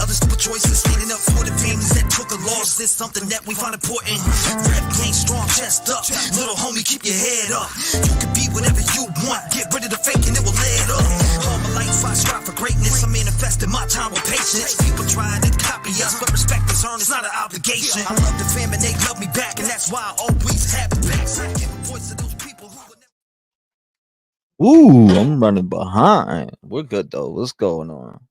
other stupid choices, standing up for the families that took a loss. This something that we find important. Rep game strong, chest up. Little homie, keep your head up. You can be whatever you want. Get rid of the fake and it will lead up. All my life I strive for greatness. I manifested my time with patience. People try to copy us, but respect is earned. It's not an obligation. I love the fam and they love me back, and that's why I always have the backs. I give a voice to those people who would never. Ooh, I'm running behind. We're good though. What's going on?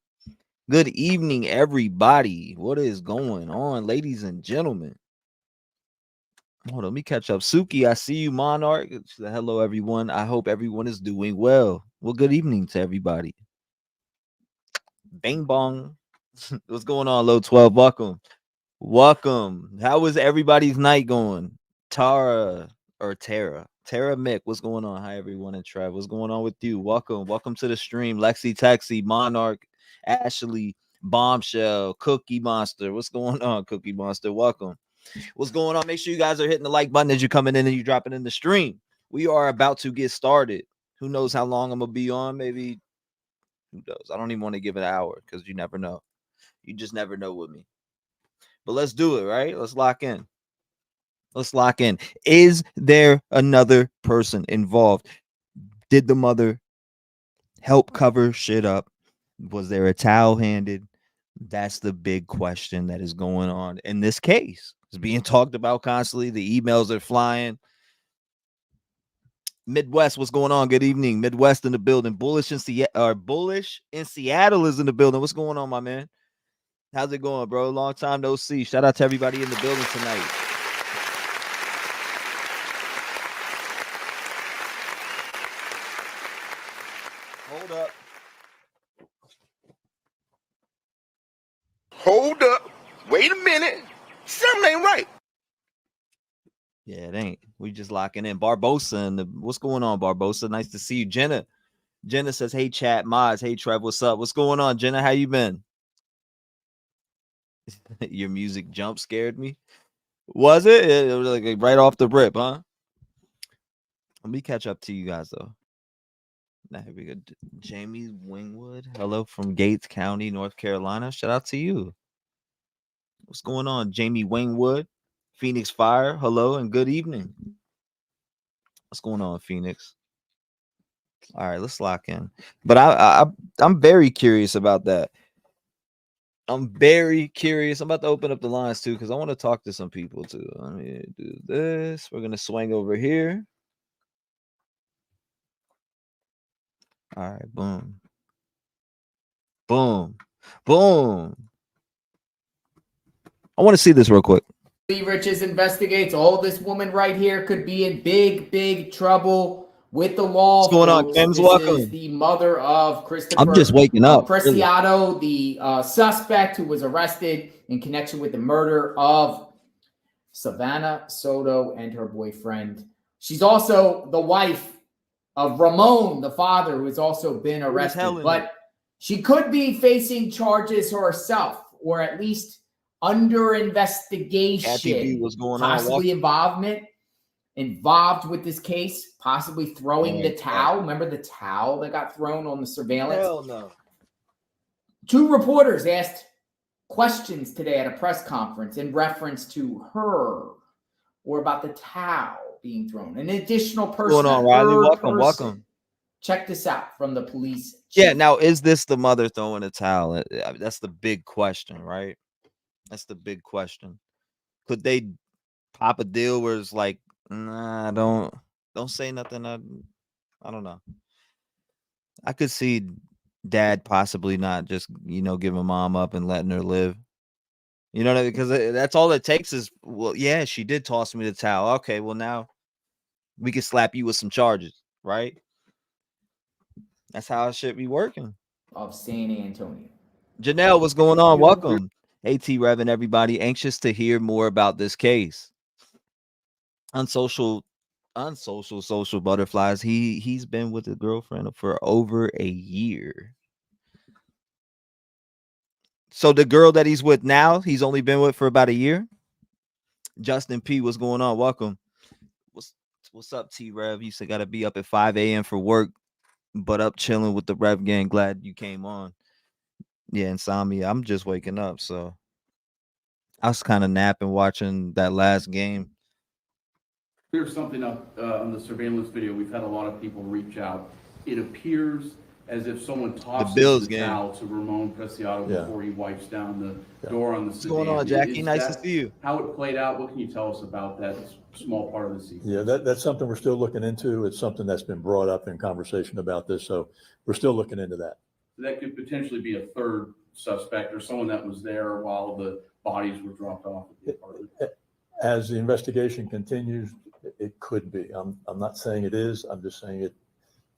Good evening, everybody. What is going on, ladies and gentlemen? Hold on, let me catch up. Suki, I see you, Monarch. Hello, everyone. I hope everyone is doing well. Well, good evening to everybody. Bang bong. What's going on, Low 12? Welcome. Welcome. How was everybody's night going? Tara Mick, what's going on? Hi, everyone. And Trev, what's going on with you? Welcome to the stream. Lexi, Taxi, Monarch, Ashley, Bombshell, Cookie Monster. What's going on, Cookie Monster? Welcome. What's going on? Make sure you guys are hitting the like button as you're coming in and you're dropping in the stream. We are about to get started. Who knows how long I'm gonna be on? Maybe, who knows? I don't even want to give it an hour because you never know. You just never know with me. But let's do it, right? Let's lock in. Is there another person involved? Did the mother help cover shit up? Was there a towel handed? That's the big question that is going on in this case. It's being talked about constantly. The emails are flying. Midwest, what's going on? Good evening. Midwest in the building. Bullish in Seattle is in the building. What's going on, my man? How's it going, bro? Long time no see. Shout out to everybody in the building tonight. Hold up. Wait a minute. Something ain't right. Yeah, it ain't. We just locking in. Barbosa, what's going on, Barbosa? Nice to see you. Jenna says, hey, chat, mods. Hey, Trev, what's up? What's going on, Jenna? How you been? Your music jump scared me. Was it? It was like right off the rip, huh? Let me catch up to you guys, though. Now, here we go. Jamie Wingwood. Hello from Gates County, North Carolina. Shout out to you. What's going on, Jamie Wingwood? Phoenix Fire. Hello and good evening. What's going on, Phoenix? All right, let's lock in. But I'm very curious about that. I'm very curious. I'm about to open up the lines too because I want to talk to some people too. Let me do this. We're gonna swing over here. All right, boom. Boom. Boom. I want to see this real quick. Riches investigates. Oh, this woman right here could be in big trouble with the law. What's going on, Kim's? Welcome. This is the mother of Christopher. I'm just waking up. Preciado, the suspect who was arrested in connection with the murder of Savanah Soto and her boyfriend. She's also the wife of Ramon, the father, who has also been arrested. But she could be facing charges herself, or at least under investigation. What's going possibly on? Involved with this case, possibly throwing the towel. Remember the towel that got thrown on the surveillance? Hell no. 2 reporters asked questions today at a press conference in reference to her or about the towel being thrown. An additional person. What's going on, Riley? Welcome. Check this out from the police chief. Yeah, now is this the mother throwing a towel? That's the big question, right? That's the big question. Could they pop a deal where it's like, nah, don't say nothing. I don't know. I could see dad possibly not just, giving mom up and letting her live. You know what I mean? Because that's all it takes is, well, yeah, she did toss me the towel. Okay, well, now we can slap you with some charges, right? That's how it should be working. Of San Antonio. Janelle, what's going on? Welcome. Hey, T-REV and everybody. Anxious to hear more about this case. Unsocial butterflies. He's been with his girlfriend for over a year. So the girl that he's with now, he's only been with for about a year. Justin P, what's going on? Welcome. What's up, T-REV? You said got to be up at 5 a.m. for work, but up chilling with the Rev gang. Glad you came on. Yeah, insomnia. I'm just waking up, so I was kind of napping watching that last game. There's something up on the surveillance video. We've had a lot of people reach out. It appears as if someone tosses Bills the game. towel to Ramon Preciado Yeah. before he wipes down the door on the What's sedan. going on, Jackie? Is Nice to that see you. how it played out? What can you tell us about that small part of the sequence? Yeah, that's something we're still looking into. It's something that's been brought up in conversation about this, so we're still looking into that. That could potentially be a third suspect or someone that was there while the bodies were dropped off at the apartment. As the investigation continues, it could be. I'm not saying it is. I'm just saying it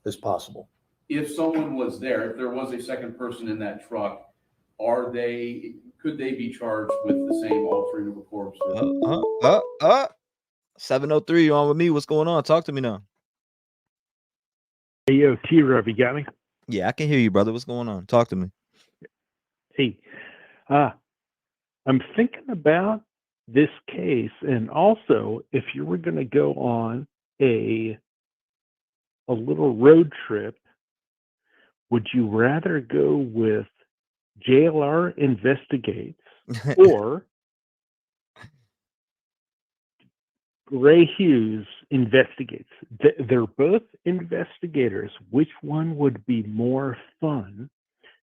is possible. If someone was there, if there was a second person in that truck, could they be charged with the same altering of a corpse? 703, you on with me? What's going on? Talk to me now. Hey, yo, T-REV, you got me? Yeah, I can hear you, brother. What's going on? Talk to me. Hey, I'm thinking about this case, and also if you were going to go on a little road trip, would you rather go with JLR Investigates or Gray Hughes Investigates? They're both investigators. Which one would be more fun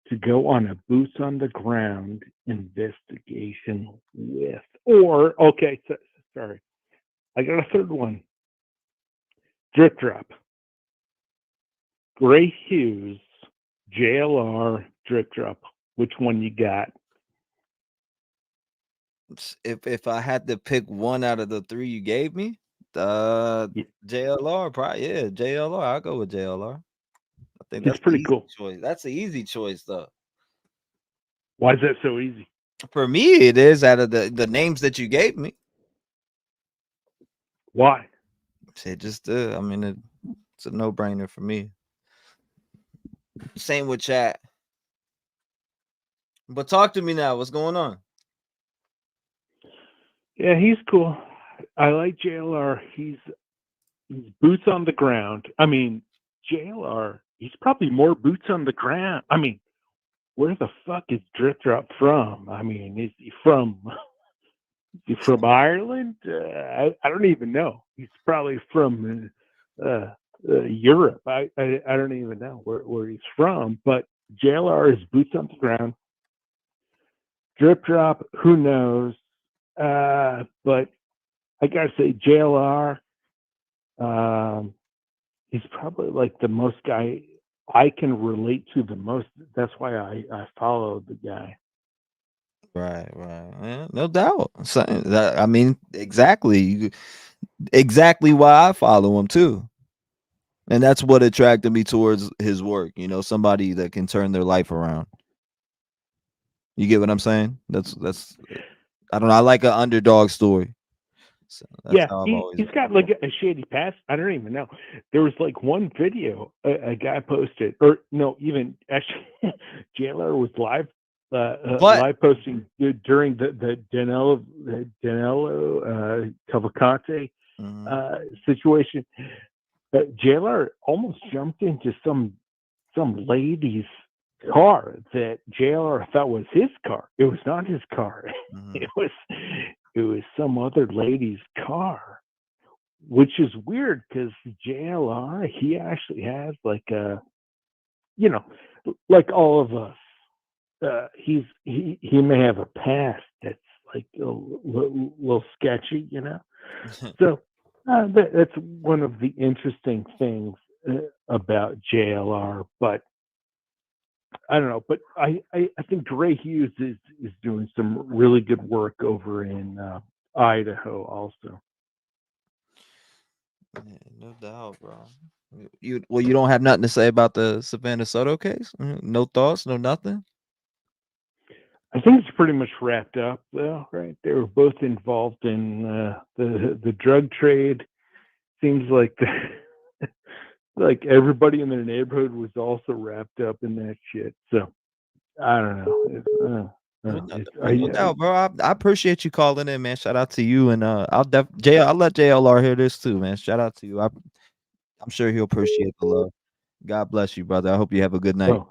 to go on a boots on the ground investigation with? Or, okay, sorry, I got a third one. Drip drop. Gray Hughes, JLR, drip drop. Which one you got? If I had to pick one out of the three you gave me, JLR, probably. Yeah, JLR. I'll go with JLR. I think that's pretty the cool. choice. That's the easy choice, though. Why is that so easy? For me, it is out of the names that you gave me. Why? It just, I mean, it's a no-brainer for me. Same with chat. But talk to me now. What's going on? Yeah, he's cool. I like JLR. He's boots on the ground. I mean, JLR, he's probably more boots on the ground. I mean, where the fuck is Drip Drop from? I mean, is he from Ireland? I don't even know. He's probably from Europe. I don't even know where he's from. But JLR is boots on the ground. Drip Drop, who knows? But I gotta say, JLR, he's probably like the most guy I can relate to the most. That's why I follow the guy. Right. Yeah, no doubt. I mean, exactly why I follow him too. And that's what attracted me towards his work. You know, somebody that can turn their life around. You get what I'm saying? That's I don't know. I like an underdog story. So Yeah, he's got like a shady past. I don't even know. There was like one video a guy posted, or no, even actually, JLR was live posting during the Danilo Cavalcante situation. JLR almost jumped into some lady's car that JLR thought was his car. It was not his car. It was some other lady's car, which is weird because JLR, he actually has like a, you know, like all of us, he may have a past that's like a little sketchy, you know. So that's one of the interesting things about JLR, but I don't know, but I think Gray Hughes is doing some really good work over in Idaho also. Yeah, no doubt, bro. You don't have nothing to say about the Savanah Soto case? No thoughts, no nothing? I think it's pretty much wrapped up, though, right? They were both involved in the drug trade. Seems like like everybody in their neighborhood was also wrapped up in that shit. So I don't know. No doubt, bro. I appreciate you calling in, man. Shout out to you, and I'll let JLR hear this too, man. Shout out to you. I'm sure he'll appreciate the love. God bless you, brother. I hope you have a good night. Oh,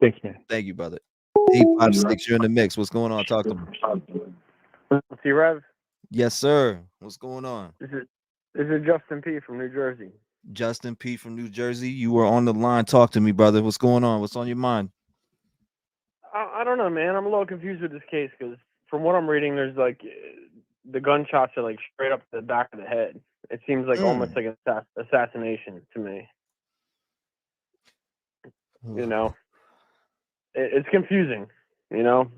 thanks, man. Thank you, brother. 856, you're in the mix. What's going on? Talk to me. T-REV, Yes, sir. What's going on? this is Justin P. from New Jersey. Justin P from New Jersey. You were on the line. Talk to me, brother. What's going on? What's on your mind? I don't know, man. I'm a little confused with this case because from what I'm reading, there's like the gunshots are like straight up to the back of the head. It seems like almost like an assassination to me. You know, it's confusing. You know,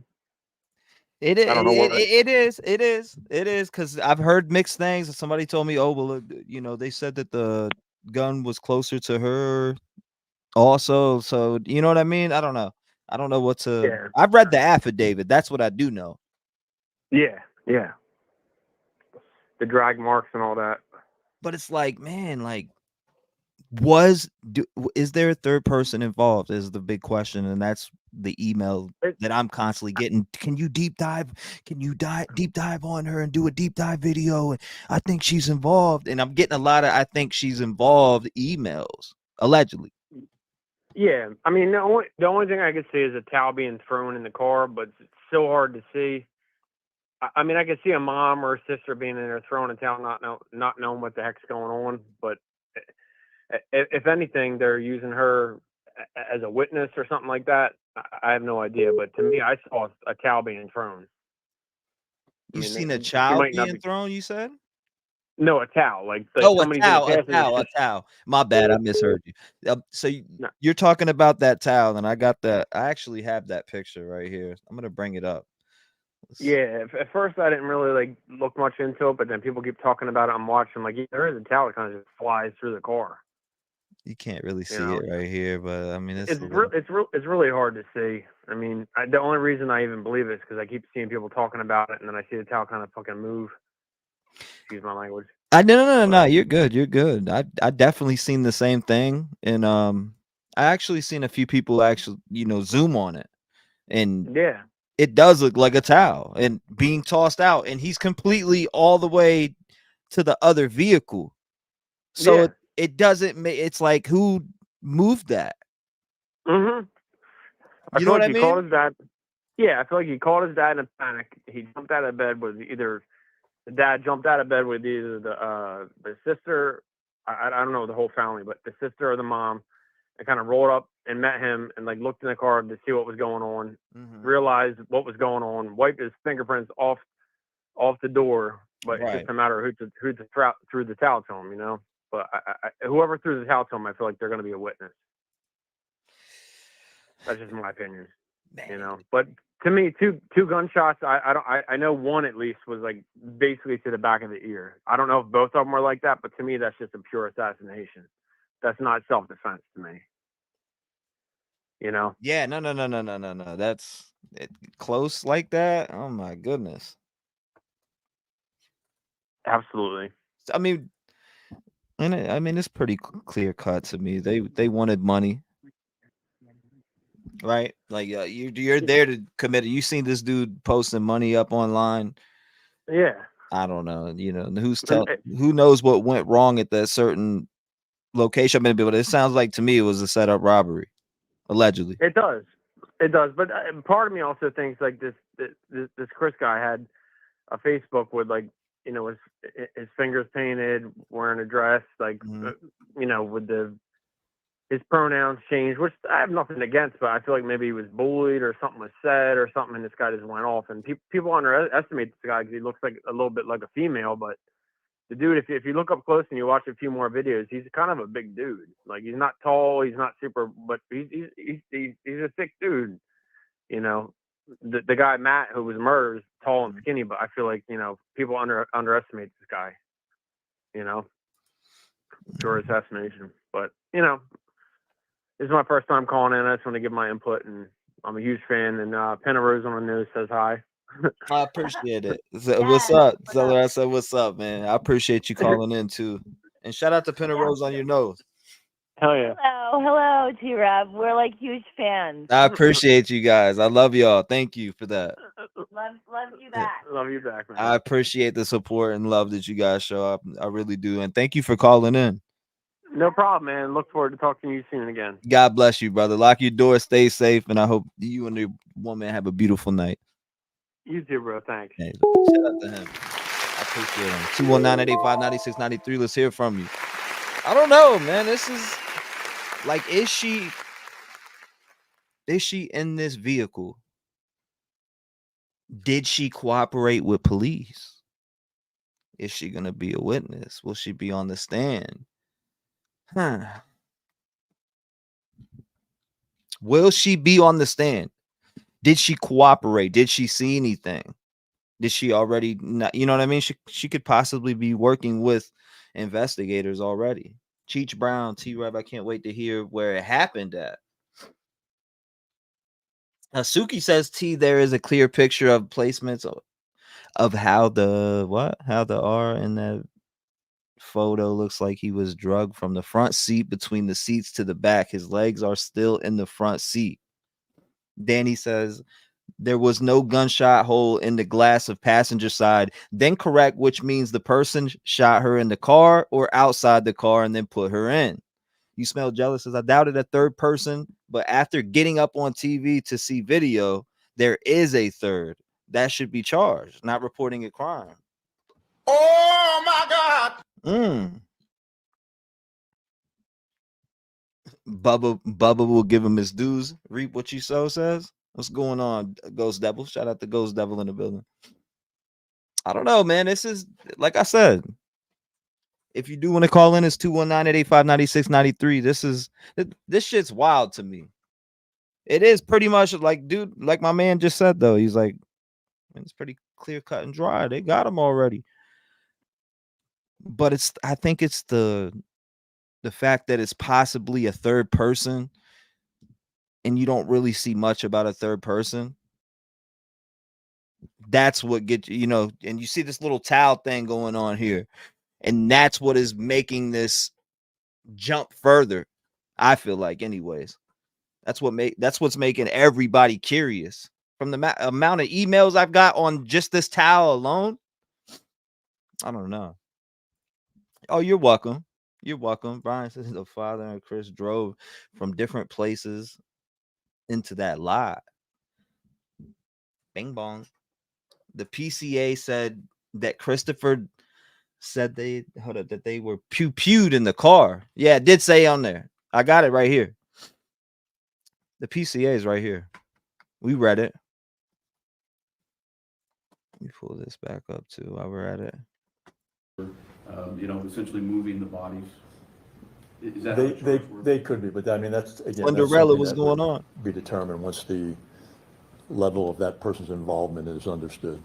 It I don't know what it is because I've heard mixed things. Somebody told me, oh well, they said that the gun was closer to her also. So you know what I mean? I don't know. I don't know what to. Yeah. I've read the affidavit. That's what I do know. Yeah. The drag marks and all that. But it's like, man, like, is there a third person involved? Is the big question, and that's the email that I'm constantly getting. Can you deep dive? Can you deep dive on her and do a deep dive video? And I think she's involved, and I'm getting a lot of I think she's involved emails allegedly. Yeah, I mean the only thing I could see is a towel being thrown in the car, but it's so hard to see. I mean, I could see a mom or a sister being in there throwing a towel, not knowing what the heck's going on. But if anything, they're using her as a witness or something like that. I have no idea. But to me, I saw a towel being thrown. You've seen a child being thrown, you said? No, a towel. Like a towel. My bad, I misheard you. So you're talking about that towel, and I got that. I actually have that picture right here. I'm gonna bring it up. Yeah, at first I didn't really like look much into it, but then people keep talking about it. I'm watching, like, yeah, there is a towel that kind of just flies through the car. You can't really see it right here, but I mean, it's really hard to see. I mean, the only reason I even believe it is because I keep seeing people talking about it, and then I see the towel kind of fucking move. Excuse my language. No. You're good. You're good. I definitely seen the same thing, and I actually seen a few people actually zoom on it, and yeah, it does look like a towel and being tossed out, and he's completely all the way to the other vehicle. So it doesn't make it's like who moved that? Mm-hmm. You know what I mean? Called his dad. Yeah, I feel like he called his dad in a panic. He jumped out of bed with either the dad jumped out of bed with either the sister. I don't know the whole family, but the sister or the mom. I kind of rolled up and met him and like looked in the car to see what was going on, realized what was going on, wiped his fingerprints off the door, but it's just a matter of who threw the towel to him, you know. But whoever threw the towel to him, I feel like they're going to be a witness. That's just my opinion, you know. But to me, two gunshots. I know one at least was like basically to the back of the ear. I don't know if both of them were like that, but to me, that's just a pure assassination. That's not self-defense to me. You know? Yeah, no. That's close like that. Oh my goodness. Absolutely. I mean, it's pretty clear cut to me. They wanted money, right? Like you're there to commit it. You seen this dude posting money up online? Yeah. I don't know. Who knows what went wrong at that certain location? But it sounds like to me it was a setup robbery, allegedly. It does, but part of me also thinks like this Chris guy had a Facebook with like his fingers painted, wearing a dress, like with his pronouns changed, which I have nothing against, but I feel like maybe he was bullied or something was said or something, and this guy just went off, and people underestimate this guy because he looks like a little bit like a female, but the dude, if you look up close and you watch a few more videos, he's kind of a big dude. Like he's not tall, he's not super, but he's a thick dude. You know, the guy Matt who was murdered is tall and skinny, but I feel like people underestimate this guy. You know, pure assassination. But this is my first time calling in. I just want to give my input, and I'm a huge fan. And Penrose on the news says hi. I appreciate it. What's up? Tell her I said what's up, man. I appreciate you calling in too. And shout out to Penrose on your nose. Hell yeah. Hello, T-REV. We're like huge fans. I appreciate you guys. I love y'all. Thank you for that. Love you back. Love you back, man. I appreciate the support and love that you guys show up. I really do. And thank you for calling in. No problem, man. Look forward to talking to you soon again. God bless you, brother. Lock your door, stay safe, and I hope you and your woman have a beautiful night. You too, bro. Thanks. Hey, shout out to him. I appreciate him. 219-885-9693. Let's hear from you. I don't know, man. This is like, is she in this vehicle? Did she cooperate with police? Is she going to be a witness? Will she be on the stand? Will she be on the stand? Did she cooperate? Did she see anything? Did she already not, you know what I mean? She could possibly be working with investigators already. Cheech Brown, T-REV, I can't wait to hear where it happened at. Suki says, there is a clear picture of placements of how the R in that photo looks like he was drugged from the front seat between the seats to the back. His legs are still in the front seat. Danny says, there was no gunshot hole in the glass of passenger side. Then correct, which means the person shot her in the car or outside the car and then put her in. You smell jealous? As I doubted a third person, but after getting up on TV to see video, there is a third. That should be charged, not reporting a crime. Oh my God. Bubba will give him his dues. Reap what you sow, says. What's going on, Ghost Devil? Shout out to Ghost Devil in the building. I don't know, man. This is, like I said, if you do want to call in, it's 219-885-9693. This shit's wild to me. It is pretty much like, dude, like my man just said, though. He's like, man, it's pretty clear cut and dry. They got him already. But I think it's the fact that it's possibly a third person and you don't really see much about a third person. That's what gets you, and you see this little towel thing going on here. And that's what is making this jump further. I feel like, anyways, that's what's making everybody curious. From the amount of emails I've got on just this towel alone, I don't know. Oh, you're welcome. You're welcome. Brian says the father and Chris drove from different places into that lot. Bing bong. The PCA said that Christopher said that they were pew-pewed in the car. Yeah, it did say on there. I got it right here. The PCA is right here. We read it. Let me pull this back up too while we're at it. Essentially moving the bodies. Is that they could be, but I mean, that's, again, Cinderella, what's going on? Be determined once the level of that person's involvement is understood,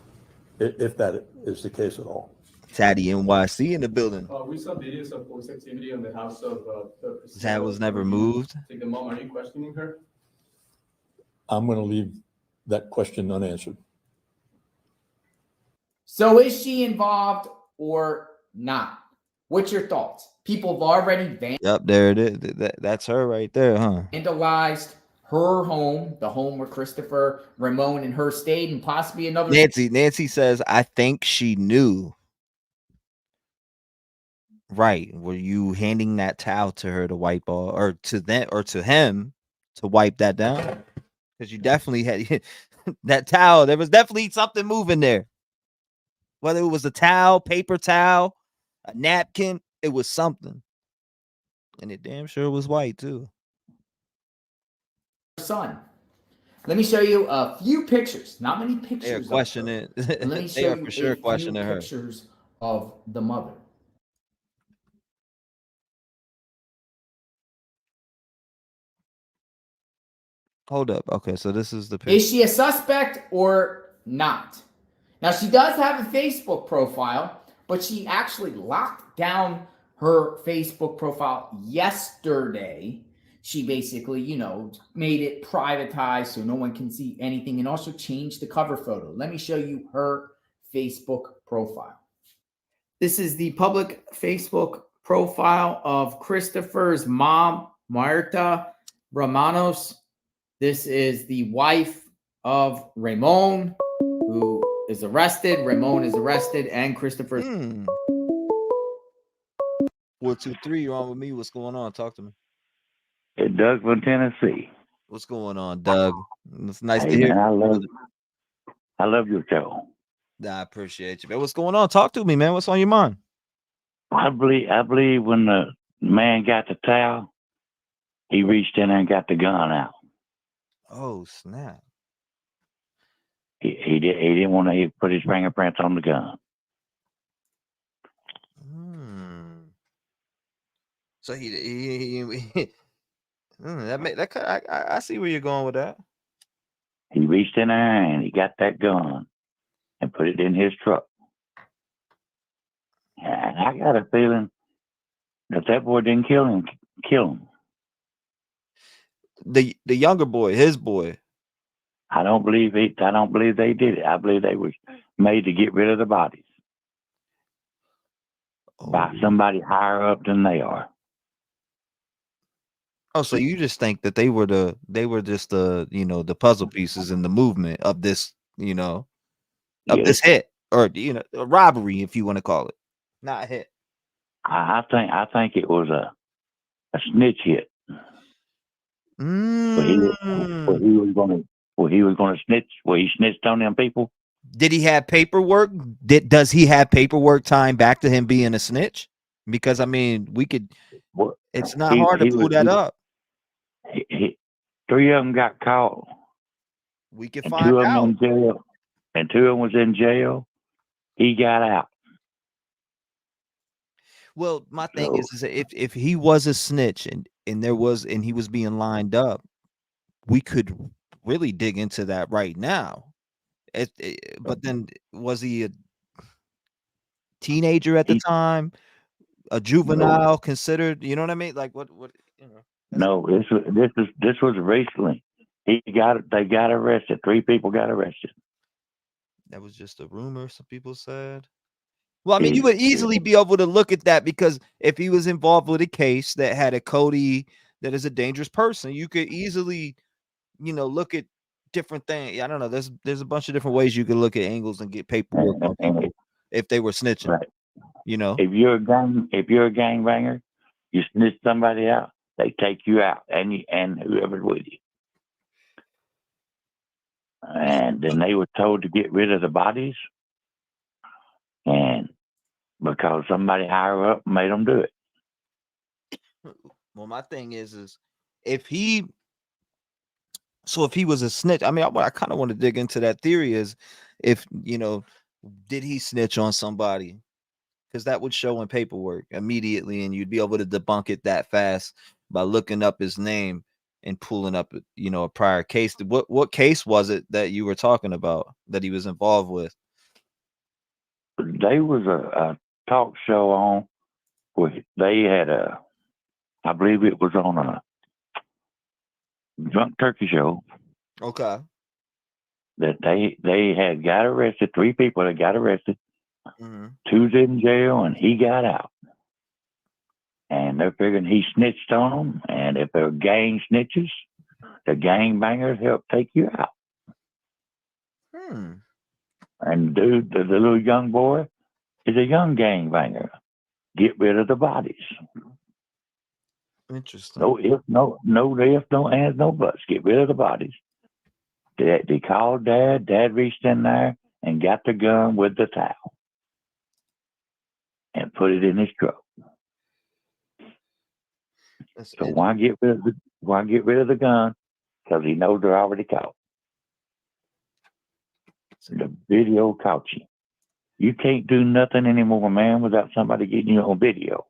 if that is the case at all. Taddy NYC in the building. We saw videos of police activity on the house of that was never moved. Like the mom, are you questioning her? I'm going to leave that question unanswered. So is she involved or not? What's your thoughts? People have already Yep, there it is. That's her right there, huh? vandalized her home, the home where Christopher, Ramon, and her stayed, and possibly another. Nancy says, I think she knew. Right. Were you handing that towel to her to wipe off, or to them, or to him to wipe that down? Because you definitely had that towel. There was definitely something moving there. Whether it was a towel, paper towel, a napkin, it was something. And it damn sure was white too. Son. Let me show you a few pictures. Not many pictures. They are questioning it. Let me show They are you for sure a few questioning her. pictures of the mother. Hold up. Okay, so this is the picture. Is she a suspect or not? Now, she does have a Facebook profile, but she actually locked down her Facebook profile yesterday. She basically, made it privatized so no one can see anything, and also changed the cover photo. Let me show you her Facebook profile. This is the public Facebook profile of Christopher's mom, Marta Romanos. This is the wife of Ramon, who is arrested. Ramon is arrested, and Christopher. 423, you're on with me. What's going on? Talk to me. It's Doug from Tennessee. What's going on, Doug? It's nice Hey, to hear. man, I love your show. I appreciate you, man. What's going on? Talk to me, man. What's on your mind? I believe when the man got the towel, he reached in there and got the gun out. Oh, snap. He didn't want to put his fingerprints on the gun. So I see where you're going with that. He reached in there and he got that gun and put it in his truck. And I got a feeling that boy didn't kill him. The younger boy, his boy. I don't believe they did it. I believe they was made to get rid of the bodies by somebody higher up than they are. Oh, so you just think that they were just the puzzle pieces in the movement of this, this hit, or a robbery, if you want to call it, not a hit. I think it was a snitch hit. Where he was gonna snitch. Where he snitched on them people. Did he have paperwork? Does he have paperwork tying back to him being a snitch? Because I mean, we could. It's not hard to pull that up. 3 of them got caught. We can find out. 2 of them in jail, and 2 of them was in jail. He got out. Well, my thing is if he was a snitch and he was being lined up, we could really dig into that right now. But then, was he a teenager at the time? A juvenile considered? You know what I mean? Like what? No, this was recently. They got arrested. 3 people got arrested. That was just a rumor. Some people said. Well, I mean, you would easily be able to look at that because if he was involved with a case that had a Cody that is a dangerous person, you could easily, look at different things. I don't know. There's a bunch of different ways you could look at angles and get paperwork on people if they were snitching. Right. If you're a gangbanger, you snitch somebody out, they take you out and whoever's with you. And then they were told to get rid of the bodies, and because somebody higher up made them do it. Well, my thing is if he was a snitch, I mean, I kind of want to dig into that theory is if, did he snitch on somebody? Because that would show in paperwork immediately, and you'd be able to debunk it that fast by looking up his name and pulling up, a prior case. What case was it that you were talking about that he was involved with? They was a talk show on where they had I believe it was on a drunk turkey show. Okay. That they had got arrested. 3 people that got arrested. Mm-hmm. 2's in jail, and he got out. And they're figuring he snitched on them. And if they're gang snitches, the gang bangers help take you out. And dude, the little young boy is a young gang banger. Get rid of the bodies. Interesting. No ifs, no ands, no buts. Get rid of the bodies. They called Dad. Dad reached in there and got the gun with the towel and put it in his truck. So why get rid of the gun? Because he knows they're already caught. The video caught you. You can't do nothing anymore, man, without somebody getting you on video.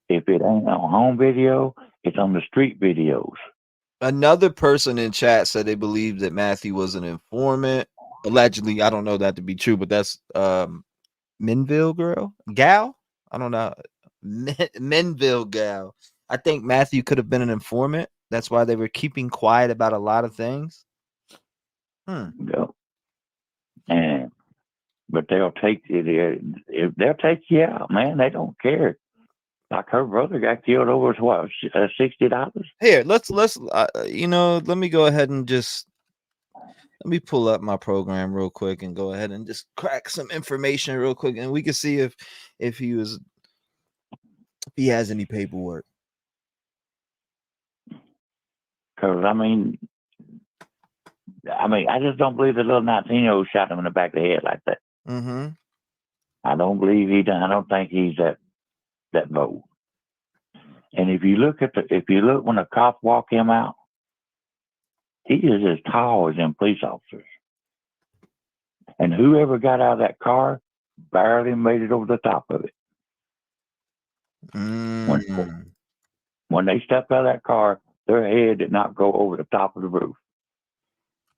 If it ain't on home video, it's on the street videos. Another person in chat said they believe that Matthew was an informant. Allegedly, I don't know that to be true, but that's Menville gal. I don't know. Menville gal. I think Matthew could have been an informant. That's why they were keeping quiet about a lot of things. Go. But they'll take you out, man. They don't care. Like her brother got killed over what, $60. Here, let's let me go ahead and let me pull up my program real quick and go ahead and just crack some information real quick, and we can see if he was if he has any paperwork. Because I just don't believe the little 19-year-old shot him in the back of the head like that. Mm-hmm. I don't believe he done. I don't think he's that bold. And if you look when a cop walk him out, he is as tall as them police officers. And whoever got out of that car barely made it over the top of it. When they stepped out of that car, their head did not go over the top of the roof.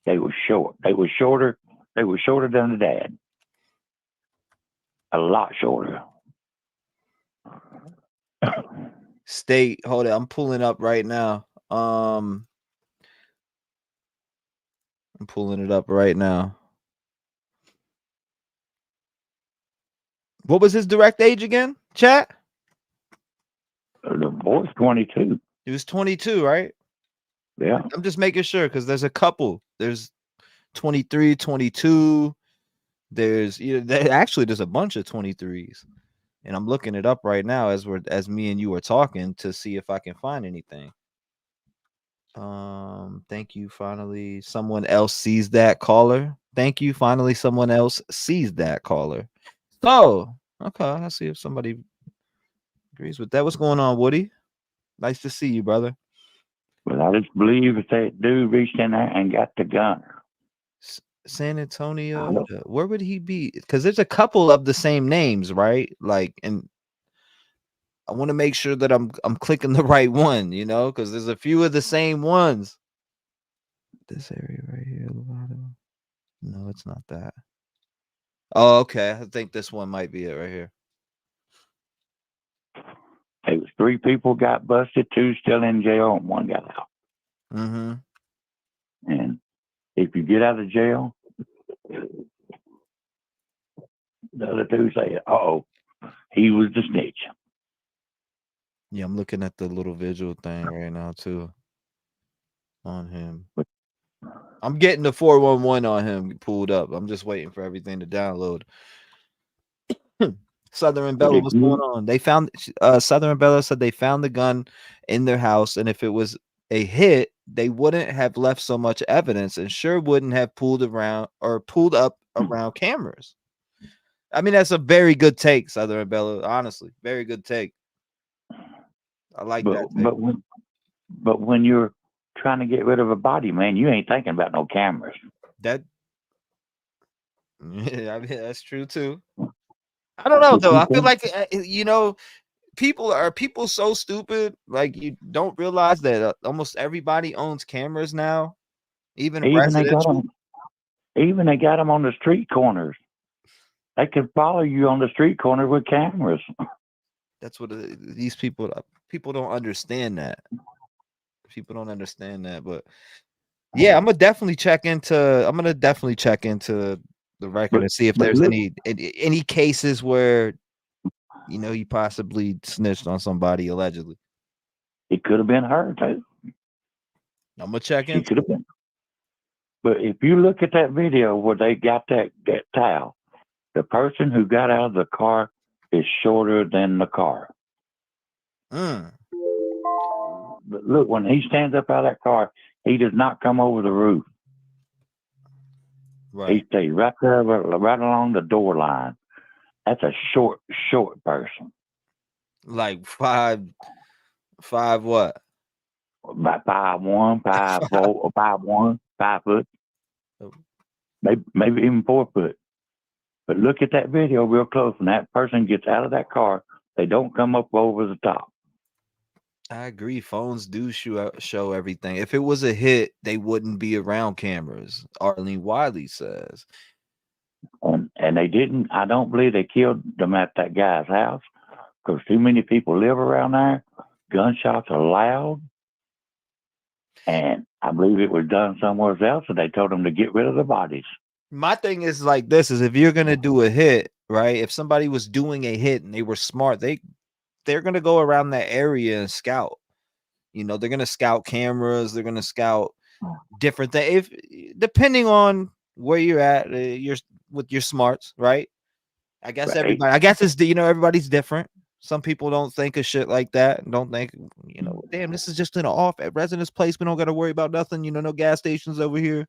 They were short. They were shorter than the dad. A lot shorter. State, hold it. I'm pulling up right now. I'm pulling it up right now. What was his direct age again, chat? The boy's 22. He was 22, right? Yeah. I'm just making sure because there's a couple. There's 23, 22. There's there's a bunch of 23s. And I'm looking it up right now as me and you are talking to see if I can find anything. Thank you. Finally, someone else sees that caller. Thank you. Finally, someone else sees that caller. So, okay, I'll see if somebody agrees with that. What's going on, Woody? Nice to see you, brother. But I just believe if that dude reached in there and got the gun. San Antonio, where would he be? Because there's a couple of the same names, right? Like, and I want to make sure that I'm clicking the right one, because there's a few of the same ones. This area right here, Lovato. No, it's not that. Oh, okay. I think this one might be it right here. It was 3 people got busted, 2 still in jail, and 1 got out. Mm-hmm. And if you get out of jail, the other 2 say, "Uh-oh, he was the snitch." Yeah, I'm looking at the little visual thing right now too on him. I'm getting the 411 on him pulled up. I'm just waiting for everything to download. Southern Bella, what's going on? They found Southern Bella said they found the gun in their house, and if it was a hit, they wouldn't have left so much evidence and sure wouldn't have pulled up around cameras. I mean, that's a very good take, Southern Bella. Honestly, very good take. I like that take. But when you're trying to get rid of a body, man, you ain't thinking about no cameras. Yeah, I mean, that's true too. I don't know though. I feel like people so stupid. Like you don't realize that almost everybody owns cameras now, even residential. Even they got them on the street corners. They can follow you on the street corner with cameras. That's what these people don't understand that. People don't understand that, but yeah, I'm gonna definitely check into the record and see if there's any cases where he possibly snitched on somebody allegedly. It could have been her too. I'm gonna check in. It could have been. But if you look at that video where they got that towel, the person who got out of the car is shorter than the car. But look, when he stands up out of that car, he does not come over the roof. Right. He stays right there, right along the door line. That's a short person. Like 5'5" what? About 5'1", 5'4", 5'1", 5 foot. Maybe even 4 foot. But look at that video real close. When that person gets out of that car, they don't come up over the top. I agree. Phones do show everything. If it was a hit, they wouldn't be around cameras. Arlene Wiley says. And they didn't. I don't believe they killed them at that guy's house because too many people live around there. Gunshots are loud. And I believe it was done somewhere else, and they told them to get rid of the bodies. My thing is like this: is if you're gonna do a hit, right? If somebody was doing a hit and they were smart, they're gonna go around that area and scout. They're gonna scout cameras. They're gonna scout different things. Depending on where you're at, you're with your smarts, right? I guess everybody. I guess it's everybody's different. Some people don't think of shit like that and don't think, you know, damn, this is just an off at residence place. We don't got to worry about nothing. You know, no gas stations over here.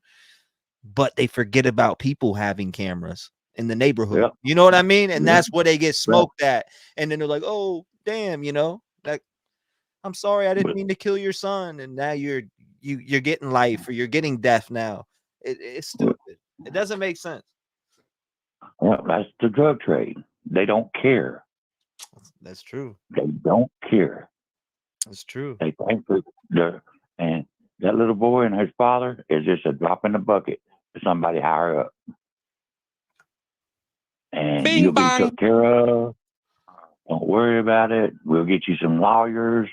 But they forget about people having cameras in the neighborhood. Yep. You know what I mean? And Yep. that's where they get smoked at. And then they're like, oh, damn, you know, like, I'm sorry, I didn't mean to kill your son. And now you're getting life or you're getting death now. It's stupid. It doesn't make sense. Well, that's the drug trade. They don't care. That's true. They don't care. That's true. They think and that little boy and his father is just a drop in the bucket for somebody higher up. And Bing you'll be bang. took care of. Don't worry about it. We'll get you some lawyers.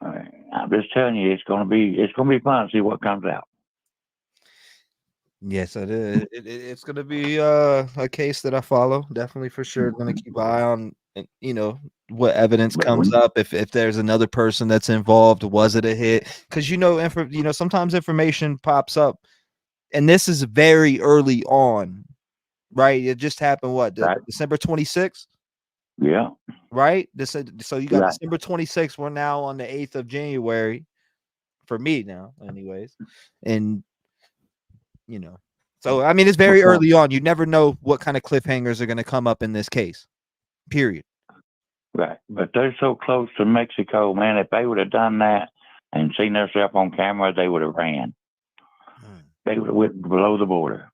I'm just telling you, it's gonna be fun to see what comes out. Yes, it is. It's gonna be a case that I follow. Definitely for sure. Gonna keep an eye on, you know, what evidence comes up. If there's another person that's involved, was it a hit? Because you know, sometimes information pops up, and this is very early on, right? It just happened. What December 26th? Yeah. Right. So you got Right. December 26th. We're now on the 8th of January. For me now, anyways, and. You know, so I mean, it's very early on. You never know what kind of cliffhangers are going to come up in this case. Period. Right, but they're so close to Mexico, man. If they would have done that and seen themselves on camera, they would have ran. They would have went below the border.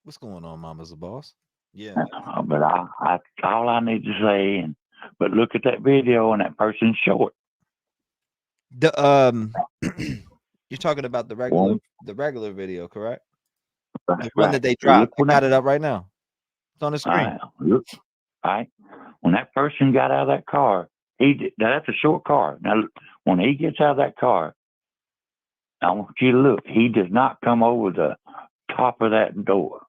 What's going on, Mama's the boss? Yeah, but I all I need to say, but look at that video and that person's short. You're talking about the regular video, correct? Right, the one that they dropped. I got it up right now. It's on the screen. Look, when that person got out of that car, that's a short car. Now, when he gets out of that car, I want you to look. He does not come over the top of that door.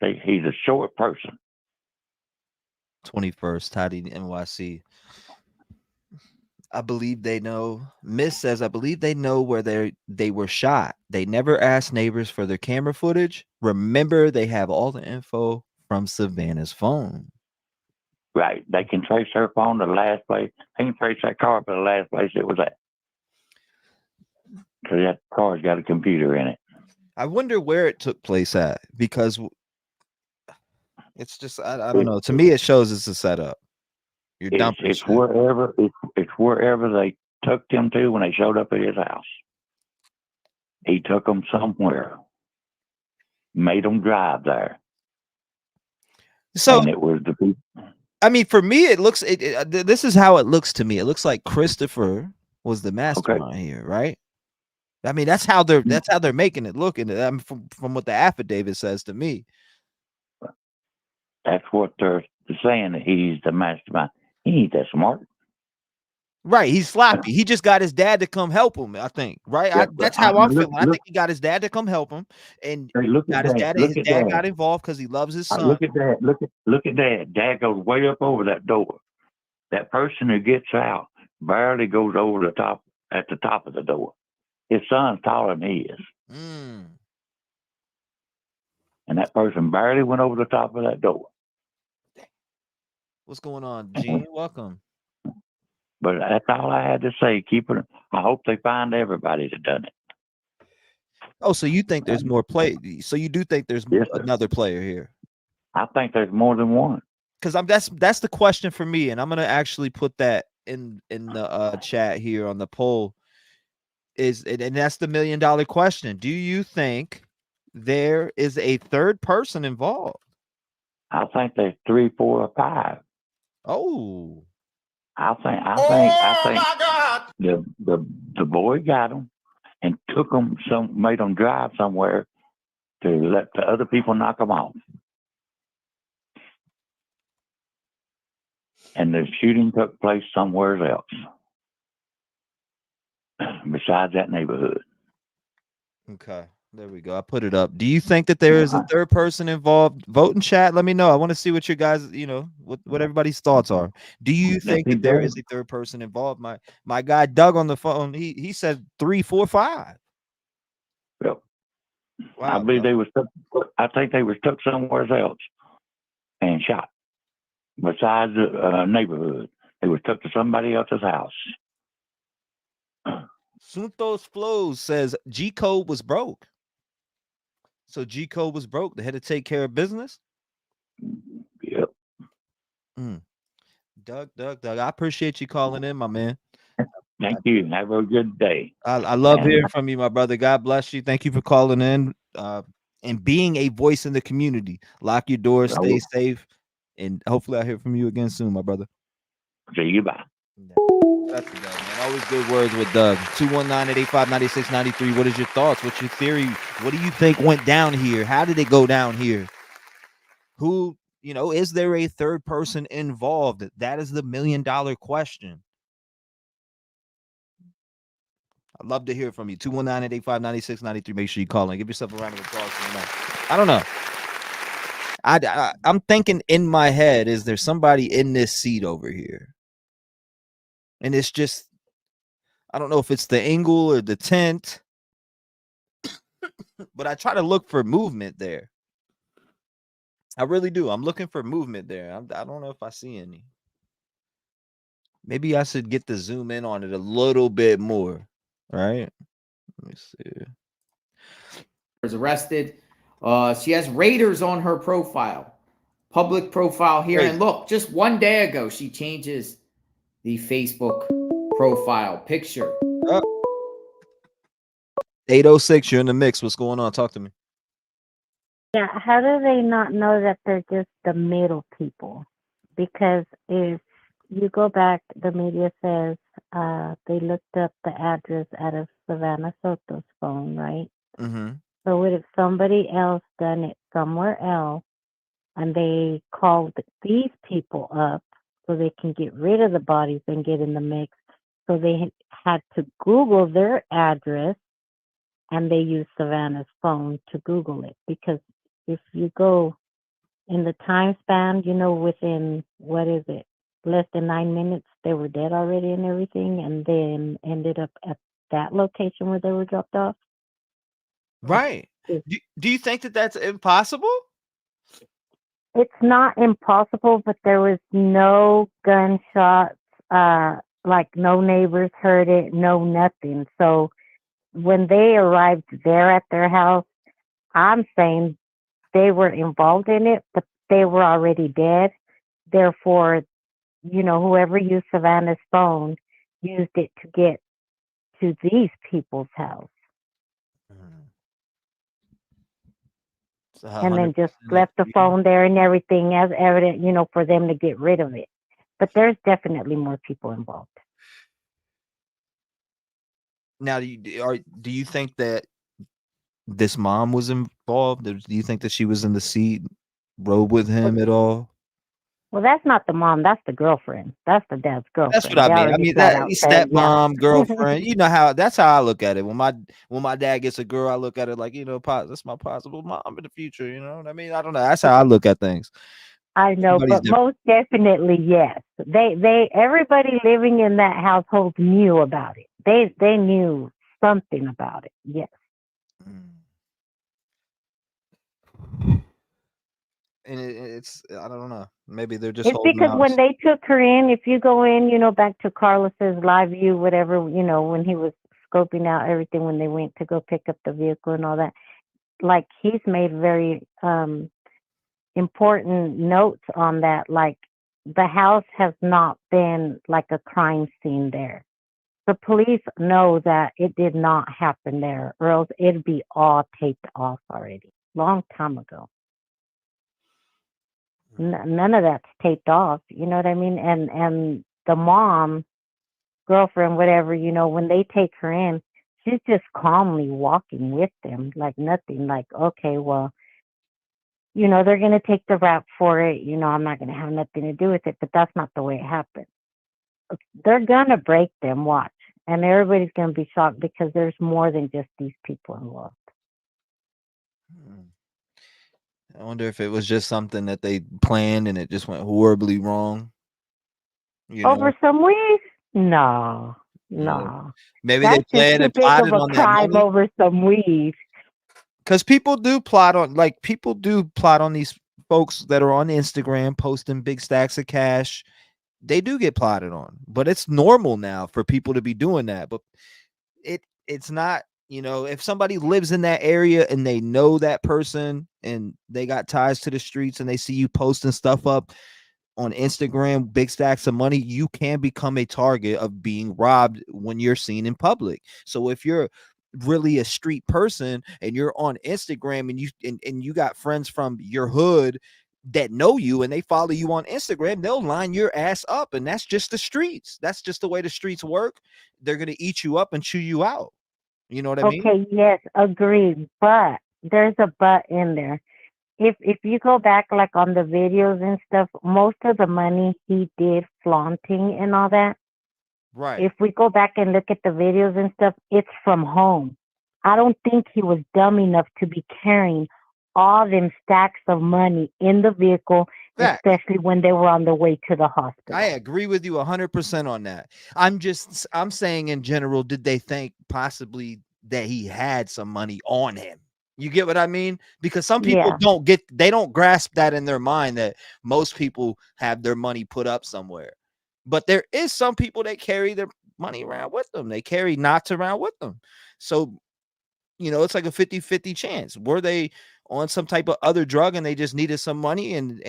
He's a short person. 21st, Toddy NYC. I believe they know. Miss says, I believe they know where they were shot. They never asked neighbors for their camera footage. Remember, they have all the info from Savannah's phone. Right. They can trace her phone to the last place. They can trace that car to the last place it was at. Because that car's got a computer in it. I wonder where it took place at, because it's just, I don't know. To me, it shows it's a setup. You're dumping it's wherever they took him to when they showed up at his house. He took them somewhere, made them drive there. So and it was the people. I mean, for me, it looks. This is how it looks to me. It looks like Christopher was the mastermind here, right? I mean, that's how they're making it look. And I mean, from what the affidavit says to me, that's what they're saying. That he's the mastermind. He ain't that smart. Right, he's sloppy. He just got his dad to come help him, I think. Right, that's how I'm feeling. I think he got his dad to come help him, and got his dad. His dad got involved because he loves his son. Look at that. Look at that. Dad goes way up over that door. That person who gets out barely goes over the top at the top of the door. His son's taller than he is, and that person barely went over the top of that door. What's going on, Gene? Welcome. But that's all I had to say. I hope they find everybody that done it. Oh, so you think there's more play? So you do think there's another player here? I think there's more than one. Because that's the question for me, and I'm gonna actually put that in the chat here on the poll. And that's the $1 million question. Do you think there is a third person involved? I think there's 3, 4, or 5. Oh. I think my God. the boy got them and took them made them drive somewhere to let the other people knock them off. And the shooting took place somewhere else besides that neighborhood. Okay. There we go. I put it up. Do you think that there is a third person involved? Vote in chat. Let me know. I want to see what your guys, what everybody's thoughts are. Do you think that there is a third person involved? My guy Doug on the phone, he said 3, 4, 5. Yep. Wow, I believe they was. I think they were stuck somewhere else and shot. besides the neighborhood. They was took to somebody else's house. Suntos Flows says G Code was broke. So G Code was broke. They had to take care of business. Yep. Doug, I appreciate you calling in, my man. Thank you. Have a good day. I love hearing from you, my brother. God bless you. Thank you for calling in and being a voice in the community. Lock your doors, stay safe, and hopefully I'll hear from you again soon, my brother. See you. Bye. That's Doug, man. Always good words with Doug. 219-885-9693. What is your thoughts? What's your theory? What do you think went down here? How did it go down here? Who, is there a third person involved? That is the $1 million question. I'd love to hear from you. 219-885-9693. Make sure you call and give yourself a round of applause. I don't know. I'm thinking in my head, is there somebody in this seat over here? And it's just, I don't know if it's the angle or the tent, but I try to look for movement there. I really do. I'm looking for movement there. I don't know if I see any. Maybe I should get to zoom in on it a little bit more. Right? Let me see. Was arrested. She has Raiders on her profile. Public profile here. And look, just one day ago, she changes the Facebook profile picture. 806, you're in the mix. What's going on? Talk to me. Yeah, how do they not know that they're just the middle people? Because if you go back, the media says they looked up the address out of Savanah Soto's phone, right? Mm-hmm. So what if somebody else done it somewhere else and they called these people up so they can get rid of the bodies and get in the mix? So they had to Google their address and they used Savannah's phone to Google it. Because if you go in the time span, within, less than 9 minutes, they were dead already and everything, and then ended up at that location where they were dropped off. Right. Do you think that that's impossible? It's not impossible, but there was no gunshots, like no neighbors heard it, no nothing. So when they arrived there at their house, I'm saying they were involved in it, but they were already dead. Therefore, whoever used Savannah's phone used it to get to these people's house. And then just left the phone there and everything as evident, for them to get rid of it. But there's definitely more people involved. Now, do you think that this mom was involved? Do you think that she was in the seat, rode with him at all? Well, that's not the mom. That's the girlfriend. That's the dad's girlfriend. That's what I mean. That stepmom, girlfriend. That's how I look at it. When my dad gets a girl, I look at it like, that's my possible mom in the future. You know what I mean? I don't know. That's how I look at things. I know, but most definitely, yes. Everybody living in that household knew about it. They knew something about it. Yes. And it's I don't know. Maybe they're just. It's because when they took her in, if you go in, back to Carlos's live view, whatever, when he was scoping out everything when they went to go pick up the vehicle and all that, like he's made very important notes on that. Like the house has not been like a crime scene there. The police know that it did not happen there, or else it'd be all taped off already, long time ago. None of that's taped off, you know what I mean? And the mom, girlfriend, whatever, when they take her in, she's just calmly walking with them, like nothing, like, okay, well, they're going to take the rap for it. I'm not going to have nothing to do with it, but that's not the way it happened. They're going to break them, watch. And everybody's going to be shocked because there's more than just these people involved. I wonder if it was just something that they planned and it just went horribly wrong. Over some weed? No. Maybe that's they planned and plotted on that money. Over some weed. Because people do plot on these folks that are on Instagram posting big stacks of cash, they do get plotted on. But it's normal now for people to be doing that. But it's not, you know, if somebody lives in that area and they know that person and they got ties to the streets and they see you posting stuff up on Instagram, big stacks of money, you can become a target of being robbed when you're seen in public. So if you're really a street person and you're on Instagram and you got friends from your hood that know you and they follow you on Instagram, they'll line your ass up. And that's just the streets. That's just the way the streets work. They're going to eat you up and chew you out. You know what I mean? Okay, yes, agreed. But there's a but in there. If you go back like on the videos and stuff, most of the money he did flaunting and all that. Right. If we go back and look at the videos and stuff, it's from home. I don't think he was dumb enough to be carrying all them stacks of money in the vehicle, especially when they were on the way to the hospital. I agree with you 100% on that. I'm saying in general, did they think possibly that he had some money on him? You get what I mean? Because some people they don't grasp that in their mind that most people have their money put up somewhere. But there is some people that carry their money around with them. They carry knots around with them. So, you know, it's like a 50-50 chance. Were they on some type of other drug and they just needed some money and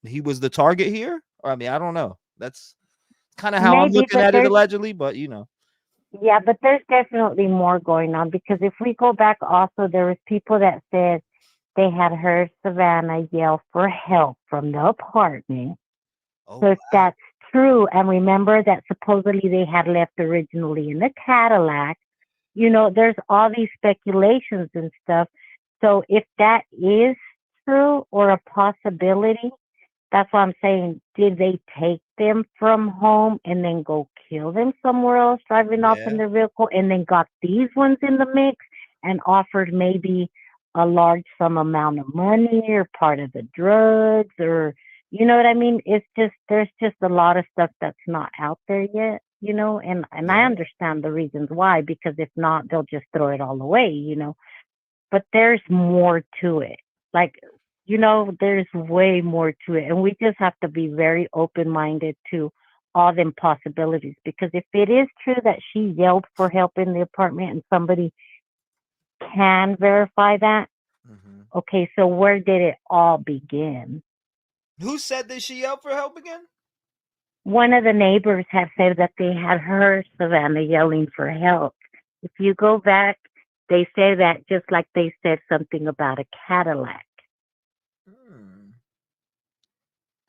he was the target here? Or, I mean, I don't know. That's kind of how I'm looking at it allegedly, but you know. Yeah, but there's definitely more going on because if we go back also, there was people that said they had heard Savanah yell for help from the apartment. So if that's true, and remember that supposedly they had left originally in the Cadillac, you know, there's all these speculations and stuff. So if that is true or a possibility, that's what I'm saying. Did they take them from home and then go kill them somewhere else, driving off in their vehicle, and then got these ones in the mix and offered maybe a large sum amount of money or part of the drugs, or you know what I mean? It's just there's just a lot of stuff that's not out there yet, you know, and I understand the reasons why, because if not, they'll just throw it all away, you know. But there's more to it. Like, you know, there's way more to it. And we just have to be very open-minded to all them possibilities. Because if it is true that she yelled for help in the apartment and somebody can verify that, okay, so where did it all begin? Who said that she yelled for help again? One of the neighbors had said that they had heard Savanah yelling for help. If you go back, they say that just like they said something about a Cadillac.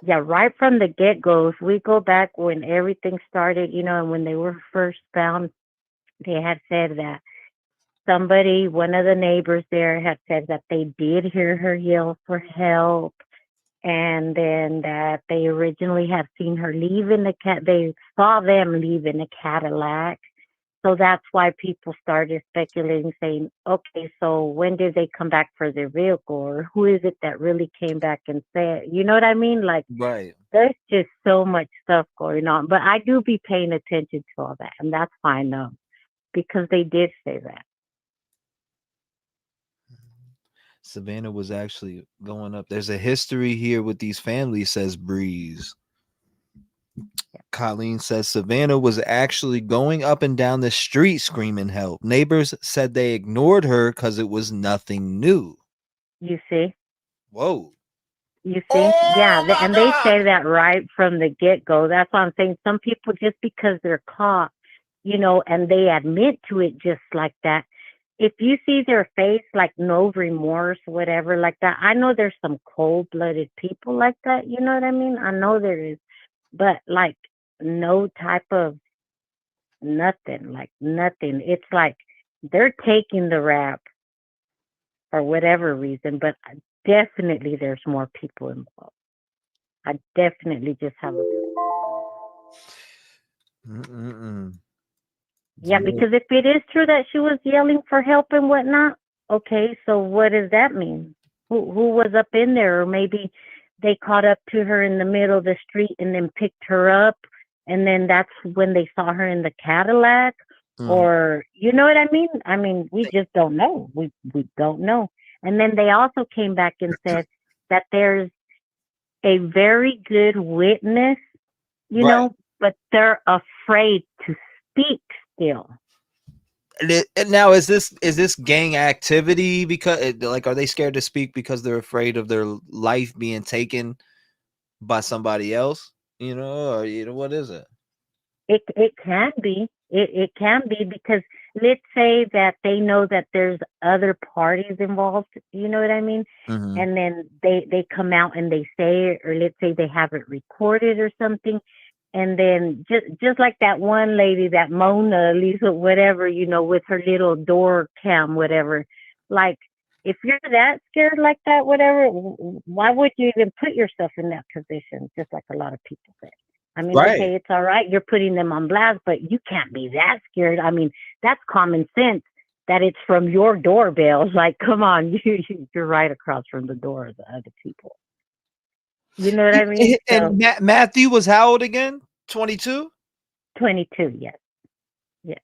Yeah, right from the get-go, if we go back when everything started, you know, and when they were first found, they had said that somebody, one of the neighbors there had said that they did hear her yell for help, and then that they originally had seen her leave in they saw them leave in a Cadillac. So that's why people started speculating, saying, okay, so when did they come back for their vehicle? Or who is it that really came back and said, you know what I mean? Like, there's just so much stuff going on. But I do be paying attention to all that. And that's fine, though, because they did say that. Savanah was actually going up. There's a history here with these families, says Breeze. Colleen says Savanah was actually going up and down the street screaming help. Neighbors said they ignored her because it was nothing new. You see? Whoa. You see? Yeah, and they say that right from the get-go. That's why I'm saying some people, just because they're caught, you know, and they admit to it just like that, if you see their face, like no remorse, whatever, like that, I know there's some cold-blooded people like that, you know what I mean? I know there is. But like no type of nothing, like nothing. It's like they're taking the rap for whatever reason, but definitely there's more people involved. I definitely just have a Yeah, because if it is true that she was yelling for help and whatnot, okay, so what does that mean? Who was up in there? Or maybe they caught up to her in the middle of the street and then picked her up, and then that's when they saw her in the Cadillac, or you know what I mean? I mean, we just don't know. We don't know. And then they also came back and said that there's a very good witness, you Right. know, but they're afraid to speak still. And now is this gang activity because like are they scared to speak because they're afraid of their life being taken by somebody else? You know, or what is it? It can be. It can be because let's say that they know that there's other parties involved, you know what I mean? Mhm. And then they come out and they say, or let's say they have it recorded or something, and then just like that one lady, that Mona Lisa, whatever, you know, with her little door cam, whatever. Like, if you're that scared like that, whatever, why would you even put yourself in that position? Just like a lot of people say. I mean, Right. okay, it's all right. You're putting them on blast, but you can't be that scared. I mean, that's common sense that it's from your doorbell. Like, come on, you're right across from the door of the other people. You know what I mean? And Matthew was how old again? 22? 22, yes. Yes.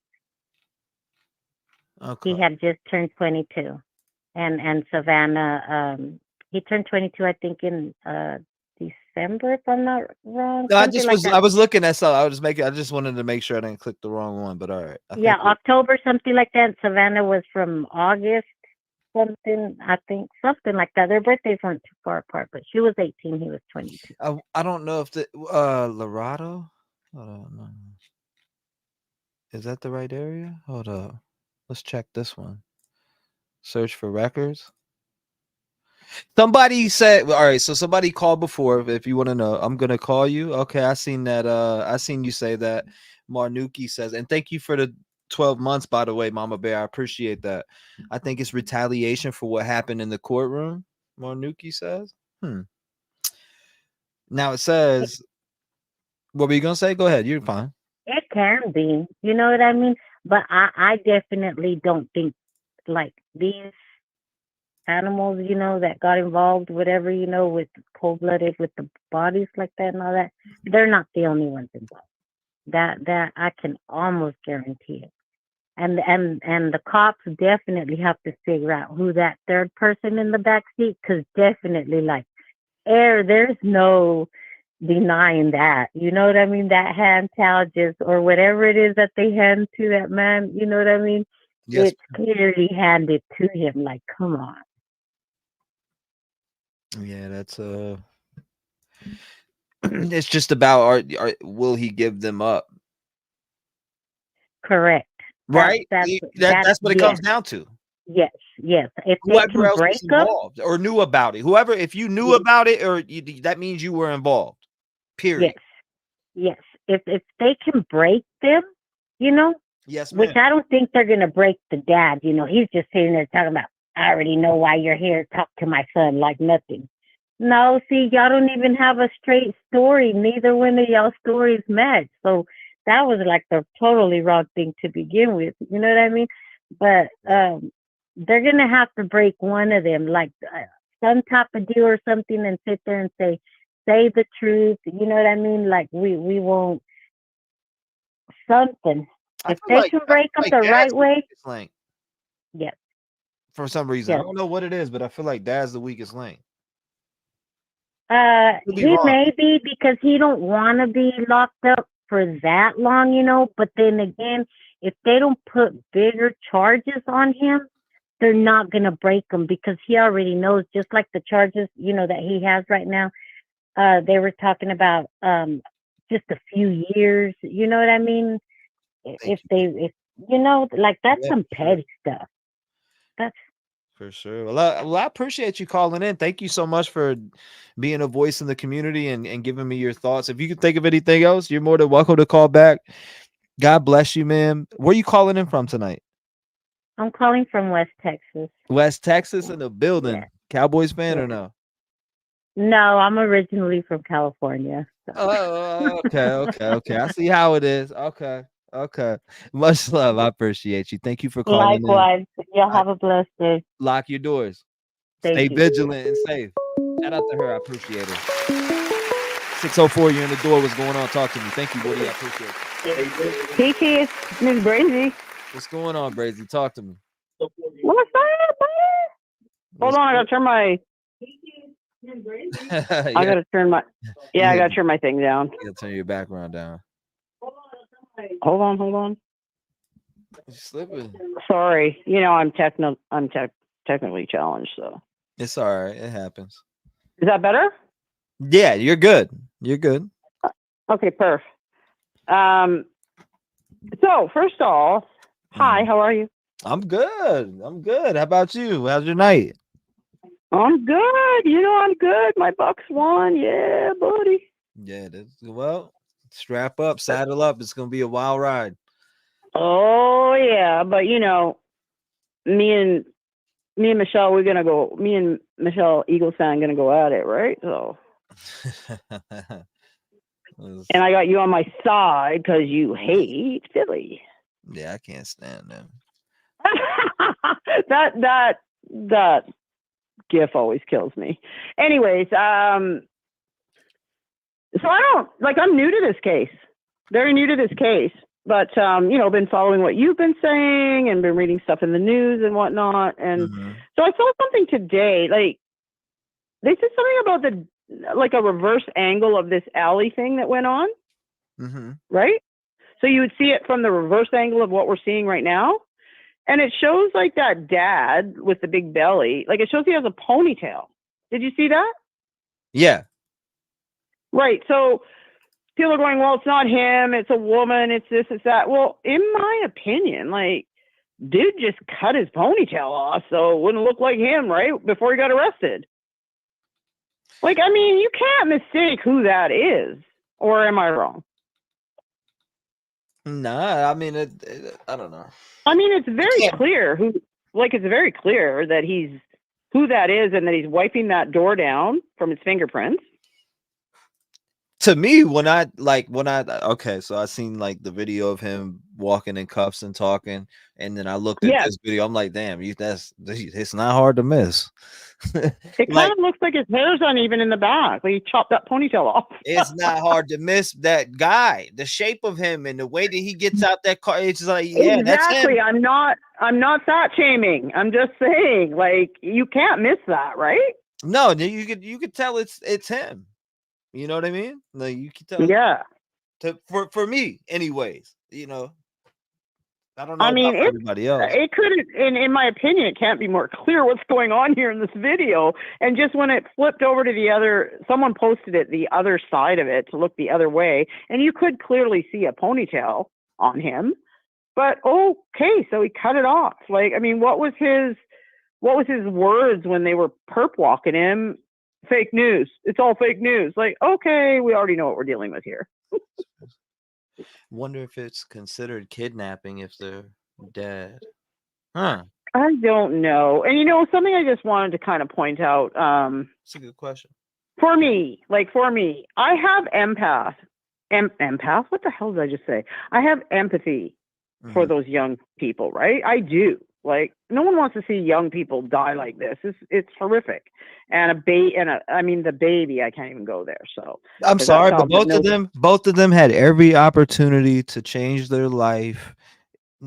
Okay. He had just turned 22. And Savannah, he turned 22, I think, in December, if I'm not wrong. No, I was looking at something. I just wanted to make sure I didn't click the wrong one, but all right. Yeah, October, something like that. Savannah was from August, something, I think, something like that. Their birthdays weren't too far apart, but she was 18, he was 22. I don't know if the Laredo. Hold on, no. Is that the right area? Hold up. Let's check this one. Search for records. Somebody said, all right, so somebody called before. If you want to know, I'm gonna call you. Okay, I seen that. I seen you say that. Marnuki says, and thank you for the 12 months, by the way, Mama Bear. I appreciate that. I think it's retaliation for what happened in the courtroom. Marnuki says. Now it says, what were you gonna say? Go ahead. You're fine. It can be, you know what I mean? But I definitely don't think like these animals, you know, that got involved, whatever, you know, with cold-blooded, with the bodies like that and all that, they're not the only ones involved. That I can almost guarantee it. And the cops definitely have to figure out who that third person in the back seat, because definitely, like, there's no denying that. You know what I mean? That hand towel just, or whatever it is that they hand to that man, you know what I mean? Yes. It's clearly handed to him. Like, come on. Yeah, that's it's just about will he give them up? Correct. Right? That's what it comes yes. down to. Yes, yes. If they Whoever can else break was them, involved or knew about it. Whoever, if you knew about it, or that means you were involved. Period. yes. If they can break them, you know, Yes, which ma'am. I don't think they're gonna break the dad. You know, he's just sitting there talking about, I already know why you're here. Talk to my son like nothing. No, see, y'all don't even have a straight story. Neither one of y'all stories match. So that was like the totally wrong thing to begin with. You know what I mean? But they're gonna have to break one of them, like some type of deal or something, and sit there and say the truth. You know what I mean? Like we won't something. If they can break them the right way, yes. For some reason, I don't know what it is, but I feel like Dad's the weakest link. He may be, because he don't want to be locked up for that long, you know. But then again, if they don't put bigger charges on him, they're not gonna break him, because he already knows. Just like the charges, you know, that he has right now. They were talking about just a few years. You know what I mean? If you know, like that's some petty stuff. That's for sure. Well, I appreciate you calling in. Thank you so much for being a voice in the community and giving me your thoughts. If you can think of anything else, you're more than welcome to call back. God bless you, ma'am. Where are you calling in from tonight? I'm calling from West Texas. West Texas in the building. Yeah. Cowboys fan Yeah. or no? No, I'm originally from California. So. Oh, okay. I see how it is. Okay. Much love. I appreciate you. Thank you for calling Likewise. Y'all have a blessed day. Lock your doors. Thank Stay you. vigilant and safe. Shout out to her. I appreciate her. 604, you're in the door. What's going on? Talk to me. Thank you, Woody. I appreciate it. Peachy, it's Miss Brazy. What's going on, Brazy? Talk to me. What's up, man? Hold on, I gotta turn my. I gotta turn my I gotta turn my thing down. You gotta turn your background down. Hold on. You're slipping. Sorry, I'm technically challenged, so It's all right. It happens. is that better? Yeah, you're good. You're good. Okay, perf. So first off, hi, how are you? I'm good. I'm good. How about you? How's your night? I'm good. I'm good. My Bucks won. Yeah, buddy. Yeah, well, strap up, saddle up. It's gonna be a wild ride. Oh yeah, but me and Michelle, we're gonna go. Me and Michelle, Eagles fan, gonna go at it, right? So. And I got you on my side because you hate Philly. Yeah, I can't stand them. that gif always kills me. Anyways, so I don't I'm new to this case, very new to this case, but been following what you've been saying and been reading stuff in the news and whatnot, and so I saw something today. They said something about a reverse angle of this alley thing that went on, right? So you would see it from the reverse angle of what we're seeing right now. And it shows that dad with the big belly, it shows he has a ponytail. Did you see that? Yeah. Right. So people are going, well, it's not him. It's a woman. It's this, it's that. Well, in my opinion, dude just cut his ponytail off so it wouldn't look like him, right? Before he got arrested. You can't mistake who that is. Or am I wrong? Nah, I mean, I don't know. I mean, it's very clear it's very clear that he's who that is and that he's wiping that door down from his fingerprints. To me, okay, so I seen the video of him walking in cuffs and talking, and then I looked at this video. I'm like, damn, it's not hard to miss. It kind of looks like his hair's uneven in the back. He chopped that ponytail off. It's not hard to miss that guy, the shape of him and the way that he gets out that car. It's exactly. That's him. I'm not fat shaming. I'm just saying, you can't miss that, right? No, you could tell it's him. You know what I mean? You can tell. Yeah. For me, anyways. I don't know. I mean, about everybody else. It couldn't, in my opinion, it can't be more clear what's going on here in this video. And just when it flipped over to someone posted it the other side of it to look the other way, and you could clearly see a ponytail on him. But okay, so he cut it off. What was his words when they were perp walking him? Fake news. It's all fake news. Okay, we already know what we're dealing with here. Wonder if it's considered kidnapping if they're dead. Huh. I don't know. And something I just wanted to kind of point out. It's a good question. For me, I have empath. Empath? What the hell did I just say? I have empathy for those young people, right? I do. No one wants to see young people die like this. It's horrific. And the baby, I can't even go there. So I'm sorry, but both of them had every opportunity to change their life.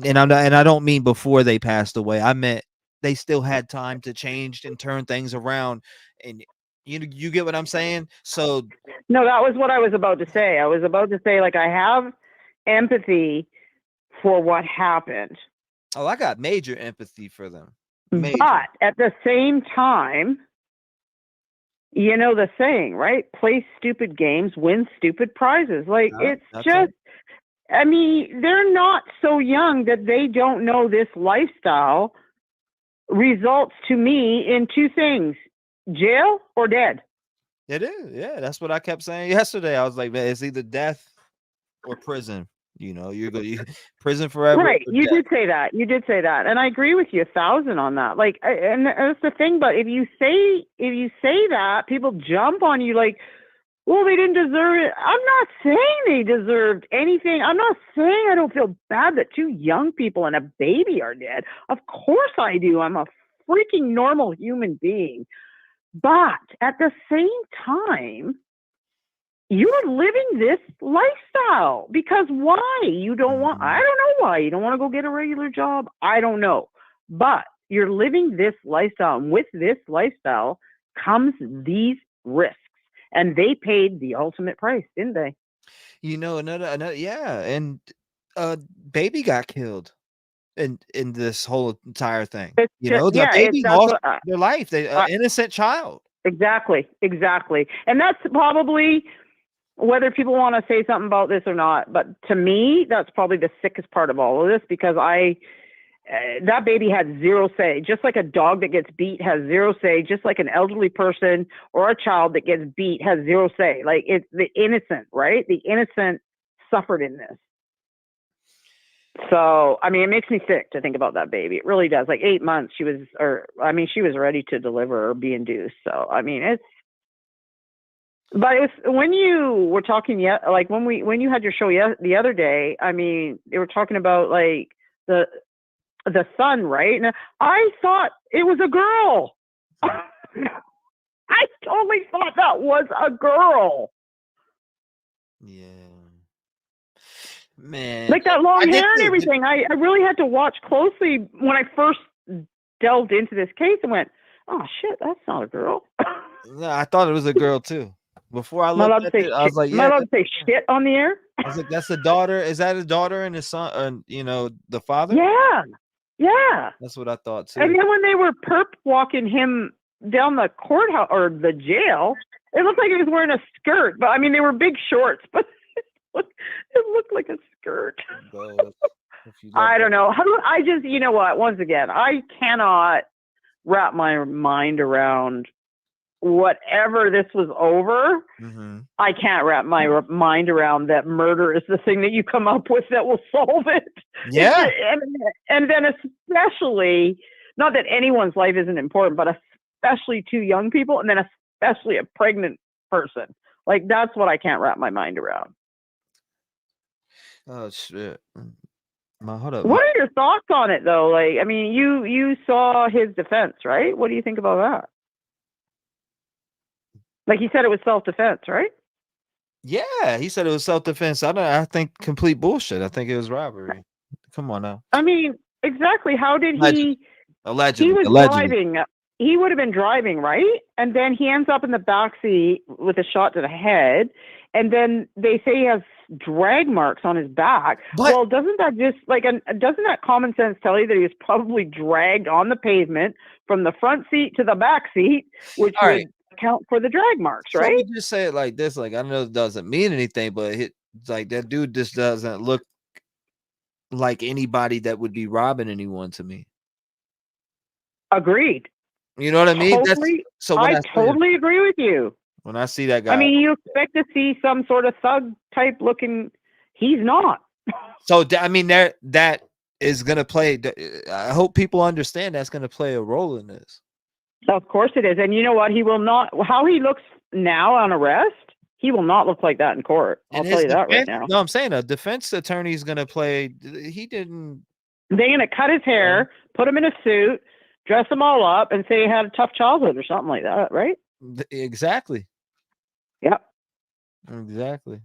And I don't mean before they passed away. I meant they still had time to change and turn things around. And you get what I'm saying? So no, that was what I was about to say. I was about to say, I have empathy for what happened. Oh, I got major empathy for them. Major. But at the same time, the saying, right? Play stupid games, win stupid prizes. It's just, they're not so young that they don't know this lifestyle results to me in two things: jail or dead. It is. Yeah, that's what I kept saying yesterday. I was like, man, it's either death or prison. You're going to prison forever. Right. You did say that. And I agree with you 1,000 on that. And that's the thing. But if you say that, people jump on you well, they didn't deserve it. I'm not saying they deserved anything. I'm not saying I don't feel bad that two young people and a baby are dead. Of course I do. I'm a freaking normal human being. But at the same time, you're living this lifestyle because why? You don't want, I don't know why. You don't want to go get a regular job. I don't know. But you're living this lifestyle. And with this lifestyle comes these risks, and they paid the ultimate price, didn't they? You know, another yeah, and baby got killed in this whole entire thing. It's You just, know, the yeah, baby that's lost what, their life. They innocent child. exactly. And that's probably, whether people want to say something about this or not, but to me, that's probably the sickest part of all of this, because that baby had zero say. Just like a dog that gets beat has zero say, just like an elderly person or a child that gets beat has zero say. Like, it's the innocent, right? The innocent suffered in this. So, I mean, it makes me sick to think about that baby. It really does. Like 8 months, she was ready to deliver or be induced. So, I mean, but it was when you were talking, like when you had your show the other day, I mean, they were talking about like the son, right? And I thought it was a girl. I totally thought that was a girl. Yeah. Man. Like that long hair and everything. I really had to watch closely when I first delved into this case and went, oh shit, that's not a girl. No, I thought it was a girl too. Before I looked at it, I was like, am I allowed to say shit on the air? I was like, that's the daughter. Is that a daughter and his son? You know, the father? Yeah. That's what I thought too. And then when they were perp walking him down the courthouse or the jail, it looked like he was wearing a skirt. But I mean, they were big shorts, but it looked like a skirt. I don't know. I just, you know what? Once again, I cannot wrap my mind around whatever this was over. I can't wrap my mind around that murder is the thing that you come up with that will solve it. Yeah. And then especially, not that anyone's life isn't important, but especially two young people, and then especially a pregnant person. Like, that's what I can't wrap my mind around. Oh shit. Hold up. What are your thoughts on it though? Like, I mean, you saw his defense, right? What do you think about that? Like, he said it was self-defense, right? Yeah, he said it was self-defense. I think complete bullshit. I think it was robbery. Come on now. I mean, exactly. How did he? Allegedly. He was driving. He would have been driving, right? And then he ends up in the backseat with a shot to the head. And then they say he has drag marks on his back. Well, doesn't that doesn't that common sense tell you that he was probably dragged on the pavement from the front seat to the back seat, which would account for the drag marks, right? Let me just say it like this. Like, I know it doesn't mean anything, but it's like that dude just doesn't look like anybody that would be robbing anyone to me. Agreed. You know what I mean? Totally, I totally agree with you. When I see that guy, I mean, you expect to see some sort of thug type looking. He's not. So I mean, that is going to play. I hope people understand that's going to play a role in this. Of course it is, and you know what? He will not. How he looks now on arrest, he will not look like that in court. I'll tell you that right now. No, I'm saying a defense attorney is going to play. He didn't. They're going to cut his hair, put him in a suit, dress him all up, and say he had a tough childhood or something like that, right? Exactly. Yep. Exactly.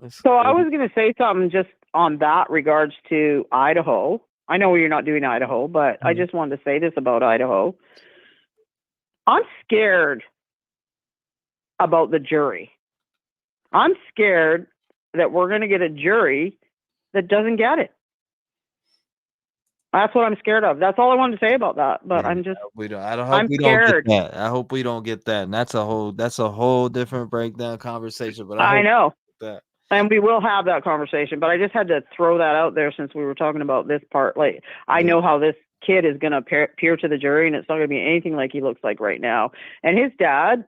So I was going to say something just on that regards to Idaho. I know you're not doing Idaho, but I just wanted to say this about Idaho. I'm scared about the jury. I'm scared that we're going to get a jury that doesn't get it. That's what I'm scared of. That's all I wanted to say about that. But I'm just, I'm scared. Don't get that. I hope we don't get that. And that's a whole different breakdown conversation. But I know that. And we will have that conversation. But I just had to throw that out there since we were talking about this part. Like, I know how this kid is going to appear to the jury, and it's not going to be anything like he looks like right now. And his dad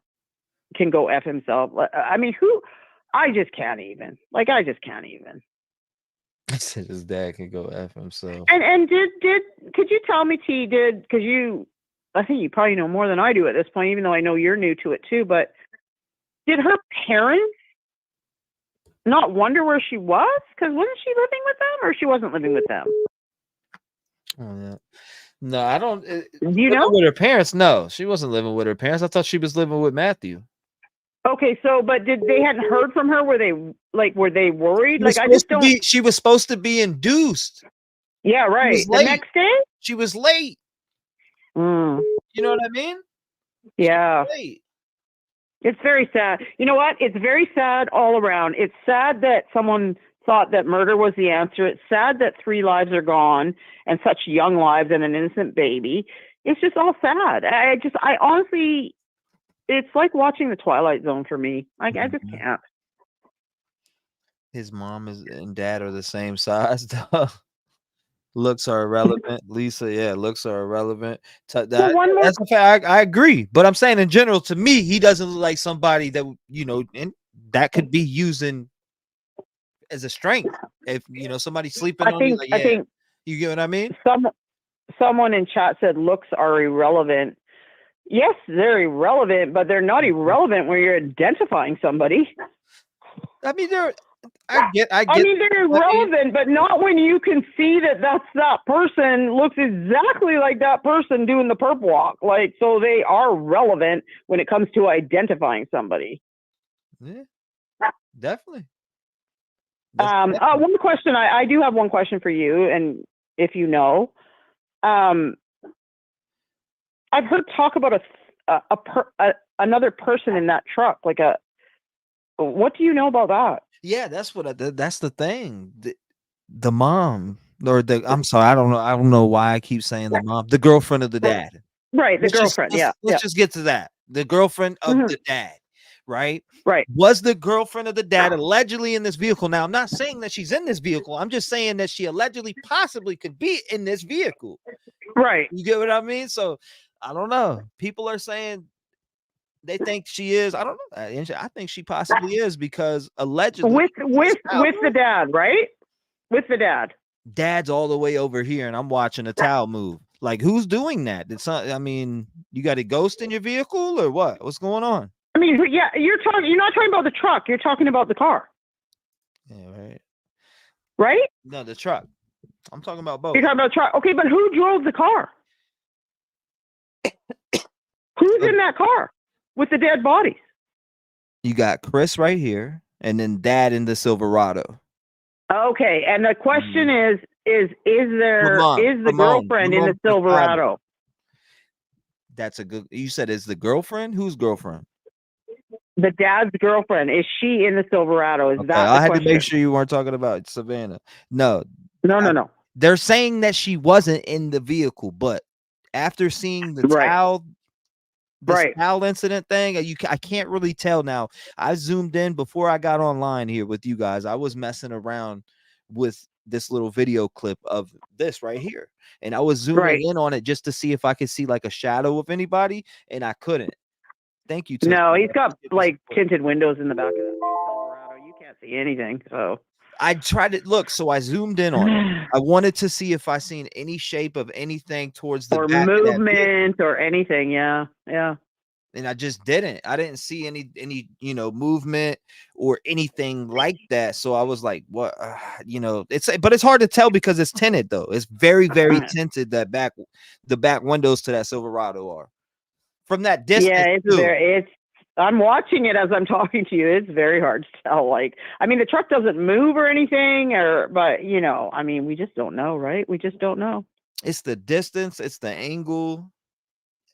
can go F himself. I mean, I just can't even. Like, I just can't even. I said his dad can go F himself. And could you tell me, because I think you probably know more than I do at this point, even though I know you're new to it too, but did her parents not wonder where she was? Because wasn't she living with them, or she wasn't living with them? Oh, yeah. No, I don't. You know? With her parents? No, she wasn't living with her parents. I thought she was living with Matthew. Okay, so but they hadn't heard from her? Were they worried? Like, I just don't. She was supposed to be induced. Yeah, right. The next day, she was late. You know what I mean? Yeah. Late. It's very sad. You know what? It's very sad all around. It's sad that someone thought that murder was the answer. It's sad that 3 lives are gone, and such young lives, and an innocent baby. It's just all sad. I honestly, it's like watching the Twilight Zone for me. I just can't. His mom and dad are the same size, though. Looks are irrelevant. Lisa, yeah, looks are irrelevant. That's a fact. I agree. But I'm saying in general, to me, he doesn't look like somebody that, and that could be using as a strength. If, somebody sleeping on you, I think, you get what I mean? Someone in chat said looks are irrelevant. Yes, they're irrelevant, but they're not irrelevant when you're identifying somebody. I mean, I get. I mean, they're irrelevant, but not when you can see that person looks exactly like that person doing the perp walk. Like, so they are relevant when it comes to identifying somebody. Yeah, definitely. One question. I do have one question for you, and if you know, I've heard talk about another person in that truck. What do you know about that? Yeah, that's the thing. The mom, or I'm sorry, I don't know why I keep saying the mom, the girlfriend of the dad. Right, the girlfriend. Let's just get to that. The girlfriend of the dad, right? Right. Was the girlfriend of the dad allegedly in this vehicle? Now, I'm not saying that she's in this vehicle. I'm just saying that she allegedly possibly could be in this vehicle. Right. You get what I mean? So I don't know. People are saying they think she is. I don't know. I think she possibly is, because allegedly with the dad, right? With the dad. Dad's all the way over here, and I'm watching a towel move. Like, who's doing that? I mean, you got a ghost in your vehicle or what? What's going on? I mean, yeah, you're not talking about the truck. You're talking about the car. Yeah, right. Right? No, the truck. I'm talking about both. You're talking about the truck. Okay, but who drove the car? Who's in that car with the dead bodies? You got Chris right here, and then Dad in the Silverado. Okay, and the question is the girlfriend in the Silverado? That's a good. You said is the girlfriend? Whose girlfriend? The dad's girlfriend. Is she in the Silverado? Is that I had question? to make sure you weren't talking about Savannah. No. No. They're saying that she wasn't in the vehicle, but after seeing the towel incident thing, I can't really tell now. I zoomed in before I got online here with you guys. I was messing around with this little video clip of this right here, and I was zooming in on it just to see if I could see like a shadow of anybody, and I couldn't. Thank you. No, he's got like tinted windows in the back of the Silverado. You can't see anything. So I tried to look, so I zoomed in on it. I wanted to see if I seen any shape of anything towards the back movement or anything. Yeah. And I just didn't. I didn't see any movement or anything like that. So I was like, what? But it's hard to tell because it's tinted though. It's very, very tinted. The back windows to that Silverado are from that distance. Yeah, I'm watching it as I'm talking to you. It's very hard to tell. Like, I mean, the truck doesn't move or anything, but I mean, we just don't know, right? We just don't know. It's the distance. It's the angle.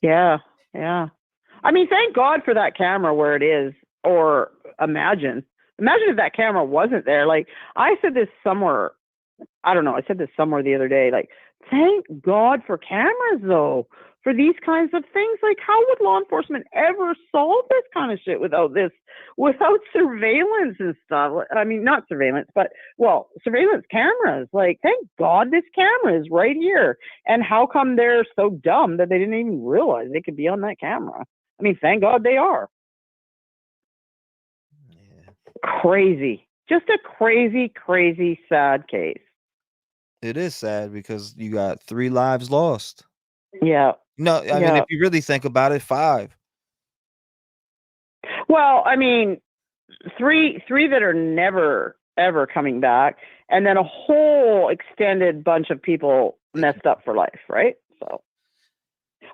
Yeah. I mean, thank God for that camera where it is. Or imagine if that camera wasn't there. Like, I said this somewhere. I don't know. I said this somewhere the other day. Like, thank God for cameras, though. For these kinds of things, like, how would law enforcement ever solve this kind of shit without surveillance and stuff? I mean, not surveillance, but surveillance cameras. Like, thank God this camera is right here. And how come they're so dumb that they didn't even realize they could be on that camera? I mean, thank God they are. Yeah. Crazy, just a crazy, sad case. It is sad because you got 3 lives lost. Yeah. No, I mean, if you really think about it, 5. Well, I mean, three that are never ever coming back, and then a whole extended bunch of people messed up for life, right? So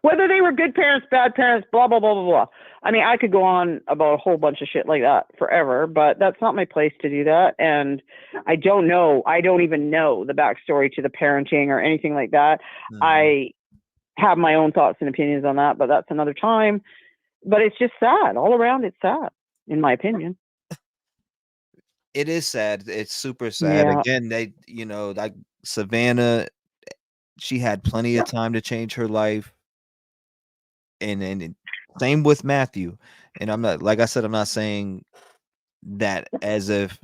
whether they were good parents, bad parents, blah blah blah blah blah. I mean, I could go on about a whole bunch of shit like that forever, but that's not my place to do that. And I don't know. I don't even know the backstory to the parenting or anything like that. I have my own thoughts and opinions on that, but that's another time. but it's just sad all around. It's sad, in my opinion. It is sad. It's super sad. Yeah. Again, they, like Savannah, she had plenty of time to change her life. And same with Matthew. And I'm not, like I said, I'm not saying that as if,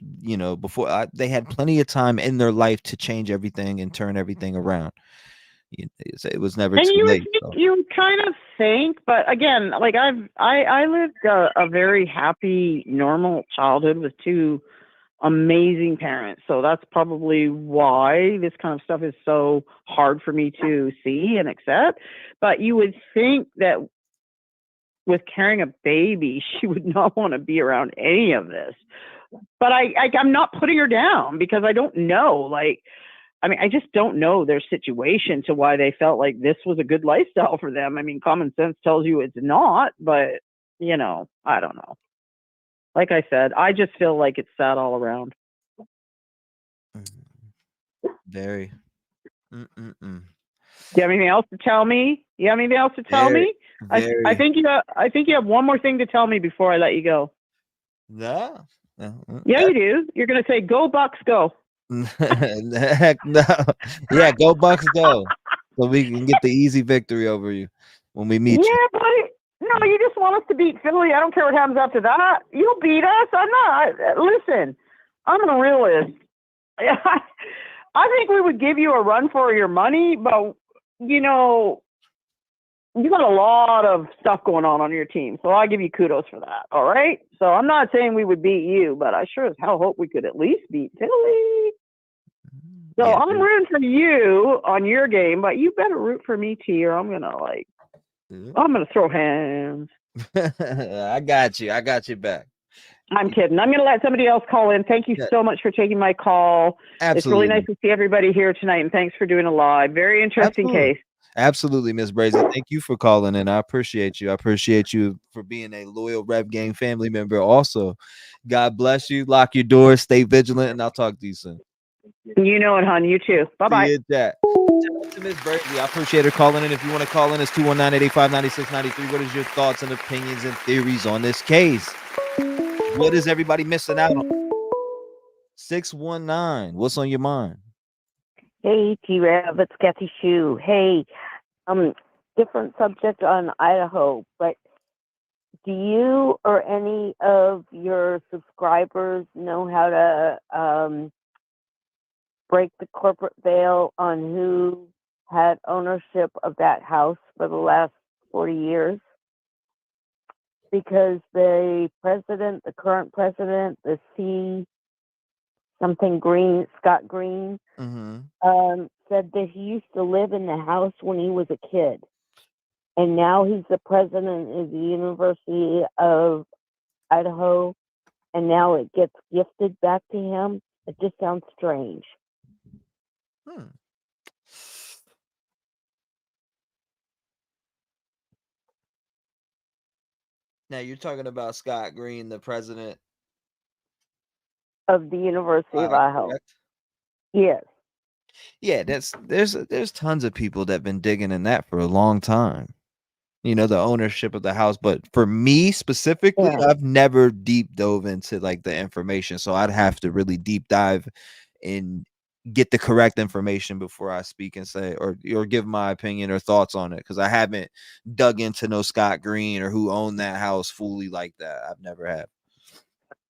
before they had plenty of time in their life to change everything and turn everything around. It was never And too you would late. think, So. you would kind of think, but again, like I lived a very happy, normal childhood with two amazing parents. So that's probably why this kind of stuff is so hard for me to see and accept. But you would think that with carrying a baby, she would not want to be around any of this. But I'm not putting her down because I don't know. Like, I mean, I just don't know their situation to why they felt like this was a good lifestyle for them. I mean, common sense tells you it's not, but I don't know. Like I said, I just feel like it's sad all around. Very. Do you have anything else to tell me? Very. I think you have one more thing to tell me before I let you go. No. Yeah, you do. You're going to say, "Go Bucks, go." Heck no. Yeah, go Bucks, go. So we can get the easy victory over you when we meet you. Yeah, buddy. No, you just want us to beat Philly. I don't care what happens after that. You'll beat us. I'm not. Listen, I'm a realist. I think we would give you a run for your money, but you got a lot of stuff going on your team, so I give you kudos for that. All right. So I'm not saying we would beat you, but I sure as hell hope we could at least beat Philly. So yeah, I'm rooting for you on your game, but you better root for me, T, or I'm gonna throw hands. I got you. I got you back. I'm kidding. I'm going to let somebody else call in. Thank you so much for taking my call. Absolutely. It's really nice to see everybody here tonight, and thanks for doing a live. Very interesting case. Absolutely, Miss Brazy. Thank you for calling in. I appreciate you. I appreciate you for being a loyal Rev Gang family member. Also, God bless you. Lock your doors. Stay vigilant, and I'll talk to you soon. You know it, hon. You too. Bye-bye. See you, Jack. To Miss Brazy, I appreciate her calling in. If you want to call in, it's 219-885-9693. What is your thoughts and opinions and theories on this case? What is everybody missing out on? 619. What's on your mind? Hey, T-REV, it's Kathy Shue. Hey, different subject on Idaho, but do you or any of your subscribers know how to break the corporate veil on who had ownership of that house for the last 40 years? Because the current president, Scott Green, said that he used to live in the house when he was a kid. And now he's the president of the University of Idaho, and now it gets gifted back to him. It just sounds strange. Now you're talking about Scott Green, the president of the University of Idaho. Correct? Yes. Yeah, there's tons of people that have been digging in that for a long time. The ownership of the house. But for me specifically, I've never deep dove into like the information. So I'd have to really deep dive and get the correct information before I speak and say or give my opinion or thoughts on it. Because I haven't dug into no Scott Green or who owned that house fully like that. I've never had.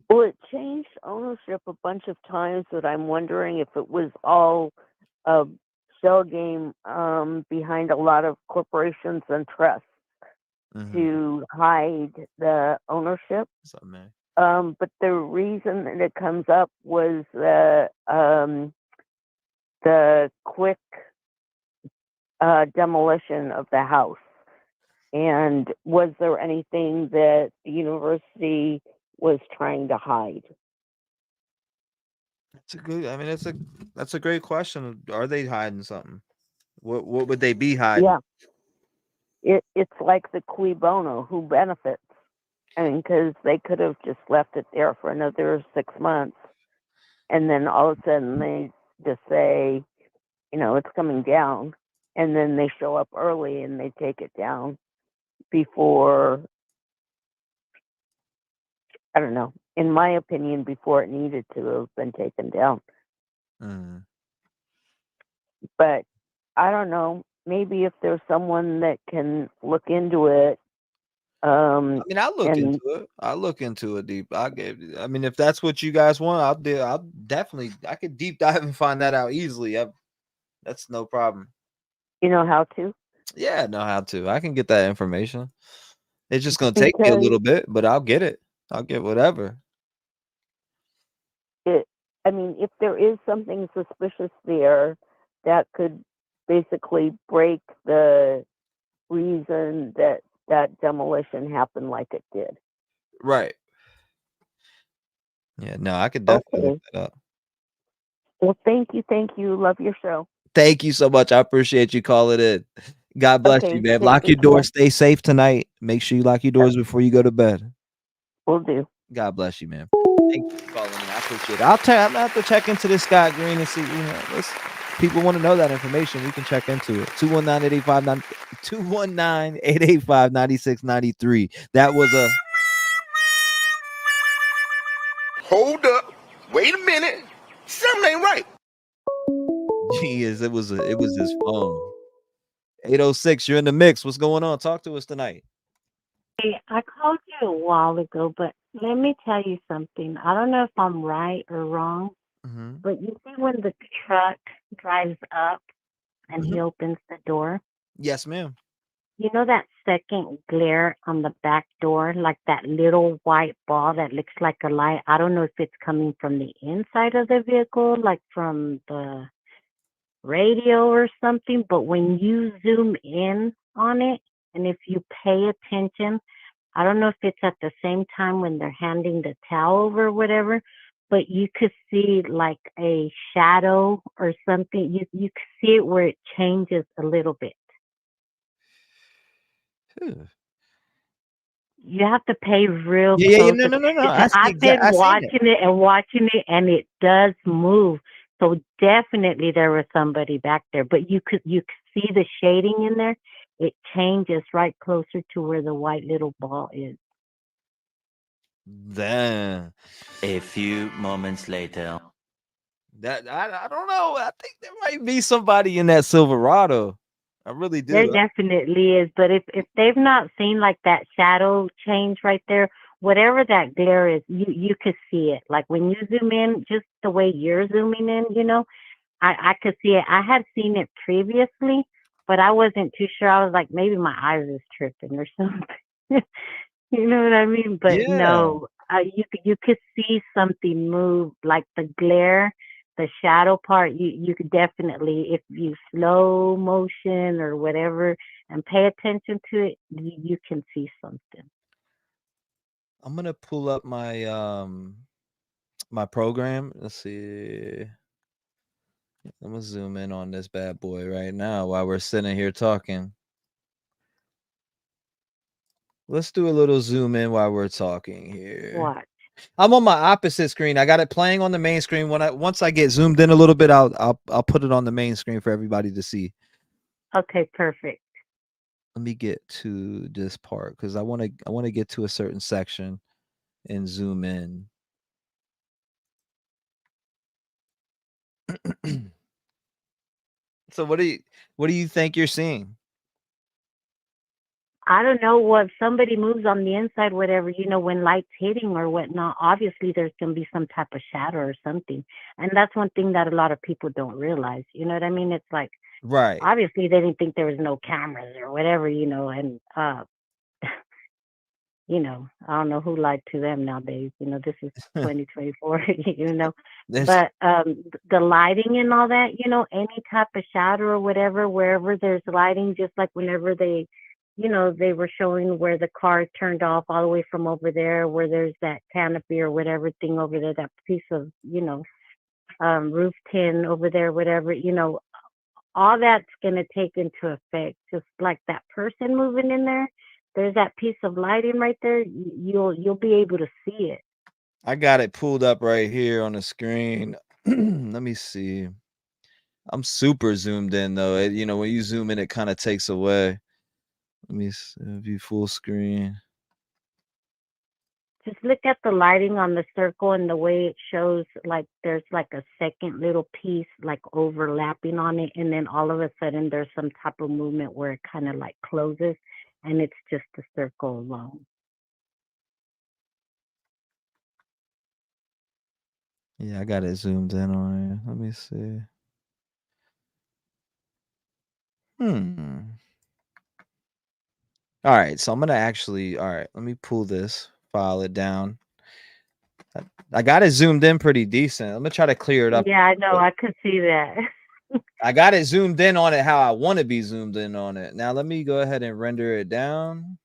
Well, it changed ownership a bunch of times, but I'm wondering if it was all a shell game behind a lot of corporations and trusts to hide the ownership. But the reason that it comes up was the quick demolition of the house. And was there anything that the university was trying to hide? That's a great question. Are they hiding something? What would they be hiding? Yeah, it's like the cui bono, who benefits. I mean, because they could have just left it there for another 6 months, and then all of a sudden they just say, it's coming down, and then they show up early and they take it down before I don't know, in my opinion, before it needed to have been taken down. But I don't know. Maybe if there's someone that can look into it. I mean, I'll look into it. I'll look into it deep. I mean, if that's what you guys want, I'll definitely. I could deep dive and find that out easily. That's no problem. You know how to? Yeah, I know how to. I can get that information. It's just gonna take me a little bit, but I'll get it. I'll get whatever. I mean, if there is something suspicious there, that could basically break the reason that demolition happened like it did. Right. Yeah, no, I could definitely look that up. Well, thank you. Love your show. Thank you so much. I appreciate you calling in. God bless you, man. Lock your doors. Stay safe tonight. Make sure you lock your doors before you go to bed. Will do. God bless you, man. Thank you for calling in. I appreciate it. I'm gonna have to check into this Scott Green and see. People want to know that information. We can check into it. 219-885-9693. That was a. Hold up. Wait a minute. Something ain't right. Geez, it was his phone. 806, you're in the mix. What's going on? Talk to us tonight. Hey, I called you a while ago, but let me tell you something. I don't know if I'm right or wrong, but you see when the truck drives up and he opens the door? Yes, ma'am. You know that second glare on the back door, like that little white ball that looks like a light? I don't know if it's coming from the inside of the vehicle, like from the radio or something, but when you zoom in on it, and if you pay attention, I don't know if it's at the same time when they're handing the towel over or whatever, but you could see like a shadow or something. You could see it where it changes a little bit. You have to pay real Yeah. close. No. Because I've been watching it, and it does move. So definitely there was somebody back there, but you could see the shading in there. It changes right closer to where the white little ball is. Damn. A few moments later. That I don't know. I think there might be somebody in that Silverado. I really do. There definitely is, but if they've not seen like that shadow change right there, whatever that glare is, you could see it. Like when you zoom in, just the way you're zooming in, I could see it. I had seen it previously, but I wasn't too sure. I was like, maybe my eyes is tripping or something. You know what I mean? But no, you could see something move, like the glare, the shadow part. You could definitely, if you slow motion or whatever and pay attention to it, you can see something. I'm gonna pull up my my program. Let's see. I'm gonna zoom in on this bad boy right now while we're sitting here talking. Let's do a little zoom in while we're talking here. What? I'm on my opposite screen. I got it playing on the main screen. Once I get zoomed in a little bit, I'll put it on the main screen for everybody to see. Okay, perfect. Let me get to this part because I want to get to a certain section and zoom in. So what do you think you're seeing? I don't know what somebody moves on the inside, whatever, when light's hitting or whatnot, obviously there's going to be some type of shadow or something. And that's one thing that a lot of people don't realize. You know what I mean? It's like, right. Obviously they didn't think there was no cameras or whatever, and, I don't know who lied to them nowadays. This is 2024, but the lighting and all that, any type of shadow or whatever, wherever there's lighting, just like whenever they were showing where the car turned off all the way from over there, where there's that canopy or whatever thing over there, that piece of, roof tin over there, whatever, all that's going to take into effect. Just like that person moving in there, there's that piece of lighting right there. You'll be able to see it. I got it pulled up right here on the screen. Let me see. I'm super zoomed in though. When you zoom in, it kind of takes away. Let me view full screen. Just look at the lighting on the circle and the way it shows, like there's like a second little piece like overlapping on it, and then all of a sudden there's some type of movement where it kind of like closes, and it's just the circle alone. Yeah, I got it zoomed in on it. Let me see. All right, so I'm gonna actually. All right, let me pull this, file it down. I got it zoomed in pretty decent. I'm gonna try to clear it up. Yeah, I know. I could see that. I got it zoomed in on it how I want to be zoomed in on it. Now let me go ahead and render it down.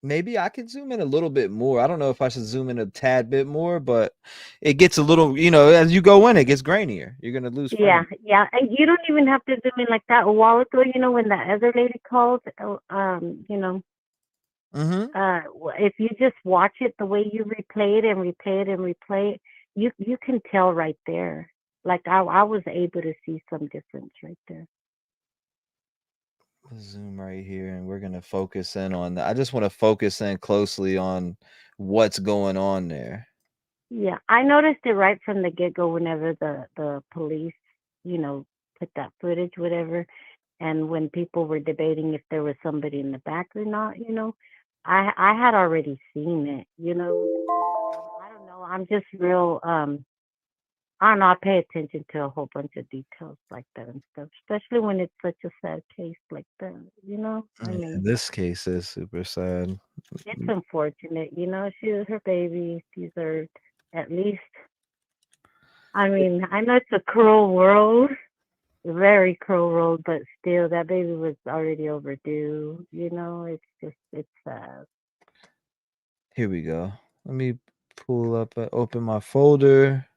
Maybe I could zoom in a little bit more. I don't know if I should zoom in a tad bit more, but it gets a little, as you go in, it gets grainier. You're gonna lose Yeah, frames. yeah. And you don't even have to zoom in like that. A while ago, when the other lady called, if you just watch it the way you replay it and replay it and replay it, you can tell right there. Like I was able to see some difference right there. Zoom right here, and we're gonna focus in on that. I just want to focus in closely on what's going on there. Yeah, I noticed it right from the get-go whenever the police, put that footage, whatever, and when people were debating if there was somebody in the back or not, I had already seen it, I don't know. I'm just real, I don't know, I pay attention to a whole bunch of details like that and stuff, especially when it's such a sad case like that, I Yeah, mean, this case is super sad. it's unfortunate, she was her baby, deserved at least. I mean, I know it's a cruel world, a very cruel world, but still, that baby was already overdue. It's sad. Here we go. Let me pull up, open my folder.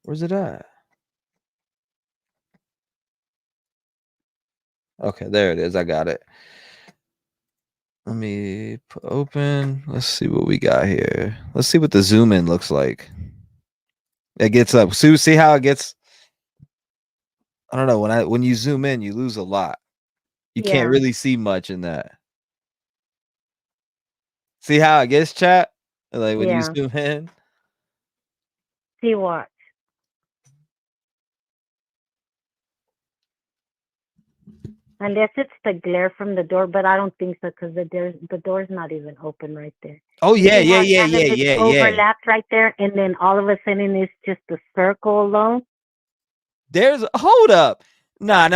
Where's it at? Okay, there it is. I got it. Let me open. Let's see what we got here. Let's see what the zoom in looks like. It gets up. See how it gets. I don't know. When you zoom in, you lose a lot. You can't Yeah. really see much in that. See how it gets, chat? Like when you Yeah. zoom in. See what? Unless it's the glare from the door, but I don't think so because the door's not even open right there. Oh yeah, See yeah, how yeah, kind of yeah, it's yeah, yeah. overlapped right there, and then all of a sudden it's just a circle alone. Hold up. Nah.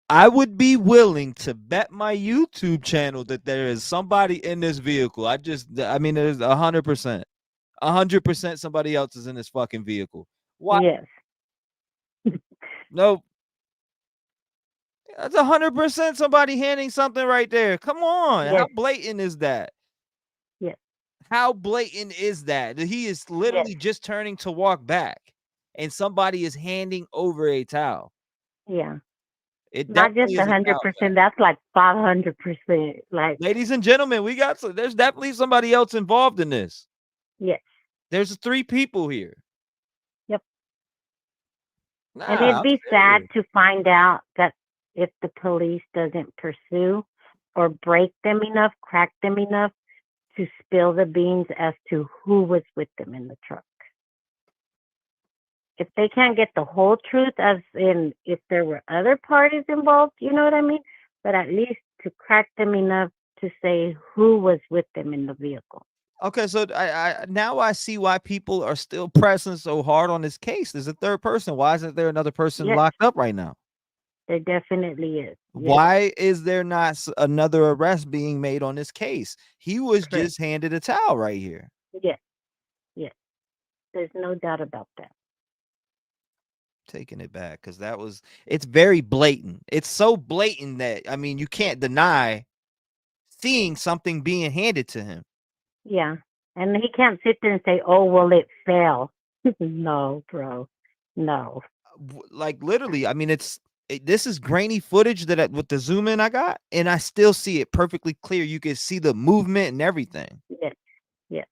I would be willing to bet my YouTube channel that there is somebody in this vehicle. I mean, there's 100%. 100% somebody else is in this fucking vehicle. Why? Yes. No. That's 100% somebody handing something right there. Come on. Yes. How blatant is that? Yes. How blatant is that? He is literally just turning to walk back and somebody is handing over a towel. Yeah. It Not just definitely is a towel 100%. That's like 500%. Like, ladies and gentlemen, there's definitely somebody else involved in this. yes. There's 3 people here. Yep. Nah, And it'd I'm be sad serious. to find out that if the police doesn't pursue or break them enough, crack them enough to spill the beans as to who was with them in the truck. If they can't get the whole truth, as in if there were other parties involved, you know what I mean? But at least to crack them enough to say who was with them in the vehicle. Okay, so I now I see why people are still pressing so hard on this case. There's a third person. Why isn't there another person Yes. locked up right now? There definitely is. Yes. Why is there not another arrest being made on this case? He was Correct. just handed a towel right here. Yes. Yes. There's no doubt about that. Taking it back because it's very blatant. It's so blatant that I mean you can't deny seeing something being handed to him. Yeah. And he can't sit there and say, oh, well, it fell. No, bro. No. Like literally, I mean, this is grainy footage with the zoom in I got, and I still see it perfectly clear. You can see the movement and everything. Yes. Yes.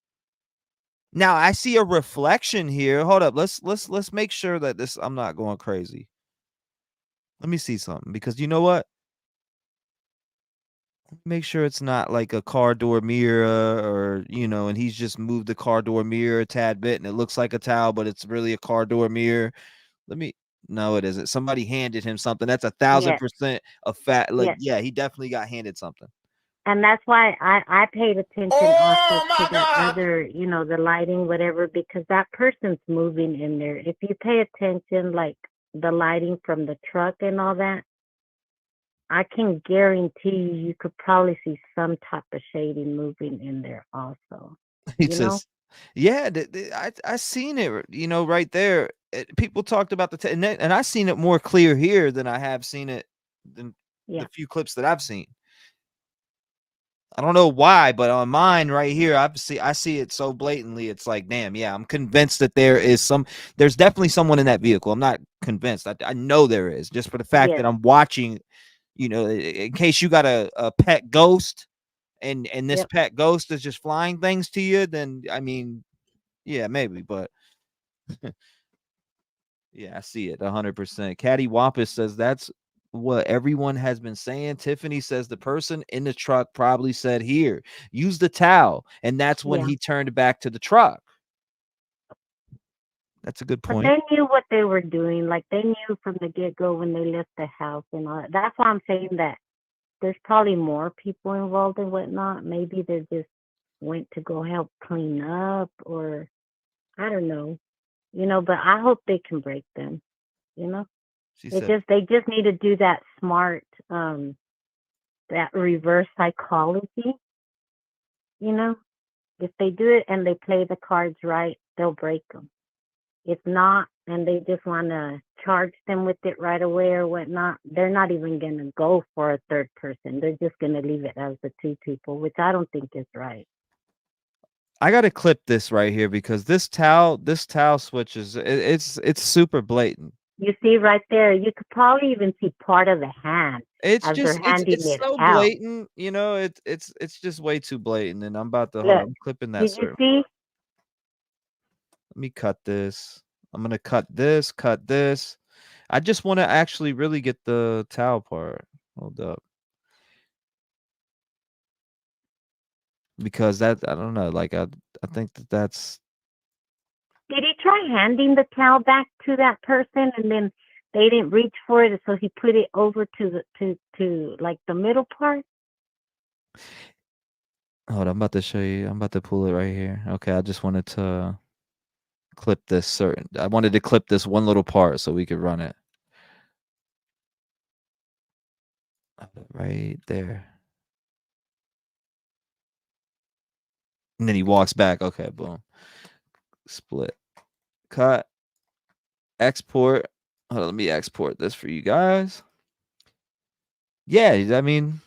Now I see a reflection here. Hold up. Let's make sure that I'm not going crazy. Let me see something because you know what? Make sure it's not like a car door mirror or, and he's just moved the car door mirror a tad bit and it looks like a towel, but it's really a car door mirror. No, it isn't. Somebody handed him something. That's Yes, 1,000% a fact. Like, yes. yeah, he definitely got handed something. And that's why I paid attention also to the other, the lighting, whatever, because that person's moving in there. If you pay attention, like the lighting from the truck and all that, I can guarantee you could probably see some type of shading moving in there also. He You know? says, yeah, I seen it, right there. People talked about and I seen it more clear here than I have seen it than Yeah. the few clips that I've seen. I don't know why, but on mine right here, I see it so blatantly. It's like, damn, yeah, I'm convinced that there's definitely someone in that vehicle. I'm not convinced. I know there is, just for the fact that Yes. I'm watching, in case you got a pet ghost and this Yep. pet ghost is just flying things to you, then I mean, yeah, maybe, but yeah, I see it 100%. Caddy Wampus says that's what everyone has been saying. Tiffany says the person in the truck probably said, "Here, use the towel," and that's when Yeah. he turned back to the truck. That's a good But point. they knew what they were doing. Like they knew from the get go when they left the house and all that. That's why I'm saying that there's probably more people involved and whatnot. Maybe they just went to go help clean up, or I don't know. But I hope they can break them. You know, She said, they just need to do that smart, that reverse psychology. You know, if they do it and they play the cards right, they'll break them. If not, and they just want to charge them with it right away or whatnot, they're not even going to go for a third person. They're just going to leave it as the two people, which I don't think is right. I gotta clip this right here because this towel switch it's super blatant. You see right there, you could probably even see part of the hand It's as they're just handing it's it so out. blatant, it's just way too blatant. And I'm about to hold on, Look, I'm clipping that did you certain. see? Let me cut this. I'm gonna cut this, cut this. I just want to actually really get the towel part. Hold up. Because that I don't know, like I think that's Did he try handing the towel back to that person and then they didn't reach for it, so he put it over to to like the middle part? hold on, I'm about to show you. I'm about to pull it right here. Okay, I just wanted to clip this certain. I wanted to clip this one little part so we could run it. Right there. And then he walks back. Okay, boom. Split. Cut. Export. Hold on, let me export this for you guys. Yeah, I mean,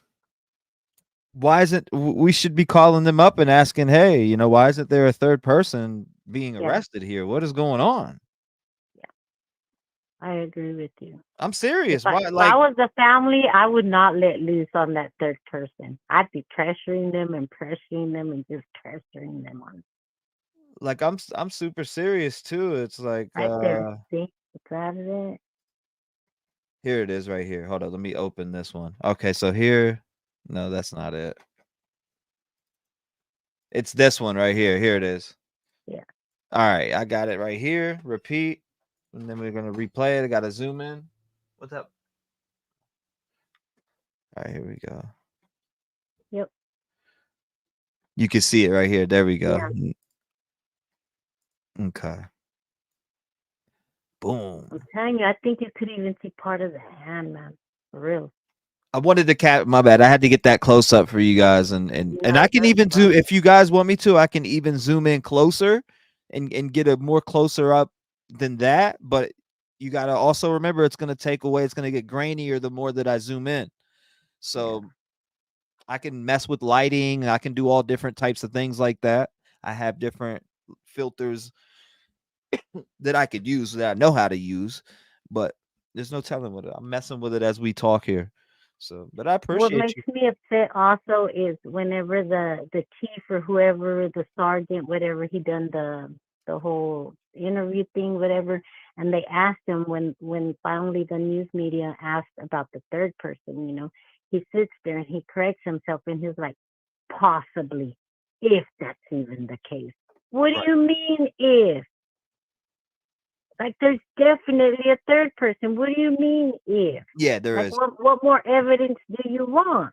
why isn't we should be calling them up and asking, hey, why isn't there a third person being Yeah. arrested here? What is going on? I agree with you. I'm serious. If Why, I like, was the family, I would not let loose on that third person. I'd be pressuring them and just pressuring them on I'm super serious too. It's like, right there. See, it's out of it. here it is right here. Hold on, let me open this one. Okay, so here, no, that's not it. It's this one right here. Here it is. Yeah. All right, I got it right here. Repeat, and then we're gonna replay it. I gotta zoom in. What's up? All right, here we go. Yep. You can see it right here. There we go. Yeah. Okay. Boom. I'm telling you, I think you could even see part of the hand, man. For real. I wanted to my bad. I had to get that close up for you guys, and No, I can that's even do fine. if you guys want me to. I can even zoom in closer and get a more closer up than that. But you got to also remember it's going to take away. It's going to get grainier the more that I zoom in. So I can mess with lighting. I can do all different types of things like that. I have different filters that I could use that I know how to use, but there's no telling what I'm messing with it as we talk here. So, but I What appreciate makes you. me upset also is whenever the chief or whoever, the sergeant, whatever, he done the whole interview thing, whatever, and they asked him when finally the news media asked about the third person, he sits there and he corrects himself and he's like, possibly, if that's even the case. What do you mean if? Like, there's definitely a third person. What do you mean if? Yeah, there is. What more evidence do you want?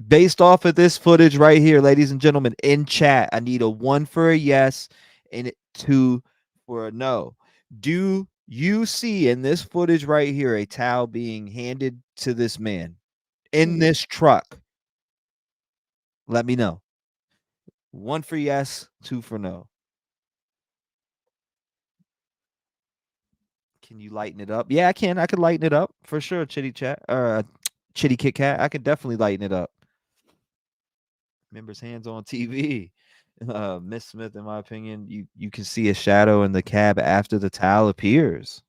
Based off of this footage right here, ladies and gentlemen, in chat, I need a 1 for a yes and 2 for a no. Do you see in this footage right here a towel being handed to this man in this truck? Let me know. 1 for yes, 2 for no. Can you lighten it up? Yeah, I can. I could lighten it up for sure. Chitty chat or Chitty Kit Kat. I could definitely lighten it up. Members hands on TV. Miss Smith, in my opinion, you can see a shadow in the cab after the towel appears.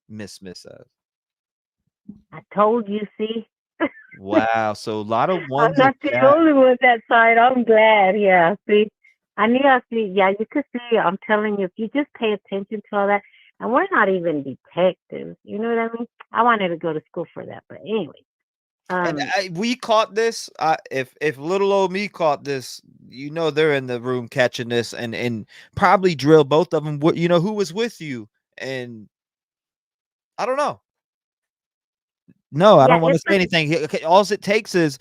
Miss Smith says. I told you, see? Wow. So a lot of I'm ones not in the chat. only one that side. I'm glad. Yeah, see? I knew I see. Yeah, you could see. I'm telling you, if you just pay attention to all that, and we're not even detectives. You know what I mean? I wanted to go to school for that. But anyway. And we caught this. If little old me caught this, you know they're in the room catching this and probably drill both of them. You know who was with you, and I don't know. No, I don't want to say anything. All it takes is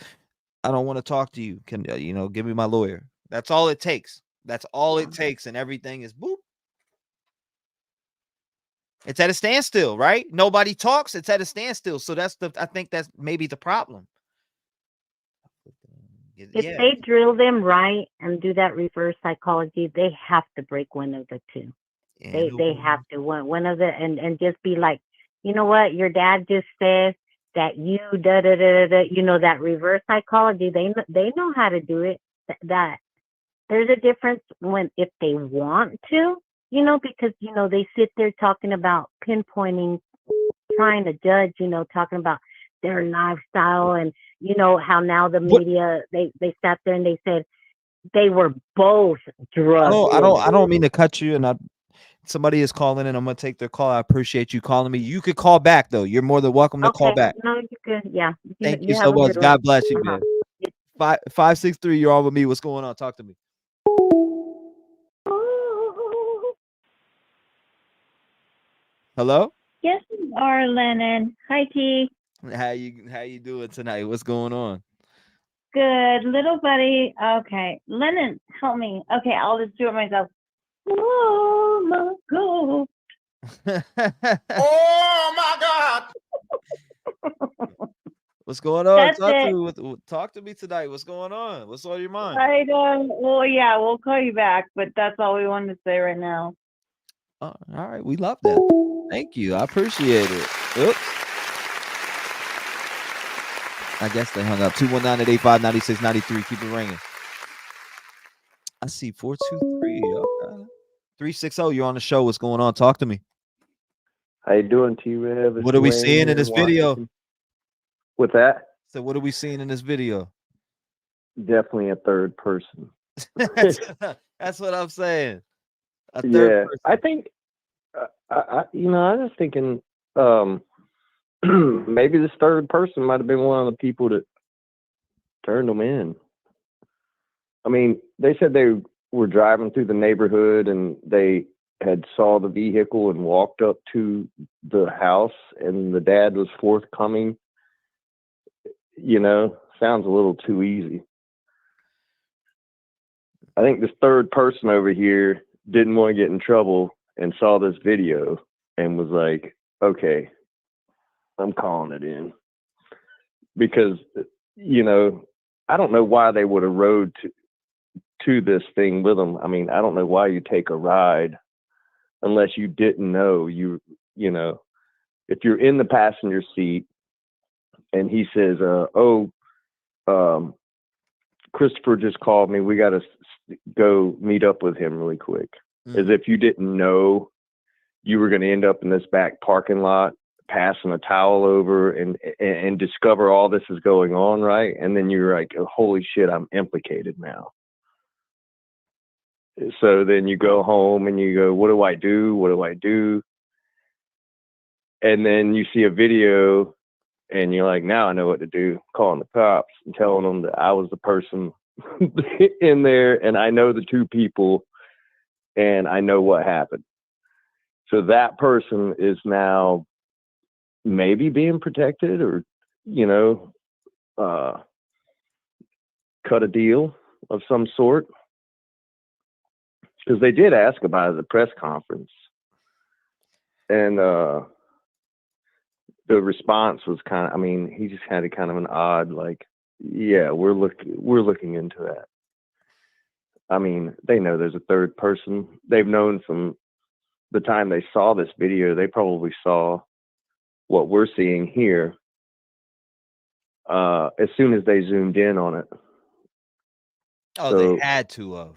I don't want to talk to you. Can give me my lawyer. That's all it takes. That's all it takes, and everything is boop. It's at a standstill, right? Nobody talks. It's at a standstill. So I think that's maybe the problem. If they drill them right and do that reverse psychology, they have to break one of the two. They have to one of the and just be like, you know what, your dad just says that you da da da da. You know, that reverse psychology. They know how to do it. That there's a difference if they want to, because they sit there talking about pinpointing, trying to judge, talking about their lifestyle and how now the media they sat there and they said they were both drug dealers. I don't mean to cut you, and somebody is calling and I'm gonna take their call. I appreciate you calling me. You could call back though. You're more than welcome to call back. No, you could. Yeah. Thank you so much. God bless you, man. 563, you're on with me. What's going on? Talk to me. Hello? Yes, you are, Lennon. Hi, T. How you doing tonight? What's going on? Good, little buddy. Okay, Lennon, help me. Okay, I'll just do it myself. Oh my God. Oh my God. What's going on? That's Talk to me tonight. What's going on? What's on your mind? I don't. Well, yeah, we'll call you back, but that's all we wanted to say right now. All right, we love that. Thank you. I appreciate it. Oops. I guess they hung up. 219-885-9693. Keep it ringing. I see 423. Okay. 360. You're on the show. What's going on? Talk to me. How you doing, T-REV? What are we seeing in this video? With that? So what are we seeing in this video? Definitely a third person. That's what I'm saying. A third person. I think, I was thinking maybe this third person might have been one of the people that turned them in. I mean, they said they were driving through the neighborhood and they had saw the vehicle and walked up to the house and the dad was forthcoming. Sounds a little too easy. I think this third person over here didn't want to get in trouble and saw this video and was like, okay, I'm calling it in. Because, I don't know why they would have rode to this thing with them. I mean, I don't know why you take a ride unless you didn't know if you're in the passenger seat and he says, Christopher just called me. We got to go meet up with him really quick. As if you didn't know you were going to end up in this back parking lot, passing a towel over and discover all this is going on, right? And then you're like, oh, holy shit, I'm implicated now. So then you go home and you go, what do I do? What do I do? And then you see a video And you're like, now I know what to do, calling the cops and telling them that I was the person in there and I know the two people and I know what happened. So that person is now maybe being protected or, cut a deal of some sort. Because they did ask about it at the press conference. And the response was he just had a kind of an odd, like, yeah, we're looking into that. I mean, they know there's a third person. They've known from the time they saw this video, they probably saw what we're seeing here as soon as they zoomed in on it. Oh, So, they had to have.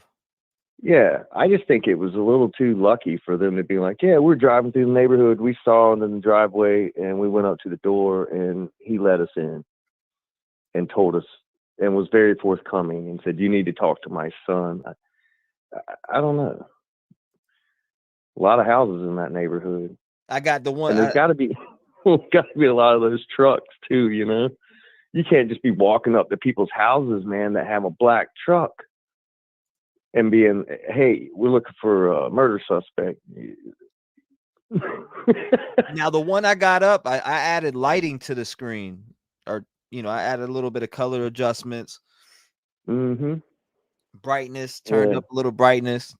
Yeah, I just think it was a little too lucky for them to be like, yeah, we're driving through the neighborhood. We saw him in the driveway and we went up to the door and he let us in and told us and was very forthcoming and said, you need to talk to my son. I don't know. A lot of houses in that neighborhood. I got the one. And there's got to be a lot of those trucks too, You can't just be walking up to people's houses, man, that have a black truck. And being, hey, we're looking for a murder suspect. Now, the one I got up, I added lighting to the screen. Or, I added a little bit of color adjustments. Mm-hmm. Brightness, turned up a little brightness.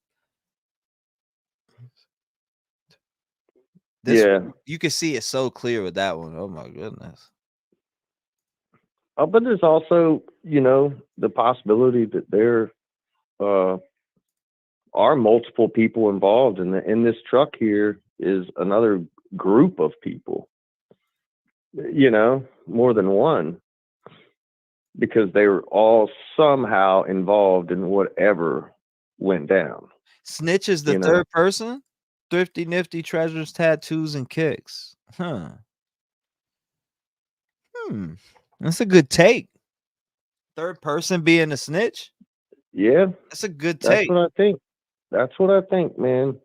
One, you can see it so clear with that one. Oh, my goodness. But there's also, the possibility that there are multiple people involved in this truck here is another group of people, more than one, because they were all somehow involved in whatever went down. Snitch is the third person? Thrifty, nifty, treasures, tattoos, and kicks. That's a good take. Third person being a snitch? Yeah. That's a good take. That's what I think, man.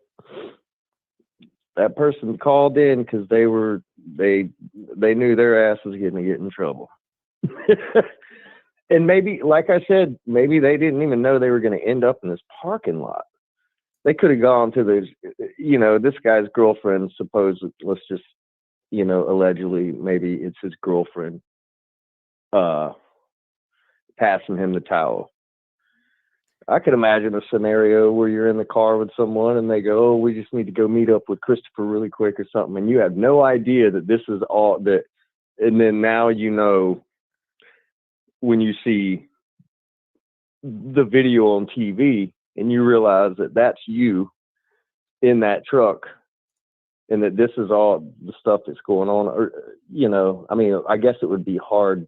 That person called in because they knew their ass was going to get in trouble. And maybe, like I said, maybe they didn't even know they were going to end up in this parking lot. They could have gone to this guy's girlfriend, let's just, allegedly, maybe it's his girlfriend, passing him the towel. I could imagine a scenario where you're in the car with someone and they go, oh, we just need to go meet up with Christopher really quick or something. And you have no idea that this is all that. And then now, when you see the video on TV and you realize that that's you in that truck and that this is all the stuff that's going on, or, I guess it would be hard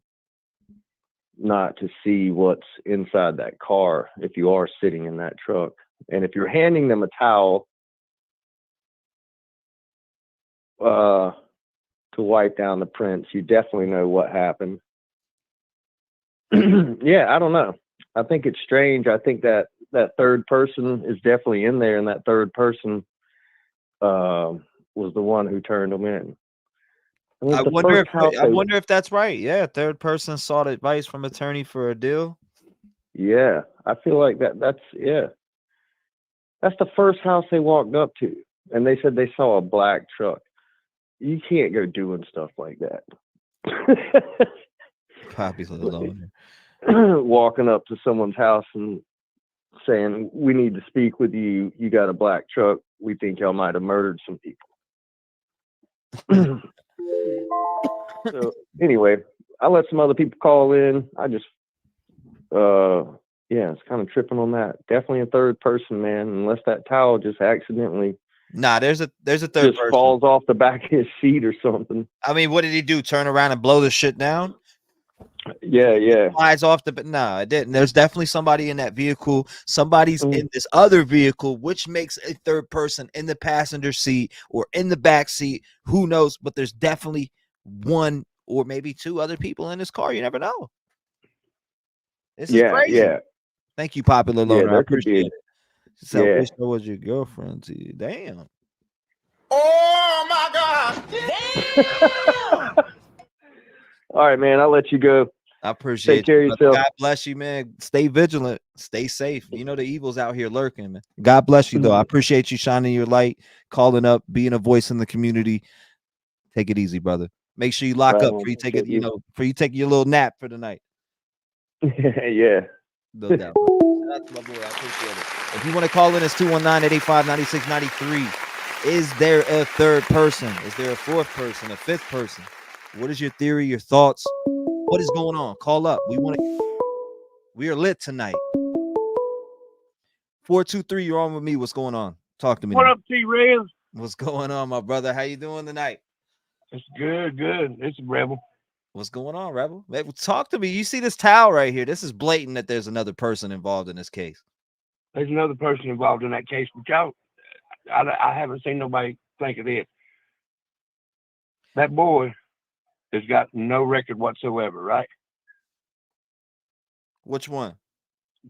not to see what's inside that car if you are sitting in that truck. And if you're handing them a towel to wipe down the prints, you definitely know what happened. Yeah, I don't know. I think it's strange. I think that third person is definitely in there, and that third person was the one who turned them in. I wonder if that's right. Yeah, third person sought advice from attorney for a deal. Yeah, I feel like that's the first house they walked up to, and they said they saw a black truck. You can't go doing stuff like that. Poppy's a little walking up to someone's house and saying, "We need to speak with you. You got a black truck. We think y'all might have murdered some people." So anyway, I let some other people call in. I just, it's kind of tripping on that. Definitely a third person, man. Unless that towel just accidentally. Nah, there's a third person. Falls off the back of his seat or something. I mean, what did he do? Turn around and blow the shit down? Yeah. Flies off the. No, it didn't. There's definitely somebody in that vehicle. Somebody's in this other vehicle, which makes a third person in the passenger seat or in the back seat. Who knows? But there's definitely one or maybe two other people in this car. You never know. This is crazy. Yeah. Thank you, Popular Loner. I appreciate it. So Yeah. wish I was your girlfriend to you. Damn. Oh my God! Damn! All right, man. I'll let you go. I appreciate Take care you, of brother. yourself. God bless you, man. Stay vigilant. Stay safe. You know the evil's out here lurking, man. God bless you, though. I appreciate you shining your light, calling up, being a voice in the community. Take it easy, brother. Make sure you lock Right up on. before you take it, Appreciate before you take your little nap for the night. Yeah. No doubt. Shout out to my boy. I appreciate it. If you want to call in, it's 219-885-9693. Is there a third person? Is there a fourth person? A fifth person? What is your theory, your thoughts? What is going on? Call up. We are lit tonight. 423, you're on with me. What's going on? Talk to me. What now. up, T-REV? What's going on, my brother? How you doing tonight? It's good. It's a Rebel. What's going on, Rebel? Man, talk to me. You see this towel right here? This is blatant that there's another person involved in this case. There's another person involved in that case, but y'all, I haven't seen nobody think of this. That boy has got no record whatsoever, right? Which one?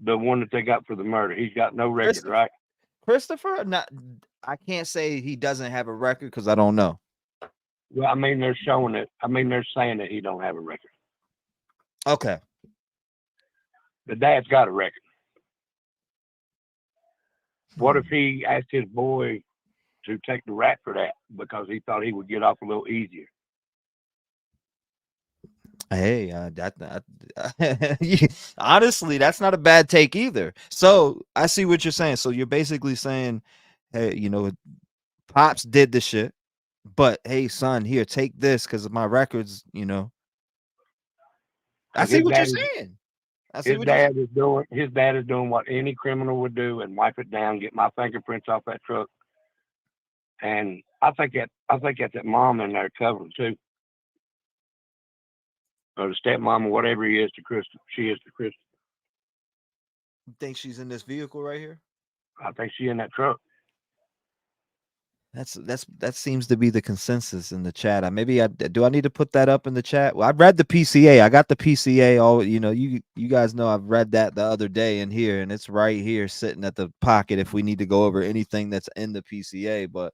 The one that they got for the murder. He's got no record, right? Christopher? Not. I can't say he doesn't have a record because I don't know. Well, I mean, they're showing it. I mean, they're saying that he don't have a record. Okay. The dad's got a record. What if he asked his boy to take the rap for that because he thought he would get off a little easier? Hey, honestly, that's not a bad take either. So I see what you're saying. So you're basically saying, hey, Pops did the shit, but hey, son, here, take this because of my records. I see what you're saying. His dad is doing what any criminal would do and wipe it down, get my fingerprints off that truck. And I think that's that mom in there covering too. Or the stepmom or whatever he is to Krista. She is to Krista. You think she's in this vehicle right here? I think she's in that truck. That seems to be the consensus in the chat. Do I need to put that up in the chat? Well, I read the PCA. I got the PCA. All you guys know I've read that the other day in here, and it's right here sitting at the pocket. If we need to go over anything that's in the PCA, but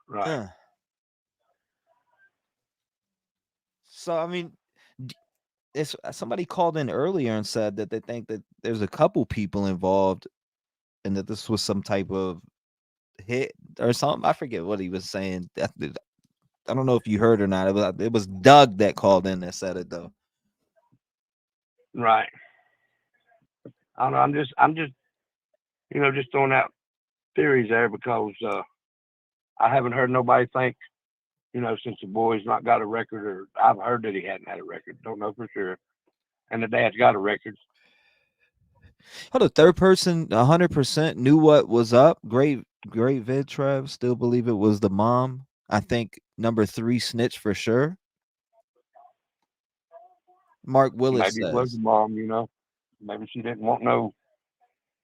right. So I mean, it's somebody called in earlier and said that they think that there's a couple people involved, and that this was some type of hit or something. I forget what he was saying. I don't know if you heard or not. It was Doug that called in that said it though. Right. I don't know. I'm just just throwing out theories there because I haven't heard nobody think, since the boy's not got a record, or I've heard that he hadn't had a record. Don't know for sure. And the dad's got a record. Oh, the third person 100% knew what was up. Great vid, Trev. Still believe it was the mom. I think number 3 snitch for sure. Mark Willis Maybe it was says. the mom, Maybe she didn't want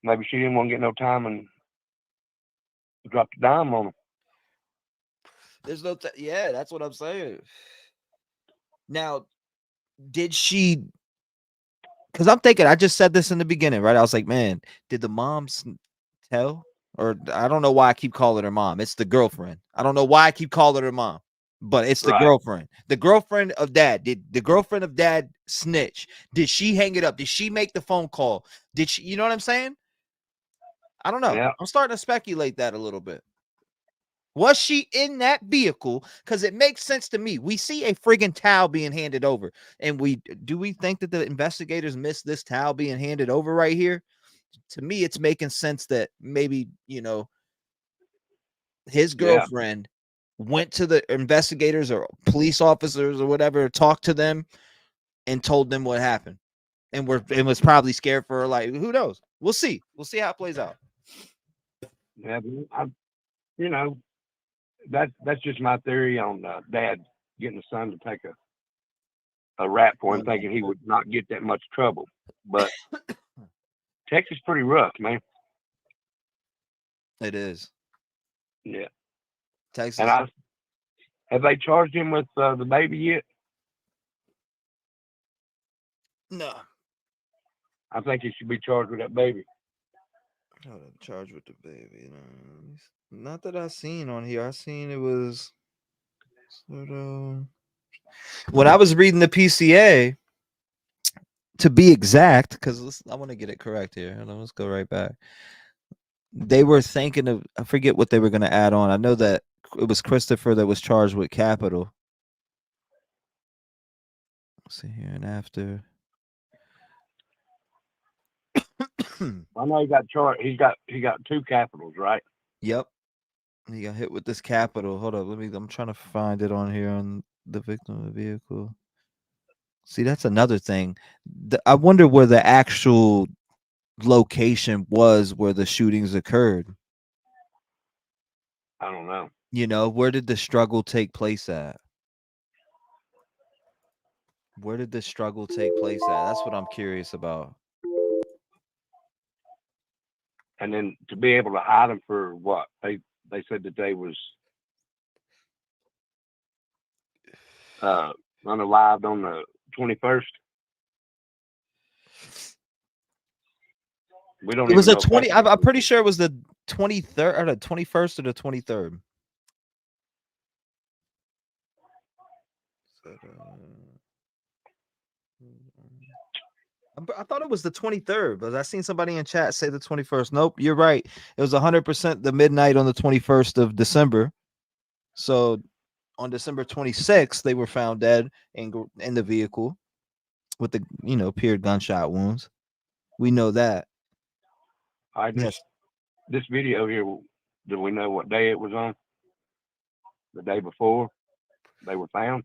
maybe she didn't want to get no time and drop the dime on him. There's no yeah, that's what I'm saying. Now, did she, because I'm thinking, I just said this in the beginning, right? I was like, man, did the mom tell? Or I don't know why I keep calling her mom. It's the girlfriend. I don't know why I keep calling her mom, but it's the girlfriend. The girlfriend of dad. Did the girlfriend of dad snitch? Did she hang it up? Did she make the phone call? Did she, you know what I'm saying? I don't know. Yeah. I'm starting to speculate that a little bit. Was she in that vehicle? Because it makes sense to me. We see a friggin' towel being handed over. And we think that the investigators missed this towel being handed over right here? To me, it's making sense that maybe, his girlfriend went to the investigators or police officers or whatever, talked to them and told them what happened. And was probably scared for her life. Who knows? We'll see. We'll see how it plays out. Yeah, that's just my theory on dad getting the son to take a rap for him, thinking he would not get that much trouble. But Texas is pretty rough, man. It is. Yeah. Texas. And have they charged him with the baby yet? No. I think he should be charged with that baby. Charged with the baby. Not that I seen on here. I seen it was Soto. When I was reading the PCA, to be exact, because I want to get it correct here. Hold on, let's go right back. They were thinking of, I forget what they were going to add on. I know that it was Christopher that was charged with capital. Let's see here and after. I know he got charged. He got 2 capitals, right? Yep. He got hit with this capital. Hold up. I'm trying to find it on here on the victim of the vehicle. See, that's another thing. I wonder where the actual location was where the shootings occurred. I don't know. You know, where did the struggle take place at? Where did the struggle take place at? That's what I'm curious about. And then to be able to hide them for what? They said that they was unalived on the 21st. We don't It was even a know. 20. I'm pretty sure it was the 23rd or the 21st or the 23rd. I thought it was the 23rd, but I seen somebody in chat say the 21st. Nope, you're right. It was 100% the midnight on the 21st of December. So on December 26th, they were found dead in the vehicle with the, appeared gunshot wounds. We know that. This video here, do we know what day it was on? The day before they were found?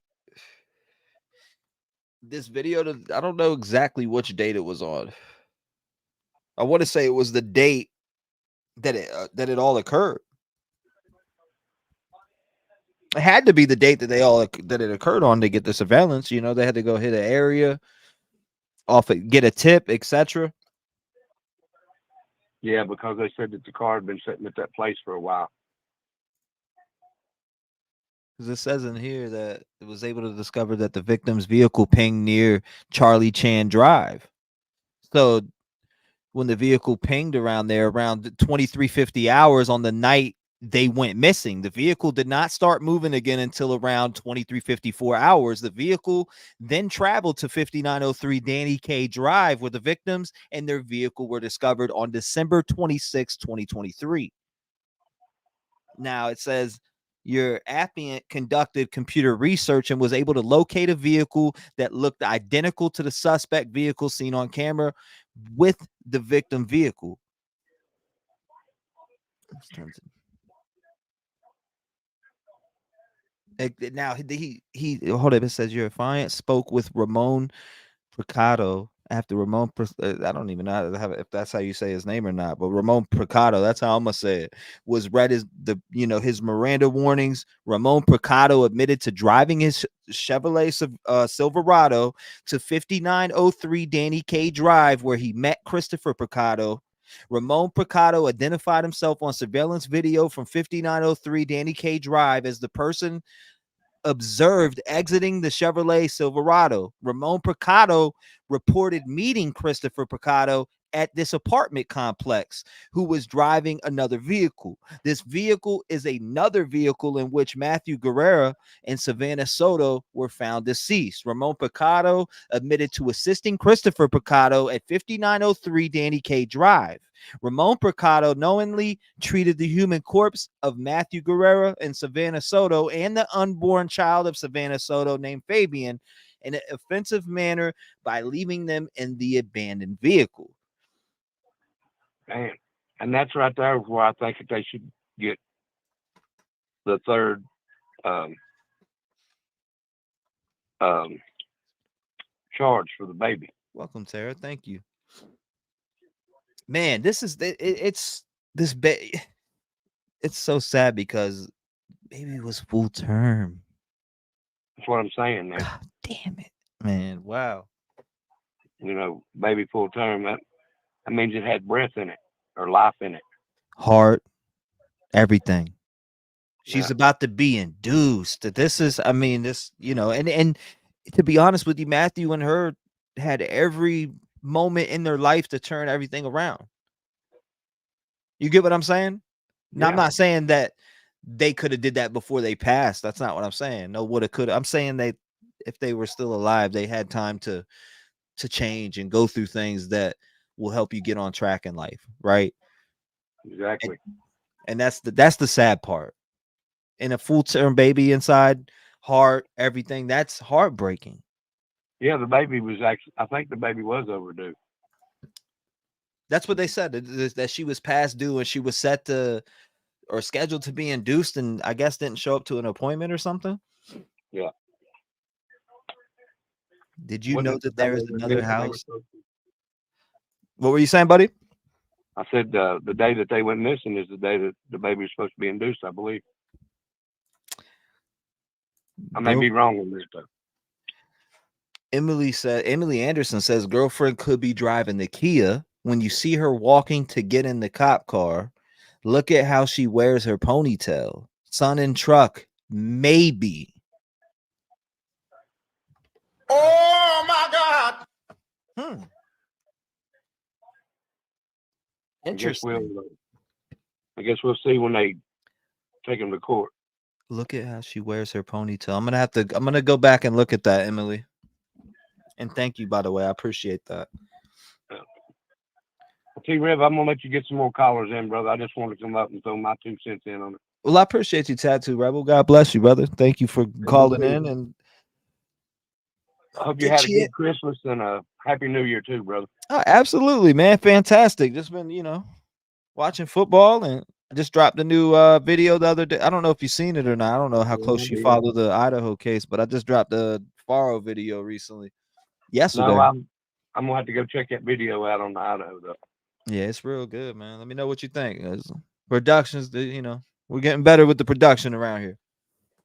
This video, I don't know exactly which date it was on. I want to say it was the date that it all occurred. It had to be the date that it occurred on to get the surveillance. You know, they had to go hit an area, get a tip, etc. Yeah, because they said that the car had been sitting at that place for a while. Because it says in here that it was able to discover that the victim's vehicle pinged near Charlie Chan Drive. So when the vehicle pinged around there around 2350 hours on the night they went missing, the vehicle did not start moving again until around 2354 hours. The vehicle then traveled to 5903 Danny K Drive, where the victims and their vehicle were discovered on December 26, 2023. Now it says your Appian conducted computer research and was able to locate a vehicle that looked identical to the suspect vehicle seen on camera with the victim vehicle. Now he hold up. It says your affiant spoke with Ramon Picado after Ramon. I don't even know if that's how you say his name or not, but Ramon Picado, that's how I'm gonna say it, was read as his Miranda warnings. Ramon Picado admitted to driving his Chevrolet Silverado to 5903 Danny K Drive, where he met Christopher Picado. Ramon Picado identified himself on surveillance video from 5903 Danny K Drive as the person observed exiting the Chevrolet Silverado. Ramon Picado reported meeting Christopher Picado at this apartment complex, who was driving another vehicle. This vehicle is another vehicle in which Matthew Guerrera and Savanah Soto were found deceased. Ramon Picado admitted to assisting Christopher Picado at 5903 Danny K Drive. Ramon Picado knowingly treated the human corpse of Matthew Guerrera and Savanah Soto and the unborn child of Savanah Soto named Fabian in an offensive manner by leaving them in the abandoned vehicle. Man, and that's right there where I think that they should get the third charge for the baby. Welcome, Tara. Thank you. Man, this is it's so sad because baby was full term. That's what I'm saying, man. God damn it, man! Wow. Baby full term. That means it had breath in it or life in it. Heart, everything. She's about to be induced. This is, and to be honest with you, Matthew and her had every moment in their life to turn everything around. You get what I'm saying? Now, I'm not saying that they could have did that before they passed. That's not what I'm saying. No, woulda, coulda. I'm saying they if they were still alive, they had time to change and go through things that will help you get on track in life, right? Exactly. And that's the sad part. And a full-term baby inside, heart, everything, that's heartbreaking. Yeah, the baby was actually. I think the baby was overdue. That's what they said, that she was past due and she was set to or scheduled to be induced, and I guess didn't show up to an appointment or something. Yeah. Did you Wasn't know it the that day there they is went another missing, they were house? supposed to- What were you saying, buddy? I said the day that they went missing is the day that the baby was supposed to be induced, I believe. I may be wrong on this, though. Emily Anderson says girlfriend could be driving the Kia. When you see her walking to get in the cop car, look at how she wears her ponytail. Son in truck, maybe. Oh my God. Interesting. I guess we'll see when they take him to court. Look at how she wears her ponytail. I'm gonna go back and look at that, Emily. And thank you, by the way. I appreciate that. T-REV, I'm gonna let you get some more callers in, brother. I just want to come up and throw my 2 cents in on it. Well, I appreciate you, Tattoo Rebel. God bless you, brother. Thank you for calling in, and I hope you had a good Christmas and a happy New Year too, brother. absolutely, man. Fantastic. Just been, watching football, and I just dropped a new video the other day. I don't know if you've seen it or not. I don't know how close you follow the Idaho case, but I just dropped a Faro video recently. Yesterday. No, I'm gonna have to go check that video out on the Idaho though. Yeah, it's real good, man. Let me know what you think. Productions, we're getting better with the production around here.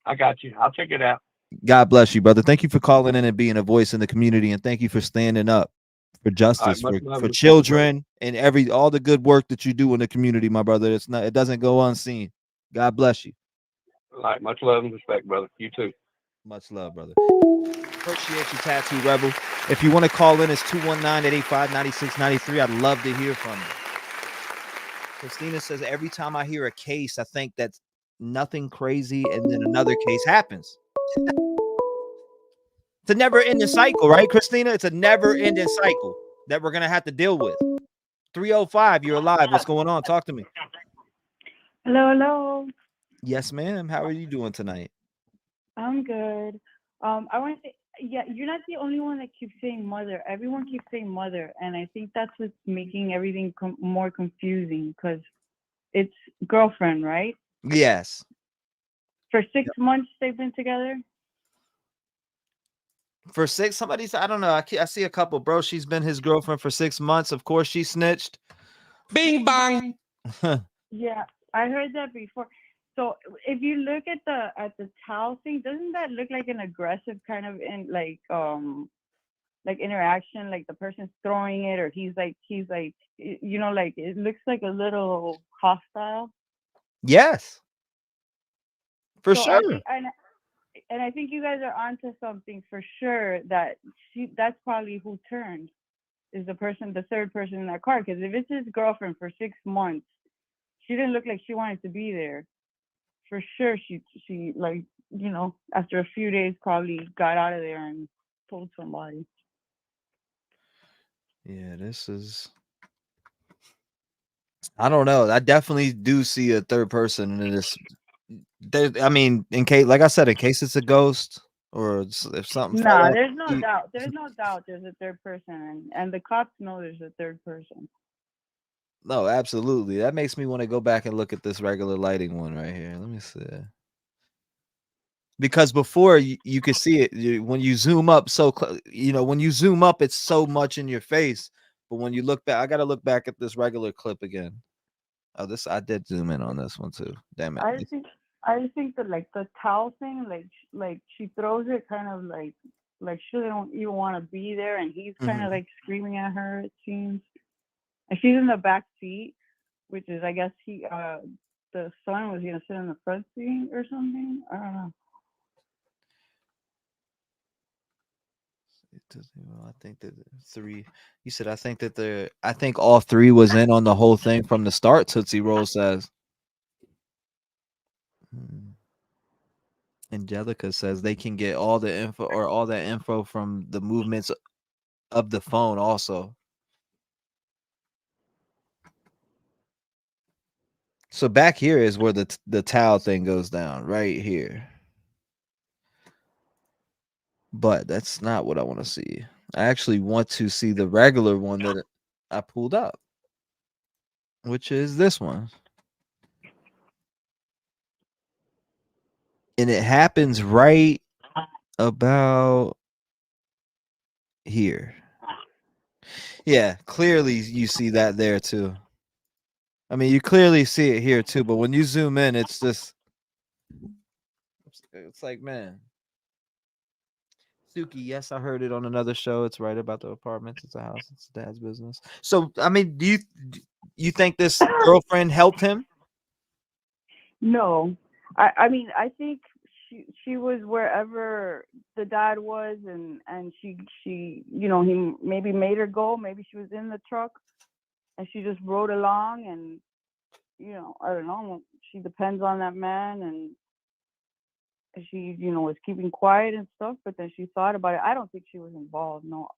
I got you. I'll check it out. God bless you, brother. Thank you for calling in and being a voice in the community, and thank you for standing up for justice, much love for and respect, children, and all the good work that you do in the community, my brother. It doesn't go unseen. God bless you. All right, much love and respect, brother. You too. Much love, brother. Appreciate you, Tattoo Rebel. If you want to call in, it's 219-885-9693. I'd love to hear from you. Christina says, every time I hear a case, I think that's nothing crazy, and then another case happens. It's a never-ending cycle, right, Christina? It's a never-ending cycle that we're going to have to deal with. 305, you're alive. What's going on? Talk to me. Hello. Yes, ma'am. How are you doing tonight? I'm good. I want to say, yeah, you're not the only one that keeps saying mother. Everyone keeps saying mother, and I think that's what's making everything more confusing because it's girlfriend, right? Yes. For 6 months they've been together. For 6, somebody said, I don't know. I see a couple, bro. She's been his girlfriend for 6 months. Of course, she snitched. Bing bang. Yeah, I heard that before. So if you look at the towel thing, doesn't that look like an aggressive kind of like interaction? Like the person's throwing it, or he's like, like it looks like a little hostile. Yes. For So sure. I think you guys are onto something for sure. That's probably who turned, is the third person in that car. Because if it's his girlfriend for 6 months, she didn't look like she wanted to be there. For sure, she like, after a few days probably got out of there and told somebody. Yeah, this is. I don't know. I definitely do see a third person in this. I mean, in case, like I said, in case it's a ghost or if something. Nah, there's no doubt. There's no doubt there's a third person, and the cops know there's a third person. No, absolutely. That makes me want to go back and look at this regular lighting one right here. Let me see. Because before you could see it when you zoom up when you zoom up, it's so much in your face. But when you look back, I got to look back at this regular clip again. Oh, I did zoom in on this one too. Damn it. I just think that like the towel thing, like she throws it kind of like she doesn't even want to be there, and he's kind of like screaming at her. It seems, and she's in the back seat, which is, I guess, the son was gonna sit in the front seat or something. I don't know. I think that three. You said I think all three was in on the whole thing from the start. Tootsie Roll says. Angelica says they can get all the info or all that info from the movements of the phone also. So back here is where the towel thing goes down, right here. But that's not what I want to see. I actually want to see the regular one that I pulled up, which is this one. And it happens right about here. Yeah, clearly you see that there too. I mean, you clearly see it here too, but when you zoom in, it's just it's like, man. Suki, yes, I heard it on another show. It's right about the apartments. It's a house. It's dad's business. So, I mean, do you think this girlfriend helped him? No, I mean I think she was wherever the dad was, and she he maybe made her go. Maybe she was in the truck, and she just rode along, and I don't know. She depends on that man, and she was keeping quiet and stuff. But then she thought about it. I don't think she was involved. No,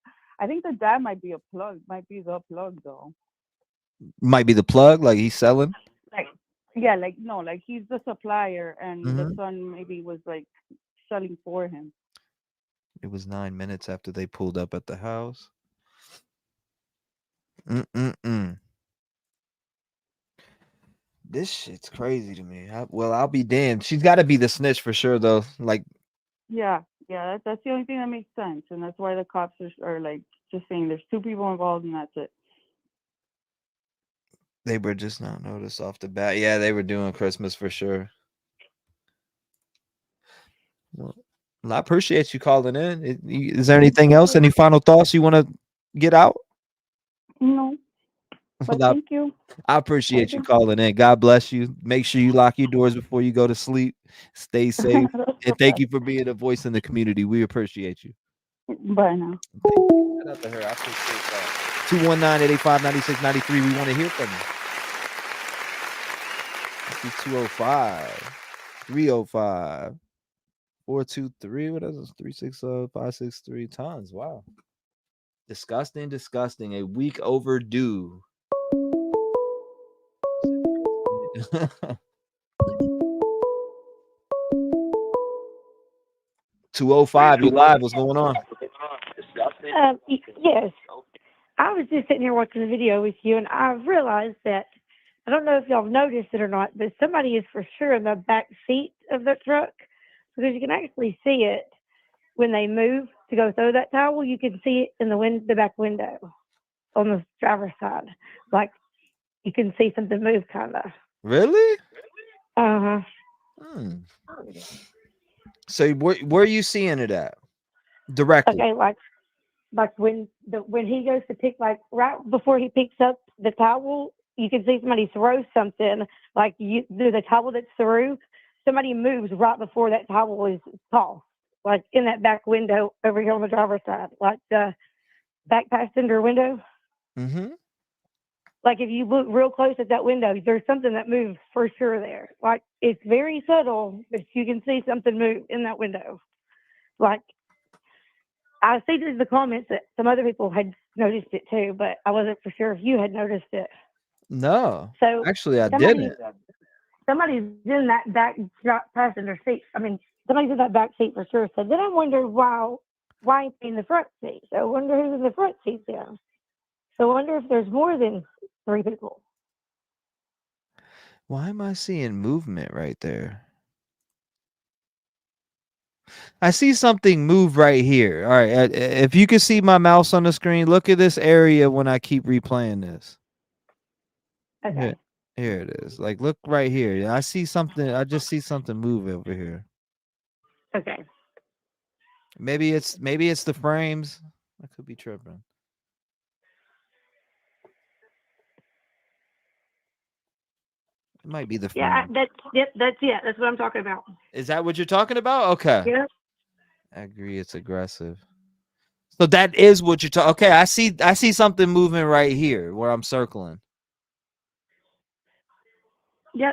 I think the dad might be the plug though. Might be the plug, like he's selling. Like, yeah, like no, like he's the supplier, and the Mhm. son maybe was like selling for him. It was 9 minutes after they pulled up at the house. Mm-mm-mm. This shit's crazy to me. I'll be damned. She's got to be the snitch for sure, though. Like, Yeah, that's the only thing that makes sense, and that's why the cops are like just saying there's two people involved, and that's it. they were just not noticed off the bat. Yeah, they were doing Christmas for sure. Well, I appreciate you calling in. Is there anything else? Any final thoughts you want to get out? No, but Well, thank you. I appreciate you calling in. God bless you. Make sure you lock your doors before you go to sleep. Stay safe. And thank you for being a voice in the community. We appreciate you. Bye now. Shout out to her. I appreciate that. 219-885-9693. We want to hear from you. This is 205 305 423. What is this? 360-563 tons. Wow. Disgusting. A week overdue. 205, you're live. What's going on? Yes. I was just sitting here watching the video with you, and I realized that I don't know if y'all noticed it or not, but somebody is for sure in the back seat of the truck, because you can actually see it when they move to go throw that towel. You can see it in the back window on the driver's side, like you can see something move, kind of. Really? Uh huh. So where are you seeing it at? Directly. Okay, like when he goes to pick, like right before he picks up the towel, you can see somebody throw something, like the towel that's through. Somebody moves right before that towel is tossed, like in that back window over here on the driver's side, like the back passenger window. Mm-hmm. Like if you look real close at that window, there's something that moves for sure there. Like it's very subtle, but you can see something move in that window. Like I see through the comments that some other people had noticed it too, but I wasn't for sure if you had noticed it. No. So Actually, I didn't. Somebody's in that back passenger seat. I mean, somebody's in that back seat for sure. So then I wondered why ain't they in the front seat? So I wonder who's in the front seat then. So I wonder if there's more than 3 people. Why am I seeing movement right there? I see something move right here. All right. If you can see my mouse on the screen, look at this area when I keep replaying this. Okay. Here it is. Like, look right here. I see something. I just see something move over here. Okay. Maybe it's the frames. I could be tripping. It might be the frame. Yeah, that's what I'm talking about. Is that what you're talking about? Okay. Yeah. I agree. It's aggressive. So that is what you're talking. Okay, I see something moving right here where I'm circling. Yeah,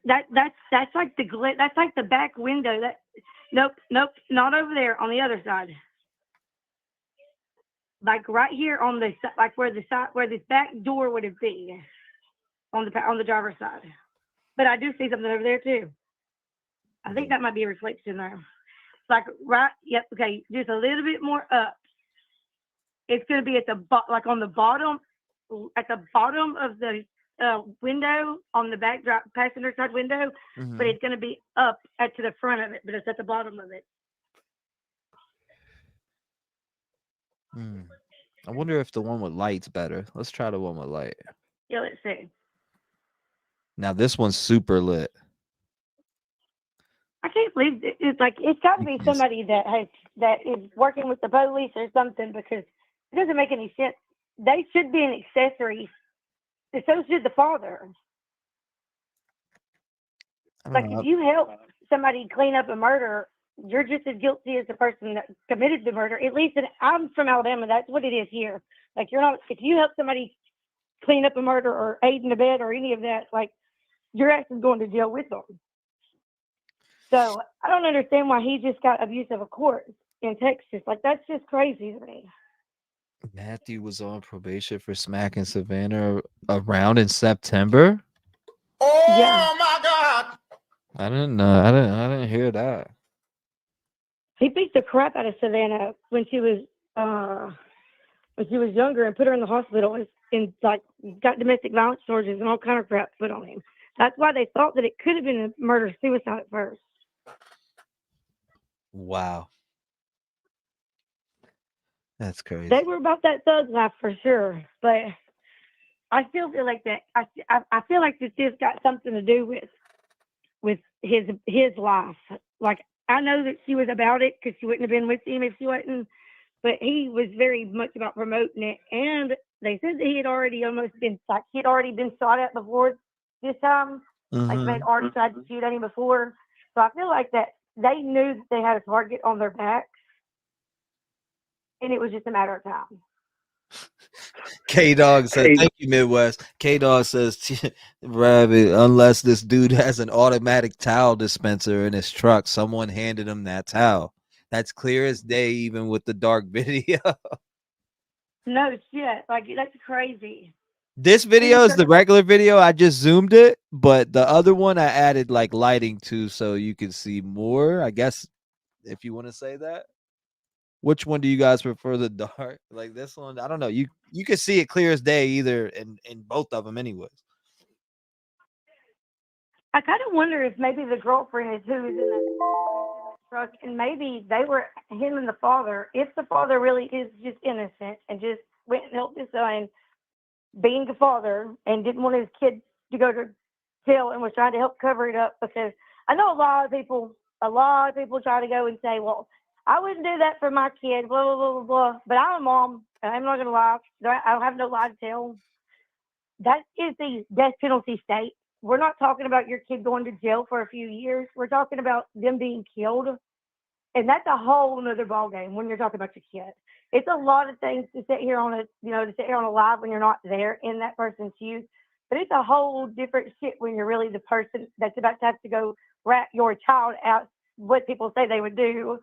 that's like that's like the back window. Nope, not over there on the other side. Like right here on the like where this back door would have been on the driver's side. But I do see something over there too. I think that might be a reflection there. Like right, yep, okay, just a little bit more up. It's going to be at the like on the bottom, at the bottom of the window on the back passenger side window, but it's going to be up to the front of it, but it's at the bottom of it. I wonder if the one with light's better. Let's try the one with light. Yeah, let's see. Now this one's super lit. I can't believe it's like it's got to be somebody that is working with the police or something, because it doesn't make any sense. They should be an accessory. So should the father. Like if you help somebody clean up a murder, you're just as guilty as the person that committed the murder. At least I'm from Alabama. That's what it is here. Like you're not. If you help somebody clean up a murder or aid in abet or any of that, like you're actually going to jail with them. So I don't understand why he just got abuse of a court in Texas. Like that's just crazy to me. Matthew was on probation for smacking Savanah around in September. Oh my God! I didn't know. I didn't hear that. He beat the crap out of Savanah when she was younger and put her in the hospital and like got domestic violence charges and all kind of crap put on him. That's why they thought that it could have been a murder-suicide at first. Wow. That's crazy. They were about that thug life for sure, but I still feel like that. I feel like this has got something to do with his life. Like I know that she was about it because she wouldn't have been with him if she wasn't. But he was very much about promoting it, and they said that he had already been shot at before this time. Like they'd already tried to shoot at him before. So I feel like that they knew that they had a target on their backs, and it was just a matter of time. K-Dog says, thank you, Midwest. K-Dog says, Rabbit, unless this dude has an automatic towel dispenser in his truck, someone handed him that towel. That's clear as day, even with the dark video. No shit. Like, that's crazy. This video is the regular video. I just zoomed it, but the other one I added like lighting to so you can see more, I guess, if you want to say that. Which one do you guys prefer, the dark? Like this one? I don't know. You can see it clear as day either in both of them anyways. I kind of wonder if maybe the girlfriend is who is in that truck, and maybe they were him and the father. If the father really is just innocent and just went and helped his son, being a father, and didn't want his kid to go to jail and was trying to help cover it up, because I know a lot of people try to go and say, well, I wouldn't do that for my kid, blah, blah, blah, blah, blah. But I'm a mom, and I'm not going to lie. I don't have no lie to tell. That is the death penalty state. We're not talking about your kid going to jail for a few years. We're talking about them being killed. And that's a whole nother ballgame when you're talking about your kid. It's a lot of things to sit here on a live when you're not there in that person's shoes. But it's a whole different shit when you're really the person that's about to have to go rat your child out what people say they would do.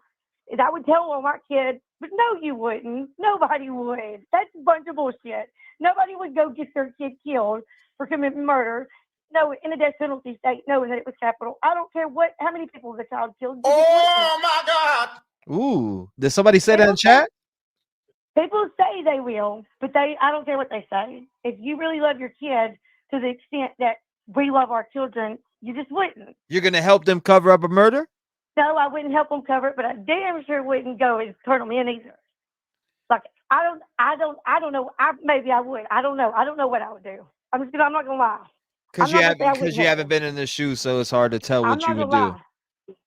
I would tell on my kid, but no, you wouldn't. Nobody would. That's a bunch of bullshit. Nobody would go get their kid killed for committing murder. No, in a death penalty state, knowing that it was capital. I don't care how many people the child killed. Oh my God! Ooh, did somebody say that in chat? People say they will, but I don't care what they say. If you really love your kid to the extent that we love our children, you just wouldn't. You're gonna help them cover up a murder? No, I wouldn't help them cover it, but I damn sure wouldn't go and turn them in either. Like I don't know. Maybe I would. I don't know. I don't know what I would do. I'm not gonna lie. Because you haven't been in the shoes, so it's hard to tell what you would do.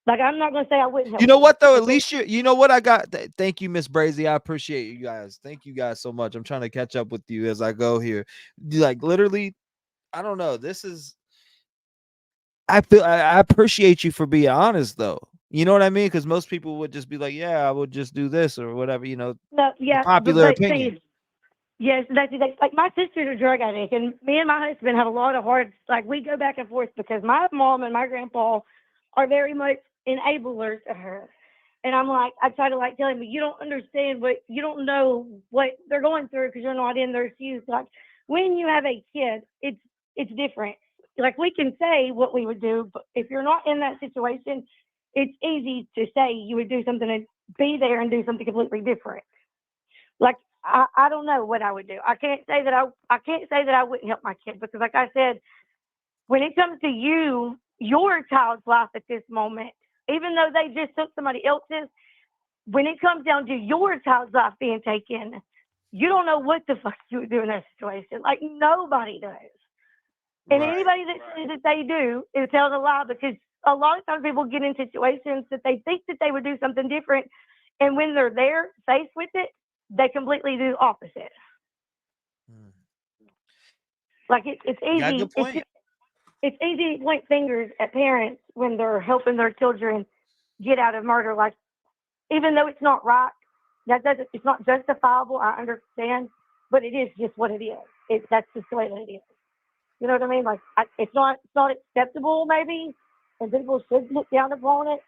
Like I'm not gonna say I wouldn't help. You know what though? At least you know what I got. Thank you, Miss Brazy. I appreciate you guys. Thank you guys so much. I'm trying to catch up with you as I go here. Like literally, I don't know. I appreciate you for being honest though. You know what I mean? Because most people would just be like, yeah, I would just do this or whatever, No, yeah, popular opinion. Yes, that's like my sister's a drug addict, and me and my husband have a lot of hard, like we go back and forth because my mom and my grandpa are very much enablers to her. And I'm like, I try to like tell him, you don't understand you don't know what they're going through because you're not in their shoes. Like when you have a kid, it's different. Like we can say what we would do, but if you're not in that situation, it's easy to say you would do something and be there and do something completely different. Like I don't know what I would do. I can't say that I wouldn't help my kid because like I said, when it comes to your child's life at this moment, even though they just took somebody else's, when it comes down to your child's life being taken, you don't know what the fuck you would do in that situation. Like nobody does. And anybody that says that they do is telling a lie because a lot of times people get in situations that they think that they would do something different. And when they're there, faced with it, they completely do the opposite. Like it's easy. Good point. It's easy to point fingers at parents when they're helping their children get out of murder. Like, even though it's not right, it's not justifiable. I understand, but it is just what it is. That's just the way that it is. You know what I mean? Like, it's not acceptable, maybe, and people should look down upon it.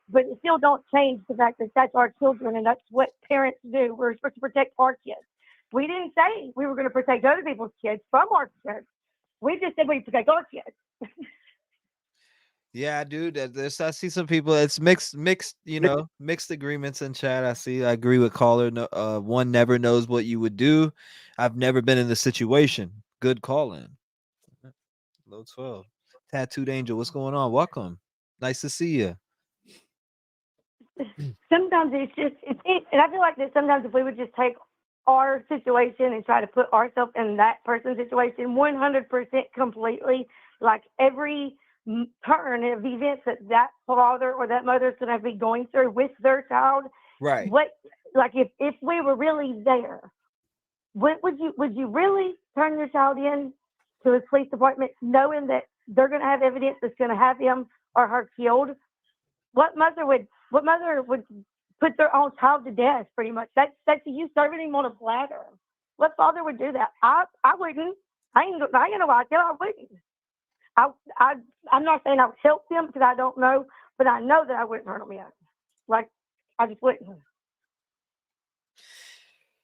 But it still don't change the fact that that's our children and that's what parents do. We're supposed to protect our kids. We didn't say we were going to protect other people's kids from our kids. We just said we protect our kids. Yeah, dude. I see some people. It's mixed, mixed agreements in chat. I agree with caller. One never knows what you would do. I've never been in the situation. Good calling. Low 12. Tattooed Angel, what's going on? Welcome. Nice to see you. Sometimes and I feel like that sometimes if we would just take our situation and try to put ourselves in that person's situation 100% completely, like every turn of events that father or that mother is going to be going through with their child. Right. Like if we were really there, would you really turn your child in to a police department knowing that they're going to have evidence that's going to have him or her killed? What mother would put their own child to death? Pretty much. That's you serving him on a platter. What father would do that? I wouldn't. I ain't gonna lie to you, I wouldn't. I'm not saying I would help them because I don't know, but I know that I wouldn't hurt them yet. Like, I just wouldn't.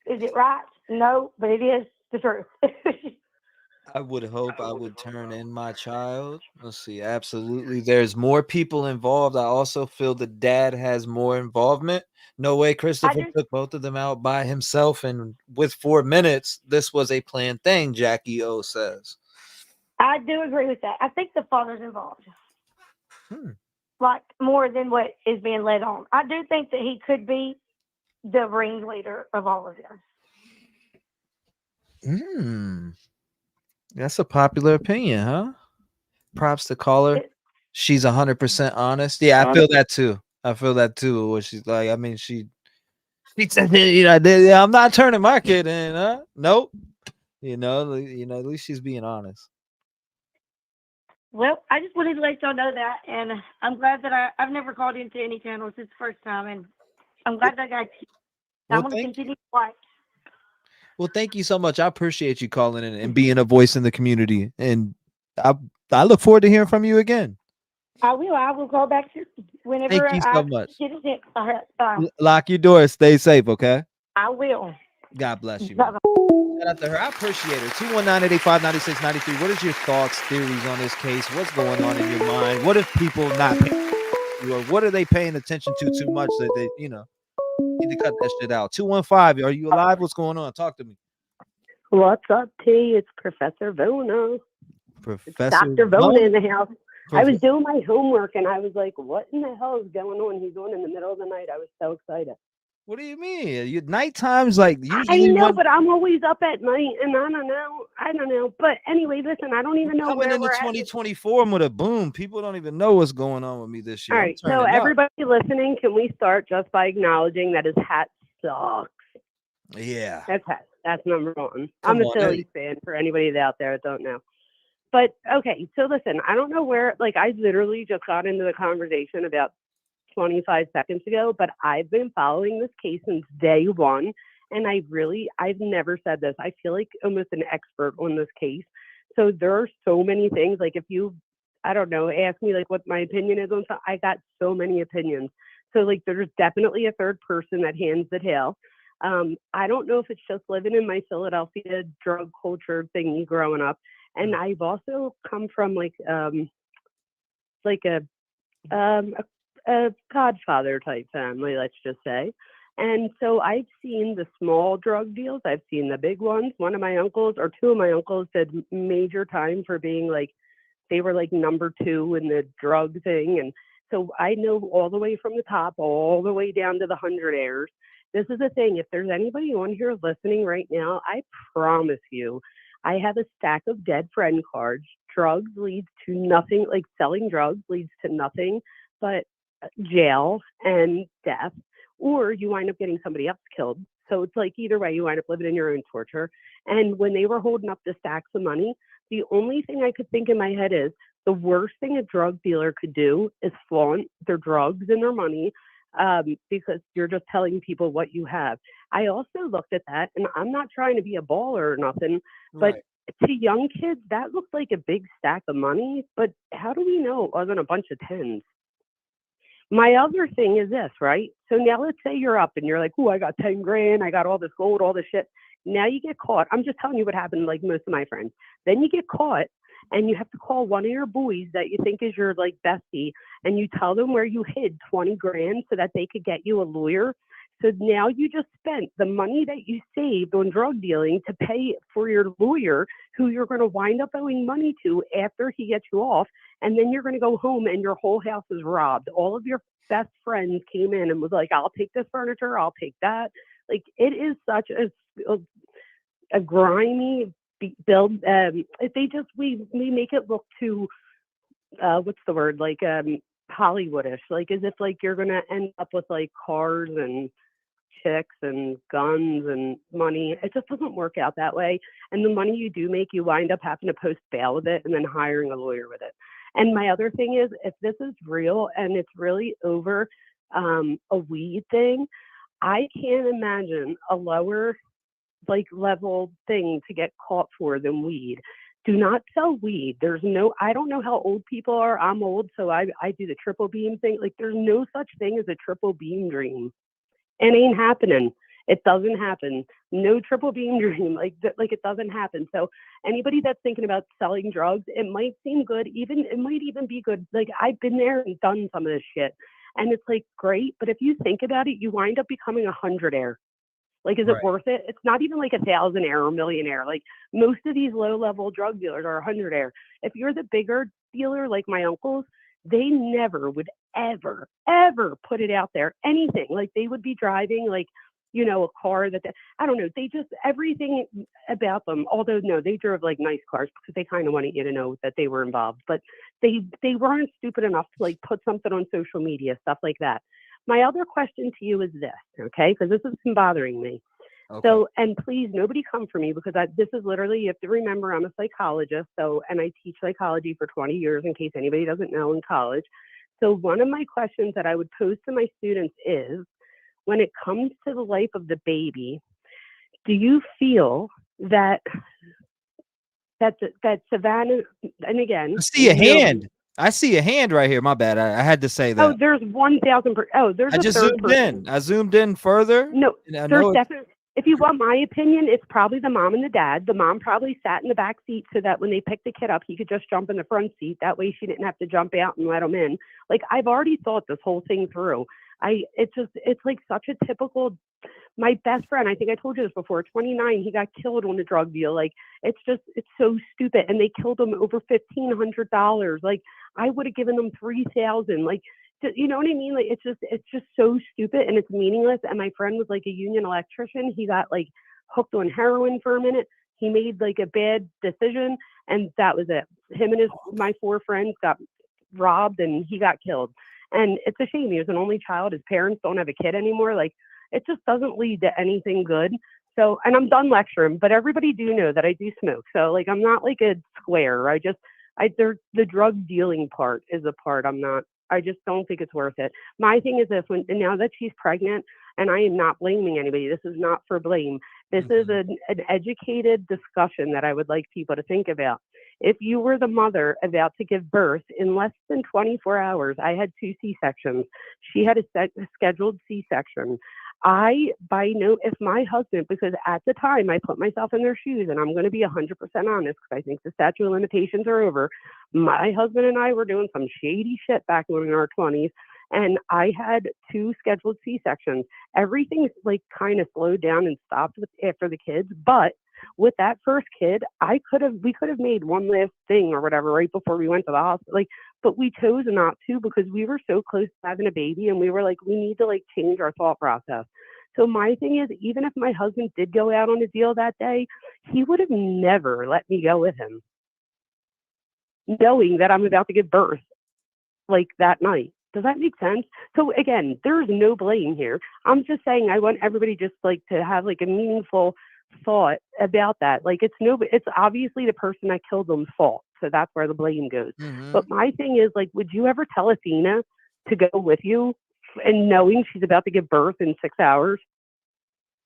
Is it right? No, but it is the truth. I would hope I would turn in my child. Let's see. Absolutely. There's more people involved. I also feel the dad has more involvement. No way Christopher took both of them out by himself. And with 4 minutes, this was a planned thing, Jackie O says. I do agree with that. I think the father's involved. Like, more than what is being led on. I do think that he could be the ringleader of all of this. That's a popular opinion, huh? Props to caller. She's 100% honest. Yeah, I feel that too. Where she's like, I mean, she said, I'm not turning my kid in, huh? Nope. At least she's being honest. Well, I just wanted to let y'all know that, and I'm glad that I've never called into any channels. It's the first time, and I'm glad that I got you. I'm going to continue to watch. Well, thank you so much. I appreciate you calling in and being a voice in the community, and I look forward to hearing from you again. I will call back whenever. Thank you so much. Get it. All right. Lock your doors. Stay safe, okay? I will. God bless you. Shout out to her. I appreciate her. 219-885-9693. What is your thoughts, theories on this case? What's going on in your mind? What if people not paying attention to, or what are they paying attention to too much that they, need to cut that shit out? 215. Are you alive? What's going on? Talk to me. What's up, T? It's Professor Vona. Professor Dr. Vona in the house. I was doing my homework and I was like, what in the hell is going on? He's on in the middle of the night. I was so excited. What do you mean? Night times, like usually. I know, but I'm always up at night, and I don't know. But anyway, listen, I don't even know where we're 2024 with a boom. People don't even know what's going on with me this year. All right, so everybody listening, can we start just by acknowledging that his hat sucks? Yeah, that's number one. I'm a Phillies fan for anybody out there that don't know. But okay, so listen, I don't know where. Like, I literally just got into the conversation about 25 seconds ago, but I've been following this case since day one, And I've never said this. I feel like almost an expert on this case. So there are so many things. Like if you, I don't know, ask me like what my opinion is on something, I got so many opinions. So like there's definitely a third person that hands the tail. I don't know if it's just living in my Philadelphia drug culture thingy growing up. And I've also come from like a Godfather type family, let's just say. And so I've seen the small drug deals. I've seen the big ones. One of my uncles or two of my uncles did major time for being like, they were like number 2 in the drug thing. And so I know all the way from the top, all the way down to the 100-aires. This is the thing. If there's anybody on here listening right now, I promise you, I have a stack of dead friend cards. Drugs leads to nothing, like selling drugs leads to nothing but jail and death, or you wind up getting somebody else killed. So it's like either way, you wind up living in your own torture. And when they were holding up the stacks of money, the only thing I could think in my head is the worst thing a drug dealer could do is flaunt their drugs and their money, because you're just telling people what you have. I also looked at that, and I'm not trying to be a baller or nothing, but to young kids, that looked like a big stack of money. But how do we know it wasn't a bunch of tens? My other thing is this, right? So now let's say you're up and you're like, oh, I got 10 grand. I got all this gold, all this shit. Now you get caught. I'm just telling you what happened to like most of my friends. Then you get caught and you have to call one of your boys that you think is your like bestie, and you tell them where you hid 20 grand so that they could get you a lawyer. So now you just spent the money that you saved on drug dealing to pay for your lawyer, who you're going to wind up owing money to after he gets you off. And then you're going to go home and your whole house is robbed. All of your best friends came in and was like, I'll take this furniture, I'll take that. Like, it is such a grimy build. We make it look too, what's the word? Like Hollywoodish, like as if like you're going to end up with like cars and chicks and guns and money. It just doesn't work out that way. And the money you do make, you wind up having to post bail with it and then hiring a lawyer with it. And my other thing is, if this is real and it's really over a weed thing, I can't imagine a lower like level thing to get caught for than weed. Do not sell weed. I don't know how old people are. I'm old, so I do the triple beam thing. Like, there's no such thing as a triple beam dream. It ain't happening. It doesn't happen. No triple beam dream. Like it doesn't happen. So anybody that's thinking about selling drugs, it might seem good. It might even be good. Like, I've been there and done some of this shit, and it's like great. But if you think about it, you wind up becoming 100-aire. Like, is it worth it? It's not even like 1,000-aire or millionaire. Like, most of these low-level drug dealers are 100-aire. If you're the bigger dealer, like my uncles, they never would ever put it out there. Anything. Like, they would be driving like, you know, a car that I don't know. They just, everything about them. Although no, they drove like nice cars because they kind of wanted you to know that they were involved. But they weren't stupid enough to like put something on social media, stuff like that. My other question to you is this, okay? Because this has been bothering me. Okay. So, and please, nobody come for me, because this is literally, you have to remember, I'm a psychologist. So, and I teach psychology for 20 years, in case anybody doesn't know, in college. So one of my questions that I would pose to my students is, when it comes to the life of the baby, do you feel that Savanah, and again, I see a hand. I see a hand right here. My bad. I had to say that. Oh, there's 1,000. There's I a just third zoomed person. in. I zoomed in further. No, there's definitely. If you want my opinion, it's probably the mom and the dad. The mom probably sat in the back seat so that when they picked the kid up, he could just jump in the front seat. That way she didn't have to jump out and let him in. Like, I've already thought this whole thing through. It's like such a typical. My best friend, I think I told you this before, 29, he got killed on a drug deal. Like, it's so stupid. And they killed him over $1,500. Like, I would have given them $3,000. Like, you know what I mean? Like, it's just so stupid and it's meaningless. And my friend was like a union electrician. He got like hooked on heroin for a minute. He made like a bad decision, and that was it. Him and my 4 friends got robbed, and he got killed. And it's a shame. He was an only child. His parents don't have a kid anymore. Like, it just doesn't lead to anything good. So, and I'm done lecturing, but everybody do know that I do smoke. So, like, I'm not like a square. The drug dealing part is the part I'm not. I just don't think it's worth it. My thing is this: now that she's pregnant, and I am not blaming anybody. This is not for blame. This is an educated discussion that I would like people to think about. If you were the mother about to give birth in less than 24 hours, I had 2 C-sections. She had a scheduled C-section. If my husband, because at the time I put myself in their shoes, and I'm going to be 100% honest, because I think the statute of limitations are over. My husband and I were doing some shady shit back when we were in our 20s, and I had 2 scheduled C-sections. Everything like kind of slowed down and stopped after the kids, but with that first kid, we could have made one last thing or whatever right before we went to the hospital. But we chose not to because we were so close to having a baby, and we were like, we need to like change our thought process. So my thing is, even if my husband did go out on a deal that day, he would have never let me go with him, knowing that I'm about to give birth like that night. Does that make sense? So again, there's no blame here. I'm just saying I want everybody just like to have like a meaningful thought about that. Like it's obviously the person that killed them's fault. So that's where the blame goes. But my thing is like, would you ever tell Athena to go with you and knowing she's about to give birth in 6 hours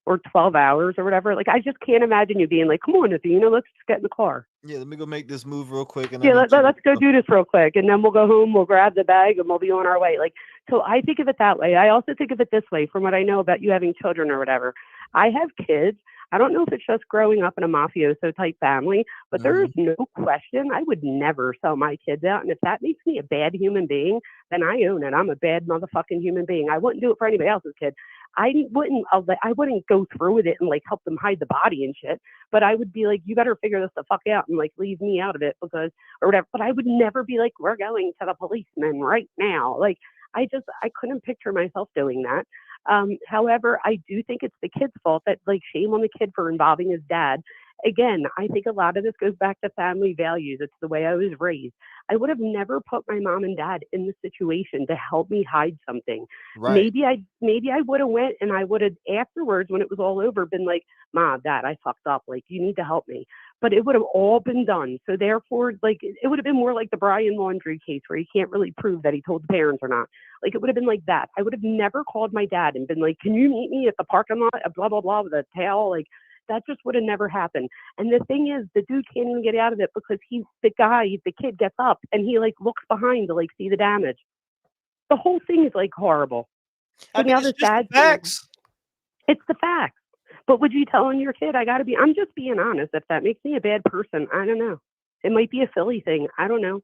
or 12 hours or whatever? Like, I just can't imagine you being like, come on, Athena, let's just get in the car. Yeah, let me go make this move real quick. And Yeah, let's go do this real quick. And then we'll go home, we'll grab the bag, and we'll be on our way. Like, so I think of it that way. I also think of it this way, from what I know about you having children or whatever. I have kids. I don't know if it's just growing up in a mafioso type family, but there is no question I would never sell my kids out. And if that makes me a bad human being, then I own it. I'm a bad motherfucking human being. I wouldn't do it for anybody else's kid. I wouldn't go through with it and like help them hide the body and shit. But I would be like, you better figure this the fuck out and like leave me out of it because or whatever. But I would never be like, we're going to the policeman right now. Like I couldn't picture myself doing that. However, I do think it's the kid's fault. That like shame on the kid for involving his dad. Again, I think a lot of this goes back to family values. It's the way I was raised. I would have never put my mom and dad in the situation to help me hide something. Right. Maybe I would have went and I would have afterwards when it was all over been like, Mom, Dad, I fucked up. Like, you need to help me. But it would have all been done. So therefore, like, it would have been more like the Brian Laundrie case where you can't really prove that he told the parents or not. Like, it would have been like that. I would have never called my dad and been like, can you meet me at the parking lot, blah, blah, blah, with a towel? Like, that just would have never happened. And the thing is, the dude can't even get out of it because the kid gets up and he like looks behind to like see the damage. The whole thing is like horrible. So now the sad facts. It's the facts. But would you tell your kid, I'm just being honest. If that makes me a bad person, I don't know. It might be a Philly thing. I don't know.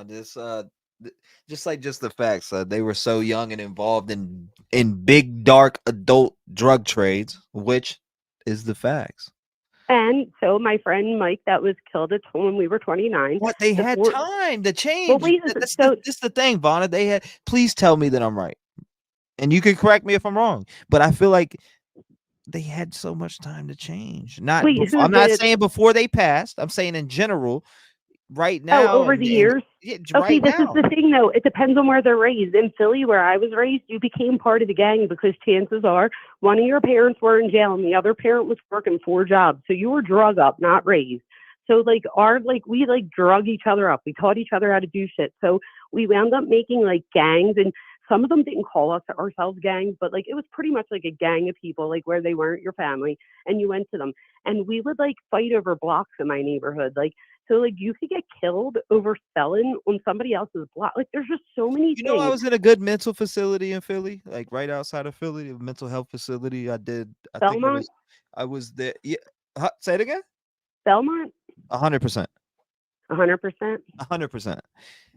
Just the facts. They were so young and involved in big, dark adult drug trades, which is the facts. And so my friend Mike that was killed when we were 29. What they had time to change. Well, wait, That's the thing, Vonna. They had. Please tell me that I'm right, and you can correct me if I'm wrong. But I feel like they had so much time to change. I'm not saying before they passed. I'm saying in general. Right now, over the years. Okay, this is the thing though. It depends on where they're raised. In Philly, where I was raised, you became part of the gang because chances are one of your parents were in jail and the other parent was working 4 jobs. So you were drug up, not raised. So we drug each other up. We taught each other how to do shit. So we wound up making like gangs, and some of them didn't call ourselves gangs, but like it was pretty much like a gang of people, like where they weren't your family and you went to them. And we would like fight over blocks in my neighborhood. So like you could get killed over selling on somebody else's block. Like there's just so many things. I was in a good mental facility in Philly, like right outside of Philly, a mental health facility. I think I was there. Yeah. Say it again. Belmont. 100%. 100%. 100%.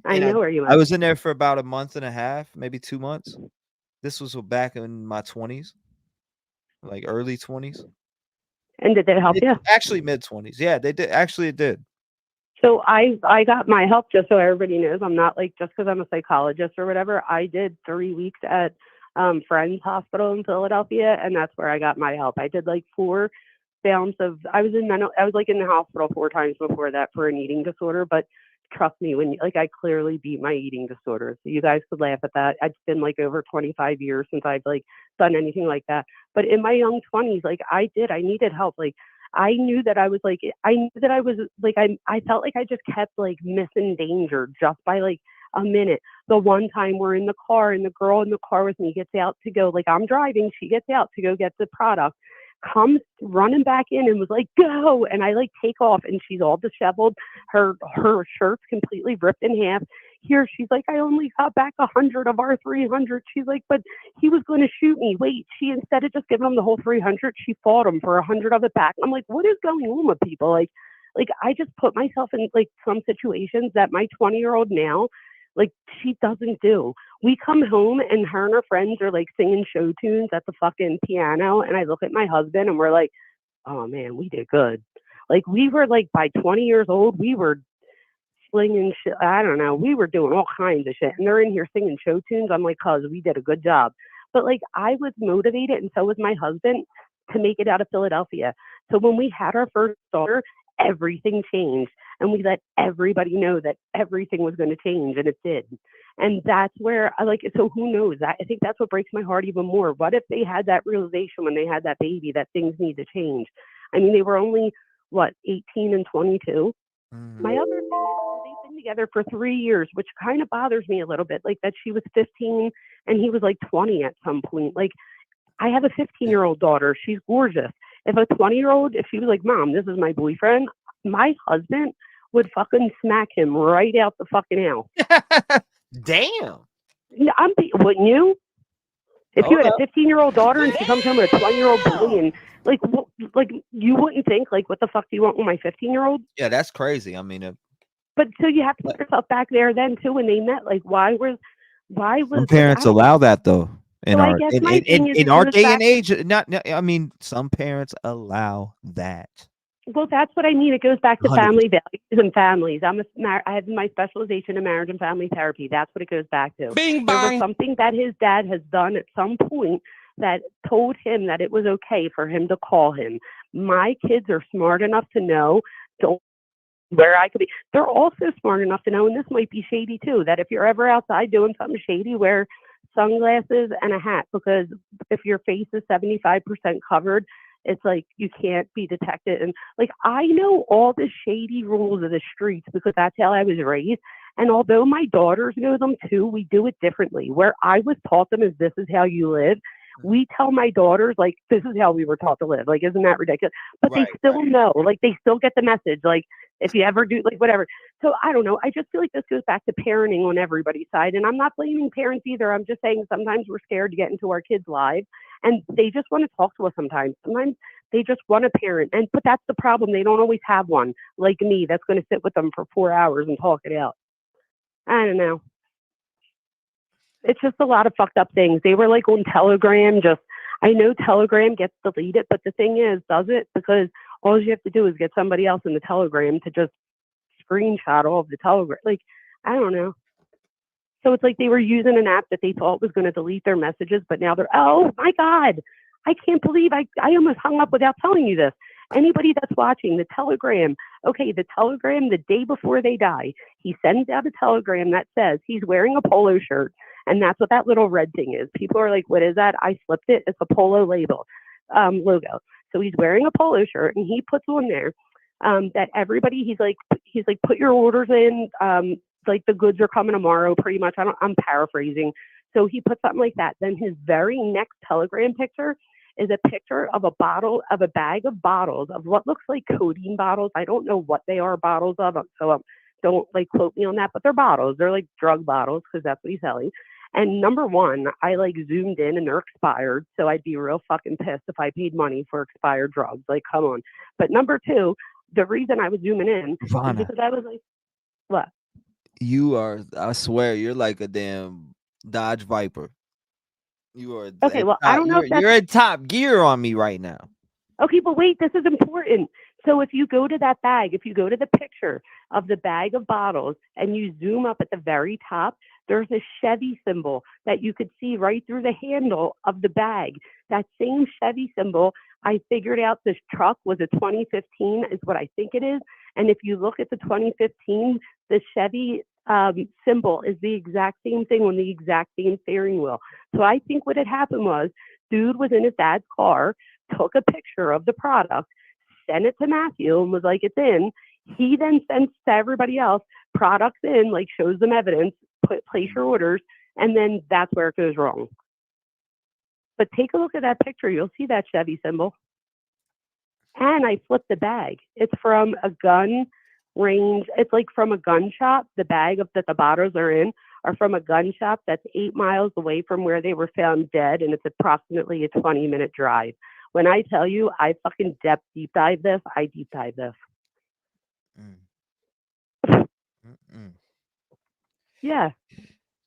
I know where you are. I was in there for about a month and a half, maybe 2 months. This was back in my 20s, like early 20s. And did they help you? Actually, mid 20s. Yeah, they did. Actually, it did. So I got my help, just so everybody knows. I'm not like, just because I'm a psychologist or whatever. I did 3 weeks at Friends Hospital in Philadelphia, and that's where I got my help. I did like 4 bouts of, I was in the hospital 4 times before that for an eating disorder. But trust me, I clearly beat my eating disorder. So you guys could laugh at that. It's been like over 25 years since I've like done anything like that. But in my young 20s, like I needed help. Like I knew that I was like, I felt like I just kept like missing danger just by like, a minute. The one time we're in the car and the girl in the car with me gets out to go, like I'm driving, she gets out to go get the product, comes running back in and was like, go. And I like take off and she's all disheveled. Her shirt's completely ripped in half. Here, she's like, I only got back 100 of our 300. She's like, but he was going to shoot me. Wait, she, instead of just giving him the whole 300, she fought him for 100 of it back. I'm like, what is going on with people? Like I just put myself in like some situations that my 20-year-old now, like she doesn't do. We come home and her and her friends are like singing show tunes at the fucking piano. And I look at my husband and we're like, oh man, we did good. Like we were like by 20 years old, we were slinging shit. I don't know. We were doing all kinds of shit and they're in here singing show tunes. I'm like, cuz we did a good job. But like I was motivated and so was my husband to make it out of Philadelphia. So when we had our first daughter, everything changed and we let everybody know that everything was going to change and it did. And that's where I like it. So who knows? I think that's what breaks my heart even more. What if they had that realization when they had that baby that things need to change? I mean, they were only what, 18 and 22. My other thing is they've been together for 3 years, which kind of bothers me a little bit, like that she was 15 and he was like 20 at some point. Like I have a 15-year-old daughter. She's gorgeous. If a 20-year-old, if she was like, Mom, this is my boyfriend, my husband would fucking smack him right out the fucking house. Damn. Wouldn't you? If you Hold had up. a 15-year-old daughter and she comes home with a 20-year-old boy and like you wouldn't think like, what the fuck do you want with my 15-year-old? Yeah, that's crazy. I mean, But so you have to put yourself back there then too when they met. Like why was some parents allow that though. In Well, I our guess my thing is in it our goes day back and age, I mean, some parents allow that. Well, that's what I mean. It goes back to 100%. family values and families. I have my specialization in marriage and family therapy. That's what it goes back to. Bing There was bang. something that his dad has done at some point that told him that it was okay for him to call him. My kids are smart enough to know where I could be. They're also smart enough to know, and this might be shady too, that if you're ever outside doing something shady, wear sunglasses and a hat, because if your face is 75% covered, it's like you can't be detected. And like I know all the shady rules of the streets because that's how I was raised. And although my daughters know them too, we do it differently. Where I was taught them is this is how you live. We tell my daughters like this is how we were taught to live. Like, isn't that ridiculous? But they still know, like they still get the message. Like if you ever do like whatever. So I don't know. I just feel like this goes back to parenting on everybody's side. And I'm not blaming parents either. I'm just saying sometimes we're scared to get into our kids' lives and they just want to talk to us sometimes. Sometimes they just want a parent. But that's the problem. They don't always have one like me that's going to sit with them for 4 hours and talk it out. I don't know. It's just a lot of fucked up things. They were like on Telegram. I know Telegram gets deleted, but the thing is, does it? Because all you have to do is get somebody else in the Telegram to just screenshot all of the Telegram. Like, I don't know. So it's like they were using an app that they thought was going to delete their messages, but now they're, oh my God, I can't believe I almost hung up without telling you this. Anybody that's watching the Telegram, okay, the Telegram, the day before they die, he sends out a Telegram that says he's wearing a polo shirt. And that's what that little red thing is. People are like, what is that? I flipped it. It's a polo logo. So he's wearing a polo shirt and he puts on there that everybody, he's like, put your orders in. Like the goods are coming tomorrow, pretty much. I'm paraphrasing. So he put something like that. Then his very next Telegram picture is a picture of a bag of bottles of what looks like codeine bottles. I don't know what they are bottles of. So don't like quote me on that, but they're bottles. They're like drug bottles because that's what he's selling. And number one, I like zoomed in and they're expired. So I'd be real fucking pissed if I paid money for expired drugs. Like, come on. But number two, the reason I was zooming in is because I was like, what? You are, I swear, you're like a damn Dodge Viper. You are okay. Well, I don't know if that's... you're in top gear on me right now. Okay, but wait, this is important. So if you go to that bag, if you go to the picture of the bag of bottles and you zoom up at the very top, there's a Chevy symbol that you could see right through the handle of the bag. That same Chevy symbol, I figured out this truck was a 2015 is what I think it is. And if you look at the 2015, the Chevy symbol is the exact same thing on the exact same steering wheel. So I think what had happened was dude was in his dad's car, took a picture of the product, sent it to Matthew and was like, it's in. He then sends to everybody else products in, like shows them evidence. place your orders, and then that's where it goes wrong. But take a look at that picture. You'll see that Chevy symbol. And I flipped the bag. It's from a gun range. It's like from a gun shop. The bag that the bottles are in are from a gun shop that's 8 miles away from where they were found dead, and it's approximately a 20-minute drive. When I tell you I fucking deep dive this, I deep dive this. Yeah.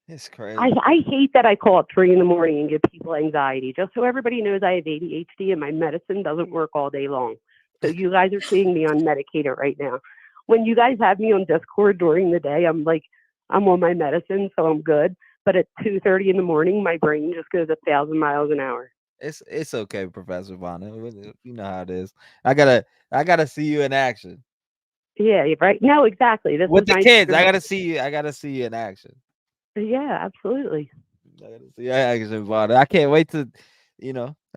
It's crazy. I hate that I call at 3 a.m. and give people anxiety. Just so everybody knows, I have ADHD and my medicine doesn't work all day long. So you guys are seeing me unmedicated right now. When you guys have me on Discord during the day, I'm on my medicine, so I'm good. But at 2:30 in the morning, my brain just goes 1,000 miles an hour. It's okay, Professor Vanna. You know how it is. I gotta see you in action. Yeah, right. No, exactly. This With is the my kids, I gotta see you. I gotta see you in action. Yeah, absolutely. I gotta see action, Vanna. I can't wait to,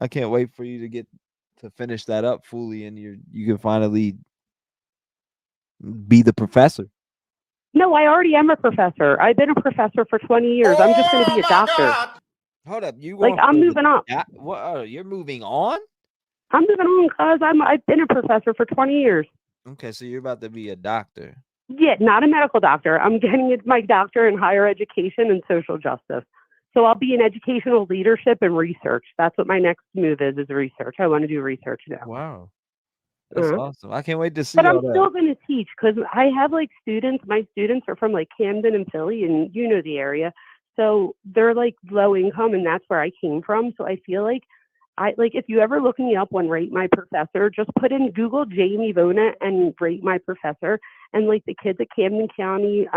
I can't wait for you to get to finish that up fully, and you can finally be the professor. No, I already am a professor. I've been a professor for 20 years. I'm just going to be a doctor. Hold up, you Like, I'm moving up. What? You're moving on? I'm moving on because I've been a professor for 20 years. Okay, so you're about to be a doctor. Yeah, not a medical doctor. I'm getting my doctor in higher education and social justice. So I'll be in educational leadership and research. That's what my next move is research. I want to do research now. Wow. That's awesome. I can't wait to see But all I'm that. still going to teach because I have like students. My students are from like Camden and Philly, and you know the area. So they're like low income, and that's where I came from. So I feel like if you ever look me up on Rate My Professor, just put in Google Jamie Vona and Rate My Professor, and like the kids at Camden County,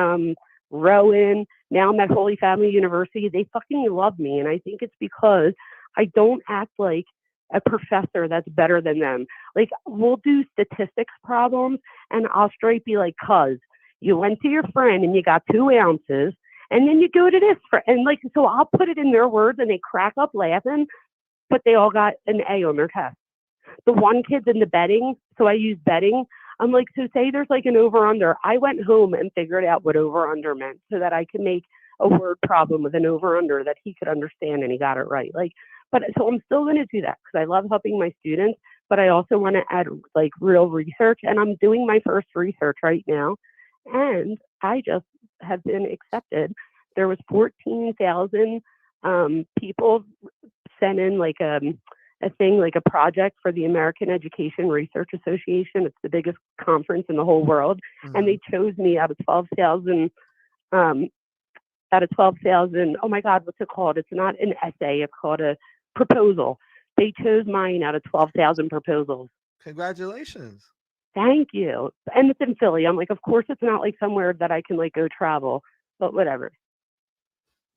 Rowan, now I'm at Holy Family University, they fucking love me. And I think it's because I don't act like a professor that's better than them. Like, we'll do statistics problems, and I'll straight be like, cuz you went to your friend and you got 2 ounces, and then you go to this and like, so I'll put it in their words and they crack up laughing, but they all got an A on their test. The one kid's in the betting, so I use betting. I'm like, so say there's like an over-under. I went home and figured out what over-under meant so that I could make a word problem with an over-under that he could understand, and he got it right. Like, but so I'm still going to do that because I love helping my students, but I also want to add like real research, and I'm doing my first research right now, and I just have been accepted. There was 14,000 people sent in like a thing, like a project for the American Education Research Association. It's the biggest conference in the whole world. And they chose me out of 12,000, oh my God, what's it called? It's not an essay. It's called a proposal. They chose mine out of 12,000 proposals. Congratulations. Thank you. And it's in Philly. I'm like, of course it's not like somewhere that I can like go travel, but whatever.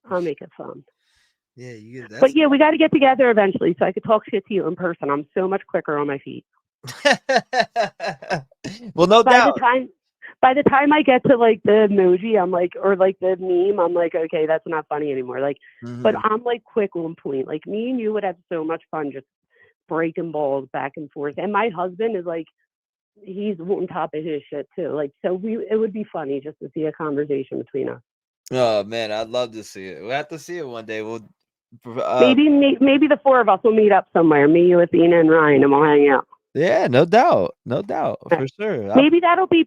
I'll make it fun. Yeah, you get that. But yeah, we got to get together eventually so I could talk shit to you in person. I'm so much quicker on my feet. Well, no doubt. By the time I get to like the emoji, I'm like, or like the meme, I'm like, okay, that's not funny anymore. Like, but I'm like quick on point. Like, me and you would have so much fun just breaking balls back and forth. And my husband is like, he's on top of his shit too. Like, so it would be funny just to see a conversation between us. Oh man, I'd love to see it. We'll have to see it one day. We'll maybe the 4 of us will meet up somewhere. Me, you, Athena, and Ryan, and we'll hang out. Yeah, no doubt, for sure. Maybe that'll be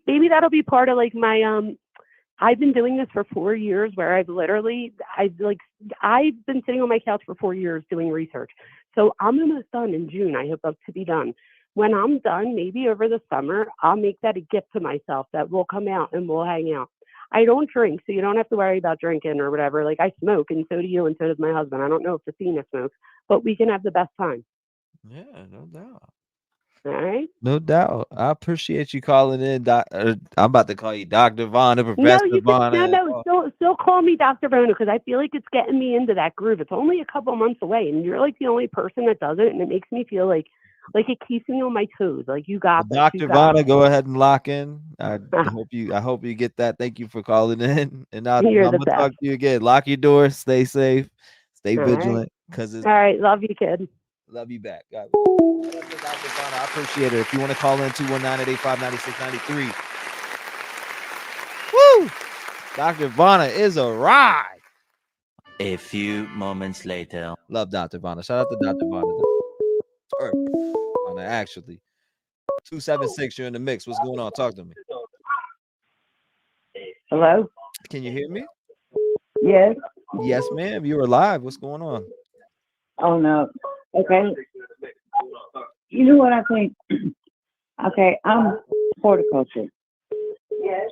part of like my I've been doing this for 4 years, where I've been sitting on my couch for 4 years doing research. So I'm almost done in June. I hope to be done. When I'm done, maybe over the summer, I'll make that a gift to myself that we'll come out and we'll hang out. I don't drink, so you don't have to worry about drinking or whatever. Like, I smoke, and so do you, and so does my husband. I don't know if Athena smokes, but we can have the best time. Yeah, no doubt. All right. No doubt. I appreciate you calling in. I'm about to call you Dr. Vaughn, Professor Vaughn. Still call me Dr. Vona, because I feel like it's getting me into that groove. It's only a couple months away, and you're like the only person that does it, and it makes me feel like it keeps me on my toes. Like, you got this. Dr. Vaughn, go ahead and lock in. I hope you get that. Thank you for calling in, and I'm gonna talk to you again. Lock your doors. Stay safe. Stay vigilant. All right. Love you, kid. Love you back. God. Dr. Vaughn, I appreciate it. If you want to call in 219-885-9693. Woo! Dr. Vanna is a ride. A few moments later. Love Dr. Vanna. Shout out to Dr. Vanna. Or Vanna, actually. 276, you're in the mix. What's going on? Talk to me. Hello? Can you hear me? Yes. Yes, ma'am. You are live. What's going on? Oh, no. Okay. You know what I think? Okay, I'm horticulture. Yes.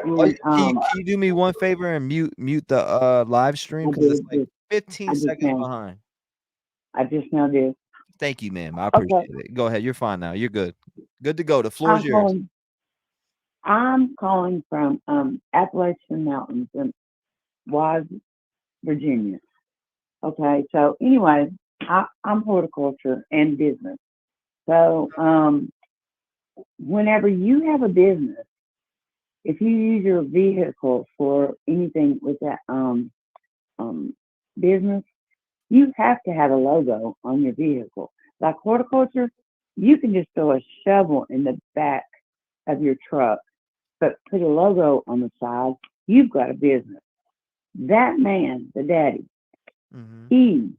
And, Can you do me one favor and mute the live stream? Because it's like 15 seconds now. behind. I just now did. Thank you, ma'am. I appreciate it. Go ahead. You're fine now. You're good. Good to go. The floor is yours. I'm calling from Appalachian Mountains in Wise, Virginia. Okay, so anyway, I'm horticulture and business. So whenever you have a business, if you use your vehicle for anything with that business, you have to have a logo on your vehicle. Like horticulture, you can just throw a shovel in the back of your truck, but put a logo on the side, you've got a business. That man, the daddy, he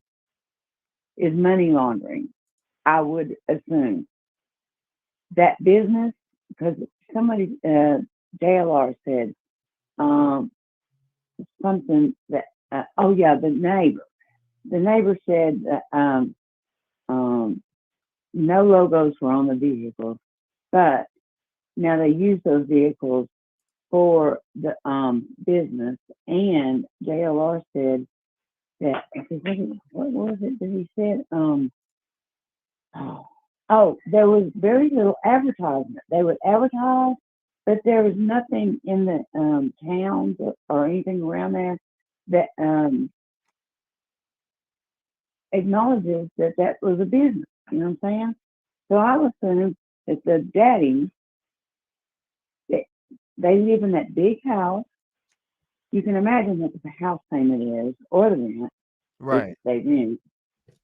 is money laundering, I would assume. That business, because somebody, JLR said something that, oh yeah, the neighbor said that no logos were on the vehicles, but now they use those vehicles for the business. And JLR said that, what was it that he said? Oh, there was very little advertisement. They would advertise, but there was nothing in the towns or anything around there that acknowledges that that was a business. You know what I'm saying? So I was saying that the daddy, they live in that big house. You can imagine what the house payment is or the rent. Right. If they rent.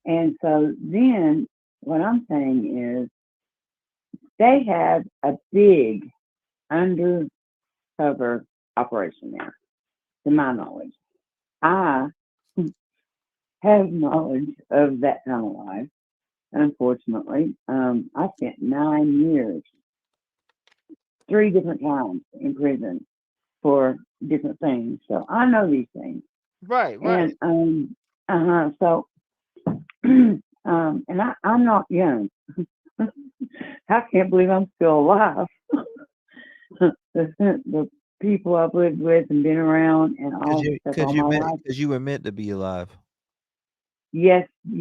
And so then what I'm saying is they have a big undercover operation there, to my knowledge. I have knowledge of that kind of life, unfortunately. I spent 9 years, 3 different times in prison for different things. So I know these things. Right. And so and I'm not young. I can't believe I'm still alive. the people I've lived with and been around and all stuff all my life. Because you were meant to be alive. Yes. I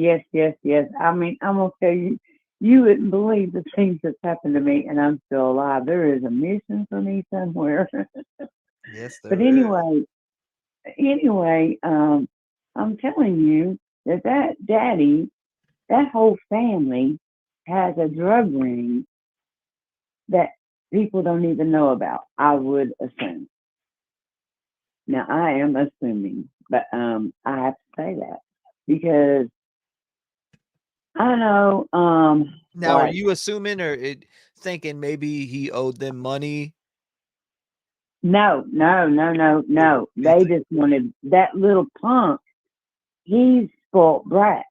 mean, I'm gonna tell you, you wouldn't believe the things that's happened to me, and I'm still alive. There is a mission for me somewhere. Yes, but anyway, I'm telling you that daddy, that whole family has a drug ring that people don't even know about, I would assume. Now, I am assuming, but I have to say that because I know. Now, are you assuming or thinking maybe he owed them money? No. They just wanted that little punk. He's spoiled brat.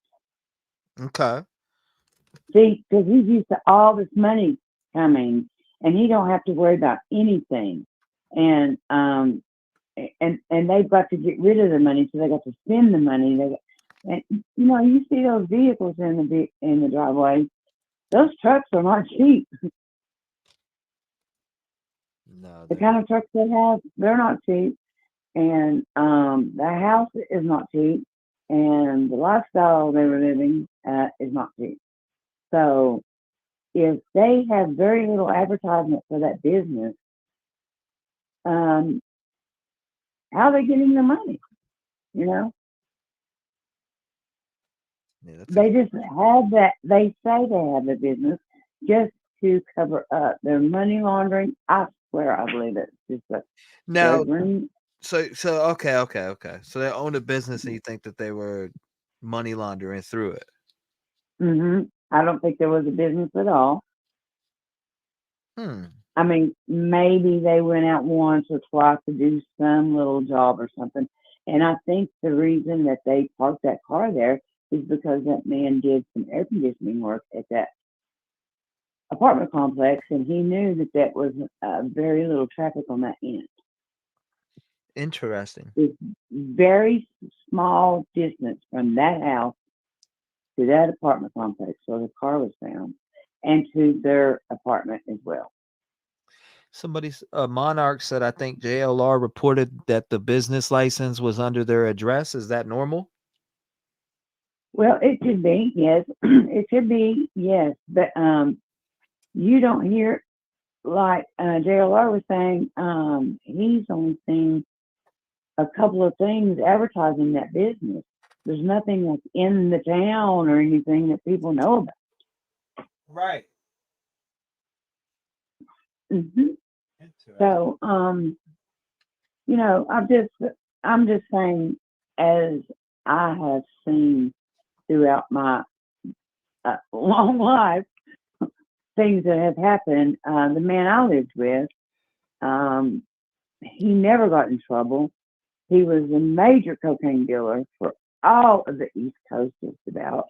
Okay. See, because he's used to all this money coming, and he don't have to worry about anything. And they've got to get rid of the money, so they got to spend the money. And you know, you see those vehicles in the driveway. Those trucks are not cheap. No, the kind of trucks they have, they're not cheap. And the house is not cheap, and the lifestyle they were living is not cheap. So if they have very little advertisement for that business, how are they getting the money? You know? Yeah, they just have that. They say they have the business just to cover up their money laundering. I swear, I believe it's just a now. drug. So okay. So they own a business, and you think that they were money laundering through it? I don't think there was a business at all. I mean, maybe they went out once or twice to do some little job or something. And I think the reason that they parked that car there is because that man did some air conditioning work at that apartment complex, and he knew that that was very little traffic on that end. Interesting. It's very small distance from that house to that apartment complex where the car was found, and to their apartment as well. Somebody's Monarch said, I think JLR reported that the business license was under their address. Is that normal? Well, it could be, yes. It could be, yes. But you don't hear, like JLR was saying, he's only seen a couple of things advertising that business. There's nothing like in the town or anything that people know about. Right. Mm-hmm. So, you know, I'm just saying, as I have seen throughout my long life, things that have happened. The man I lived with, he never got in trouble. He was a major cocaine dealer for all of the East Coast, just about,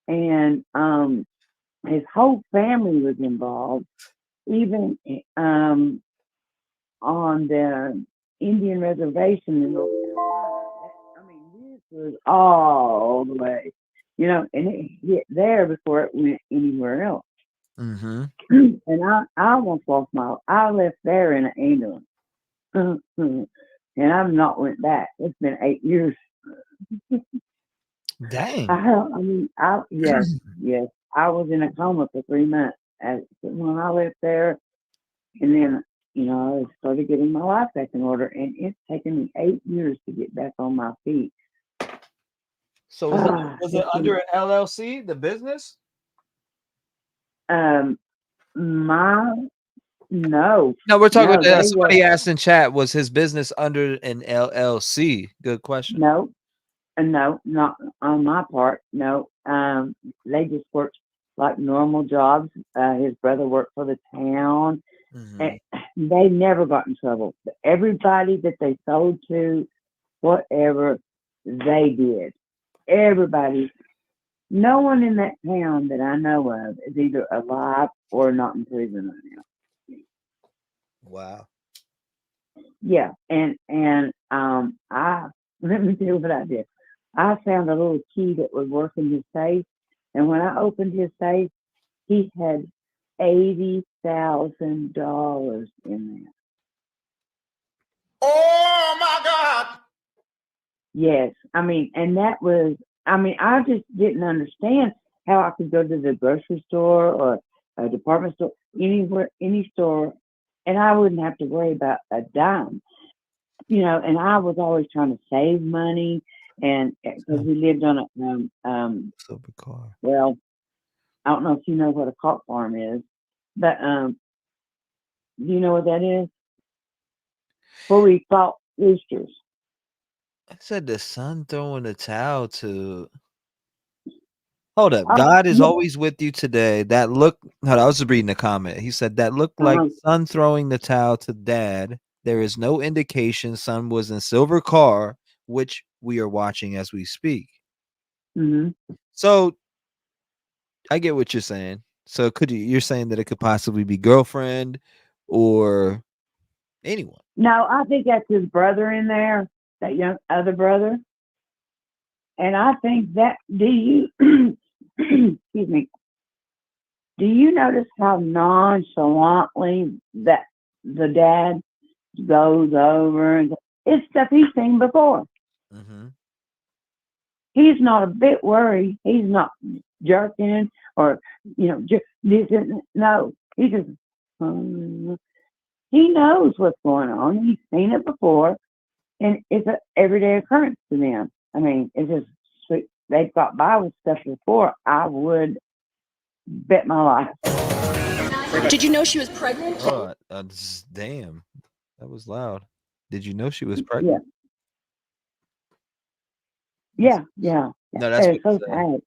and his whole family was involved, even on the Indian reservation in North Carolina. I mean, this was all the way, you know, and it hit there before it went anywhere else. Mm-hmm. And I almost lost I left there in an ambulance. And I've not went back. It's been 8 years. Dang. Yes. I was in a coma for 3 months when I left there. And then, you know, I started getting my life back in order. And it's taken me 8 years to get back on my feet. So was it under an LLC, the business? No. No, we're talking No, somebody asked in chat, was his business under an LLC? Good question. No, not on my part. No, they just worked like normal jobs. His brother worked for the town, and they never got in trouble. Everybody that they sold to, whatever, they did. Everybody, no one in that town that I know of is either alive or not in prison right now. Wow. Yeah, and I let me tell you what I did. I found a little key that would work in his safe, and when I opened his safe, he had $80,000 in there. Oh my God! Yes, I mean, and that was, I mean, I just didn't understand how I could go to the grocery store or a department store, anywhere, any store, and I wouldn't have to worry about a dime. You know, and I was always trying to save money, and because we lived on a silver car. Well, I don't know if you know what a cock farm is, but do you know what that is? Where we fought roosters. I said the son throwing the towel to. Hold up. God is always with you today. That look. Hold on, I was just reading the comment. He said that looked like son throwing the towel to dad. There is no indication son was in silver car, which we are watching as we speak. Mm-hmm. So I get what you're saying. So you're saying that it could possibly be girlfriend or anyone? No, I think that's his brother in there, that young other brother. And I think that, do you, excuse me, do you notice how nonchalantly that the dad goes over and it's stuff he's seen before? Mm-hmm. He's not a bit worried. He's not jerking or, you know, no, he just, he knows what's going on. He's seen it before, and it's an everyday occurrence to them. I mean, it's just sweet. They've got by with stuff before. I would bet my life. Did you know she was pregnant? Oh, damn. That was loud. Did you know she was pregnant? Yeah. No, that's It's what so sad.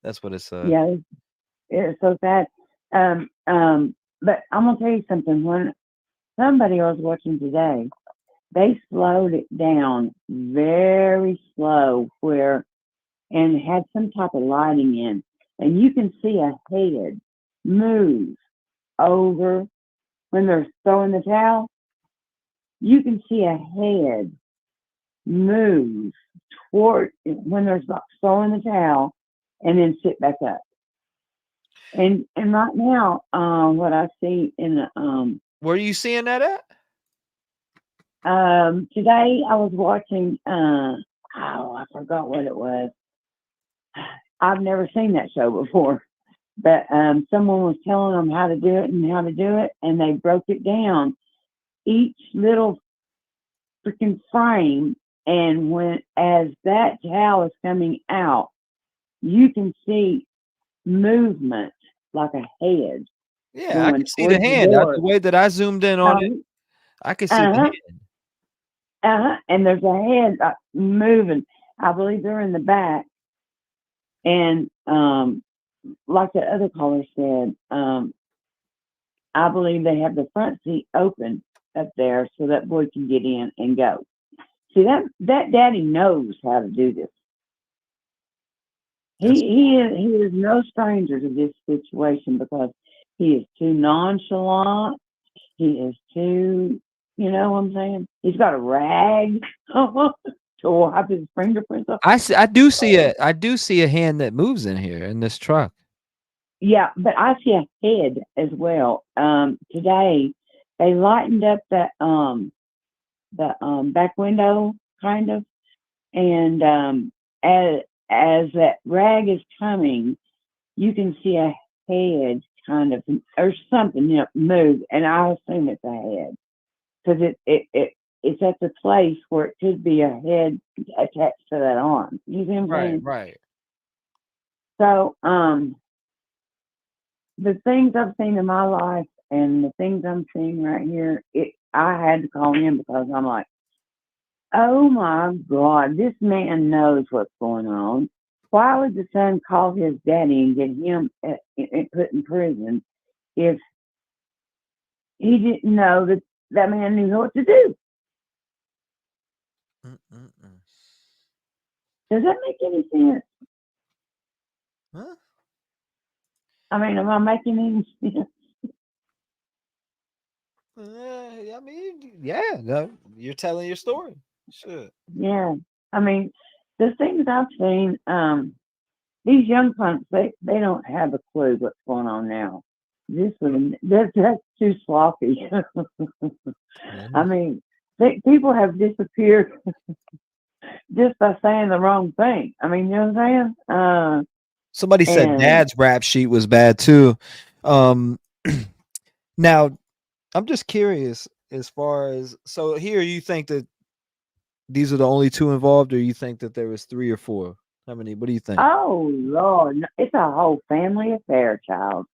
That's what it said. Yeah, it's so sad. but I'm gonna tell you something. When somebody I was watching today, they slowed it down very slow, and had some type of lighting in, and you can see a head move over when they're throwing the towel. You can see a head move toward when they're throwing the towel, and then sit back up. And right now, what I see in the Where are you seeing that at? today I was watching. I forgot what it was. I've never seen that show before, but someone was telling them how to do it, and they broke it down, each little freaking frame, and as that towel is coming out, you can see movement like a head. Yeah, I Going can see the towards the hand. door. The way that I zoomed in on it, I can see the hand. And there's a head moving. I believe they're in the back. And like the other caller said, I believe they have the front seat open up there so that boy can get in and go. See, that daddy knows how to do this. He is no stranger to this situation because he is too nonchalant. He is too, you know what I'm saying? He's got a rag to wipe his fingerprints off. I do see a hand that moves in here in this truck. Yeah, but I see a head as well. Today they lightened up that the back window kind of, and as that rag is coming, you can see a head kind of or something move, and I assume it's a head because it's at the place where it could be a head attached to that arm. You see what I'm saying? Right. So the things I've seen in my life and the things I'm seeing right here, I had to call in because I'm like, oh my God, this man knows what's going on. Why would the son call his daddy and get him put in prison if he didn't know that man knew what to do? Does that make any sense? Huh? I mean, am I making any sense? I mean, yeah, no, you're telling your story. Sure. Yeah. I mean, the things I've seen, these young punks, they don't have a clue what's going on now. That's too sloppy. I mean, people have disappeared just by saying the wrong thing. I mean, you know what I'm saying? Somebody said Dad's rap sheet was bad too. Now, I'm just curious as far as, so here you think that these are the only two involved, or you think that there was 3 or 4? How many? What do you think? Oh Lord, it's a whole family affair, child.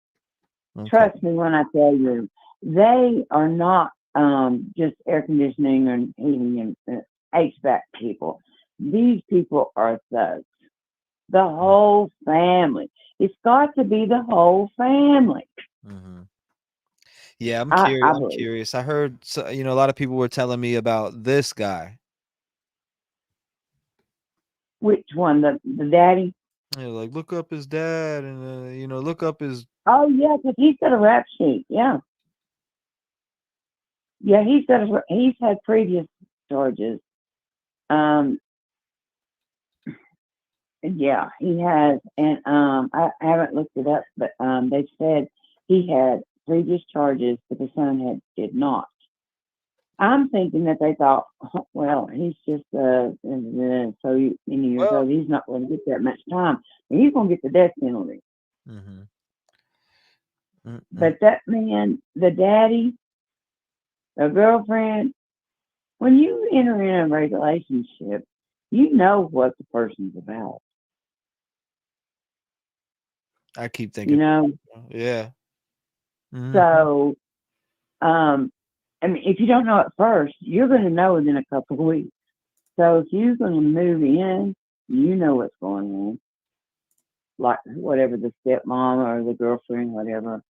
Okay. Trust me when I tell you, they are not just air conditioning and heating and HVAC people. These people are thugs. The whole family. It's got to be the whole family. Yeah, I'm I curious. I'm believe. curious. I heard, a lot of people were telling me about this guy. Which one? The daddy? Yeah, like look up his dad, and look up his. Oh yeah, because he's got a rap sheet. Yeah, yeah, he's had previous charges. Yeah, he has, and I haven't looked it up, but they said he had previous charges, but the son did not. I'm thinking that they thought, well, he's just so many years old, he's not going to get that much time. He's going to get the death penalty. But that man, the daddy, the girlfriend, when you enter in a relationship, you know what the person's about. I keep thinking, yeah. So, I mean, if you don't know at first, you're going to know within a couple of weeks. So if you're going to move in, you know what's going on. Like whatever the stepmom or the girlfriend, whatever.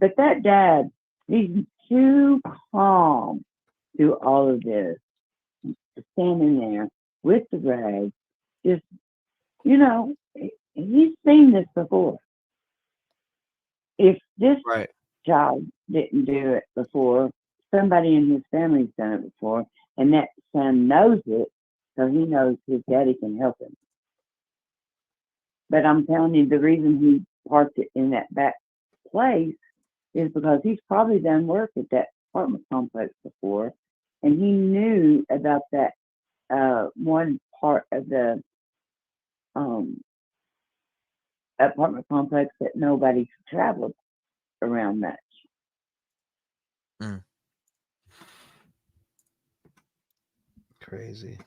But that dad, he's too calm through all of this, standing there with the rag, just, you know, he's seen this before. If this child didn't do it before, somebody in his family's done it before, and that son knows it, so he knows his daddy can help him. But I'm telling you, the reason he parked it in that back place is because he's probably done work at that apartment complex before, and he knew about that one part of the apartment complex that nobody traveled around much. Crazy.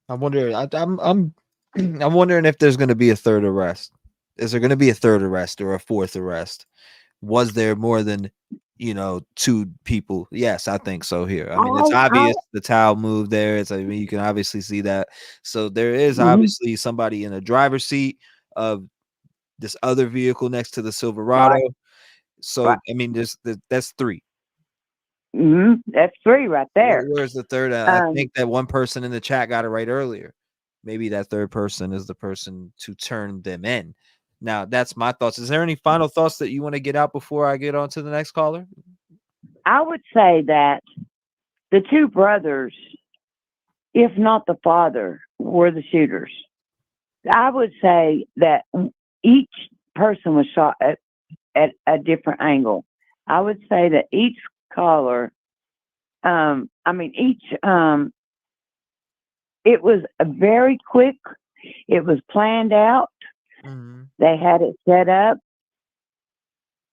I wonder. I'm wondering if there's going to be a third arrest. Is there going to be a third arrest or a fourth arrest? Was there more than 2 people? Yes, I think so. Here, I mean, it's obvious the towel moved there. You can obviously see that. So there is obviously somebody in the driver's seat of this other vehicle next to the Silverado. Right. So Right. I mean, that's 3. That's 3 right there. Where's the third? I think that one person in the chat got it right earlier. Maybe that third person is the person to turn them in. Now, that's my thoughts. Is there any final thoughts that you want to get out before I get on to the next caller? I would say that the 2 brothers, if not the father, were the shooters. I would say that each person was shot at a different angle. I would say that each caller, it was a very quick, it was planned out. They had it set up.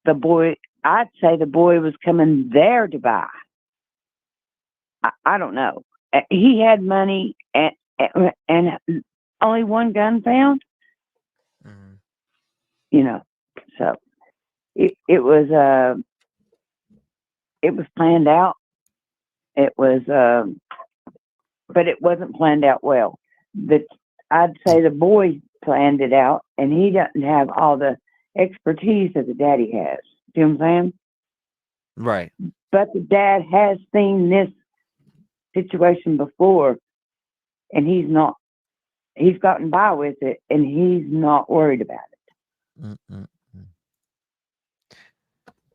I'd say the boy was coming there to buy. I don't know. He had money and only one gun found. So it was planned out. It was, but it wasn't planned out well. I'd say the boy planned it out, and he doesn't have all the expertise that the daddy has. See what I'm saying? Right. But the dad has seen this situation before, and he's gotten by with it, and he's not worried about it.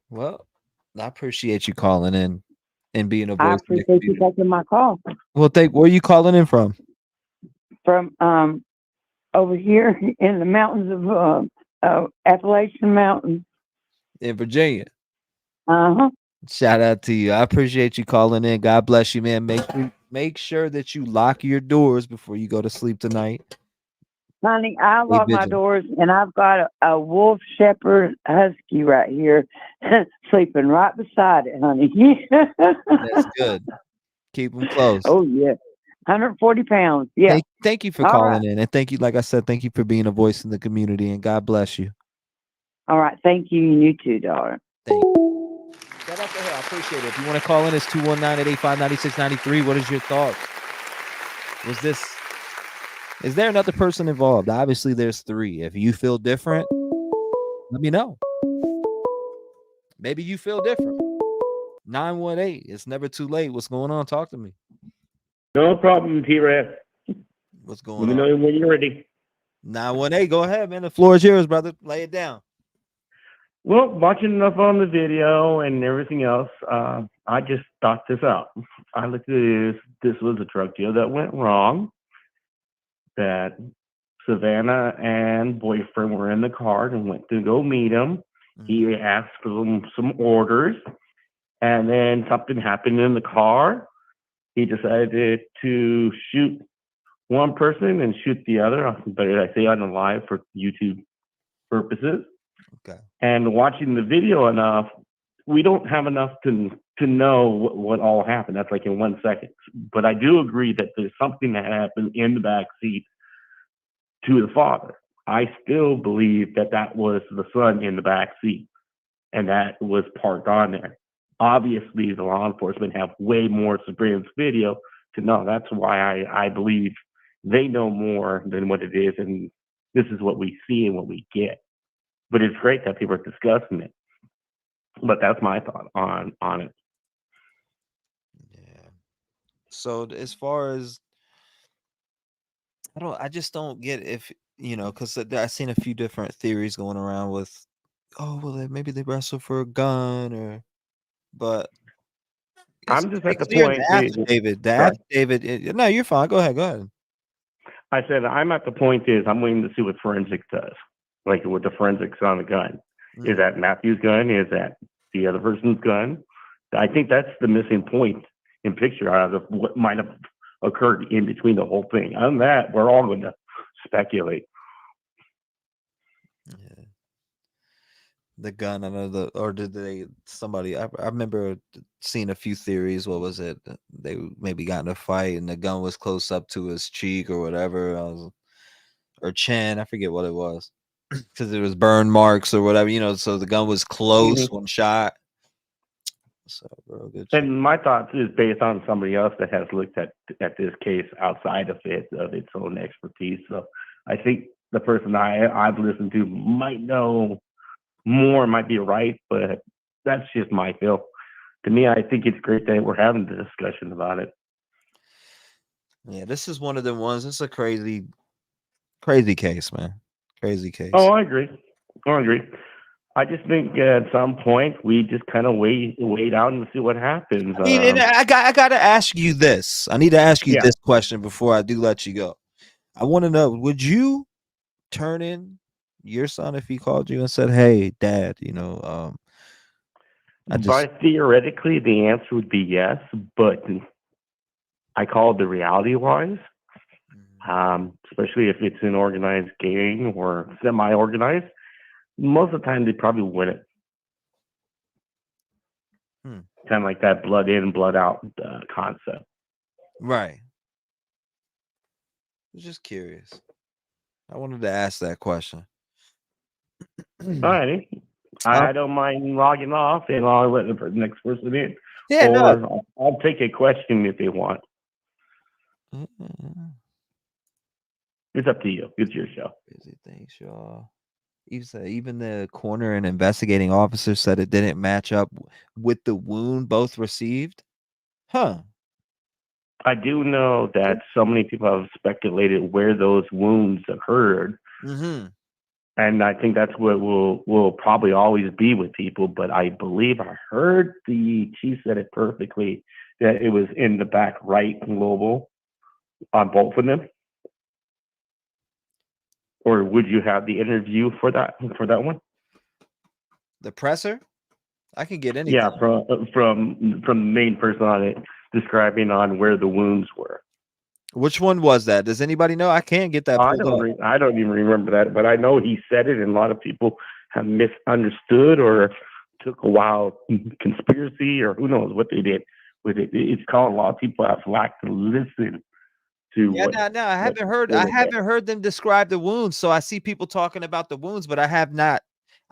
Well, I appreciate you calling in and being a I voice. appreciate you taking my call. Well, where are you calling in from? From over here in the mountains of Appalachian Mountains. In Virginia. Uh-huh. Shout out to you. I appreciate you calling in. God bless you, man. Make sure that you lock your doors before you go to sleep tonight. Honey, I lock my doors, and I've got a wolf shepherd husky right here sleeping right beside it, honey. That's good. Keep them close. Oh, yeah. 140 pounds. Yeah. Thank you for All calling right. in. And thank you, like I said, thank you for being a voice in the community. And God bless you. All right. Thank you. And you too, darling. Thank you. Shout out to her. I appreciate it. If you want to call in, it's 219-885-9693. What is your thoughts? Is there another person involved? Obviously, there's 3. If you feel different, let me know. Maybe you feel different. 918. It's never too late. What's going on? Talk to me. No problem, T-REV. What's going Let me on? know when you're ready. 918. Go ahead, man. The floor is yours, brother. Lay it down. Well, watching enough on the video and everything else, I just thought this out. I looked at this. This was a drug deal that went wrong. That Savanah and boyfriend were in the car and went to go meet him. He asked for some orders, and then something happened in the car. He decided to shoot one person and shoot the other, but I say on the live for YouTube purposes. Okay. And watching the video enough, we don't have enough to know what all happened. That's like in 1 second. But I do agree that there's something that happened in the back seat to the father. I still believe that was the son in the back seat, and that was parked on there. Obviously, the law enforcement have way more surveillance video to know. That's why I believe they know more than what it is, and this is what we see and what we get. But it's great that people are discussing it. But that's my thought on it. So as far as I just don't get if because I've seen a few different theories going around with, oh well, maybe they wrestle for a gun but it's I'm just pretty at the clear in point. the affidavit. Sorry. No, you're fine. Go ahead. I said I'm at the point is I'm waiting to see what forensics does, like with the forensics on the gun. Is that Matthew's gun? Is that the other person's gun? I think that's the missing point in picture out of what might have occurred in between the whole thing. Other than that, we're all going to speculate. The gun, I know or did somebody, I remember seeing a few theories. What was it? They maybe got in a fight and the gun was close up to his cheek or whatever, or chin. I forget what it was. Because it was burn marks or whatever, so the gun was close when shot. So, bro, good shit. And my thoughts is based on somebody else that has looked at this case outside of its own expertise. So I think the person I've listened to might know more, might be right, but that's just my feel. To me, I think it's great that we're having the discussion about it. Yeah, this is one of the ones. It's a crazy case, man. Crazy case. Oh, I agree. I just think at some point we just kind of wait out and see what happens. I mean, and I got to ask you this. I need to ask you this question before I do let you go. I want to know: would you turn in your son if he called you and said, "Hey, Dad, But theoretically, the answer would be yes. But I call it the reality-wise, especially if it's an organized gang or semi-organized. Most of the time, they probably win it. Kind of like that blood in, blood out concept. Right. I was just curious. I wanted to ask that question. All righty. I don't mind logging off and I'll let the next person in. Yeah, or I'll take a question if they want. It's up to you. It's your show. Busy things, y'all. Even the coroner and investigating officer said it didn't match up with the wound both received. Huh. I do know that so many people have speculated where those wounds occurred. Mm-hmm. And I think that's what will probably always be with people. But I believe I heard the chief said it perfectly, that it was in the back right global on both of them. Or would you have the interview for that one? The presser? I can get anything. Yeah, from the main person on it, describing on where the wounds were. Which one was that? Does anybody know? I can't get that. I don't even remember that, but I know he said it, and a lot of people have misunderstood or took a wild conspiracy, or who knows what they did with it. It's called a lot of people have lacked to listen to. Yeah, no, I haven't heard. I haven't heard them describe the wounds. So I see people talking about the wounds, but I have not.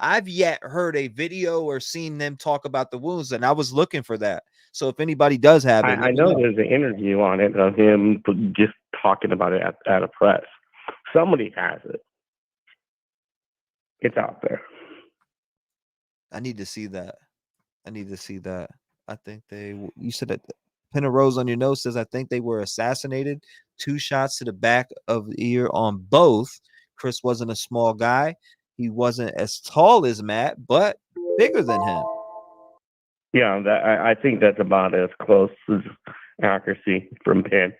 I've yet heard a video or seen them talk about the wounds, and I was looking for that. So if anybody does have it, I know there's an interview on it of him just talking about it at a press. Somebody has it. It's out there. I need to see that. I think you said that Pen of Rose on your nose says, I think they were assassinated. 2 shots to the back of the ear on both. Chris wasn't a small guy. He wasn't as tall as Matt, but bigger than him. Yeah, I think that's about as close as accuracy from Penn.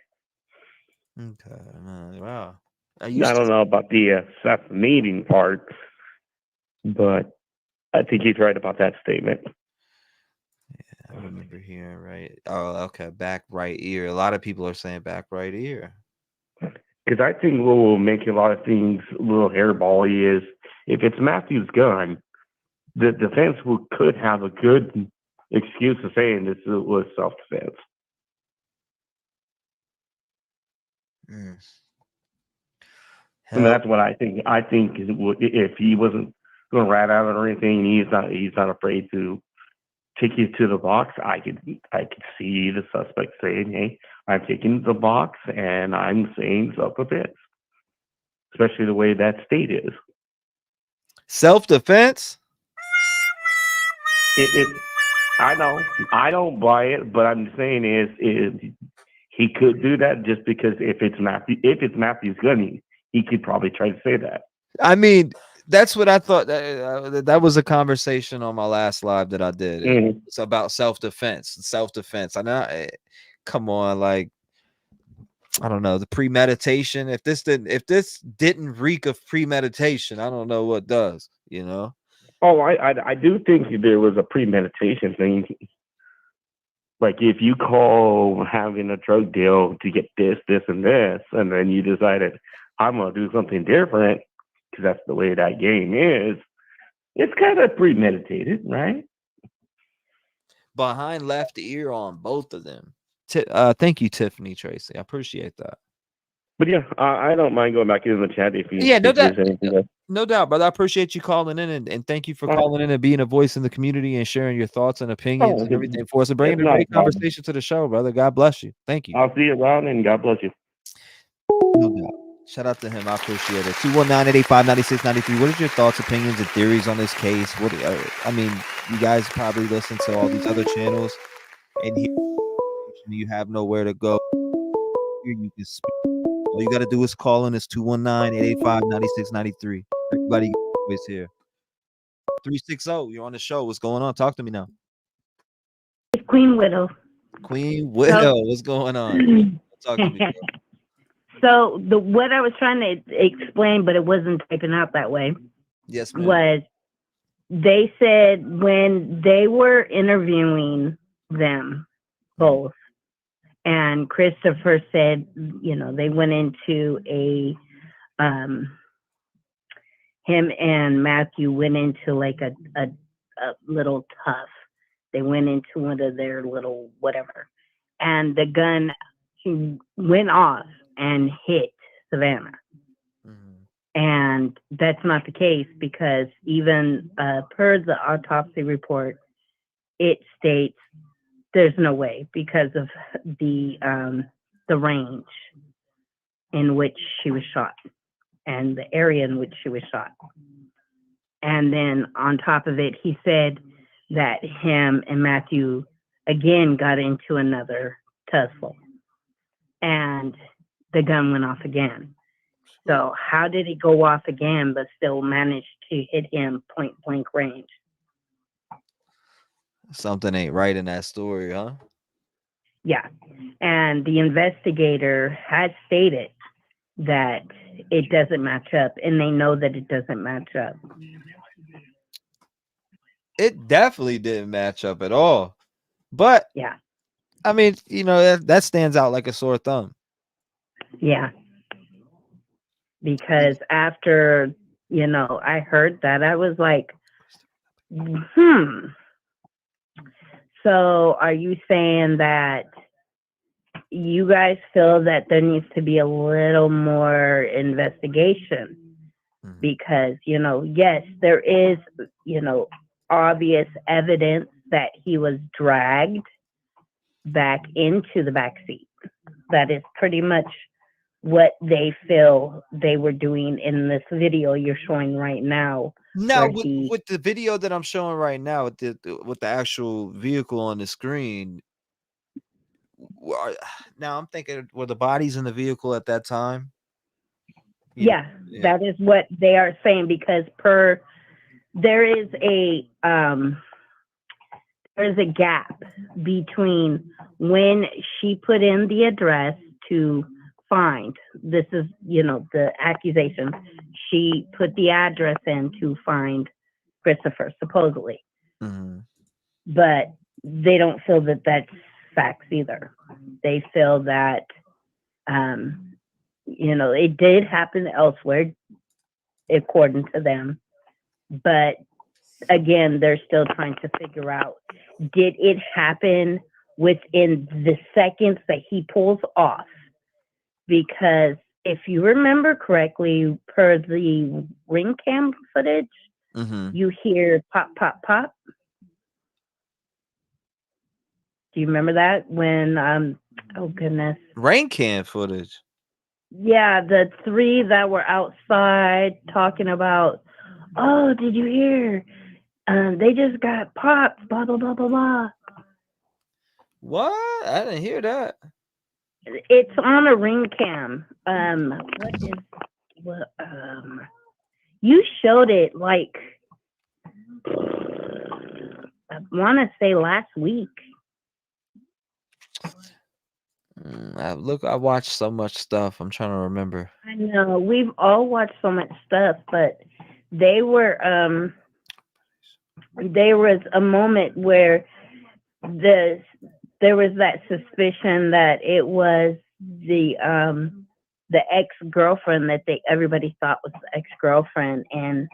Okay. Wow. I don't know about the assassinating part, but I think he's right about that statement. Yeah, I remember hearing right. Oh, okay. Back right ear. A lot of people are saying back right ear. Because I think what will make a lot of things a little hairbally is if it's Matthew's gun, the defense could have a good excuse of saying this was self-defense. And that's what I think. I think if he wasn't going to rat out or anything, he's not afraid to take you to the box. I could see the suspect saying, "Hey, I'm taking the box and I'm saying self-defense," especially the way that state is. Self-defense? I know I don't buy it, but I'm saying is he could do that just because if it's Matthew's gun, he could probably try to say that. I mean, that's what I thought. That was a conversation on my last live that I did. Mhm. It's about self-defense. Self-defense. I know. Come on, like, I don't know, the premeditation. If this didn't reek of premeditation, I don't know what does. You know. Oh, I do think there was a premeditation thing. Like if you call having a drug deal to get this, and this, and then you decided I'm gonna do something different because that's the way that game is. It's kind of premeditated, right? Behind left ear on both of them. Thank you, Tiffany Tracy. I appreciate that. But yeah, I don't mind going back into the chat if you Yeah, no if there's doubt. anything else. No doubt, brother. I appreciate you calling in and thank you for calling in and being a voice in the community and sharing your thoughts and opinions and everything for us and bringing a not a great problem. conversation to the show, brother. God bless you. Thank you. I'll see you around, and God bless you. No doubt. Shout out to him. I appreciate it. 219-885-9693. What are your thoughts, opinions, and theories on this case? I mean, you guys probably listen to all these other channels, and here you have nowhere to go. Here you can speak. All you got to do is call in. It's 219-885-9693. Everybody is here. 360, you're on the show. What's going on? Talk to me now. Queen Widow. Queen Widow, what's going on? Talk to me, girl. So what I was trying to explain, but it wasn't typing out that way. Yes, ma'am. Was they said when they were interviewing them both, and Christopher said, they went into him and Matthew went into like a little tough. They went into one of their little whatever, and the gun went off and hit Savanah. And that's not the case because even per the autopsy report, it states there's no way because of the range in which she was shot and the area in which she was shot. And then on top of it, he said that him and Matthew again got into another tussle and the gun went off again. So how did it go off again but still manage to hit him point blank range? Something ain't right in that story, huh? Yeah. And the investigator had stated that it doesn't match up, and they know that it doesn't match up. It definitely didn't match up at all. But yeah, I mean, that stands out like a sore thumb. Yeah. Because after, I heard that, I was like, So are you saying that you guys feel that there needs to be a little more investigation? Because, yes, there is, obvious evidence that he was dragged back into the back seat. That is pretty much what they feel they were doing in this video you're showing right now. Now, with the video that I'm showing right now, with the actual vehicle on the screen, now I'm thinking, were the bodies in the vehicle at that time? Yeah, that is what they are saying, because there is a gap between when she put in the address to find, this is, the accusation, she put the address in to find Christopher, supposedly. But they don't feel that that's facts either. They feel that, it did happen elsewhere, according to them. But again, they're still trying to figure out, did it happen within the seconds that he pulls off? Because if you remember correctly, per the ring cam footage, you hear pop, pop, pop. Do you remember that? When, oh goodness. Rain cam footage. Yeah, the three that were outside talking about, oh, did you hear? They just got popped. Blah blah blah blah blah. What? I didn't hear that. It's on a ring cam. You showed it like I want to say last week. I watched so much stuff. I'm trying to remember. I know we've all watched so much stuff, but there was a moment where there was that suspicion that it was the ex-girlfriend that everybody thought was the ex-girlfriend, and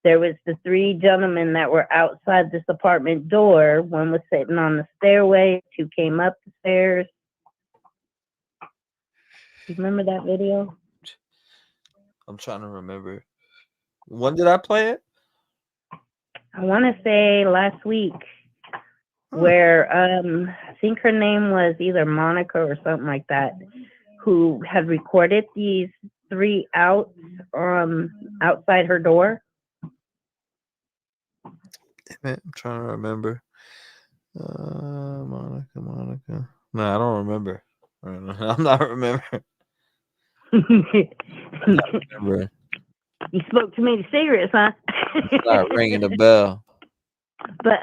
there was the three gentlemen that were outside this apartment door. One was sitting on the stairway, two came up the stairs. You remember that video? I'm trying to remember. When did I play it? I want to say last week, where I think her name was either Monica or something like that, who had recorded these three outside her door. Damn it, I'm trying to remember. Monica. No, I don't remember. I'm not remembering. You spoke too many cigarettes, huh? Not ringing the bell. But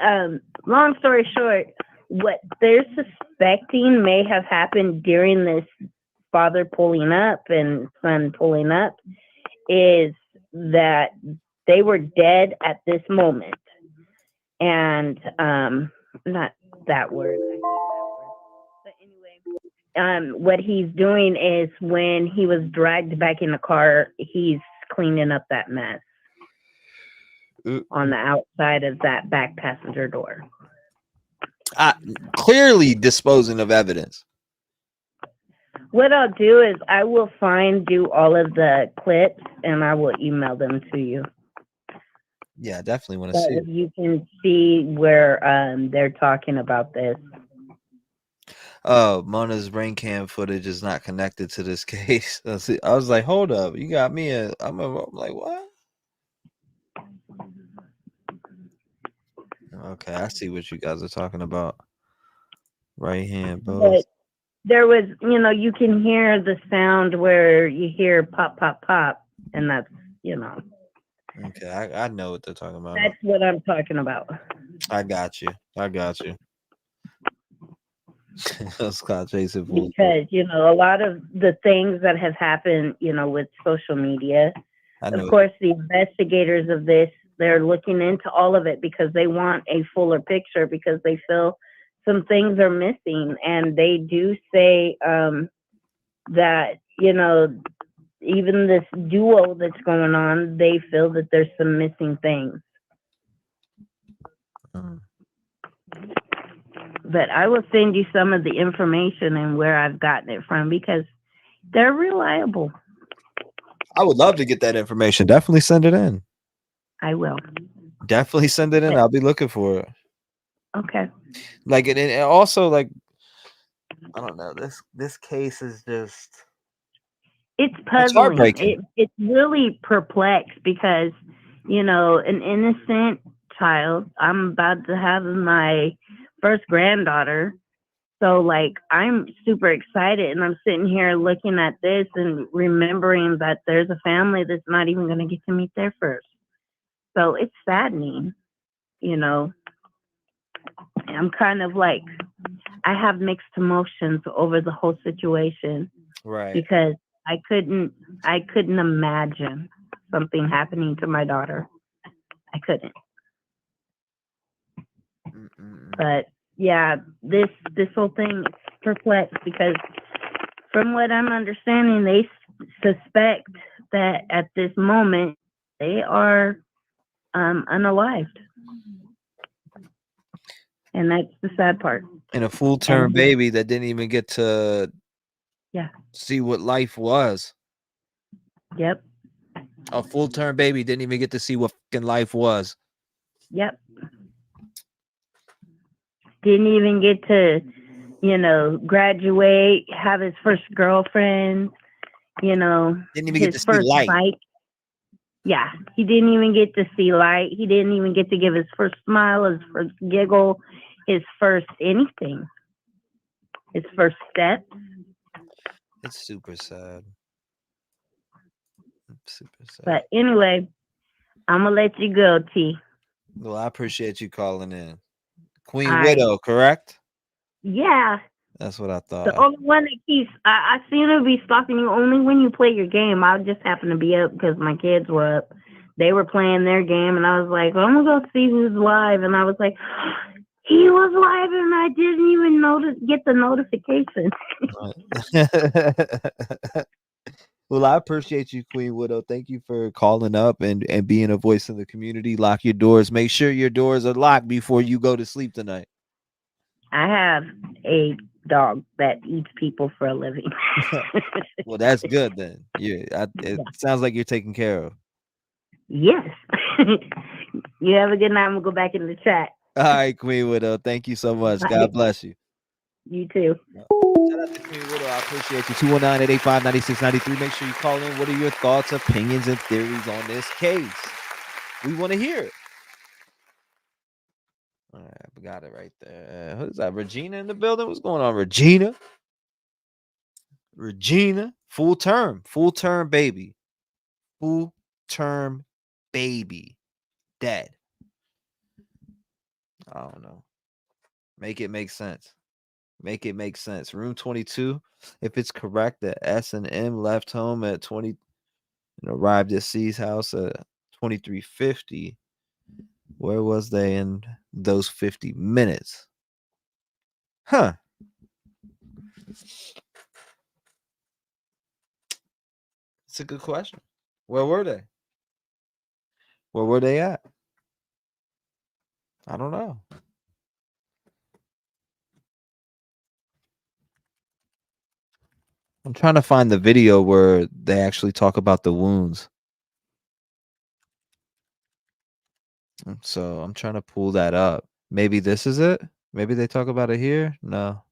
long story short, what they're suspecting may have happened during this father pulling up and son pulling up is that they were dead at this moment. And not that word. But anyway, what he's doing is when he was dragged back in the car, he's cleaning up that mess on the outside of that back passenger door. Clearly disposing of evidence. What I'll do is I will do all of the clips and I will email them to you. Yeah, definitely want to So see it. you can see where they're talking about this. Oh, Mona's brain cam footage is not connected to this case. I was like, hold up, you got me. I'm like, what? Okay, I see what you guys are talking about. Right hand, both. But there was, you can hear the sound where you hear pop, pop, pop, and that's, Okay, I know what they're talking about. that's what I'm talking about. I got you. Scott Jason. Because, a lot of the things that have happened, with social media, of course, the investigators of this, they're looking into all of it because they want a fuller picture because they feel some things are missing. And they do say that, even this duo that's going on, they feel that there's some missing things. But I will send you some of the information and where I've gotten it from because they're reliable. I would love to get that information. Definitely send it in. I will. Definitely send it in. I'll be looking for it. Okay. Like and also like I don't know. This case is just it's puzzling. It's really perplexed because an innocent child. I'm about to have my first granddaughter. So like I'm super excited and I'm sitting here looking at this and remembering that there's a family that's not even going to get to meet their first. So it's saddening, I'm kind of like, I have mixed emotions over the whole situation. Right. Because I couldn't imagine something happening to my daughter. I couldn't. But yeah, this whole thing is perplexed because from what I'm understanding, they suspect that at this moment they are unalived. And that's the sad part. And a full-term baby that didn't even get to see what life was. Yep. A full-term baby didn't even get to see what fucking life was. Yep. Didn't even get to, graduate, have his first girlfriend, didn't even get to see light. Bike. Yeah, he didn't even get to see light. He didn't even get to give his first smile, his first giggle, his first anything, his first step. It's super sad. Super sad. But anyway, I'm gonna let you go, T. Well, I appreciate you calling in. Queen All right. Widow, correct? Yeah, That's what I the thought. only one that keeps I seem to be stalking you only when you play your game. I just happened to be up because my kids were up. They were playing their game, and I was like, well, I'm gonna go see who's live. And I was like, he was live, and I didn't even get the notification. Well, I appreciate you, Queen Widow. Thank you for calling up and being a voice in the community. Lock your doors. Make sure your doors are locked before you go to sleep tonight. I have a dog that eats people for a living. Well, that's good then. It sounds like you're taken care of. Yes. You have a good night. I'm gonna go back in the chat. All right, Queen Widow. Thank you so much. Bye. God bless you. You too. Shout out to Queen Widow. I appreciate you. 219-885-9693. Make sure you call in. What are your thoughts, opinions, and theories on this case? We want to hear it. All right, we got it right there. Who's that? Regina in the building? What's going on, Regina? Regina, full term baby. Full term baby. Dead. I don't know. Make it make sense. Make it make sense. Room 22, if it's correct that S and M left home at 20 and arrived at C's house at 23:50, where was they in those 50 minutes? Huh. It's a good question. Where were they? Where were they at? I don't know. I'm trying to find the video where they actually talk about the wounds. So I'm trying to pull that up. Maybe this is it? Maybe they talk about it here? No.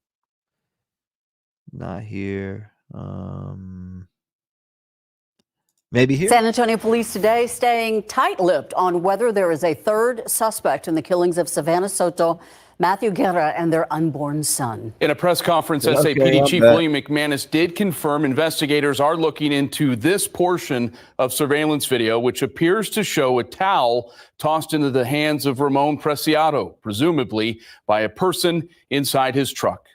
Not here. Maybe here. San Antonio police today staying tight-lipped on whether there is a third suspect in the killings of Savanah Soto, Matthew Guerra, and their unborn son. In a press conference, Okay, SAPD I'm Chief back. William McManus did confirm investigators are looking into this portion of surveillance video, which appears to show a towel tossed into the hands of Ramon Preciado, presumably by a person inside his truck.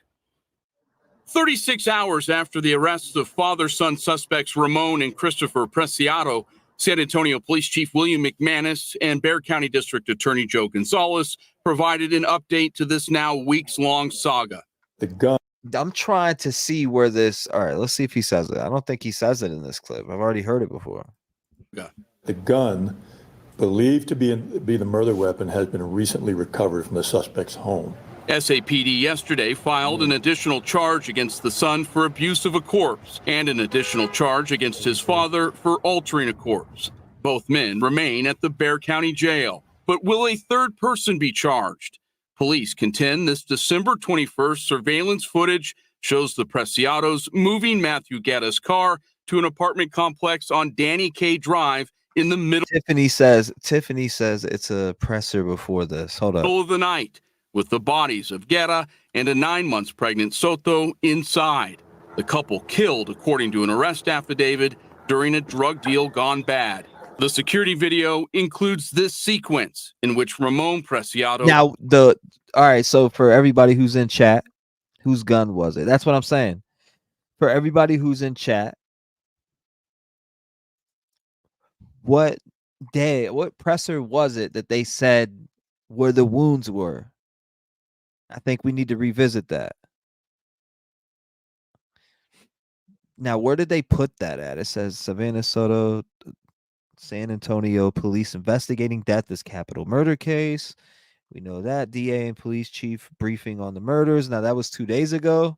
36 hours after the arrests of father-son suspects Ramon and Christopher Preciado, San Antonio Police Chief William McManus and Bexar County District Attorney Joe Gonzalez provided an update to this now weeks-long saga. The gun. I'm trying to see where this. All right, let's see if he says it. I don't think he says it in this clip. I've already heard it before. The gun, believed to be the murder weapon, has been recently recovered from the suspect's home. SAPD yesterday filed an additional charge against the son for abuse of a corpse and an additional charge against his father for altering a corpse. Both men remain at the Bexar County Jail. But will a third person be charged? Police contend this December 21st surveillance footage shows the Preciados moving Matthew Guerra's car to an apartment complex on Danny K Drive in the middle Tiffany says it's a presser before this. Hold up. of the night, with the bodies of Guerra and a 9 months pregnant Soto inside. The couple killed, according to an arrest affidavit, during a drug deal gone bad. The security video includes this sequence in which Ramon Preciado. Now all right, so for everybody who's in chat, whose gun was it? That's what I'm saying. For everybody who's in chat, what presser was it that they said where the wounds were? I think we need to revisit that. Now, where did they put that at? It says Savanah Soto, San Antonio police investigating death as capital murder case. We know that. DA and police chief briefing on the murders. Now, that was 2 days ago.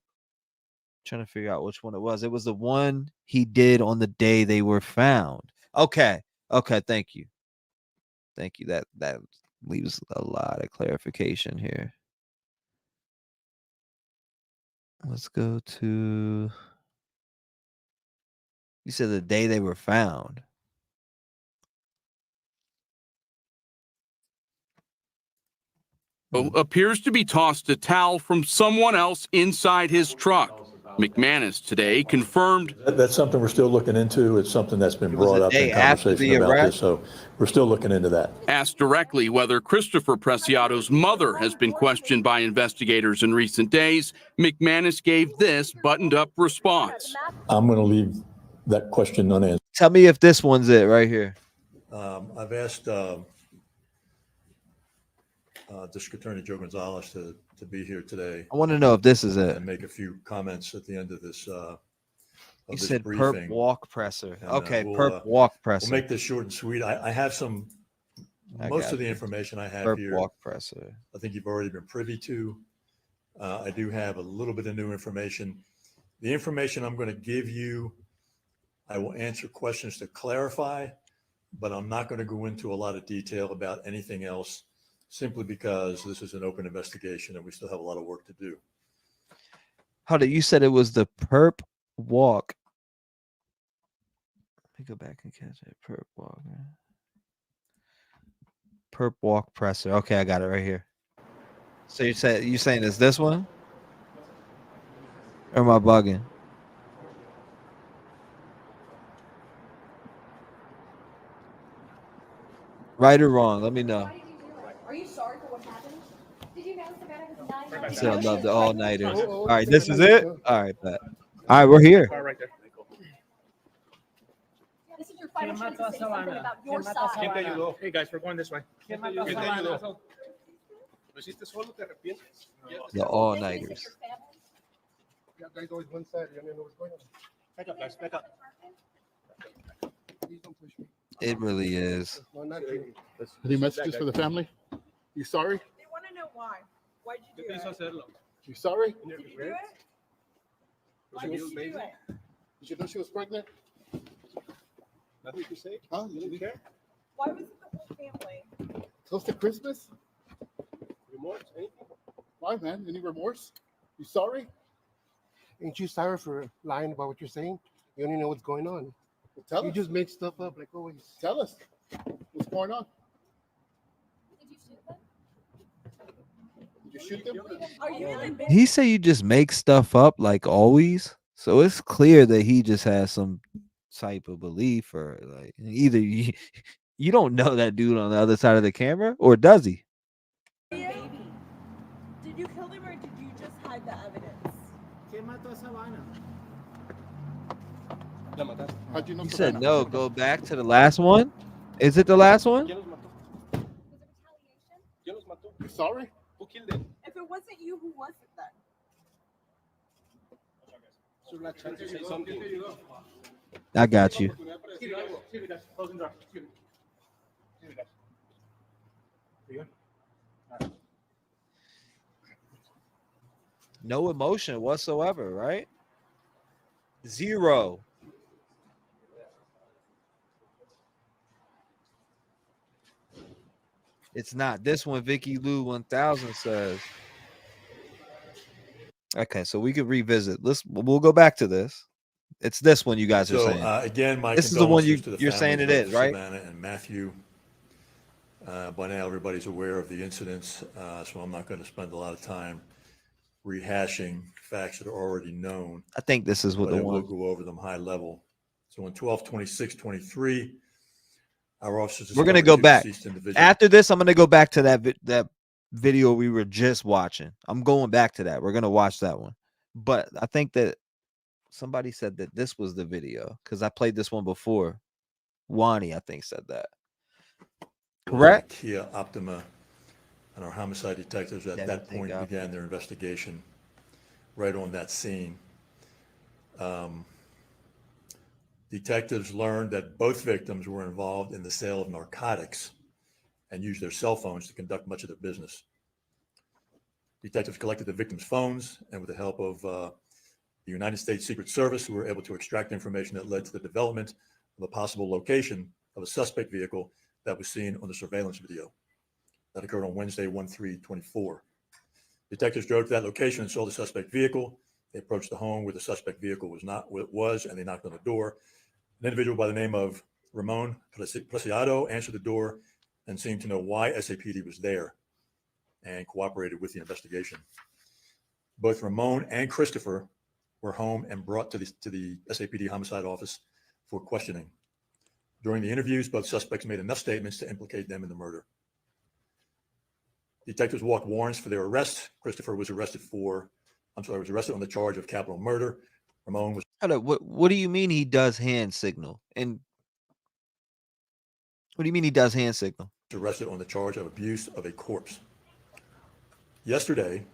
Trying to figure out which one it was. It was the one he did on the day they were found. Okay. Thank you. That leaves a lot of clarification here. Let's go to. You said the day they were found. appears to be tossed a towel from someone else inside his truck. McManus today confirmed That's something we're still looking into. It's something that's been brought up in conversation about this, so we're still looking into that. Asked directly whether Christopher Preciado's mother has been questioned by investigators in recent days, McManus gave this buttoned-up response. I'm going to leave that question unanswered. Tell me if this one's it right here. I've asked District Attorney Joe Gonzalez to be here today. I want to know if this is it. And make a few comments at the end of this. You said perp walk presser. And, okay, we'll, perp walk presser. We'll make this short and sweet. I have most of the information I have perp here. Walk presser. I think you've already been privy to. I do have a little bit of new information. The information I'm going to give you, I will answer questions to clarify, but I'm not going to go into a lot of detail about anything else, simply because this is an open investigation and we still have a lot of work to do. Hold on, you said it was the perp walk. Let me go back and catch it. Perp walk. Perp walk presser. Okay, I got it right here. So you saying it's this one? Or am I bugging? Right or wrong? Let me know. Are you sorry for what happened? Did you know Savanah has 9 I said I love the all-nighters. All right, this is it? All right, bet. All right, we're here. Right there. This is your final chance to say something about your side. ¿Quién te ayudó? Hey guys, we're going this way. ¿Quién te ayudó? ¿Lo hiciste solo? ¿Te arrepientes? The all-nighters. Yeah, guys, always one side. You don't know what's going on. Back up, guys. Back up. Please don't push me. It really is. No, not you. Any messages for the family? You sorry? They want to know why. Why'd you do it? You sorry? Did you do it? Why did you do it? Did you know she was pregnant? Nothing to say? Huh? You didn't care? Why was it the whole family? Close to Christmas? Remorse? Anything? Why, man? Any remorse? You sorry? Ain't you sorry for lying about what you're saying? You don't even know what's going on. Well, tell us. You just make stuff up like always. Tell us. What's going on? Did you shoot them? Are you really big? He said you just make stuff up like always. So it's clear that he just has some type of belief, or like either you don't know that dude on the other side of the camera, or does he? Baby, did you kill him or did you just hide the evidence? ¿Quién mató a Savanah? La mataste. How'd you know He Savanah? said no. Go back to the last one. Is it the last one? ¿Quién los mató? ¿Quién los mató? You sorry? Who killed them? If it wasn't you, who was it then? Should I try to say something? I got you. No emotion whatsoever, right? Zero. It's not this one. Vicky Lou 1000 says. Okay, so we could revisit. We'll go back to this. It's this one you guys are saying. Again, my this is the one condolences to the you're saying it families is, of right? Savanah and Matthew. By now, everybody's aware of the incidents, so I'm not going to spend a lot of time rehashing facts that are already known. I think this is what but the I will one. go over them high level. So on 12/26/23, our officers. We're gonna discovered go two back deceased individuals. after this. I'm gonna go back to that video we were just watching. I'm going back to that. We're gonna watch that one. But I think that somebody said that this was the video because I played this one before. Wani, I think, said that. Correct? Kia Optima and our homicide detectives at that point began their investigation right on that scene. Detectives learned that both victims were involved in the sale of narcotics and used their cell phones to conduct much of their business. Detectives collected the victims' phones, and with the help of the United States Secret Service, we were able to extract information that led to the development of a possible location of a suspect vehicle that was seen on the surveillance video. That occurred on Wednesday, 1/3/24. Detectives drove to that location and saw the suspect vehicle. They approached the home where the suspect vehicle was not what it was, and they knocked on the door. An individual by the name of Ramon Preciado answered the door and seemed to know why SAPD was there. and cooperated with the investigation. Both Ramon and Christopher were home and brought to the SAPD homicide office for questioning. During the interviews, both suspects made enough statements to implicate them in the murder. Detectives walked warrants for their arrest. Christopher was arrested on the charge of capital murder. Ramon was. Hold up, what do you mean he does hand signal? And what do you mean he does hand signal? Arrested on the charge of abuse of a corpse. Yesterday,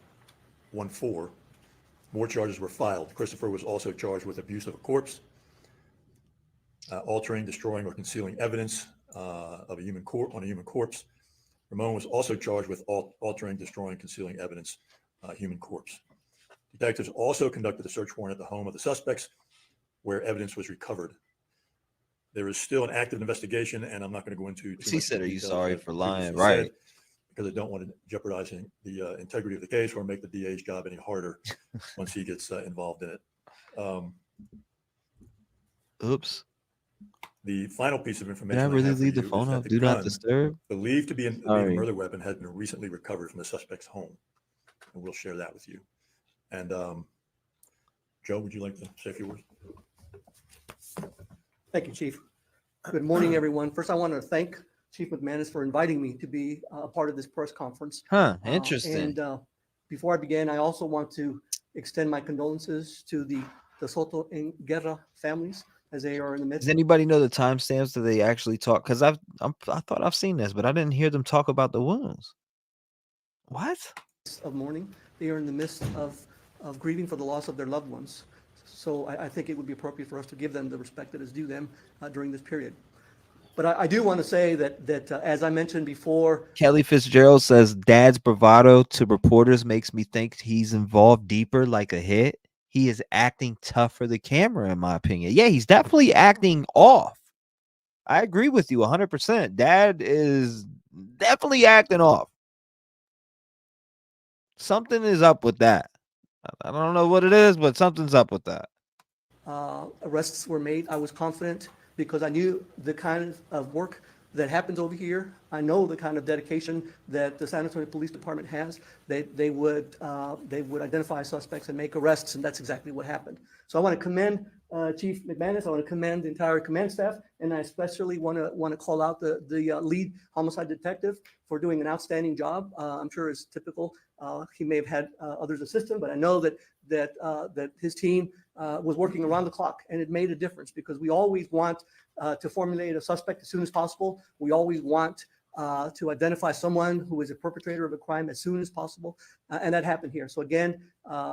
1/4, more charges were filed. Christopher was also charged with abuse of a corpse, altering, destroying, or concealing evidence of a human corpse. Ramon was also charged with altering, destroying, concealing evidence, human corpse. Detectives also conducted a search warrant at the home of the suspects, where evidence was recovered. There is still an active investigation, and I'm not going to go into too He much said, "Are you details, sorry as for lying?" previously Right. said, because I don't want to jeopardize the integrity of the case or make the DA's job any harder once he gets involved in it. Oops. The final piece of Did information I I really have for leave the you is phone that off? the Do not gun disturb. believed to be a Sorry. murder weapon has been recently recovered from the suspect's home, and we'll share that with you. And Joe, would you like to say a few words? Thank you, Chief. Good morning, everyone. First, I want to thank Chief McManus for inviting me to be a part of this press conference. Interesting. And before I begin, I also want to extend my condolences to the Soto and Guerra families as they are in the midst. Does anybody know the timestamps that they actually talk? Because I thought I've seen this, but I didn't hear them talk about the wounds. What? Of mourning. They are in the midst of grieving for the loss of their loved ones. So I think it would be appropriate for us to give them the respect that is due them during this period. But I do want to say that as I mentioned before, Kelly Fitzgerald says dad's bravado to reporters makes me think he's involved deeper like a hit. He is acting tough for the camera, in my opinion. Yeah, he's definitely acting off. I agree with you 100%. Dad is definitely acting off. Something is up with that. I don't know what it is, but something's up with that. Arrests were made. I was confident because I knew the kind of work that happens over here. I know the kind of dedication that the San Antonio Police Department has. They would identify suspects and make arrests, and that's exactly what happened. So I want to commend Chief McManus. I want to commend the entire command staff, and I especially want to call out the lead homicide detective for doing an outstanding job. I'm sure it's typical. He may have had others assist him, but I know that his team was working around the clock, and it made a difference because we always want to formulate a suspect as soon as possible. We always want to identify someone who is a perpetrator of a crime as soon as possible, and that happened here. So again,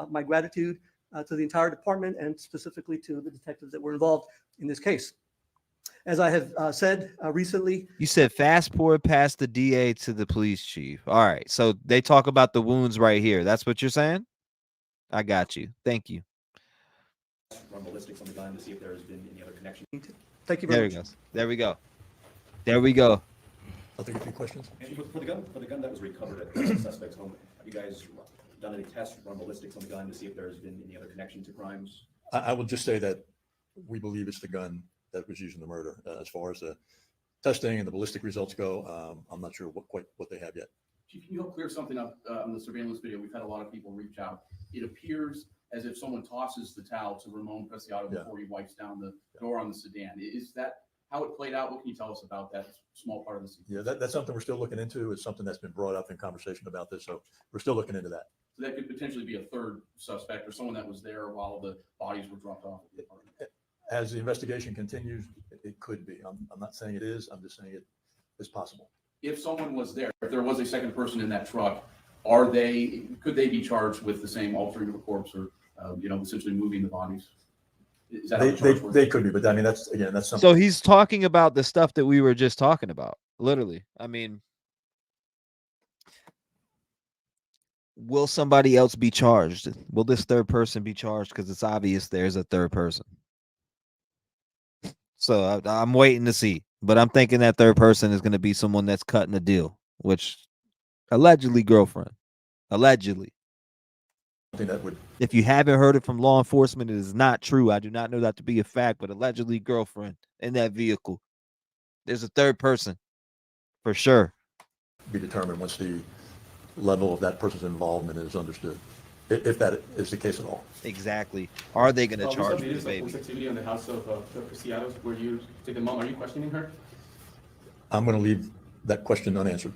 my gratitude to the entire department and specifically to the detectives that were involved in this case. As I have said recently. You said fast forward past the DA to the police chief. All right. So they talk about the wounds right here. That's what you're saying? I got you. Thank you. Run ballistics on the gun to see if there has been any other connection. Thank you very much. There we go. There we go. I'll take a few questions. And for the gun that was recovered at the suspect's home, have you guys done any tests, run ballistics on the gun to see if there has been any other connection to crimes? I will just say that we believe it's the gun that was used in the murder. As far as the testing and the ballistic results go, I'm not sure what they have yet. Chief, can you help clear something up on the surveillance video? We've had a lot of people reach out. It appears as if someone tosses the towel to Ramon Preciado before he wipes down the door on the sedan. Is that how it played out? What can you tell us about that small part of the sequence? Yeah, that's something we're still looking into. It's something that's been brought up in conversation about this, so we're still looking into that. So that could potentially be a third suspect or someone that was there while the bodies were dropped off at the apartment. As the investigation continues, it could be. I'm not saying it is. I'm just saying it is possible. If someone was there, if there was a second person in that truck, could they be charged with the same altering of a corpse or essentially moving the bodies? Is that they could be, but I mean that's something. So he's talking about the stuff that we were just talking about. Literally. I mean, will somebody else be charged? Will this third person be charged? Because it's obvious there's a third person. So I'm waiting to see, but I'm thinking that third person is going to be someone that's cutting a deal, which allegedly girlfriend, allegedly. If you haven't heard it from law enforcement, it is not true. I do not know that to be a fact, but allegedly girlfriend in that vehicle. There's a third person for sure. Be determined once the level of that person's involvement is understood, if that is the case at all. Exactly. Are they going to charge for the This baby? activity in the house of the Preciados where you say the mom, are you questioning her? I'm going to leave that question unanswered.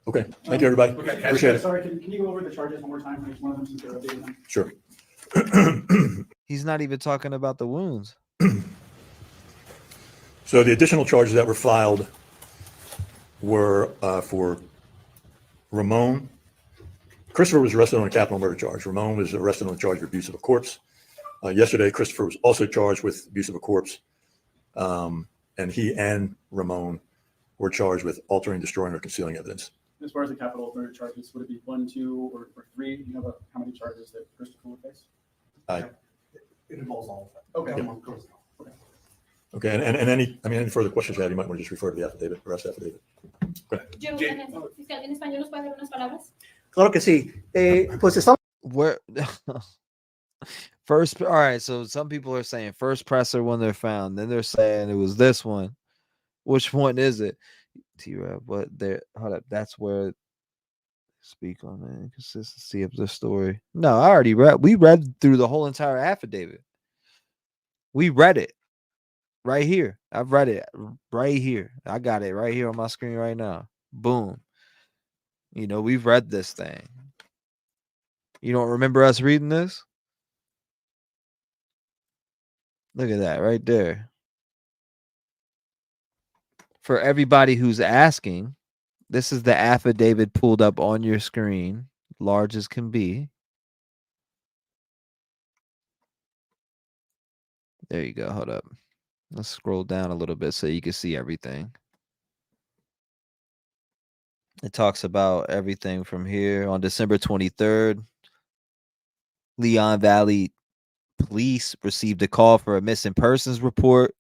Okay, thank you, everybody. Okay, Appreciate it. sorry, can you go over the charges one more time for each one of them since they're updating them? Sure. He's not even talking about the wounds. So the additional charges that were filed were for Ramon. Christopher was arrested on a capital murder charge. Ramon was arrested on a charge of abuse of a corpse. Yesterday, Christopher was also charged with abuse of a corpse. And he and Ramon were charged with altering, destroying, or concealing evidence. As far as the capital murder charges, would it be 1, 2, or 3? Do you know about how many charges that Christopher would face? It involves all of them. Okay. Yeah. Okay, and any further questions you have, you might want to just refer to the affidavit, arrest affidavit. Okay. Fiscal, ¿en español nos puede dar unas palabras? Claro que sí. Pues estamos. Where first, all right. So some people are saying first presser when they're found. Then they're saying it was this one. Which one is it? T-REV, but there. Hold up. That's where speak on the inconsistency of the story. No, I already read. We read through the whole entire affidavit. We read it right here. I've read it right here. I got it right here on my screen right now. Boom. You know, we've read this thing. You don't remember us reading this? Look at that right there. For everybody who's asking, this is the affidavit pulled up on your screen, large as can be. There you go. Hold up. Let's scroll down a little bit so you can see everything. It talks about everything from here. On December 23rd, Leon Valley Police received a call for a missing persons report.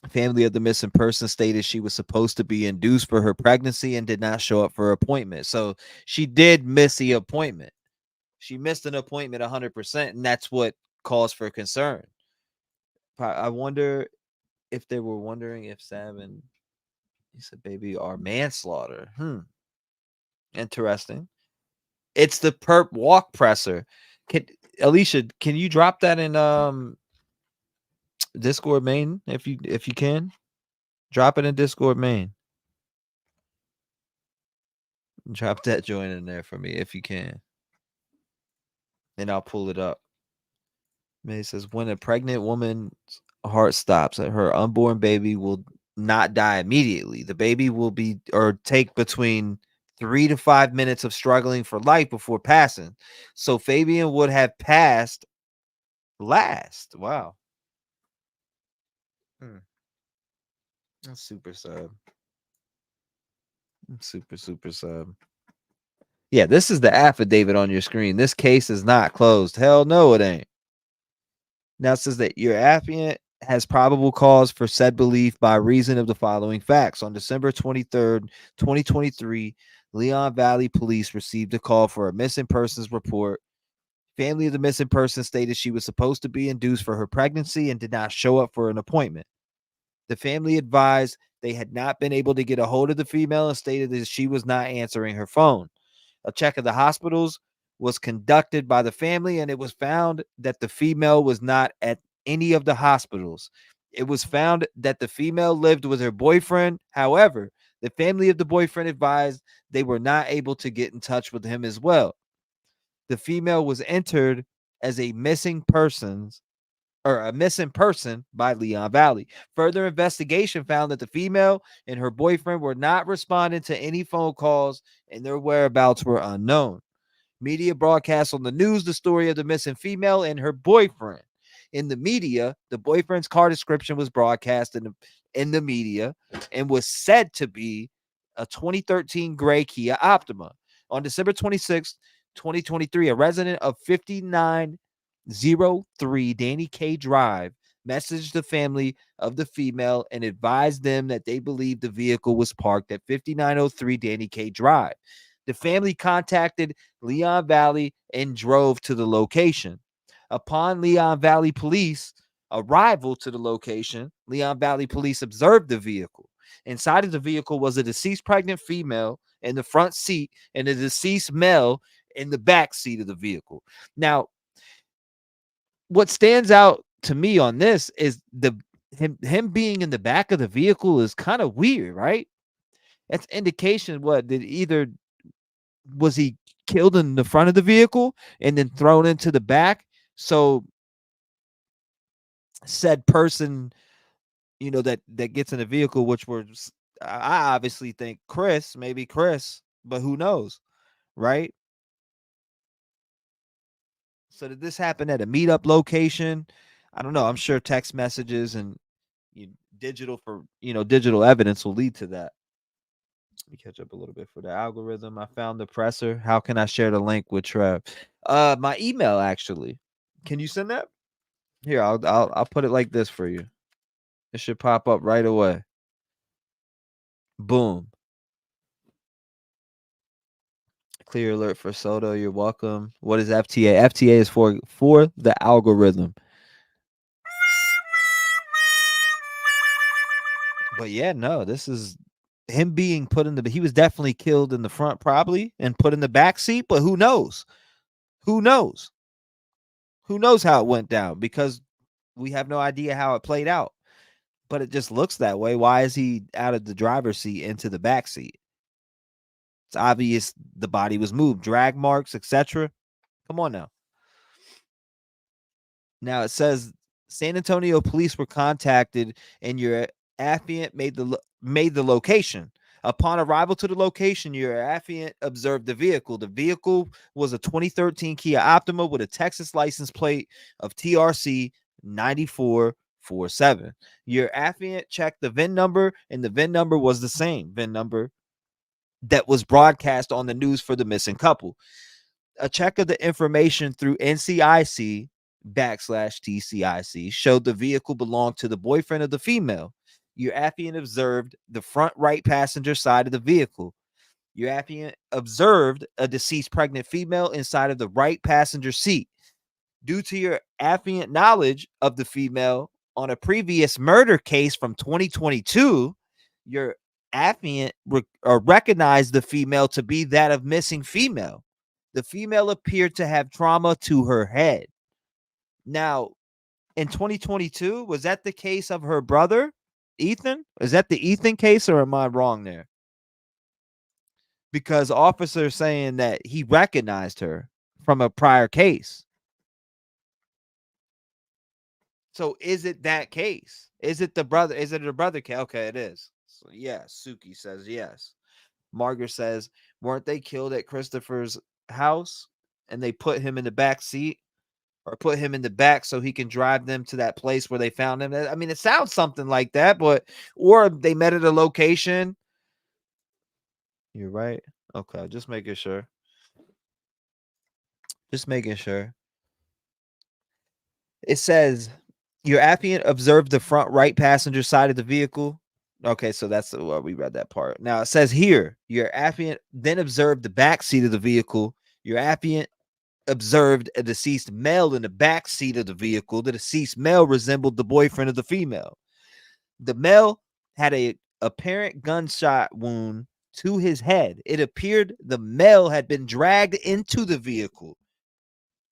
Family of the missing person stated she was supposed to be induced for her pregnancy and did not show up for her appointment. So she did miss the appointment. She missed an appointment 100%, and that's what caused for concern. I wonder if they were wondering if Sam and he said baby are manslaughter. Interesting. It's the perp walk presser. Alicia, can you drop that in Discord main if you can? Drop it in Discord main. Drop that joint in there for me if you can. And I'll pull it up. May says when a pregnant woman's heart stops, her unborn baby will not die immediately. The baby will be or take between 3 to 5 minutes of struggling for life before passing. So Fabian would have passed last. Wow. That's super sub. Super sub. Yeah, this is the affidavit on your screen. This case is not closed. Hell no, it ain't. Now it says that your affiant has probable cause for said belief by reason of the following facts. On December 23rd, 2023, Leon Valley Police received a call for a missing persons report. Family of the missing person stated she was supposed to be induced for her pregnancy and did not show up for an appointment. The family advised they had not been able to get a hold of the female and stated that she was not answering her phone. A check of the hospitals was conducted by the family, and it was found that the female was not at any of the hospitals. It was found that the female lived with her boyfriend. However, the family of the boyfriend advised they were not able to get in touch with him as well. The female was entered as a missing person by Leon Valley. Further investigation found that the female and her boyfriend were not responding to any phone calls and their whereabouts were unknown. Media broadcast on the news the story of the missing female and her boyfriend. In the media, the boyfriend's car description was broadcast in the media and was said to be a 2013 gray Kia Optima. On December 26, 2023, a resident of 5903 Danny K Drive messaged the family of the female and advised them that they believed the vehicle was parked at 5903 Danny K Drive. The family contacted Leon Valley and drove to the location. Upon Leon Valley Police arrival to the location, Leon Valley Police observed the vehicle. Inside of the vehicle was a deceased pregnant female in the front seat and a deceased male in the back seat of the vehicle. Now, what stands out to me on this is him being in the back of the vehicle is kind of weird, right? That's indication what did either was he killed in the front of the vehicle and then thrown into the back? So said person, that gets in the vehicle, which I obviously think maybe Chris, but who knows, right? So did this happen at a meetup location? I don't know. I'm sure text messages and digital evidence will lead to that. Let me catch up a little bit for the algorithm. I found the presser. How can I share the link with Trev? My email, actually. Can you send that? Here, I'll put it like this for you. It should pop up right away. Boom. Clear alert for Soto. You're welcome. What is FTA? FTA is for the algorithm. But yeah, no, this is him being put in he was definitely killed in the front probably and put in the back seat, but who knows? Who knows? Who knows how it went down, because we have no idea how it played out. But it just looks that way. Why is he out of the driver's seat into the back seat? It's obvious the body was moved, drag marks, etc. Come on now. Now it says San Antonio police were contacted and your affiant made the location. Upon arrival to the location, your affiant observed the vehicle. The vehicle was a 2013 Kia Optima with a Texas license plate of TRC 9447. Your affiant checked the VIN number, and the VIN number was the same VIN number that was broadcast on the news for the missing couple. A check of the information through NCIC/TCIC showed the vehicle belonged to the boyfriend of the female. Your affiant observed the front right passenger side of the vehicle. Your affiant observed a deceased pregnant female inside of the right passenger seat. Due to your affiant knowledge of the female on a previous murder case from 2022, your affiant recognized the female to be that of missing female. The female appeared to have trauma to her head. Now, in 2022, was that the case of her brother, Ethan? Is that the Ethan case, or am I wrong there? Because officers saying that he recognized her from a prior case. So is it that case? Is it the brother? Is it a brother case? Okay, it is. So yes, Suki says yes. Margaret says, weren't they killed at Christopher's house and they put him in the back seat, or put him in the back so he can drive them to that place where they found him? I mean, it sounds something like that, or they met at a location. You're right. Okay, just making sure. Just making sure. It says your affiant observed the front right passenger side of the vehicle. Okay, so that's we read that part. Now it says here, your affiant then observed the back seat of the vehicle. Your affiant observed a deceased male in the back seat of the vehicle. The deceased male resembled the boyfriend of the female. The male had a apparent gunshot wound to his head. It appeared the male had been dragged into the vehicle.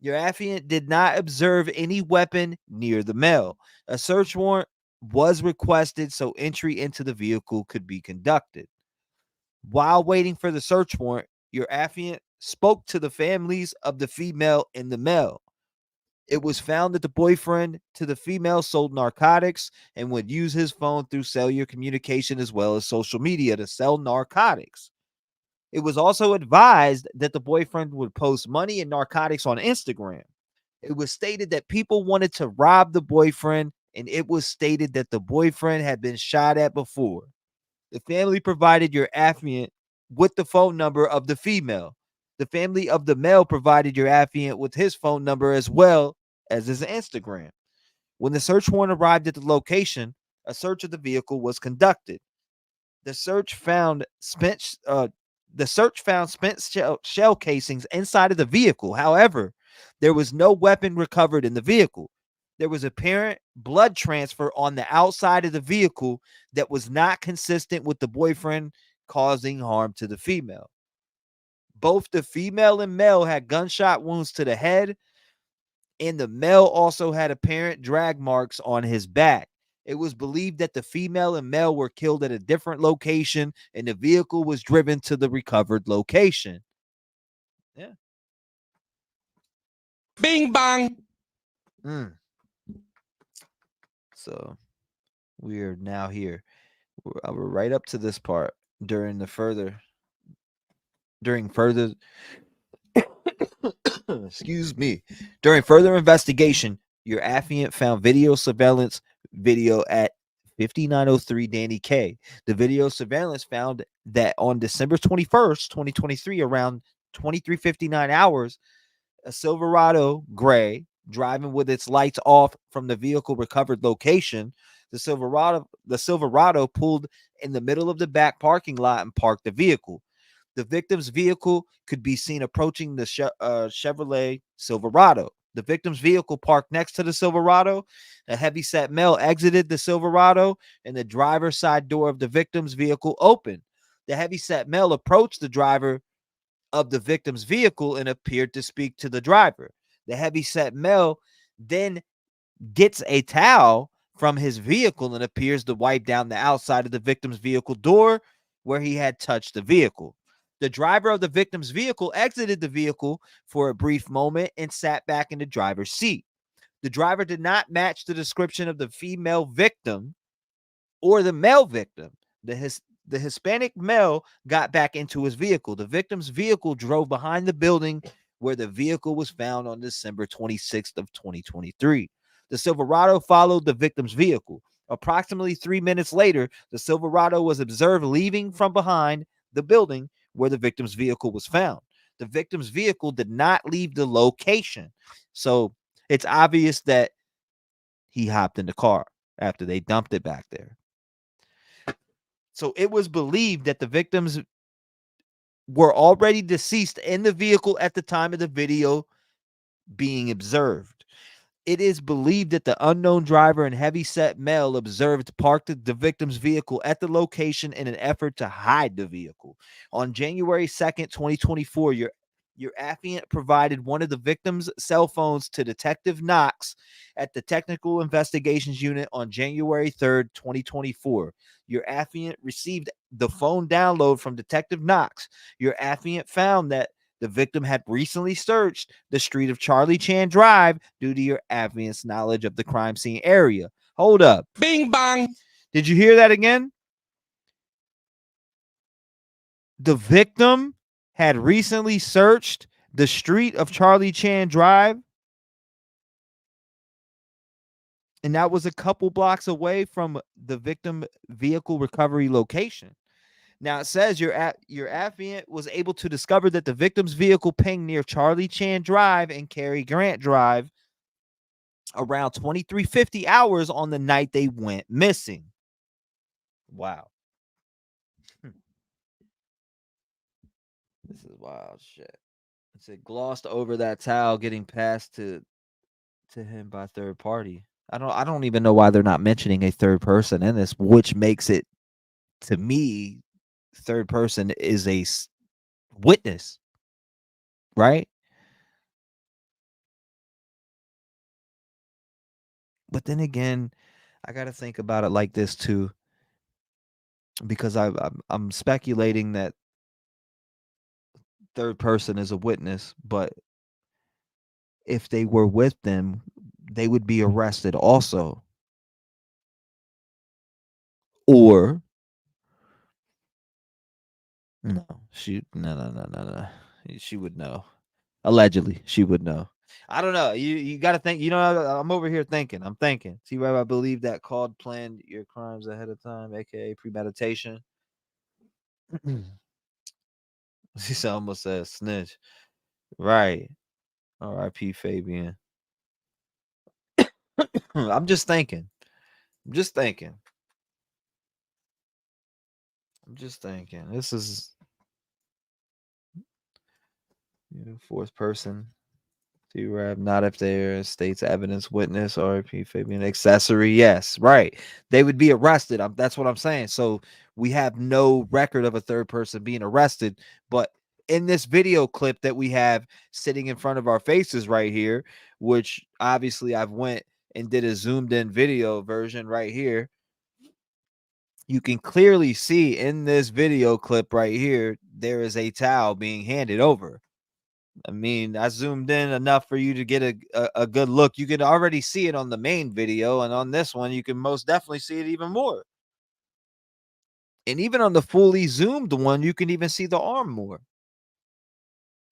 Your affiant did not observe any weapon near the male. A search warrant was requested so entry into the vehicle could be conducted. While waiting for the search warrant, your affiant spoke to the families of the female and the male. It was found that the boyfriend to the female sold narcotics and would use his phone through cellular communication as well as social media to sell narcotics. It was also advised that the boyfriend would post money and narcotics on Instagram. It was stated that people wanted to rob the boyfriend, and it was stated that the boyfriend had been shot at before. The family provided your affiant with the phone number of the female. The family of the male provided your affiant with his phone number as well as his Instagram. When the search warrant arrived at the location, a search of the vehicle was conducted. The search found spent shell casings inside of the vehicle. However, there was no weapon recovered in the vehicle. there was apparent blood transfer on the outside of the vehicle that was not consistent with the boyfriend causing harm to the female. Both the female and male had gunshot wounds to the head, and the male also had apparent drag marks on his back. It was believed that the female and male were killed at a different location, and the vehicle was driven to the recovered location. Yeah. Bing bang. So we're now here. We're right up to this part during further excuse me, during further investigation, your affiant found video surveillance video at 5903 Danny K. The video surveillance found that on December 21st, 2023, around 23:59 hours, a Silverado gray driving with its lights off from the vehicle recovered location. The Silverado pulled in the middle of the back parking lot and parked the vehicle. The victim's vehicle could be seen approaching the Chevrolet Silverado. The victim's vehicle parked next to the Silverado. A heavyset male exited the Silverado, and the driver's side door of the victim's vehicle opened. The heavyset male approached the driver of the victim's vehicle and appeared to speak to the driver. The heavyset male then gets a towel from his vehicle and appears to wipe down the outside of the victim's vehicle door where he had touched the vehicle. The driver of the victim's vehicle exited the vehicle for a brief moment and sat back in the driver's seat. The driver did not match the description of the female victim or the male victim. The Hispanic male got back into his vehicle. The victim's vehicle drove behind the building where the vehicle was found on December 26th of 2023. The Silverado followed the victim's vehicle. Approximately 3 minutes later, the Silverado was observed leaving from behind the building where the victim's vehicle was found. The victim's vehicle did not leave the location. So it's obvious that he hopped in the car after they dumped it back there. So it was believed that the victims were already deceased in the vehicle at the time of the video being observed. It is believed that the unknown driver and heavyset male observed parked the victim's vehicle at the location in an effort to hide the vehicle. On January 2nd, 2024, your affiant provided one of the victim's cell phones to Detective Knox at the Technical Investigations Unit on January 3rd, 2024. Your affiant received the phone download from Detective Knox. Your affiant found that the victim had recently searched the street of Charlie Chan Drive due to your affiant's knowledge of the crime scene area. Hold up. Bing bang. Did you hear that again? The victim had recently searched the street of Charlie Chan Drive, and that was a couple blocks away from the victim vehicle recovery location. Now, it says your affiant was able to discover that the victim's vehicle pinged near Charlie Chan Drive and Cary Grant Drive around 23:50 hours on the night they went missing. Wow. This is wild shit. It said glossed over that towel getting passed to him by third party. I don't even know why they're not mentioning a third person in this, which makes it, to me, third person is a witness, right? But then again, I got to think about it like this too, because I'm speculating that third person is a witness, but if they were with them, they would be arrested also. Or no, no. She would know. Allegedly, she would know. I don't know. You got to think. You know, I'm over here thinking. I'm thinking. See where I believe that called planned your crimes ahead of time, aka premeditation. She almost said snitch. Right. R.I.P. Fabian. I'm just thinking. This is fourth person. T-REV, not if they're state's evidence witness, RP, Fabian, accessory. Yes, right. They would be arrested. That's what I'm saying. So we have no record of a third person being arrested. But in this video clip that we have sitting in front of our faces right here, which obviously I've went and did a zoomed in video version right here, you can clearly see in this video clip right here, there is a towel being handed over. I mean, I zoomed in enough for you to get a good look. You can already see it on the main video, and on this one, you can most definitely see it even more. And even on the fully zoomed one, you can even see the arm more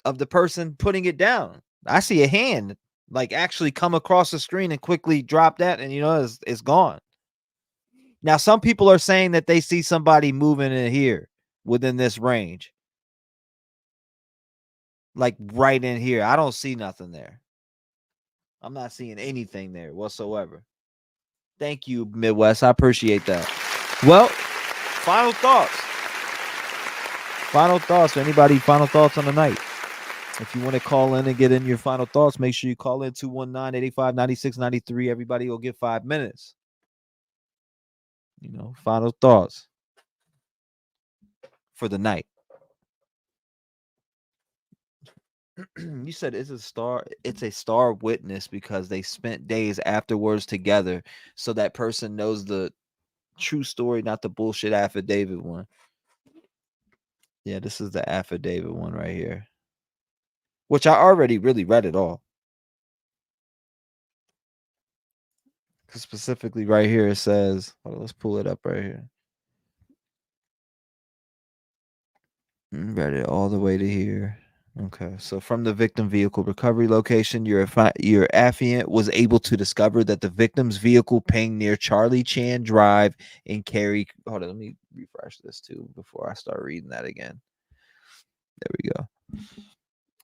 of the person putting it down. I see a hand like actually come across the screen and quickly drop that, and it's gone. Now, some people are saying that they see somebody moving in here within this range. Like right in here. I don't see nothing there. I'm not seeing anything there whatsoever. Thank you, Midwest. I appreciate that. Well, final thoughts. Final thoughts. Anybody, final thoughts on the night? If you want to call in and get in your final thoughts, make sure you call in 219-885-9693. Everybody will get 5 minutes. Final thoughts for the night. You said it's a star witness because they spent days afterwards together, so that person knows the true story, not the bullshit affidavit one. Yeah, this is the affidavit one right here, which I already really read it all. Specifically right here it says, let's pull it up right here. Read it all the way to here. Okay, so from the victim vehicle recovery location, your affiant was able to discover that the victim's vehicle pinged near Charlie Chan Drive in Cary. Hold on, let me refresh this too before I start reading that again. There we go.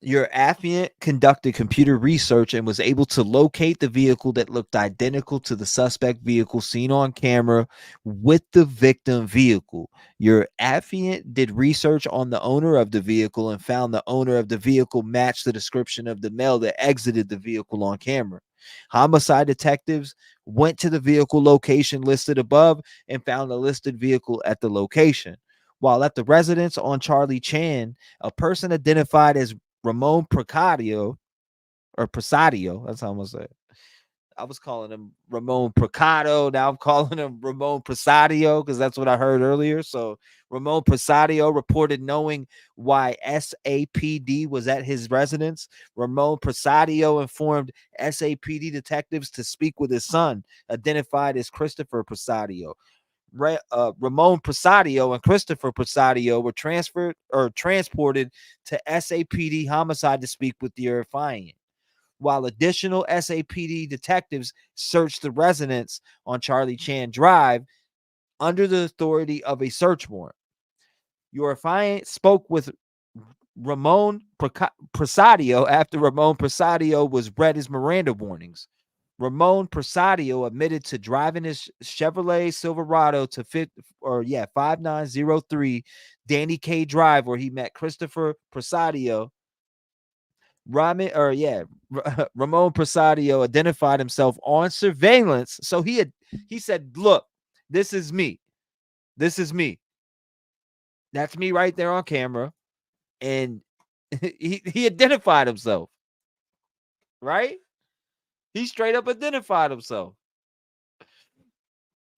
Your affiant conducted computer research and was able to locate the vehicle that looked identical to the suspect vehicle seen on camera with the victim vehicle. Your affiant did research on the owner of the vehicle and found the owner of the vehicle matched the description of the male that exited the vehicle on camera. Homicide detectives went to the vehicle location listed above and found a listed vehicle at the location. While at the residence on Charlie Chan, a person identified as Ramon Presadio, that's how I'm gonna say it. I was calling him Ramon Precado. Now I'm calling him Ramon Presadio because that's what I heard earlier. So Ramon Presadio reported knowing why SAPD was at his residence. Ramon Presadio informed SAPD detectives to speak with his son, identified as Christopher Presadio. Ramon Presadio and Christopher Presadio were transported to SAPD homicide to speak with the affiant, while additional SAPD detectives searched the residence on Charlie Chan Drive under the authority of a search warrant. Your affiant spoke with Ramon Presadio after Ramon Presadio was read his Miranda warnings. Ramon Presadio admitted to driving his Chevrolet Silverado to 5903 Danny K Drive, where he met Christopher Presadio. Ramon Presadio identified himself on surveillance. So he said, "Look, this is me. This is me. That's me right there on camera." And he identified himself. Right? He straight up identified himself.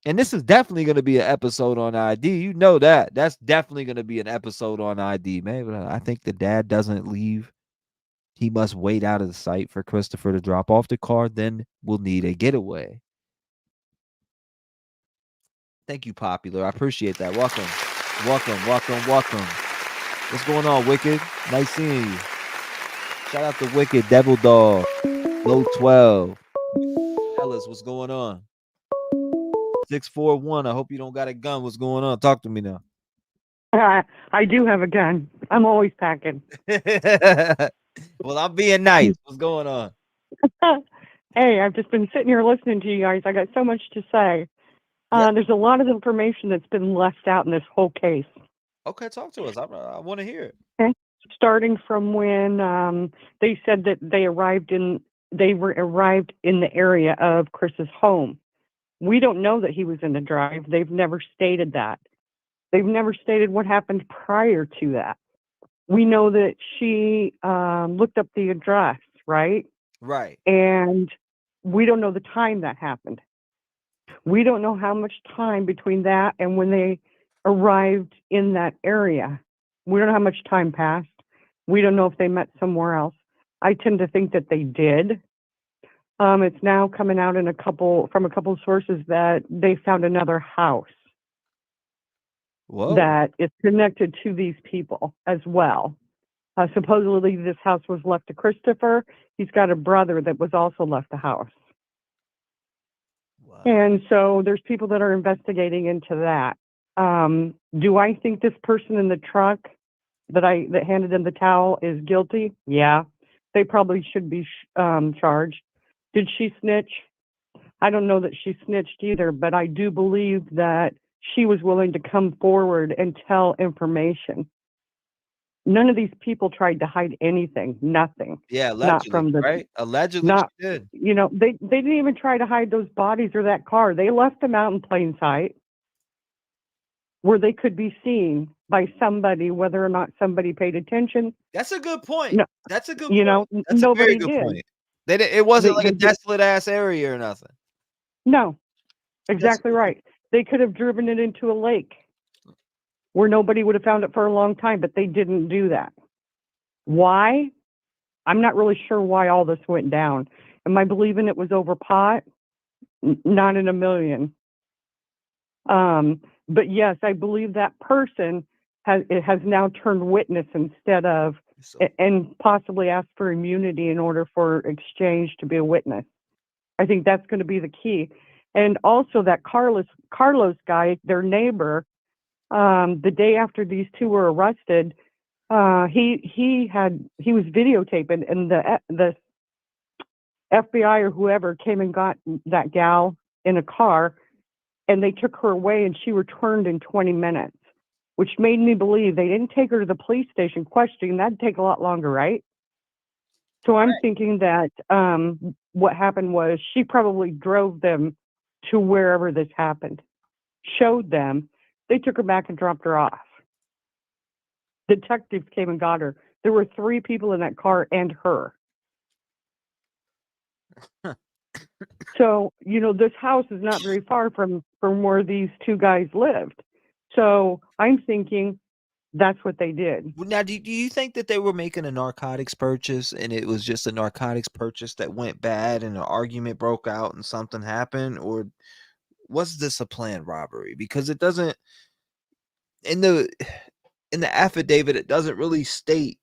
And this is definitely going to be an episode on ID. You know that. That's definitely going to be an episode on ID, man. But I think the dad doesn't leave. He must wait out of the sight for Christopher to drop off the car. Then we'll need a getaway. Thank you, Popular. I appreciate that. Welcome. What's going on, Wicked? Nice seeing you. Shout out to Wicked, Devil Dog, Low 12. Ellis, what's going on? 641. I hope you don't got a gun. What's going on? Talk to me now. I do have a gun. I'm always packing. Well, I'm being nice. What's going on? Hey, I've just been sitting here listening to you guys. I got so much to say. There's a lot of information that's been left out in this whole case. Okay, talk to us. I want to hear it. Okay. starting from when they said that they arrived in the area of Chris's home. We don't know that he was in the drive. They've never stated that. They've never stated what happened prior to that. We know that she looked up the address, right? Right. And we don't know the time that happened. We don't know how much time between that and when they arrived in that area. We don't know how much time passed. We don't know if they met somewhere else. I tend to think that they did. It's now coming out from a couple of sources that they found another house that is connected to these people as well. Supposedly this house was left to Christopher. He's got a brother that was also left the house. Wow. And so there's people that are investigating into that. Do I think this person in the truck that handed them the towel is guilty? Yeah. They probably should be charged. Did she snitch? I don't know that she snitched either, but I do believe that she was willing to come forward and tell information. None of these people tried to hide anything. Nothing. Yeah, Not from allegedly, the right? Allegedly, not she did. you know, they didn't even try to hide those bodies or that car. They left them out in plain sight where they could be seen by somebody, whether or not somebody paid attention. That's a good point. No, That's a good you point. know, That's a very nobody good did. point. It wasn't like They a did. desolate ass area or nothing. No, exactly right. They could have driven it into a lake where nobody would have found it for a long time, but they didn't do that. Why? I'm not really sure why all this went down. Am I believing it was over pot? Not in a million. But yes, I believe that person has now turned witness instead of, and possibly asked for immunity in order for exchange to be a witness. I think that's going to be the key. And also that Carlos guy, their neighbor, the day after these two were arrested, he was videotaping, and the FBI or whoever came and got that gal in a car, and they took her away, and she returned in 20 minutes, which made me believe they didn't take her to the police station questioning. That'd take a lot longer, right? So I'm thinking that what happened was she probably drove them to wherever this happened, showed them, they took her back and dropped her off. Detectives came and got her. There were 3 people in that car and her. So, you know, this house is not very far from where these 2 guys lived. So I'm thinking that's what they did. Now, do you think that they were making a narcotics purchase and it was just a narcotics purchase that went bad and an argument broke out and something happened? Or was this a planned robbery? Because it doesn't, in the affidavit, it doesn't really state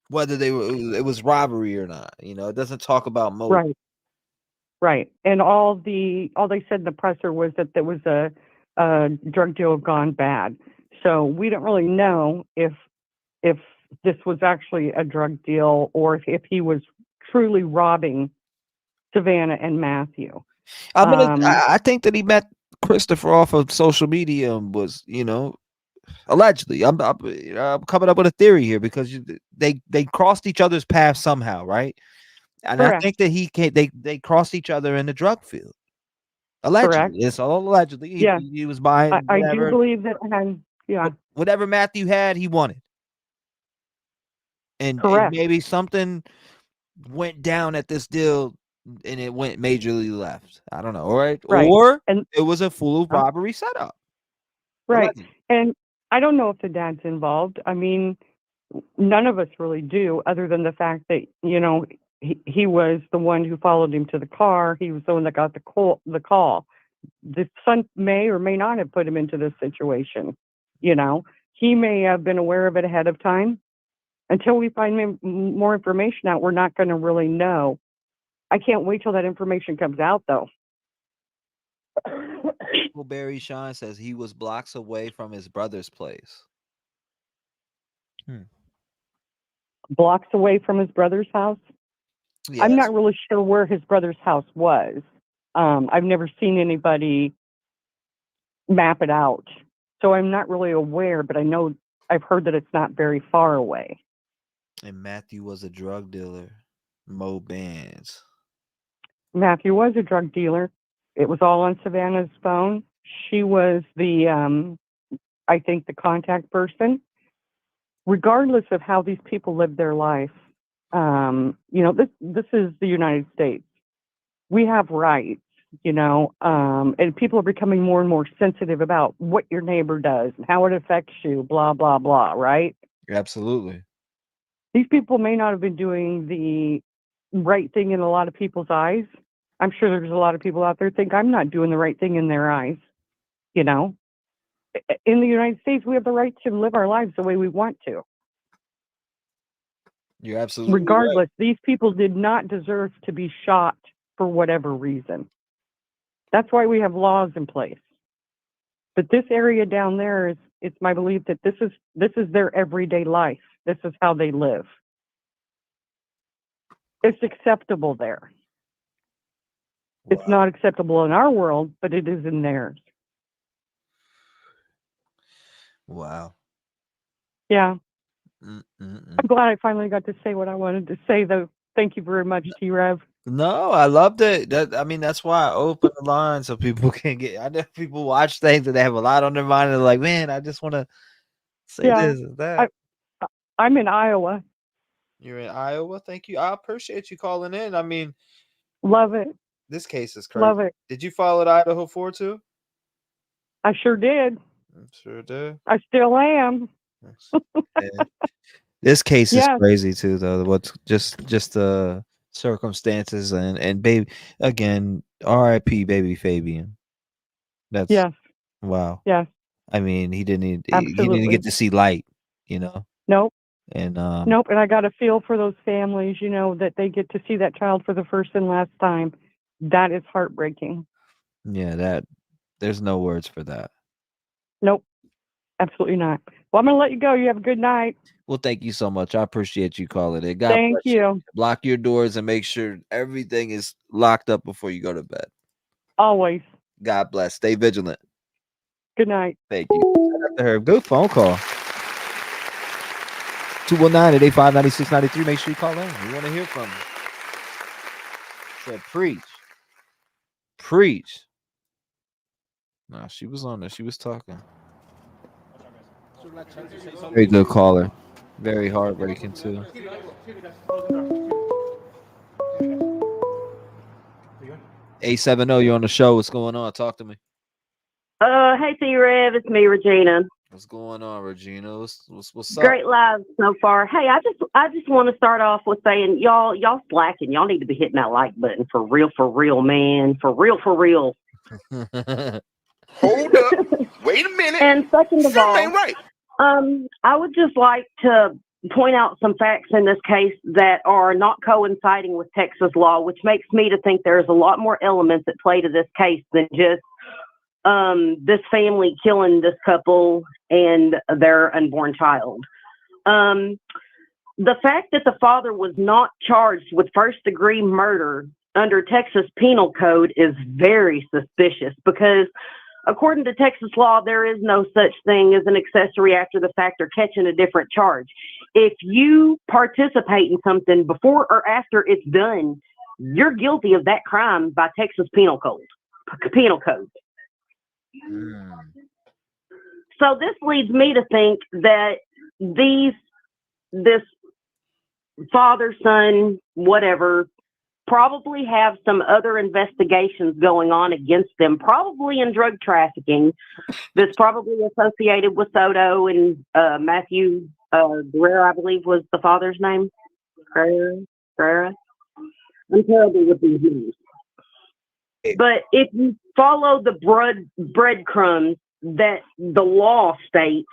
whether it was robbery or not. You know, it doesn't talk about motive. Right. And all they said in the presser was that there was a drug deal gone bad. So we don't really know if this was actually a drug deal or if he was truly robbing Savanah and Matthew. I think that he met Christopher off of social media and was, you know, allegedly. I'm coming up with a theory here because they crossed each other's paths somehow, right? And Correct. I think that they crossed each other in the drug field. Allegedly. Correct. It's all allegedly. Yeah. He was buying I do believe that. Yeah. Whatever Matthew had, he wanted. And maybe something went down at this deal and it went majorly left. I don't know. All right. Or it was a full robbery setup. Right. And I don't know if the dad's involved. I mean, none of us really do, other than the fact that, you know, he was the one who followed him to the car. He was the one that got the call. The son may or may not have put him into this situation. You know, he may have been aware of it ahead of time. Until we find more information out, we're not going to really know. I can't wait till that information comes out, though. Barry Sean says he was blocks away from his brother's place. Blocks away from his brother's house? Yes. I'm not really sure where his brother's house was. I've never seen anybody map it out. So I'm not really aware, but I know I've heard that it's not very far away. And Matthew was a drug dealer. Mo Bands. Matthew was a drug dealer. It was all on Savannah's phone. She was the, I think, the contact person. Regardless of how these people live their life, this is the United States. We have rights, and people are becoming more and more sensitive about what your neighbor does and how it affects you, blah, blah, blah, right? Absolutely. These people may not have been doing the right thing in a lot of people's eyes. I'm sure there's a lot of people out there think I'm not doing the right thing in their eyes. In the United States, we have the right to live our lives the way we want to. You're absolutely Regardless, right. these people did not deserve to be shot for whatever reason. That's why we have laws in place. But this area down there it's my belief that this is their everyday life. This is how they live. It's acceptable there. Wow. It's not acceptable in our world, but it is in theirs. Wow. Yeah. Mm-mm-mm. I'm glad I finally got to say what I wanted to say, though. Thank you very much, T-REV. No, I loved it. That's why I opened the line so people can get. I know people watch things and they have a lot on their mind and they're like, man, I just want to say this and that. I'm in Iowa. You're in Iowa. Thank you. I appreciate you calling in. Love it. This case is crazy. Love it. Did you follow the Idaho 4 too? I sure did. Sure did. I still am. This case is Yes. crazy too, though. What's just the circumstances and baby again, R.I.P. baby Fabian. That's Yes. wow. Yes. He didn't Absolutely. get to see light, Nope. And Nope. And I got to feel for those families, that they get to see that child for the first and last time. That is heartbreaking. yeah, there's no words for that. Nope. Absolutely not. Well, I'm going to let you go. You have a good night. Well, thank you so much. I appreciate you calling it. God Thank bless you. Lock your doors and make sure everything is locked up before you go to bed. Always. God bless. Stay vigilant. Good night. Thank you. Shout out to her. Good phone call. 219-885-9693. Make sure you call in. We want to hear from you. Said preach. Preach. No, she was on there. She was talking. Very good caller. Very heartbreaking too. 870, you're on the show. What's going on? Talk to me. Hey T-REV, it's me, Regina. What's going on, Regina? What's up? Great live so far. Hey, I just want to start off with saying y'all slacking. Y'all need to be hitting that like button for real, man. For real. Hold up. Wait a minute. And second of all, Something ain't right. I would just like to point out some facts in this case that are not coinciding with Texas law, which makes me to think there's a lot more elements at play to this case than just this family killing this couple and their unborn child. The fact that the father was not charged with first-degree murder under Texas Penal Code is very suspicious because according to Texas law, there is no such thing as an accessory after the fact or catching a different charge. If you participate in something before or after it's done, you're guilty of that crime by Texas Penal Code. So this leads me to think that this father, son, whatever, probably have some other investigations going on against them, probably in drug trafficking, that's probably associated with Soto and Matthew Guerrero, I believe was the father's name. Guerrero. I'm terrible with these names. But if you follow the breadcrumbs that the law states,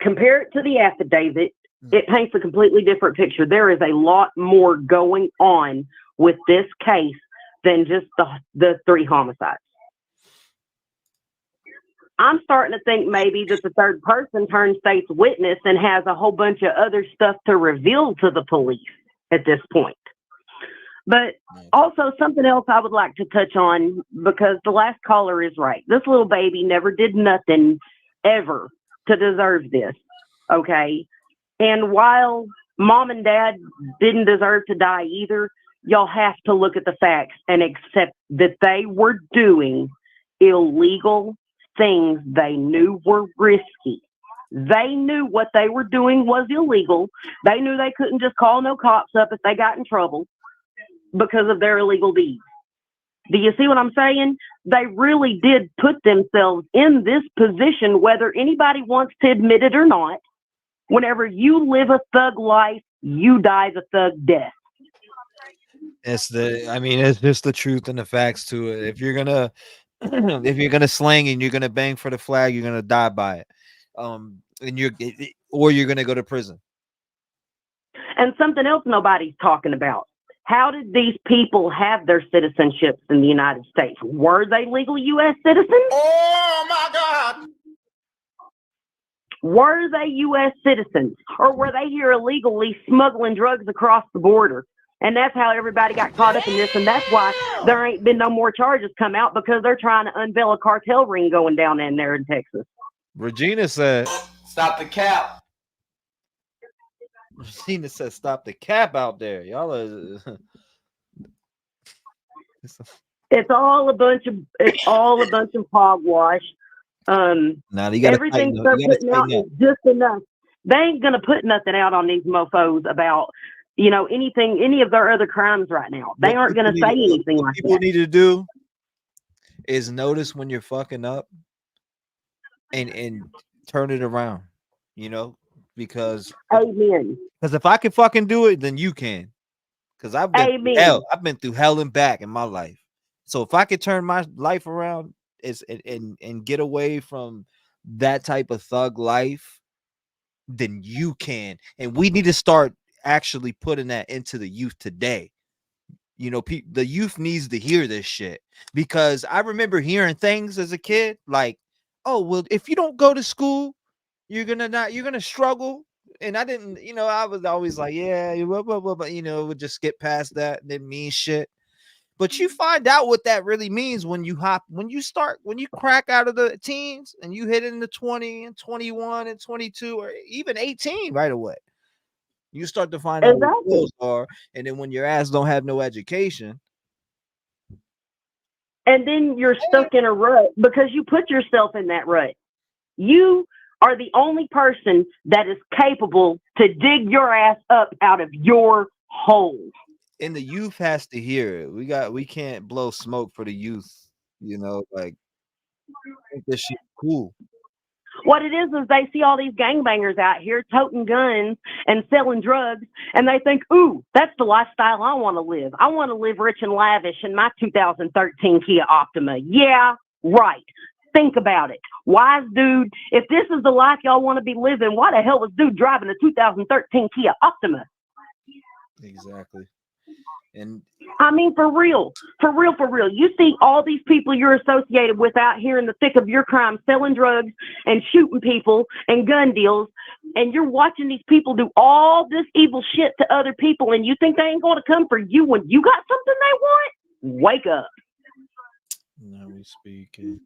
compare it to the affidavit, it paints a completely different picture. There is a lot more going on with this case than just the 3 homicides. I'm starting to think maybe that the third person turned state's witness and has a whole bunch of other stuff to reveal to the police at this point. But also something else I would like to touch on, because the last caller is right. This little baby never did nothing ever to deserve this. Okay. And while mom and dad didn't deserve to die either, y'all have to look at the facts and accept that they were doing illegal things they knew were risky. They knew what they were doing was illegal. They knew they couldn't just call no cops up if they got in trouble because of their illegal deeds. Do you see what I'm saying? They really did put themselves in this position, whether anybody wants to admit it or not. Whenever you live a thug life, you die the thug death. It's just the truth and the facts to it. If you're gonna if you're gonna slang and you're gonna bang for the flag, you're gonna die by it. And you're gonna go to prison. And something else nobody's talking about. How did these people have their citizenships in the United States? Were they legal U.S. citizens? Oh my God! Were they U.S. citizens? Or were they here illegally smuggling drugs across the border? And that's how everybody got caught up in this. And that's why there ain't been no more charges come out, because they're trying to unveil a cartel ring going down in there in Texas. Regina said, Stop the cap. Regina said, stop the cap out there. Y'all are It's all a bunch of hogwash. Now you gotta Everything tighten up. they're You gotta putting out tighten is up. just enough. They ain't gonna put nothing out on these mofos about, any of their other crimes right now. They aren't gonna say anything like People that. need to do is notice when you're fucking up and turn it around, because Amen. Because if I can fucking do it, then you can. Because I've been through hell. I've been through hell and back in my life. So if I could turn my life around and get away from that type of thug life, then you can. And we need to start actually putting that into the youth today. The youth needs to hear this shit, because I remember hearing things as a kid like, oh, well, if you don't go to school, you're gonna struggle. And I didn't, I was always like, yeah, blah, blah, blah, but would just skip past that and didn't mean shit. But you find out what that really means when you crack out of the teens and you hit into 20 and 21 and 22 or even 18 right away. You start to find out what those are, and then when your ass don't have no education, and then you're stuck in a rut because you put yourself in that rut. You are the only person that is capable to dig your ass up out of your hole. And the youth has to hear it. We can't blow smoke for the youth, like, I think this shit cool. What it is they see all these gangbangers out here toting guns and selling drugs, and they think, ooh, that's the lifestyle I want to live. I want to live rich and lavish in my 2013 Kia Optima. Yeah, right. Think about it. Wise dude, if this is the life y'all want to be living, why the hell was dude driving a 2013 Kia Optima? Exactly. And I mean, for real. You see all these people you're associated with out here in the thick of your crime, selling drugs and shooting people and gun deals, and you're watching these people do all this evil shit to other people, and you think they ain't going to come for you when you got something they want? Wake up. Now we speaking.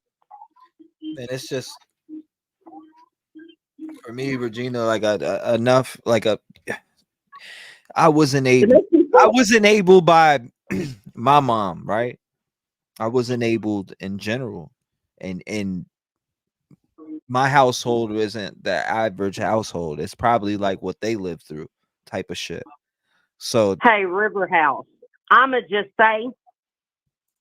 And it's just, for me, Regina, like I wasn't able by my mom, right? I wasn't able in general, and my household isn't the average household. It's probably like what they lived through type of shit. So hey, River House, I'ma just say,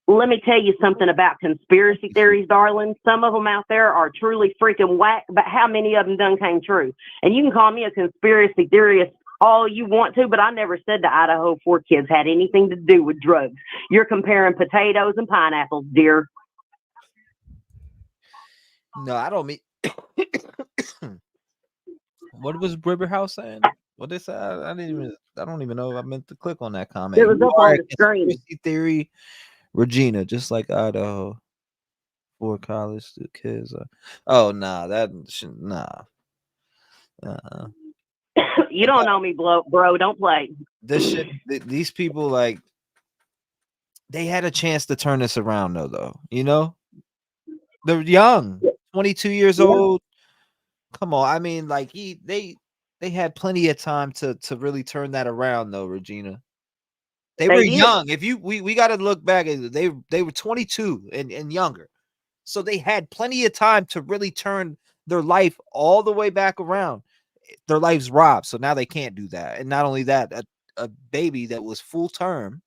let me tell you something about conspiracy theories, darling. Some of them out there are truly freaking whack, but how many of them done came true? And you can call me a conspiracy theorist all you want to, but I never said the Idaho 4 kids had anything to do with drugs. You're comparing potatoes and pineapples, dear. No, I don't mean. What was River House saying? What they say? I don't even know if I meant to click on that comment. It was up on the screen. Conspiracy theory, Regina, just like Idaho, 4 college kids. Oh nah, nah. You don't know me, bro. Don't play. This shit. These people, like, they had a chance to turn this around, though. They're young, 22 years old. Come on, I mean, like they had plenty of time to really turn that around, though, Regina. They were did. young. If we got to look back, they were 22 and younger, so they had plenty of time to really turn their life all the way back around. Their life's robbed, so now they can't do that. And not only that, a baby that was full term,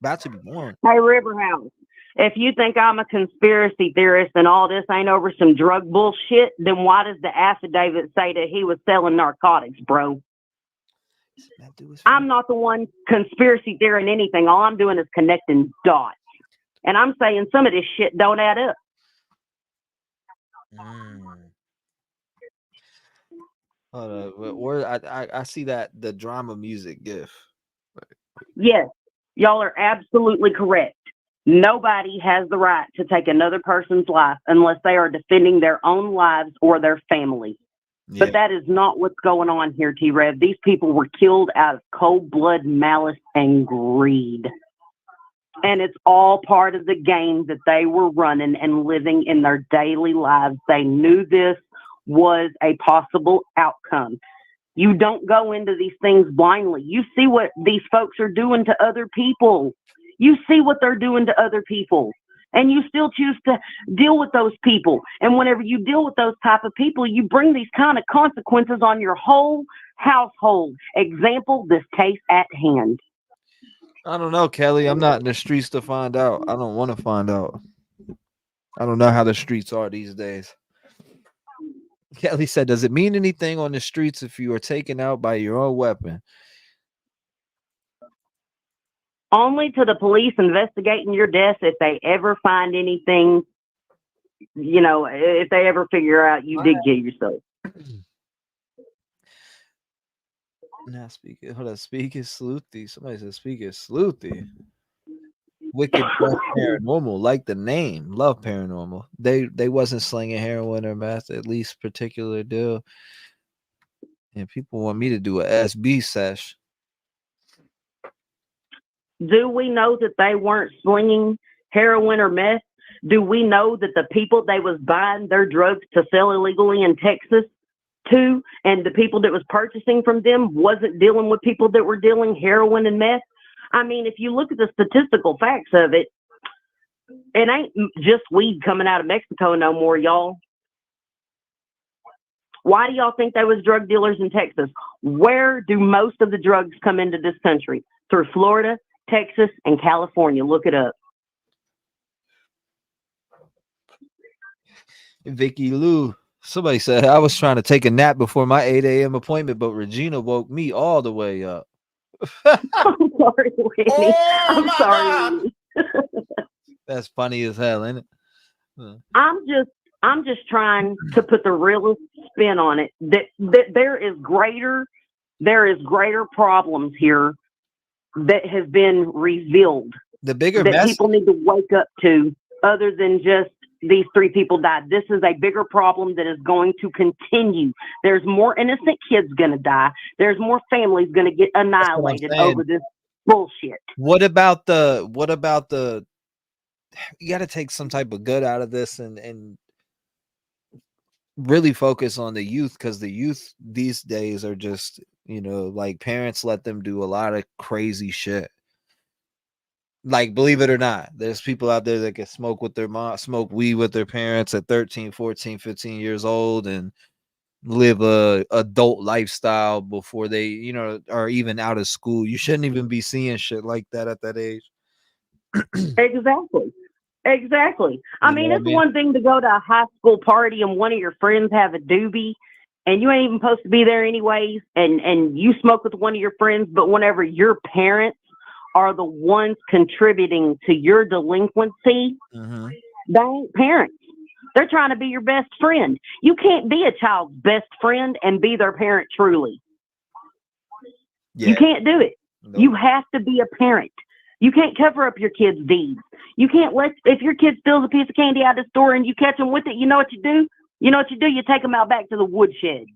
about to be born. Hey, Riverhouse, if you think I'm a conspiracy theorist and all this ain't over some drug bullshit, then why does the affidavit say that he was selling narcotics, bro? I'm not the one conspiracy theoring anything. All I'm doing is connecting dots. And I'm saying some of this shit don't add up. Where I see that the drama music gif. Yes, y'all are absolutely correct. Nobody has the right to take another person's life unless they are defending their own lives or their family. Yeah. But that is not what's going on here, T-REV. These people were killed out of cold blood, malice, and greed. And it's all part of the game that they were running and living in their daily lives. They knew this was a possible outcome. You don't go into these things blindly. You see what these folks are doing to other people. You see what they're doing to other people. And you still choose to deal with those people. And whenever you deal with those type of people, you bring these kind of consequences on your whole household. Example, this case at hand. I don't know, Kelly. I'm not in the streets to find out. I don't want to find out. I don't know how the streets are these days. Kelly said, does it mean anything on the streets if you are taken out by your own weapon? Only to the police investigating your death if they ever find anything, you know, if they ever figure out you did kill yourself. Now hold on, speak is sleuthy. Somebody said speak is sleuthy. Wicked Paranormal, like the name. Love Paranormal. They wasn't slinging heroin or meth, at least particular deal. And people want me to do a SB sesh. Do we know that they weren't slinging heroin or meth? Do we know that the people they was buying their drugs to sell illegally in Texas to, and the people that was purchasing from them wasn't dealing with people that were dealing heroin and meth? I mean, if you look at the statistical facts of it, it ain't just weed coming out of Mexico no more, y'all. Why do y'all think there was drug dealers in Texas? Where do most of the drugs come into this country? Through Florida, Texas, and California. Look it up. Vicky Lou. Somebody said I was trying to take a nap before my 8 a.m. appointment, but Regina woke me all the way up. I'm sorry, Whitney. I'm sorry. That's funny as hell, isn't it? I'm just trying to put the realist spin on it. That there is greater problems here that have been revealed. The bigger that people need to wake up to, other than just these 3 people died. This is a bigger problem that is going to continue. There's more innocent kids going to die. There's more families going to get annihilated over this bullshit. What about the you got to take some type of good out of this and really focus on the youth, because the youth these days are just, you know, like parents let them do a lot of crazy shit. Like, believe it or not, there's people out there that can smoke with their mom, smoke weed with their parents at 13, 14, 15 years old and live a adult lifestyle before they, you know, are even out of school. You shouldn't even be seeing shit like that at that age. Exactly. I mean, it's one thing to go to a high school party and one of your friends have a doobie and you ain't even supposed to be there anyways, and you smoke with one of your friends, but whenever your parents are the ones contributing to your delinquency, they ain't parents. They're trying to be your best friend. You can't be a child's best friend and be their parent truly. Yeah. You can't do it. No. You have to be a parent. You can't cover up your kid's deeds. You can't if your kid steals a piece of candy out of the store and you catch them with it, you know what you do? You know what you do? You take them out back to the woodshed.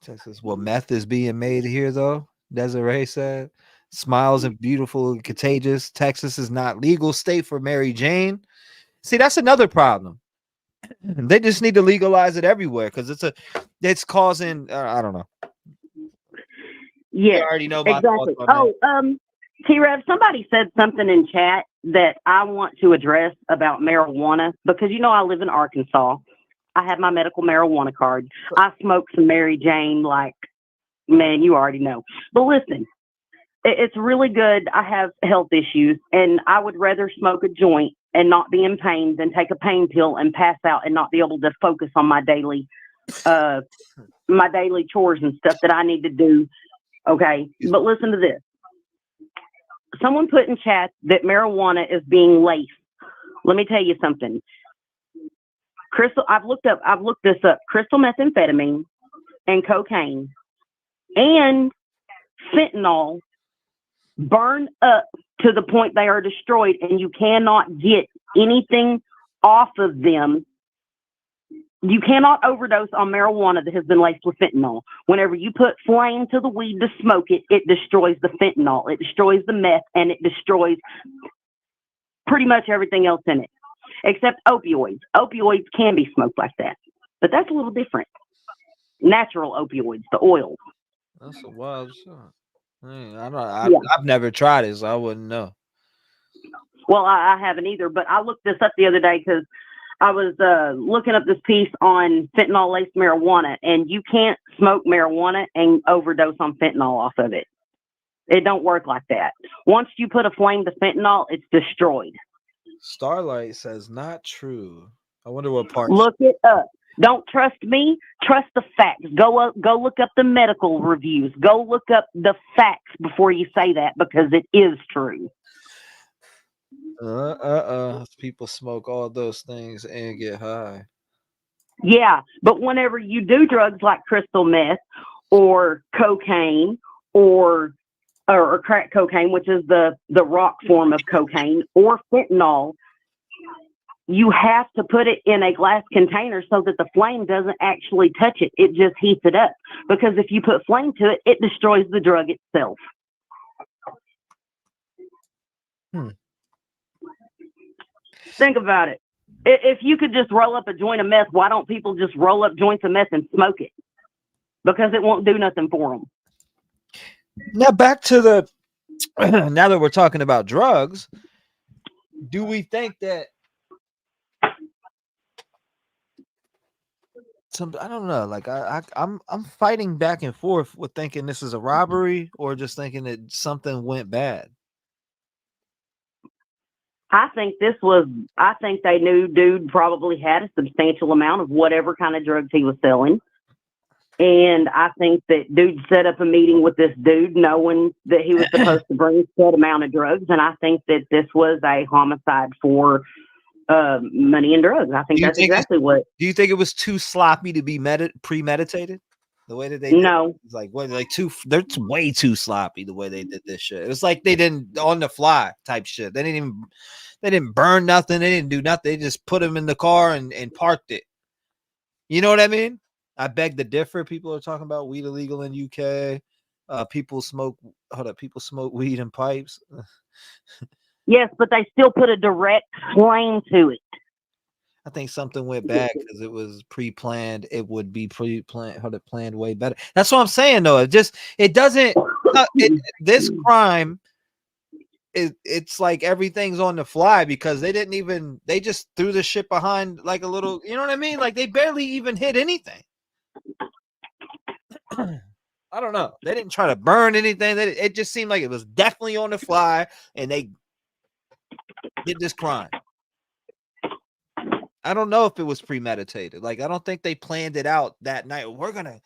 Texas, well, meth is being made here, though. Desiree said, smiles and beautiful and contagious. Texas is not legal state for Mary Jane. See, that's another problem. They just need to legalize it everywhere because it's causing. I don't know. Yeah, You already know my exactly. thoughts on that. T-REV, somebody said something in chat that I want to address about marijuana because, I live in Arkansas. I have my medical marijuana card. I smoke some Mary Jane like, man, you already know. But listen, it's really good. I have health issues, and I would rather smoke a joint and not be in pain than take a pain pill and pass out and not be able to focus on my daily chores and stuff that I need to do. Okay. But listen to this. Someone put in chat that marijuana is being laced. Let me tell you something. I've looked this up. Crystal methamphetamine and cocaine and fentanyl burn up to the point they are destroyed, and you cannot get anything off of them. You cannot overdose on marijuana that has been laced with fentanyl. Whenever you put flame to the weed to smoke it, it destroys the fentanyl, it destroys the meth, and it destroys pretty much everything else in it, except opioids. Opioids can be smoked like that, but that's a little different. Natural opioids, the oil. That's a wild shot. I've never tried it, so I wouldn't know. Well, I haven't either, but I looked this up the other day because I was looking up this piece on fentanyl-laced marijuana, and you can't smoke marijuana and overdose on fentanyl off of it. It don't work like that. Once you put a flame to fentanyl, it's destroyed. Starlight says not true. I wonder what part. Look it up. Don't trust me. Trust the facts. Go look up the medical reviews. Go look up the facts before you say that, because it is true. People smoke all those things and get high. Yeah, but whenever you do drugs like crystal meth or cocaine or crack cocaine, which is the rock form of cocaine, or fentanyl, you have to put it in a glass container so that the flame doesn't actually touch it. It just heats it up. Because if you put flame to it, it destroys the drug itself. Think about it. If you could just roll up a joint of meth, why don't people just roll up joints of meth and smoke it? Because it won't do nothing for them. Now back to the, now that we're talking about drugs, do we think that I don't know, like I'm fighting back and forth with thinking this is a robbery or just thinking that something went bad. I think they knew dude probably had a substantial amount of whatever kind of drugs he was selling. And I think that dude set up a meeting with this dude knowing that he was supposed to bring a set amount of drugs. And I think that this was a homicide for money and drugs. I think that's exactly what. Do you think it was too sloppy to be premeditated? The way that they no, it's like what, like they're way too sloppy the way they did this shit. It was like they didn't on the fly type shit. They didn't burn nothing. They didn't do nothing. They just put them in the car and parked it. You know what I mean? I beg to differ. People are talking about weed illegal in UK. People smoke weed in pipes. Yes, but they still put a direct flame to it. I think something went bad because it was pre-planned. It would be pre-planned, planned way better. That's what I'm saying, though. It doesn't. This crime, it's like everything's on the fly because they just threw the shit behind like a little. You know what I mean? Like they barely even hit anything. I don't know. They didn't try to burn anything. It just seemed like it was definitely on the fly, and they did this crime. I don't know if it was premeditated. Like, I don't think they planned it out that night. We're going to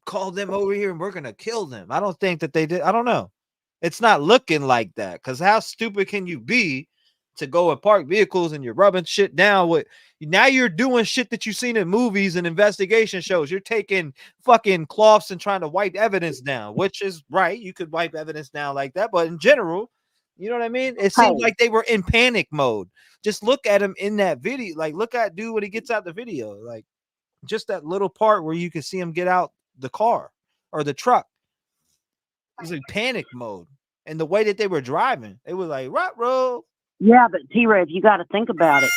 call them over here and we're going to kill them. I don't think that they did. I don't know. It's not looking like that because how stupid can you be to go and park vehicles and you're rubbing shit down with now you're doing shit that you've seen in movies and investigation shows. You're taking fucking cloths and trying to wipe evidence down, which is right. You could wipe evidence down like that. But in general, you know what I mean? It seemed like they were in panic mode. Just look at him in that video. Like, look at dude when he gets out the video. Like, just that little part where you can see him get out the car or the truck. He's in panic mode. And the way that they were driving, they were like, right, roll. Yeah, but T-REV, you got to think about it.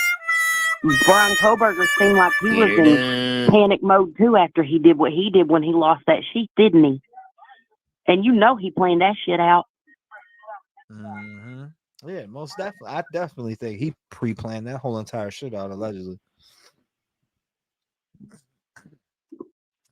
Brian Koberger seemed like he was Get her in done. panic mode too after he did what he did when he lost that sheep, didn't he? And you know he planned that shit out. Mm-hmm. Yeah, most definitely. I definitely think he pre-planned that whole entire shit out, allegedly.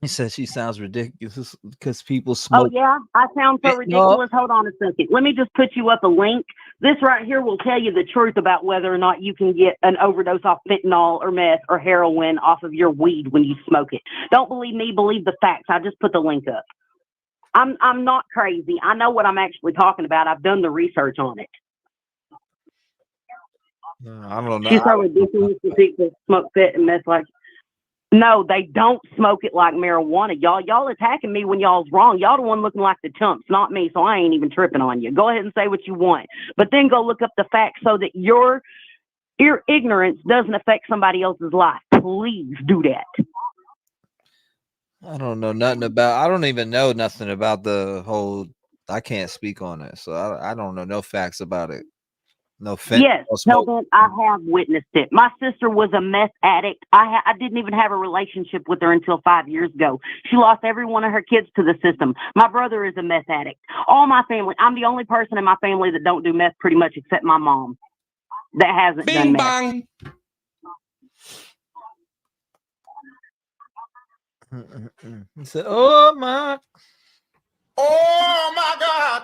He said she sounds ridiculous because people Oh smoke. yeah, I sound so No, ridiculous. Hold on a second. Let me just put you up a link. This right here will tell you the truth about whether or not you can get an overdose off fentanyl or meth or heroin off of your weed when you smoke it. Don't believe me, believe the facts. I just put the link up. I'm not crazy. I know what I'm actually talking about. I've done the research on it. I don't know. She's so ridiculous that people smoke fit and meth like. No, they don't smoke it like marijuana. Y'all attacking me when y'all's wrong. Y'all the one looking like the chumps, not me, so I ain't even tripping on you. Go ahead and say what you want. But then go look up the facts so that your ignorance doesn't affect somebody else's life. Please do that. I don't know nothing about. I don't even know nothing about the whole. I can't speak on it, so I don't know no facts about it. No fentanyl Yes, smoke. Hellbent, I have witnessed it. My sister was a meth addict. I didn't even have a relationship with her until 5 years ago. She lost every one of her kids to the system. My brother is a meth addict. All my family, I'm the only person in my family that don't do meth pretty much except my mom that hasn't done meth. Bang. He said, "Oh my." Oh my God.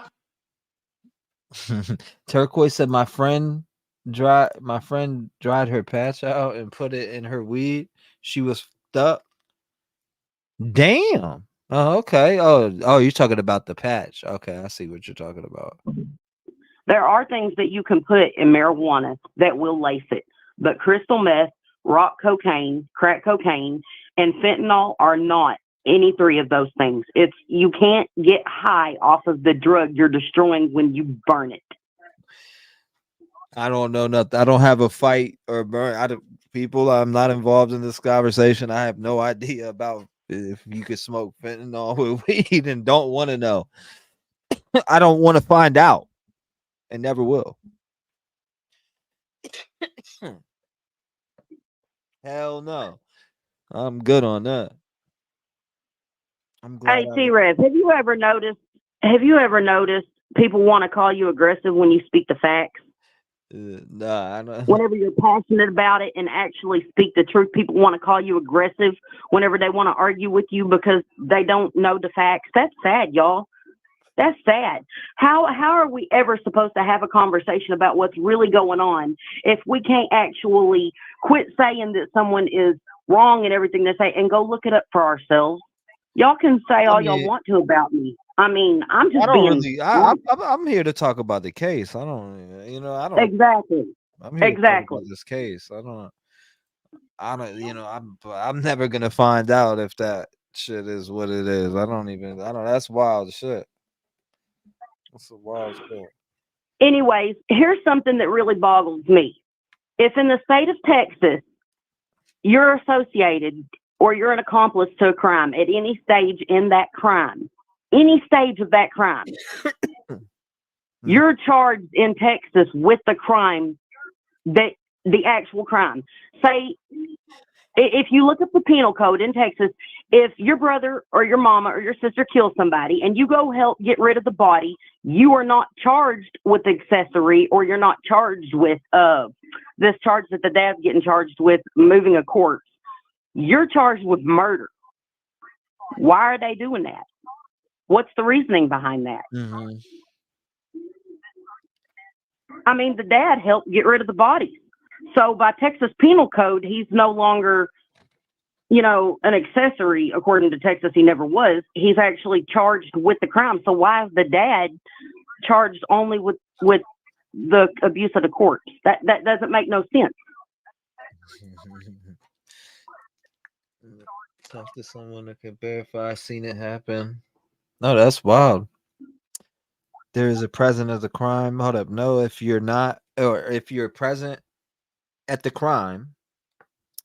Turquoise said my friend dried her patch out and put it in her weed. She was fucked up. Damn. Oh, okay. Oh, you're talking about the patch. Okay, I see what you're talking about. There are things that you can put in marijuana that will lace it, but crystal meth, rock cocaine, crack cocaine, and fentanyl are not any three of those things. You can't get high off of the drug you're destroying when you burn it. I don't know nothing. I don't have a fight or burn. People, I'm not involved in this conversation. I have no idea about if you could smoke fentanyl with weed and don't want to know. I don't want to find out and never will. Hell no. I'm good on that. I'm glad. Hey, T-REV, have you ever noticed people want to call you aggressive when you speak the facts? Nah, I don't. Whenever you're passionate about it and actually speak the truth, people want to call you aggressive whenever they want to argue with you because they don't know the facts. That's sad, y'all. That's sad. How are we ever supposed to have a conversation about what's really going on if we can't actually quit saying that someone is wrong in everything they say and go look it up for ourselves? Y'all can say all y'all want to about me. I mean, I'm just I'm here to talk about the case. I don't. Exactly. I'm here to talk about this case. I'm never gonna find out if that shit is what it is. That's wild shit. That's a wild shit. Anyways, here's something that really boggles me. If in the state of Texas, you're associated or you're an accomplice to a crime at any stage in that crime, any stage of that crime, you're charged in Texas with the crime, that the actual crime. Say, if you look up the penal code in Texas, if your brother or your mama or your sister kills somebody and you go help get rid of the body, you are not charged with accessory, or you're not charged with this charge that the dad's getting charged with, moving a corpse. You're charged with murder. Why are they doing that? What's the reasoning behind that? Mm-hmm. I mean, the dad helped get rid of the bodies. So by Texas penal code, he's no longer, an accessory. According to Texas, he never was. He's actually charged with the crime. So why is the dad charged only with the abuse of the corpse? That doesn't make no sense. Talk to someone that can verify I've seen it happen. No, that's wild. There is a present of the crime. Hold up. No, if you're not, or if you're present at the crime,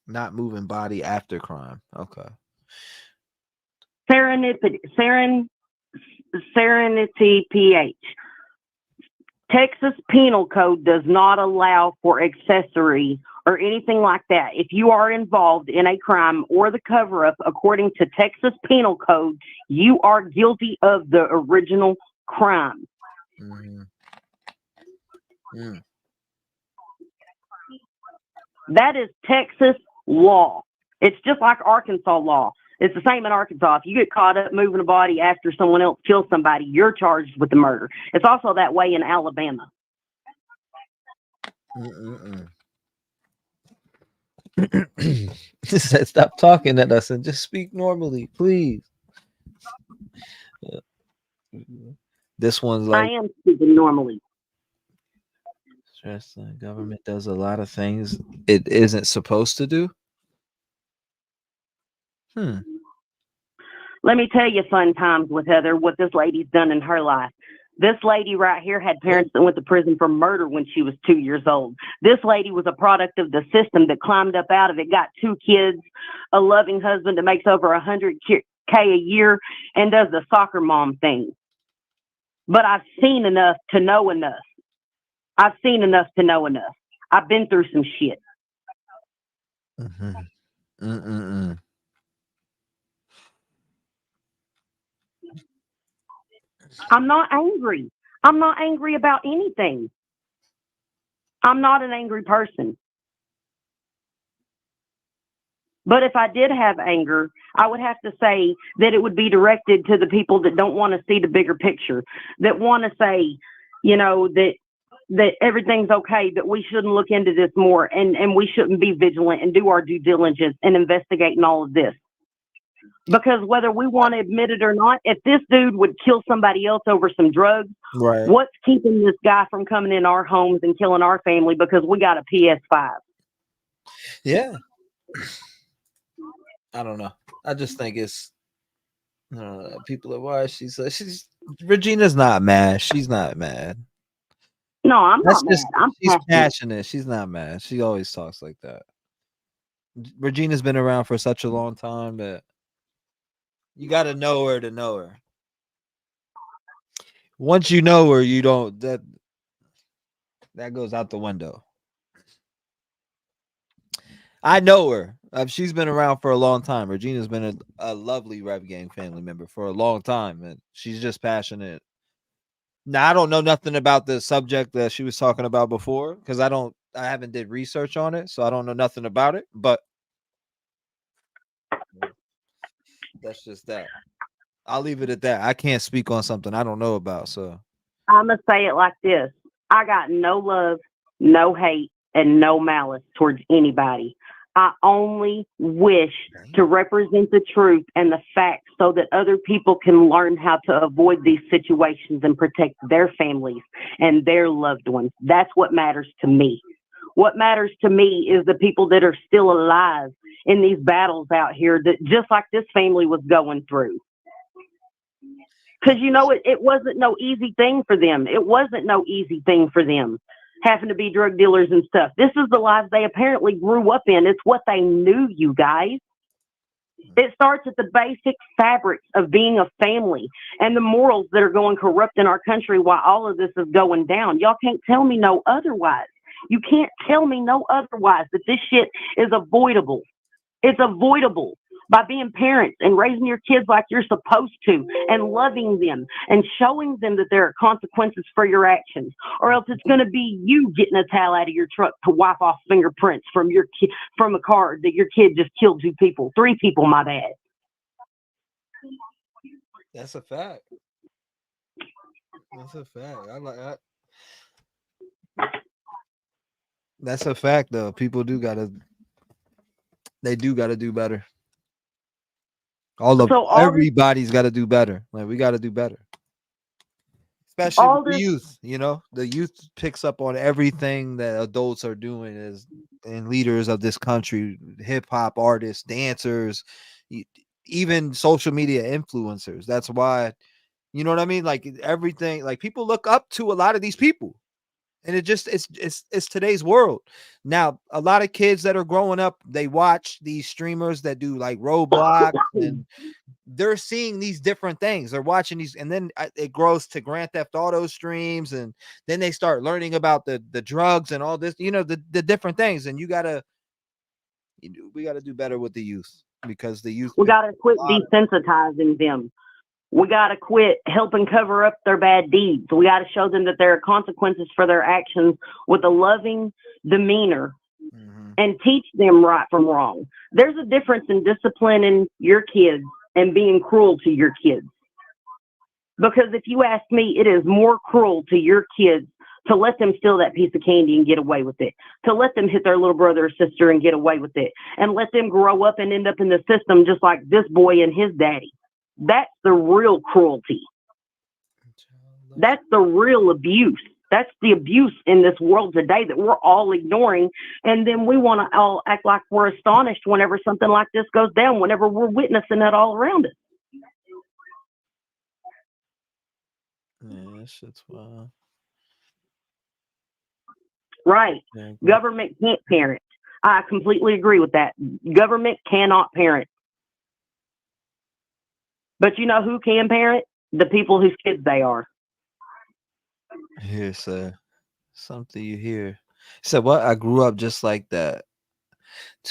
not moving body after crime. Okay. Serenity PH. Texas penal code does not allow for accessory or anything like that, if you are involved in a crime or the cover-up, according to Texas Penal Code, you are guilty of the original crime. That is Texas law. It's just like Arkansas law. It's the same in Arkansas. If you get caught up moving a body after someone else kills somebody, you're charged with the murder. It's also that way in Alabama. Stop talking at us and just speak normally, please. This one's like, I am speaking normally. Stress the government does a lot of things it isn't supposed to do. Let me tell you fun times with Heather, what this lady's done in her life. This lady right here had parents that went to prison for murder when she was 2 years old. This lady was a product of the system that climbed up out of it, got 2 kids, a loving husband that makes over $100K a year, and does the soccer mom thing. But I've seen enough to know enough. I've seen enough to know enough. I've been through some shit. I'm not angry. I'm not angry about anything. I'm not an angry person. But if I did have anger, I would have to say that it would be directed to the people that don't want to see the bigger picture, that want to say, you know, that everything's okay, that we shouldn't look into this more, and we shouldn't be vigilant and do our due diligence and investigating all of this. Because whether we want to admit it or not, if this dude would kill somebody else over some drugs, right? What's keeping this guy from coming in our homes and killing our family because we got a PS5? Yeah. I don't know. I just think it's people are why she's Regina's not mad. She's not mad. No, I'm not mad. She's passionate. She's not mad. She always talks like that. Regina's been around for such a long time that you got to know her to know her. Once you know her, you don't that goes out the window. I know her. She's been around for a long time. Regina's been a lovely Rev Gang family member for a long time, and she's just passionate. Now, I don't know nothing about the subject that she was talking about before because I haven't did research on it, so I don't know nothing about it. But that's just that. I'll leave it at that. I can't speak on something I don't know about. So I'm gonna say it like this: I got no love, no hate, and no malice towards anybody. I only wish to represent the truth and the facts so that other people can learn how to avoid these situations and protect their families and their loved ones. That's what matters to me. What matters to me is the people that are still alive in these battles out here, that just like this family was going through. Because, you know, it wasn't no easy thing for them. It wasn't no easy thing for them, having to be drug dealers and stuff. This is the lives they apparently grew up in. It's what they knew, you guys. It starts at the basic fabrics of being a family and the morals that are going corrupt in our country while all of this is going down. Y'all can't tell me no otherwise. You can't tell me no otherwise that this shit is avoidable. It's avoidable by being parents and raising your kids like you're supposed to and loving them and showing them that there are consequences for your actions, or else it's going to be you getting a towel out of your truck to wipe off fingerprints from from a car that your kid just killed 3 people, my bad. That's a fact. That's a fact. I like that. That's a fact, though. People do gotta do better. Everybody's got to do better. Like, we got to do better, especially with the youth. You know, the youth picks up on everything that adults are doing and leaders of this country, hip hop artists, dancers, even social media influencers. That's why, you know what I mean? Like everything, like people look up to a lot of these people. And it's today's world. Now, a lot of kids that are growing up, they watch these streamers that do like Roblox and they're seeing these different things. They're watching these, and then it grows to Grand Theft Auto streams, and then they start learning about the drugs and all this, the different things. And we got to do better with the youth, because the youth. We got to quit desensitizing them. We got to quit helping cover up their bad deeds. We got to show them that there are consequences for their actions with a loving demeanor, and teach them right from wrong. There's a difference in disciplining your kids and being cruel to your kids. Because if you ask me, it is more cruel to your kids to let them steal that piece of candy and get away with it, to let them hit their little brother or sister and get away with it, and let them grow up and end up in the system just like this boy and his daddy. That's the real cruelty. That's the real abuse. That's the abuse in this world today that we're all ignoring. And then we want to all act like we're astonished whenever something like this goes down, whenever we're witnessing it all around us. Yeah, that shit's wild. Right. Government can't parent. I completely agree with that. Government cannot parent. But you know who can parent? The people whose kids they are. Here's something you hear. So what? I grew up just like that.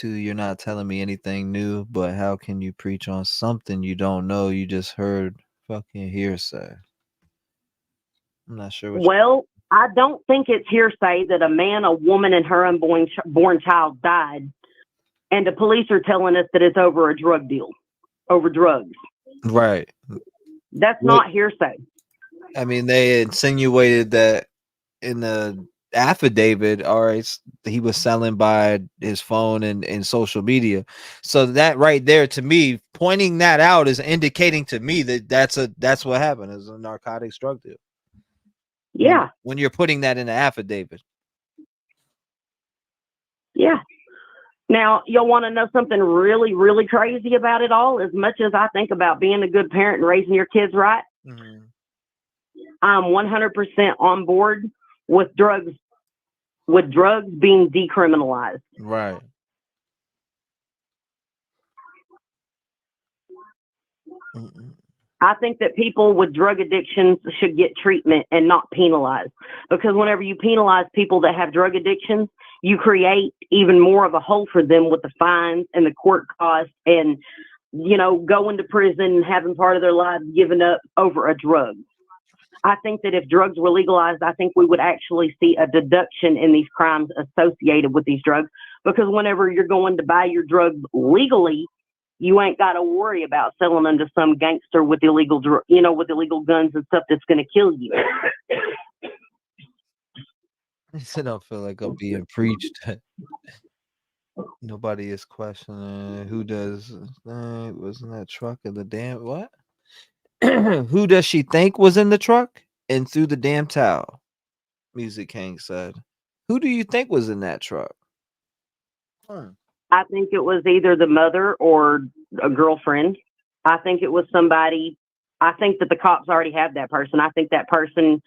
You're not telling me anything new, but how can you preach on something you don't know? You just heard fucking hearsay. I'm not sure. Well, I don't think it's hearsay that a man, a woman, and her unborn child died, and the police are telling us that it's over a drug deal, over drugs. Right. That's not hearsay. I mean, they insinuated that in the affidavit, all right, he was selling by his phone and social media. So that right there, to me, pointing that out is indicating to me that that's what happened, is a narcotics drug deal. Yeah. When you're putting that in the affidavit. Yeah. Now, you'll want to know something really, really crazy about it all. As much as I think about being a good parent and raising your kids right, I'm 100% on board with drugs being decriminalized. Right. I think that people with drug addictions should get treatment and not penalized, because whenever you penalize people that have drug addictions, you create even more of a hole for them with the fines and the court costs and, going to prison and having part of their lives given up over a drug. I think that if drugs were legalized, I think we would actually see a deduction in these crimes associated with these drugs, because whenever you're going to buy your drugs legally, you ain't got to worry about selling them to some gangster with illegal, with illegal guns and stuff that's going to kill you. I said, I don't feel like I'm being preached. Nobody is questioning who does. Wasn't that truck in the damn what? Who does she think was in the truck and threw the damn towel? Music King said. Who do you think was in that truck? I think it was either the mother or a girlfriend. I think it was somebody. I think that the cops already have that person. I think that person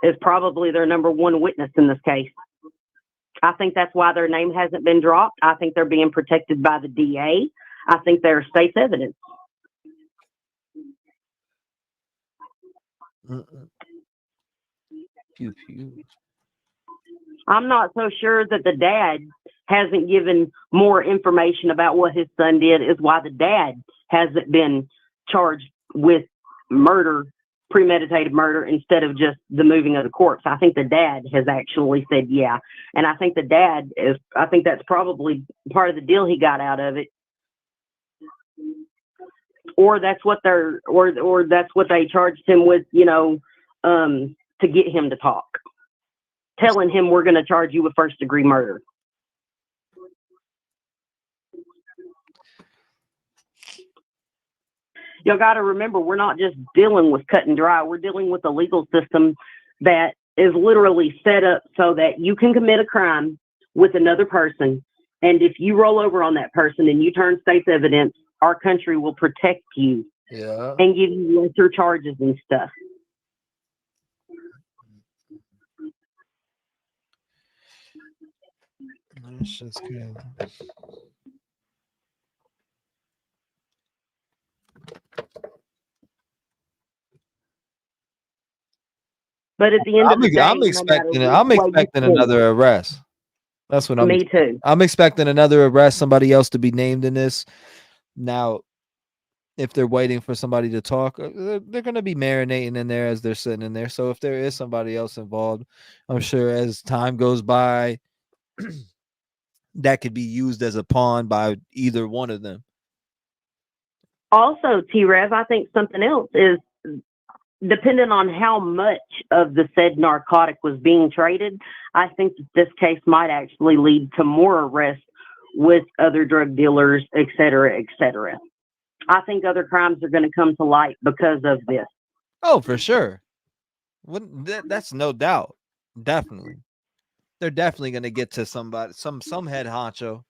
is probably their number one witness in this case. I think that's why their name hasn't been dropped. I think they're being protected by the DA. I think they're state's evidence. Pew, pew. I'm not so sure that the dad hasn't given more information about what his son did, is why the dad hasn't been charged with murder, premeditated murder, instead of just the moving of the corpse. I think the dad has actually said, yeah. And I think I think that's probably part of the deal he got out of it. Or that's what or that's what they charged him with, to get him to talk. Telling him, we're going to charge you with first-degree murder. Y'all got to remember, we're not just dealing with cut and dry. We're dealing with a legal system that is literally set up so that you can commit a crime with another person. And if you roll over on that person and you turn state's evidence, our country will protect you and give you lesser charges and stuff. That's just good. But at the end of the day, I'm no expecting matter I'm which way you expecting spin it, another arrest. That's what me too. I'm expecting another arrest, somebody else to be named in this. Now, if they're waiting for somebody to talk, they're going to be marinating in there as they're sitting in there. So if there is somebody else involved, I'm sure as time goes by, that could be used as a pawn by either one of them. Also, T-REV, I think something else is depending on how much of the said narcotic was being traded. I think that this case might actually lead to more arrests with other drug dealers, et cetera, et cetera. I think other crimes are going to come to light because of this. Oh, for sure. That's no doubt. Definitely. They're definitely going to get to somebody, some head honcho.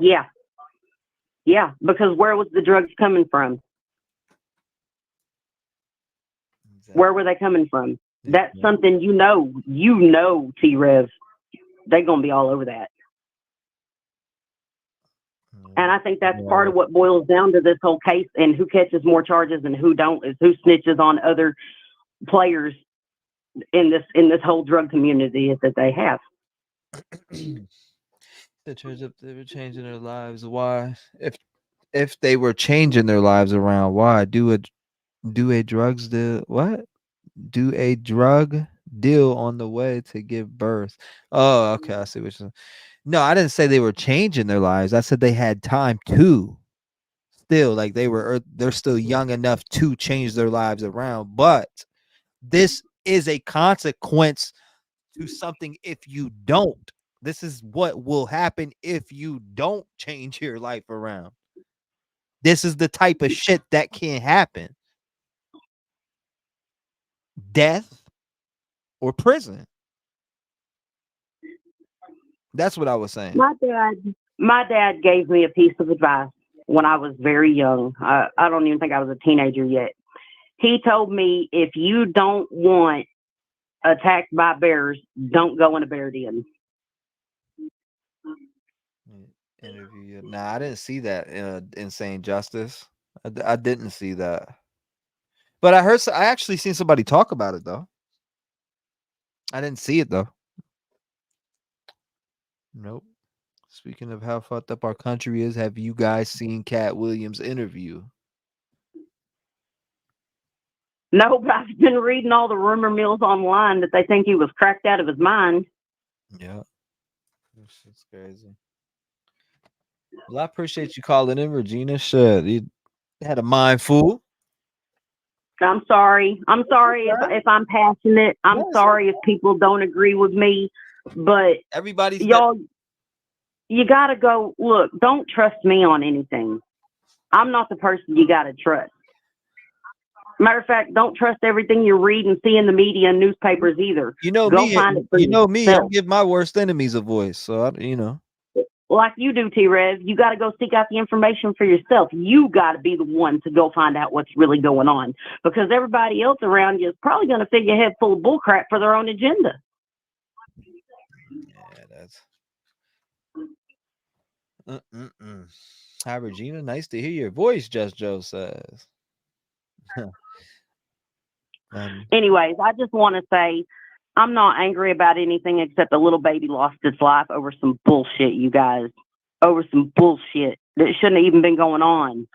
Yeah. Yeah, because where was the drugs coming from? Exactly. Where were they coming from? That's something you know, T-REV. They're going to be all over that. And I think that's part of what boils down to this whole case, and who catches more charges and who don't is who snitches on other players in this whole drug community that they have. It turns up they were changing their lives. Why? If they were changing their lives around, why do a drugs deal? What? Do a drug deal on the way to give birth? Oh, okay. I see what you're saying. No, I didn't say they were changing their lives. I said they had time to still, like they're still young enough to change their lives around. But this is a consequence to something if you don't. This is what will happen if you don't change your life around. This is the type of shit that can happen. Death or prison. That's what I was saying. My dad gave me a piece of advice when I was very young. I don't even think I was a teenager yet. He told me, if you don't want attacked by bears, don't go in a bear den. Interview. Nah, I didn't see that Insane Justice. I didn't see that. But I actually seen somebody talk about it though. I didn't see it though. Nope. Speaking of how fucked up our country is, have you guys seen Cat Williams' interview? No, but I've been reading all the rumor mills online that they think he was cracked out of his mind. Yeah. It's crazy. Well, I appreciate you calling in, Regina. Shit, you had a mind fool. I'm sorry. I'm sorry if I'm passionate. I'm sorry if people don't agree with me. But y'all, you got to go, look, don't trust me on anything. I'm not the person you got to trust. Matter of fact, don't trust everything you read and see in the media and newspapers either. You know go me. Find it for you know me. I yourself. give my worst enemies a voice. So, Like you do, T-REV, you got to go seek out the information for yourself. You got to be the one to go find out what's really going on, because everybody else around you is probably going to fill your head full of bullcrap for their own agenda. Yeah, that's. Hi, Regina. Nice to hear your voice, Just Joe says. Anyways, I just want to say I'm not angry about anything except a little baby lost its life over some bullshit, you guys. Over some bullshit that shouldn't have even been going on.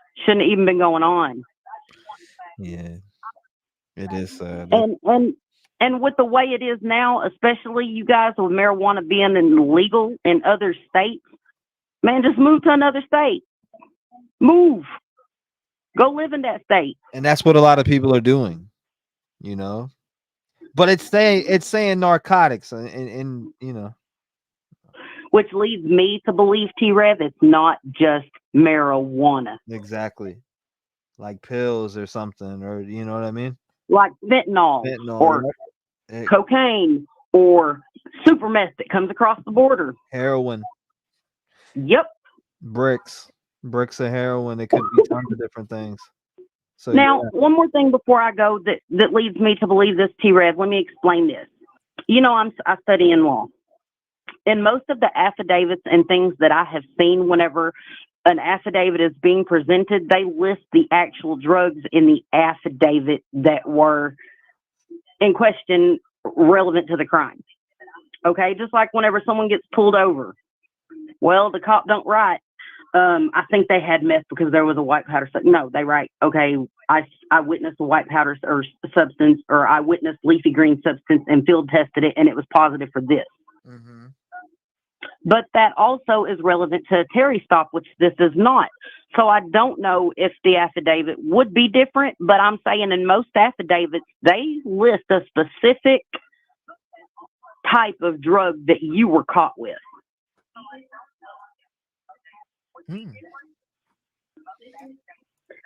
Yeah, it is sad. And with the way it is now, especially you guys with marijuana being illegal in other states, man, just move to another state. Move. Go live in that state. And that's what a lot of people are doing, But it's saying narcotics and which leads me to believe, T-REV, it's not just marijuana. Exactly. Like pills or something, or you know what I mean? Like fentanyl or cocaine or super meth that comes across the border. Heroin. Yep. Bricks of heroin. It could be tons of different things. So now, one more thing before I go that leads me to believe this, T-REV. Let me explain this. I study in law. In most of the affidavits and things that I have seen, whenever an affidavit is being presented, they list the actual drugs in the affidavit that were in question relevant to the crime. Okay, just like whenever someone gets pulled over, well, the cop don't write, I think they had meth because there was a white powder. No, they write, okay, I witnessed a white powder or substance, or I witnessed leafy green substance and field tested it, and it was positive for this. Mm-hmm. But that also is relevant to a Terry stop, which this is not. So I don't know if the affidavit would be different, but I'm saying in most affidavits, they list a specific type of drug that you were caught with.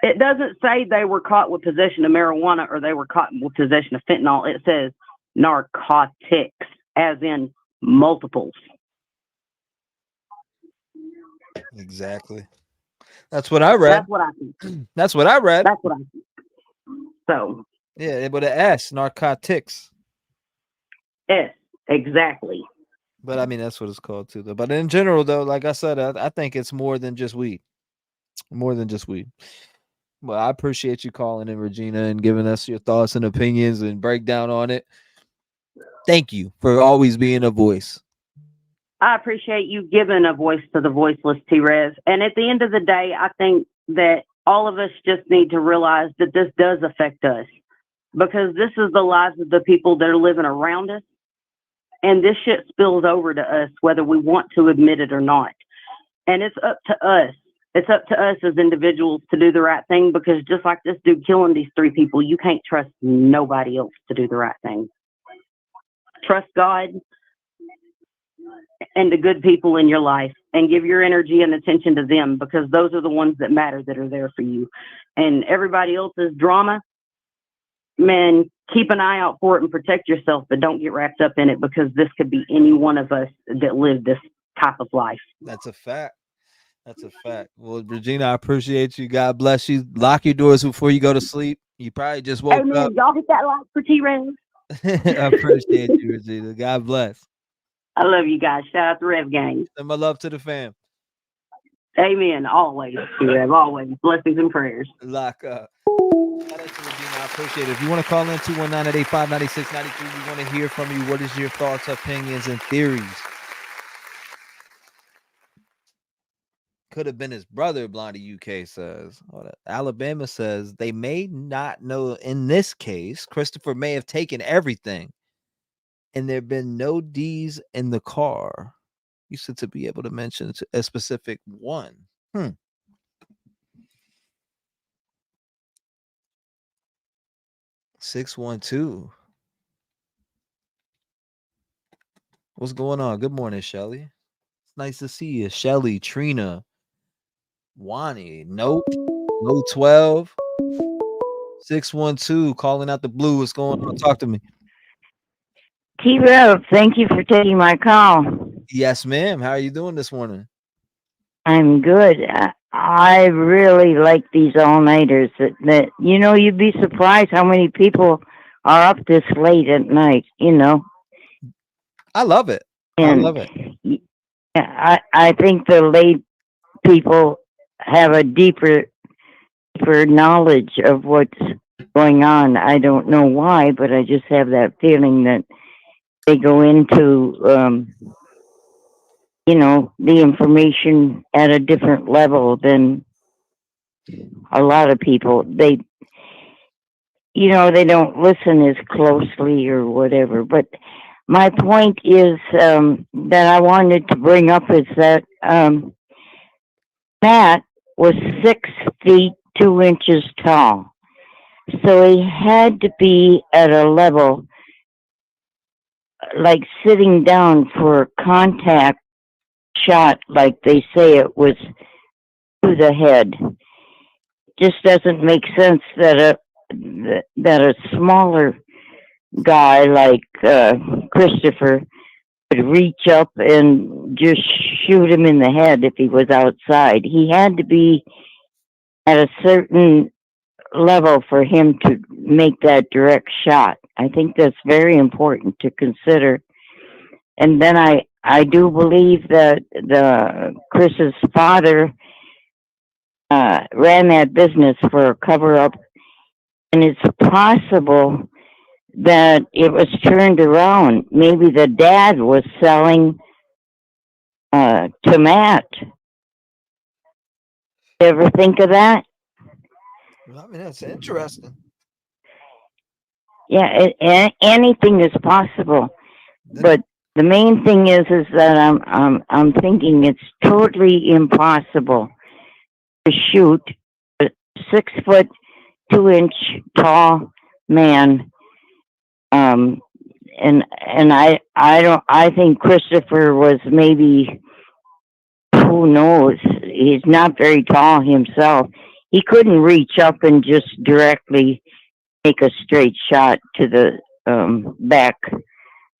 It doesn't say they were caught with possession of marijuana or they were caught with possession of fentanyl. It says narcotics, as in multiples. Exactly. That's what I read. That's what I think. That's what I read. That's what I think. So. Yeah, with an S, narcotics. Yes, exactly. But I mean, that's what it's called too, though. But in general, though, like I said, I think it's more than just weed. More than just weed. Well, I appreciate you calling in, Regina, and giving us your thoughts and opinions and breakdown on it. Thank you for always being a voice. I appreciate you giving a voice to the voiceless, T-REV. And at the end of the day, I think that all of us just need to realize that this does affect us, because this is the lives of the people that are living around us. And this shit spills over to us, whether we want to admit it or not. And it's up to us. It's up to us as individuals to do the right thing, because just like this dude killing these 3 people, you can't trust nobody else to do the right thing. Trust God and the good people in your life, and give your energy and attention to them, because those are the ones that matter, that are there for you. And everybody else's drama, man, keep an eye out for it and protect yourself, but don't get wrapped up in it, because this could be any one of us that live this type of life. That's a fact. That's a fact. Well, Regina, I appreciate you. God bless you. Lock your doors before you go to sleep. You probably just woke Amen. up. Y'all hit that like for T-REV. I appreciate you, Regina. God bless. I love you guys. Shout out to Rev Gang. And my love to the fam. Amen. Always, T-REV. Always. Blessings and prayers. Lock up. Shout out to Regina. I appreciate it. If you want to call in 219-885-9693, we want to hear from you. What is your thoughts, opinions, and theories? Could have been his brother, Blondie UK says. Alabama says they may not know in this case. Christopher may have taken everything, and there have been no D's in the car. You said to be able to mention a specific one. 612. What's going on? Good morning, Shelly. It's nice to see you. Shelly, Trina, Wani, nope. No 12. 612, calling out the blue. What's going on? Talk to me. T-REV, thank you for taking my call. Yes, ma'am. How are you doing this morning? I'm good. I really like these all-nighters. That you know, you'd be surprised how many people are up this late at night, you know. I love it. And I love it. I think the lay people have a deeper knowledge of what's going on. I don't know why, but I just have that feeling that they go into, you know, the information at a different level than a lot of people. They, you know, they don't listen as closely or whatever. But my point is that I wanted to bring up is that Matt was 6 feet 2 inches tall. So he had to be at a level like sitting down for a contact shot, like they say it was to the head. Just doesn't make sense that a smaller guy like Christopher would reach up and just shoot him in the head if he was outside. He had to be at a certain level for him to make that direct shot. I think that's very important to consider. And then I do believe that Chris's father ran that business for a cover-up, and it's possible that it was turned around. Maybe the dad was selling to Matt. Ever think of that? I mean, that's interesting. Yeah, anything is possible. But the main thing is that I'm thinking it's totally impossible to shoot a 6'2" tall man. And I think Christopher was maybe, who knows? He's not very tall himself. He couldn't reach up and just directly make a straight shot to the back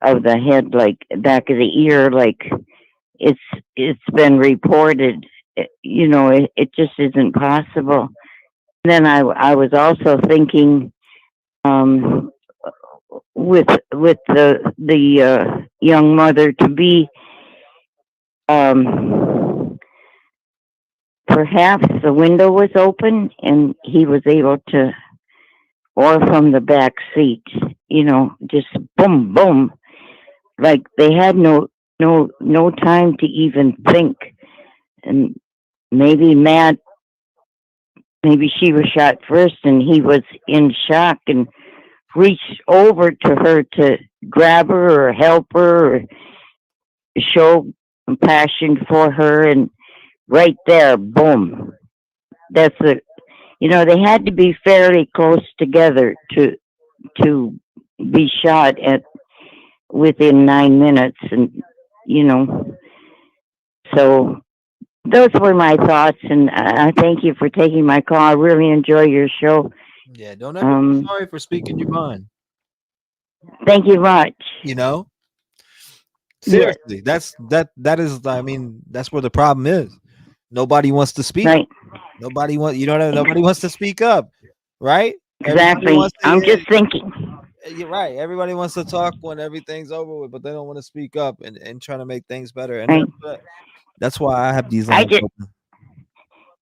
of the head, like back of the ear, like it's been reported. It just isn't possible. Then I was also thinking, with the young mother to be, perhaps the window was open and he was able to, or from the back seat, just boom, boom, like they had no time to even think. And maybe she was shot first and he was in shock and reached over to her to grab her or help her or show compassion for her, and right there, boom. That's they had to be fairly close together to be shot at within 9 minutes, and so those were my thoughts, and I thank you for taking my call. I really enjoy your show. Yeah, don't ever be sorry for speaking your mind. Thank you much. Seriously, that is, I mean, that's where the problem is. Nobody wants to speak. Right. Nobody wants to speak up, right? Exactly. I'm just thinking. You're right. Everybody wants to talk when everything's over with, but they don't want to speak up and try to make things better. And that's why I have these lines open.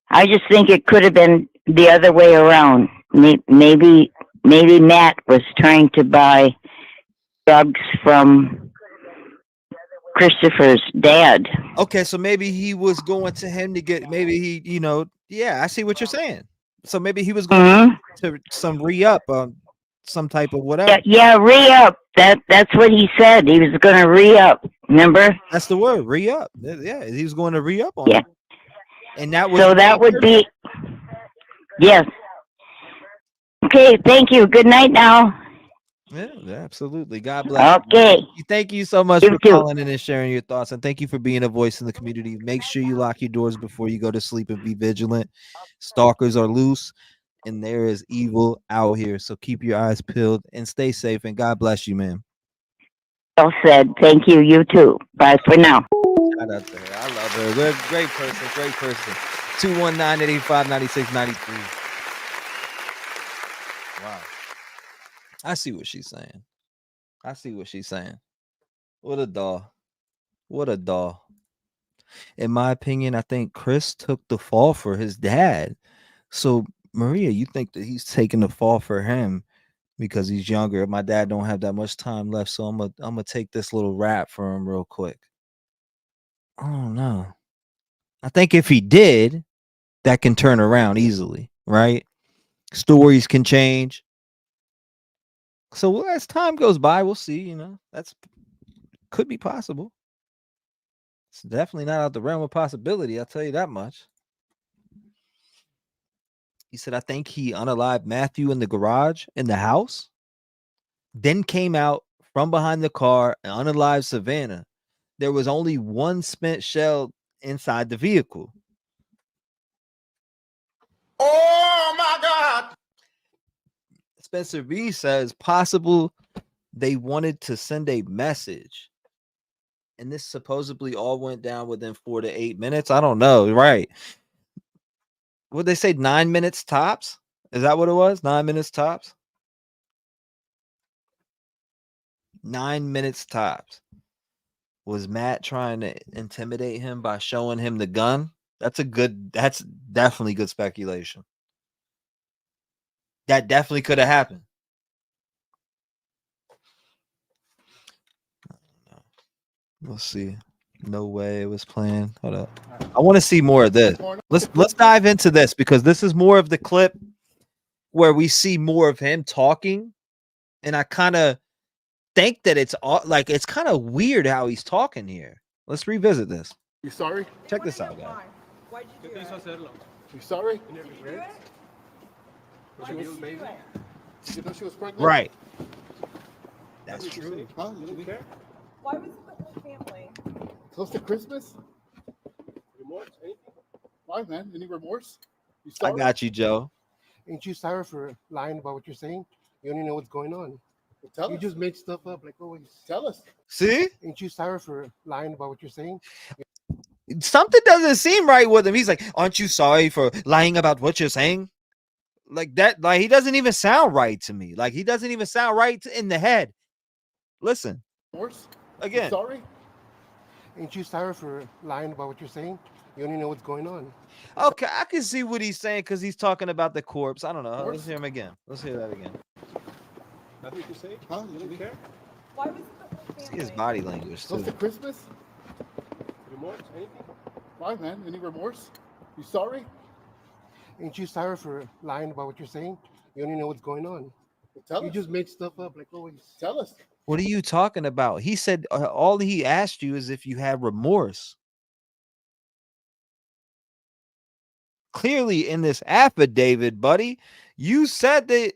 I just think it could have been the other way around. Maybe Matt was trying to buy drugs from Christopher's dad. Okay, so maybe he was going to him to get, maybe he, I see what you're saying. So maybe he was going to some re-up, some type of whatever. Yeah, re-up. That's what he said. He was going to re-up. Remember? That's the word, re-up. Yeah, he was going to re-up on it. And that was so that would be, yes. Okay, thank you. Good night now. Yeah, absolutely. God bless. Okay. Thank you so much for calling in and sharing your thoughts, and thank you for being a voice in the community. Make sure you lock your doors before you go to sleep and be vigilant. Stalkers are loose, and there is evil out here. So keep your eyes peeled and stay safe. And God bless you, man. Well said. Thank you. You too. Bye for now. Shout out to her. I love her. Great person. Great person. 219-885-9693. Wow. I see what she's saying. What a doll. In my opinion, I think Chris took the fall for his dad. So, Maria, you think that he's taking the fall for him because he's younger? My dad don't have that much time left, so I'm gonna take this little rap for him real quick. Oh no. I think if he did, that can turn around easily, right? Stories can change. So as time goes by, we'll see, that's could be possible. It's definitely not out the realm of possibility, I'll tell you that much. He said, I think he unalived Matthew in the garage, in the house, then came out from behind the car and unalived Savanah. There was only one spent shell inside the vehicle. Oh my God. Spencer V says, possible they wanted to send a message. And this supposedly all went down within 4 to 8 minutes. I don't know. Right. Would they say 9 minutes tops? Is that what it was? 9 minutes tops? 9 minutes tops. Was Matt trying to intimidate him by showing him the gun? That's definitely good speculation. That definitely could have happened. Let's see. No way it was planned. Hold up. I want to see more of this. Let's dive into this because this is more of the clip where we see more of him talking, and I kind of think that it's all like it's kind of weird how he's talking here. Let's revisit this. You sorry? Check this out, guys. Why'd you do it? You sorry? Did you do it? Why'd you do it? You know she was pregnant? Right. That's true. Huh? You didn't care? Why was it the whole family? Close to Christmas? Remorse? Anything? Why, man? Any remorse? You I sorry? got you, Joe. Ain't you sorry for lying about what you're saying? You don't even know what's going on. Well, tell you us. Just make stuff up like always. Tell us. See? Ain't you sorry for lying about what you're saying? Something doesn't seem right with him. He's like, "Aren't you sorry for lying about what you're saying?" Like that, like he doesn't even sound right to me. Like he doesn't even sound right in the head. Listen. Remorse? Again. You sorry? Ain't you sorry for lying about what you're saying? You don't even know what's going on. Okay, I can see what he's saying because he's talking about the corpse. I don't know. Let's hear him again. Let's hear that again. Nothing to say? Huh? You didn't care? Why was it the whole family? See his body language Close to too. Christmas? Remorse? Anything? Why, man? Any remorse? You sorry? Ain't you sorry for lying about what you're saying? You don't even know what's going on. Well, tell us. You just make stuff up like always. Tell us. What are you talking about? He said all he asked you is if you had remorse. Clearly, in this affidavit, buddy, you said that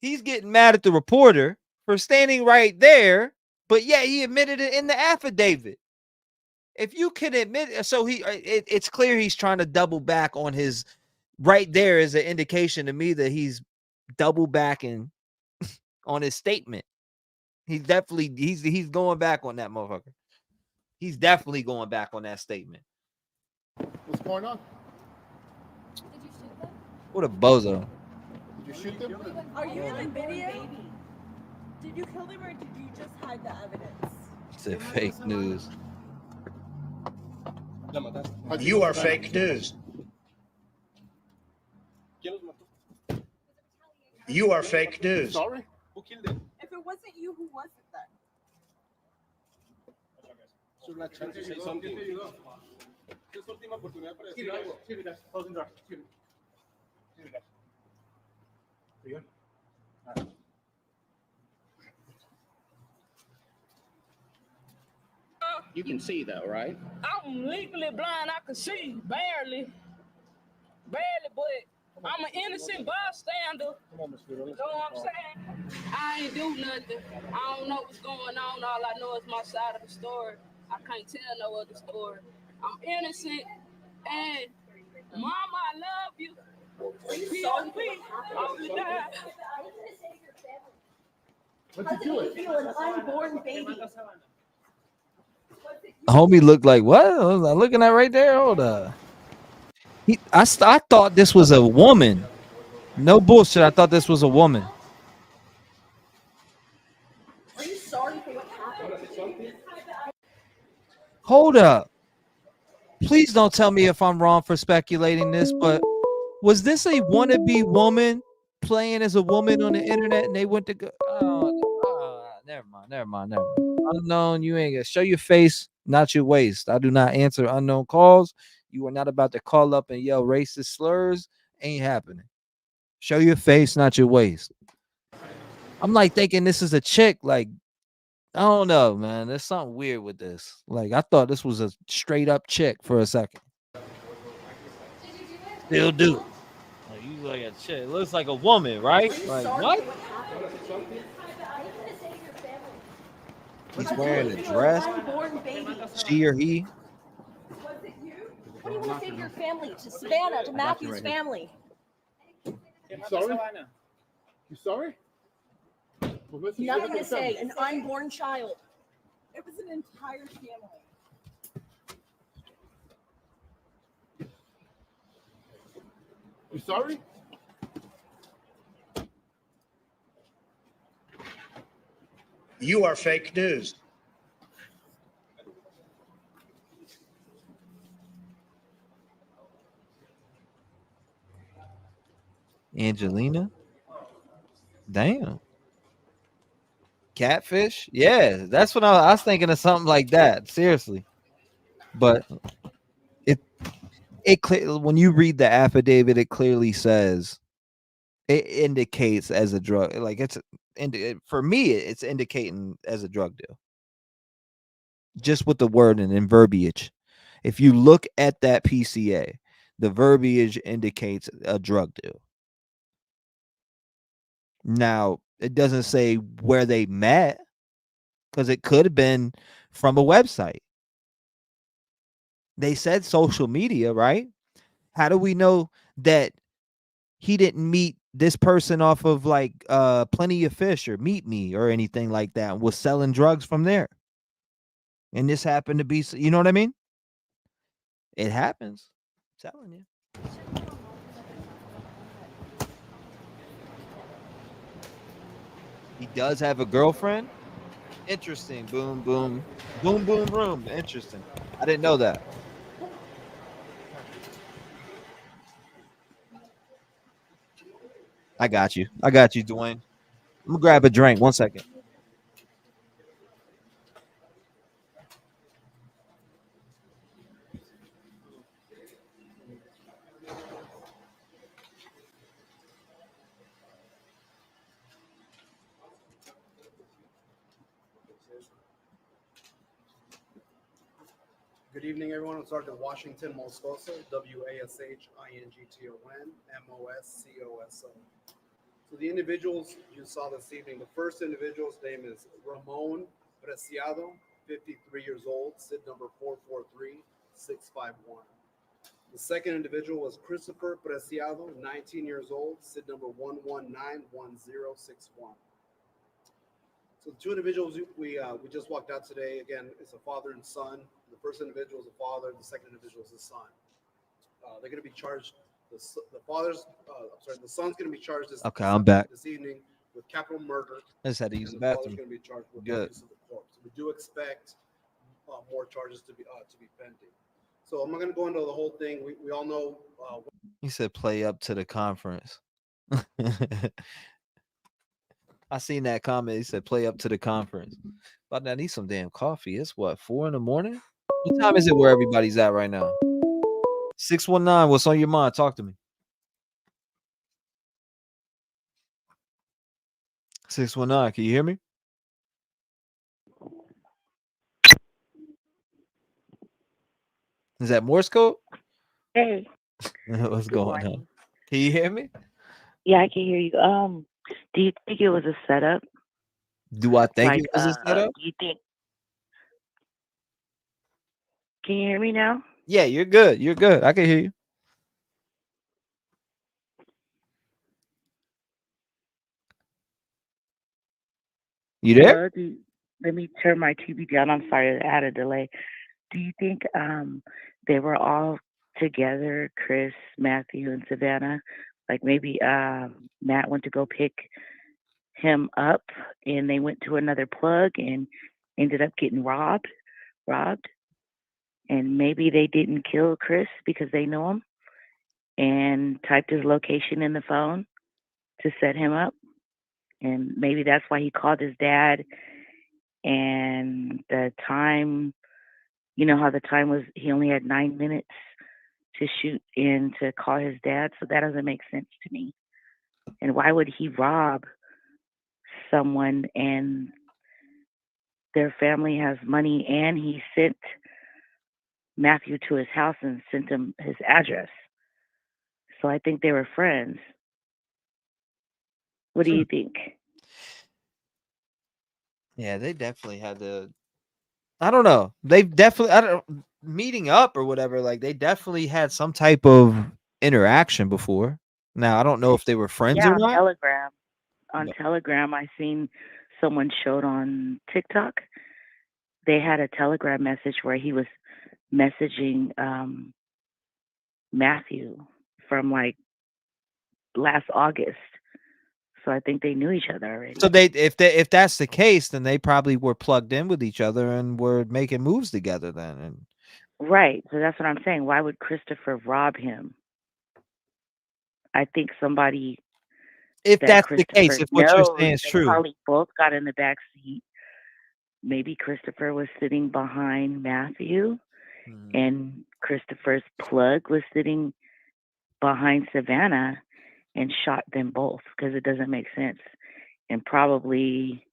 he's getting mad at the reporter for standing right there, but yeah, he admitted it in the affidavit. If you can admit, so it's clear he's trying to double back on his. Right there is an indication to me that he's double backing on his statement. He's definitely he's going back on that motherfucker. He's definitely going back on that statement. What's going on? Did you shoot them? What a bozo. Did you shoot them? Are you in the video? Did you kill them or did you just hide the evidence? It's fake news. You are fake news. You are fake news. Sorry? Who killed him? If it wasn't you, who was it then? Should I try to say something? You can see though, right? I'm legally blind. I can see barely, but I'm an innocent bystander. You know what I'm saying? I ain't do nothing. I don't know what's going on. All I know is my side of the story. I can't tell no other story. I'm innocent, and Mama, I love you. How did you feel an unborn baby? Homie looked like what? Was I looking at right there? Hold up. I thought this was a woman. No bullshit. I thought this was a woman. Are you sorry for what happened? Hold up. Please don't tell me if I'm wrong for speculating this, but was this a wannabe woman playing as a woman on the internet and they went to go? Never mind. Unknown, you ain't gonna show your face, not your waist. I do not answer unknown calls. You are not about to call up and yell racist slurs. Ain't happening. Show your face, not your waist. I'm like thinking this is a chick. Like, I don't know, man. There's something weird with this. Like, I thought this was a straight up chick for a second. Still do. Like, you like a chick. It looks like a woman, right? Like, what? He's wearing a dress. She or he? Was it you? What do you want to say to your family, to Savannah, to Matthew's family? You sorry? You sorry? Nothing to say. An unborn child. It was an entire family. You sorry? You are fake news. Angelina? Damn. Catfish? Yeah, that's what I was thinking of, something like that. Seriously. But it clear, when you read the affidavit, it clearly says, it indicates as a drug. Like for me, it's indicating as a drug deal. Just with the wording and verbiage. If you look at that PCA, the verbiage indicates a drug deal. Now, it doesn't say where they met, because it could have been from a website. They said social media, right? How do we know that he didn't meet this person off of like Plenty of Fish or Meet Me or anything like that and was selling drugs from there? And this happened to be, you know what I mean? It happens. I'm telling you. He does have a girlfriend. Interesting. Boom, boom, boom, boom, boom. Interesting. I didn't know that. I got you. Dwayne. I'm gonna grab a drink. 1 second. Good evening, everyone. I'm Sergeant Washington Moscoso, WASHINGTON, MOSCOSO. So the individuals you saw this evening, the first individual's name is Ramon Preciado, 53 years old, SID number 443651. The second individual was Christopher Preciado, 19 years old, SID number 1191061. So the two individuals we just walked out today, again, it's a father and son. The first individual is a father, the second individual is a son. They're going to be charged. The son's going to be charged Okay, I'm back. this evening with capital murder. I just had to use the The father's bathroom. going to be charged with Good. abuse of the corpse. So we do expect more charges to be pending. So I'm not going to go into the whole thing. We all know. He said play up to the conference. I seen that comment. He said play up to the conference. But I need some damn coffee. It's what, 4 a.m? What time is it where everybody's at right now? 619. What's on your mind? Talk to me. 619. Can you hear me? Is that Morse code? Hey. What's Good going morning. on? Can you hear me? Yeah, I can hear you. Do you think it was a setup? Do I think Like, it was a setup? do you think? Can you hear me now? Yeah, you're good. You're good. I can hear you. You there? Let me turn my TV down. I'm sorry, I had a delay. Do you think they were all together, Chris, Matthew, and Savannah? Like maybe Matt went to go pick him up and they went to another plug and ended up getting robbed. And maybe they didn't kill Chris because they know him and typed his location in the phone to set him up. And maybe that's why he called his dad. And the time, you know how the time was, he only had 9 minutes to shoot and to call his dad. So that doesn't make sense to me. And why would he rob someone and their family has money and he sent Matthew to his house and sent him his address? So I think they were friends. What do you think? Yeah, they definitely had to. I don't know. They've definitely, meeting up or whatever. Like they definitely had some type of interaction before. Now I don't know if they were friends Yeah, or on not. Telegram. On Telegram, I seen someone showed on TikTok. They had a Telegram message where he was messaging Matthew from like last August. So I think they knew each other already. So if that's the case, then they probably were plugged in with each other and were making moves together then. And Right. So that's what I'm saying. Why would Christopher rob him? I think somebody if that that's the case, Christopher if what you're knows. saying is They true. probably both got in the back seat. Maybe Christopher was sitting behind Matthew, and Christopher's plug was sitting behind Savanah and shot them both, because it doesn't make sense. And probably,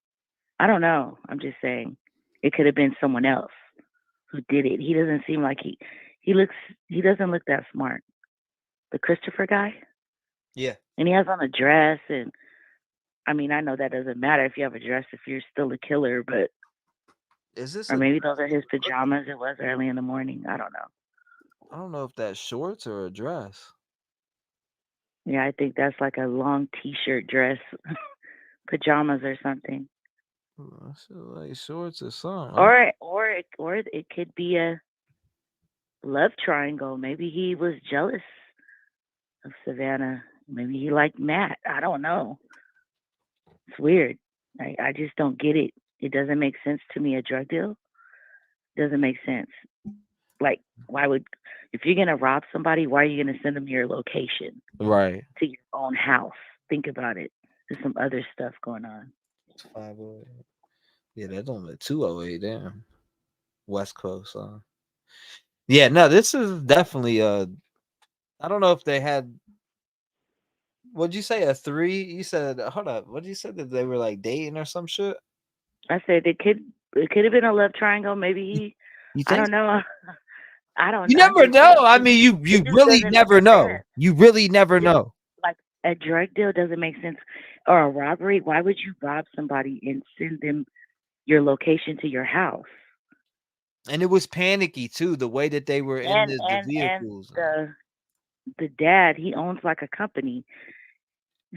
I don't know. I'm just saying, it could have been someone else who did it. He doesn't seem like he doesn't look that smart. The Christopher guy, Yeah. and he has on a dress, and I mean, I know that doesn't matter if you have a dress if you're still a killer, but Is this or a maybe dress? those are his pajamas. It was early in the morning. I don't know. I don't know if that's shorts or a dress. Yeah, I think that's like a long t-shirt dress, pajamas or something. I feel like shorts or something. Or it could be a love triangle. Maybe he was jealous of Savanah. Maybe he liked Matt. I don't know. It's weird. I just don't get it. It doesn't make sense to me. A drug deal doesn't make sense. Like, why would, if you're gonna rob somebody, why are you gonna send them your location Right. to your own house? Think about it. There's some other stuff going on. 508. Yeah, that's only 208. Damn. West Coast. Yeah, no, this is definitely I don't know if they had. What'd you say? A 3? You said, hold up. What did you say, that they were like dating or some shit? I said it could have been a love triangle. Maybe You I think? don't know. I don't. You I'm never just know. saying, I mean, you it just really doesn't make never know. sense. You really never Just know. like a drug deal doesn't make sense, or a robbery. Why would you rob somebody and send them your location to your house? And it was panicky too, the way that they were in the And vehicles. the dad, he owns like a company.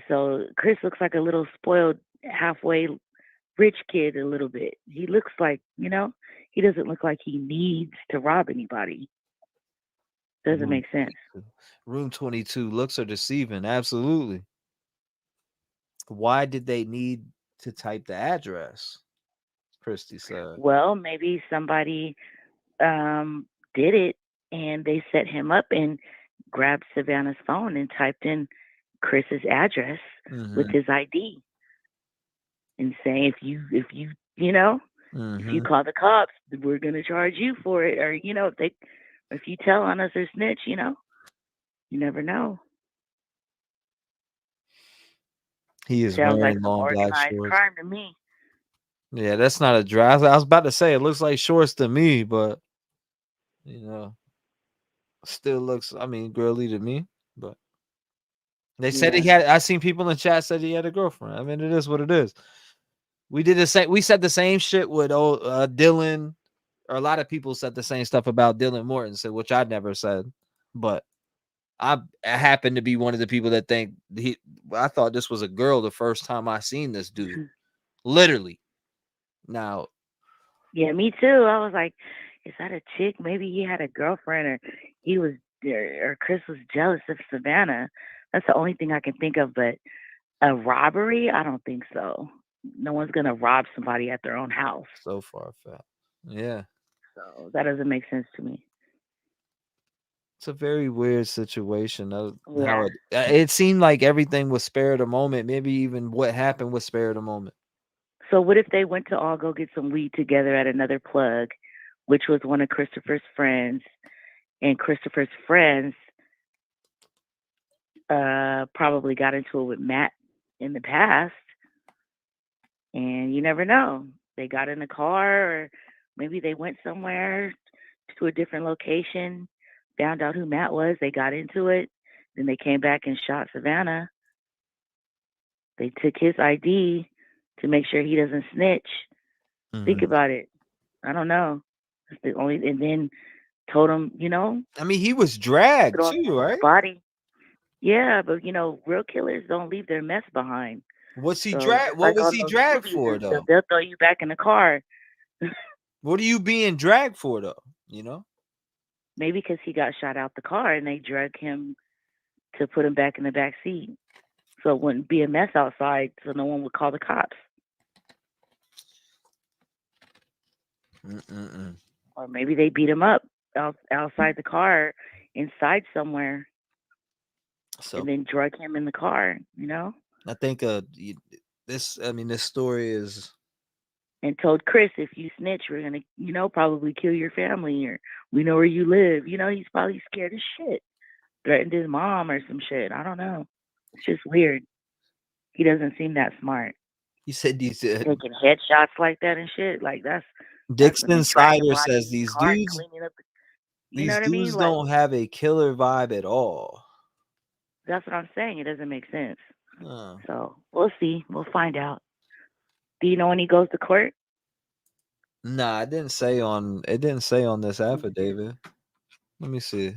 So Chris looks like a little spoiled, halfway rich kid a little bit. He looks like, he doesn't look like he needs to rob anybody. Doesn't make sense. Room 22, looks are deceiving. Absolutely. Why did they need to type the address? Christy said. Well, maybe somebody did it and they set him up and grabbed Savanah's phone and typed in Chris's address with his ID and saying, if you call the cops, we're gonna charge you for it, or if you tell on us or snitch, you never know. He is Sounds like wearing some long black organized shorts. crime to me. Yeah, that's not a dress. I was about to say it looks like shorts to me, but still looks, I mean, girly to me. But they said he had. I seen people in the chat said he had a girlfriend. I mean, it is what it is. We did the same. We said the same shit with Dylan, or a lot of people said the same stuff about Dylan Mortensen, which I never said. But I happen to be one of the people that think I thought this was a girl the first time I seen this dude. Literally. Now. Yeah, me too. I was like, is that a chick? Maybe he had a girlfriend, or he was, or Chris was jealous of Savanah. That's the only thing I can think of. But a robbery? I don't think so. No one's gonna rob somebody at their own house. So far-fetched. Yeah. So that doesn't make sense to me. It's a very weird situation. How it seemed like everything was spare of the moment. Maybe even what happened was spare of the moment. So what if they went to all go get some weed together at another plug, which was one of Christopher's friends, and Christopher's friends probably got into it with Matt in the past, and you never know. They got in a car, or maybe they went somewhere to a different location, found out who Matt was, they got into it, then they came back and shot Savanah. They took his ID to make sure he doesn't snitch. Think about it. I don't know. That's the only, and then told him, I mean, he was dragged too, right? Body. Yeah, but real killers don't leave their mess behind. What's he So, dragged? What was he dragged for though? They'll throw you back in the car. What are you being dragged for though? Maybe because he got shot out the car and they dragged him to put him back in the back seat, so it wouldn't be a mess outside, so no one would call the cops. Or maybe they beat him up outside the car, inside somewhere, and then drug him in the car. I think this story is. And told Chris, if you snitch, we're gonna, probably kill your family, or we know where you live. He's probably scared as shit. Threatened his mom or some shit. I don't know. It's just weird. He doesn't seem that smart. He said these taking headshots like that and shit. Like that's Dixon Sider says in his these car and dudes cleaning up. these What I mean? dudes Like don't have a killer vibe at all. that's what I'm saying. It doesn't make sense. Huh. So we'll see. We'll find out. Do you know when he goes to court? Nah, it didn't say on this affidavit. Let me see.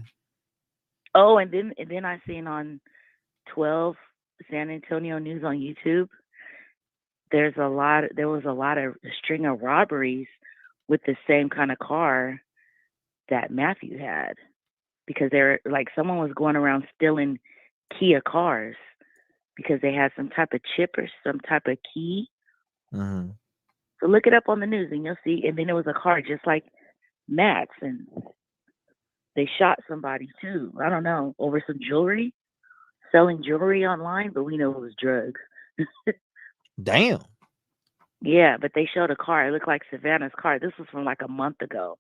Oh, and then I seen on 12 San Antonio News on YouTube. There was a lot of a string of robberies with the same kind of car that Matthew had, because they're like someone was going around stealing Kia cars because they had some type of chip or some type of key. Mm-hmm. So look it up on the news and you'll see. And then there was a car just like Matt's, and they shot somebody too. I don't know, over some jewelry, selling jewelry online, but we know it was drugs. Damn. Yeah, but they showed a car. It looked like Savannah's car. This was from like a month ago.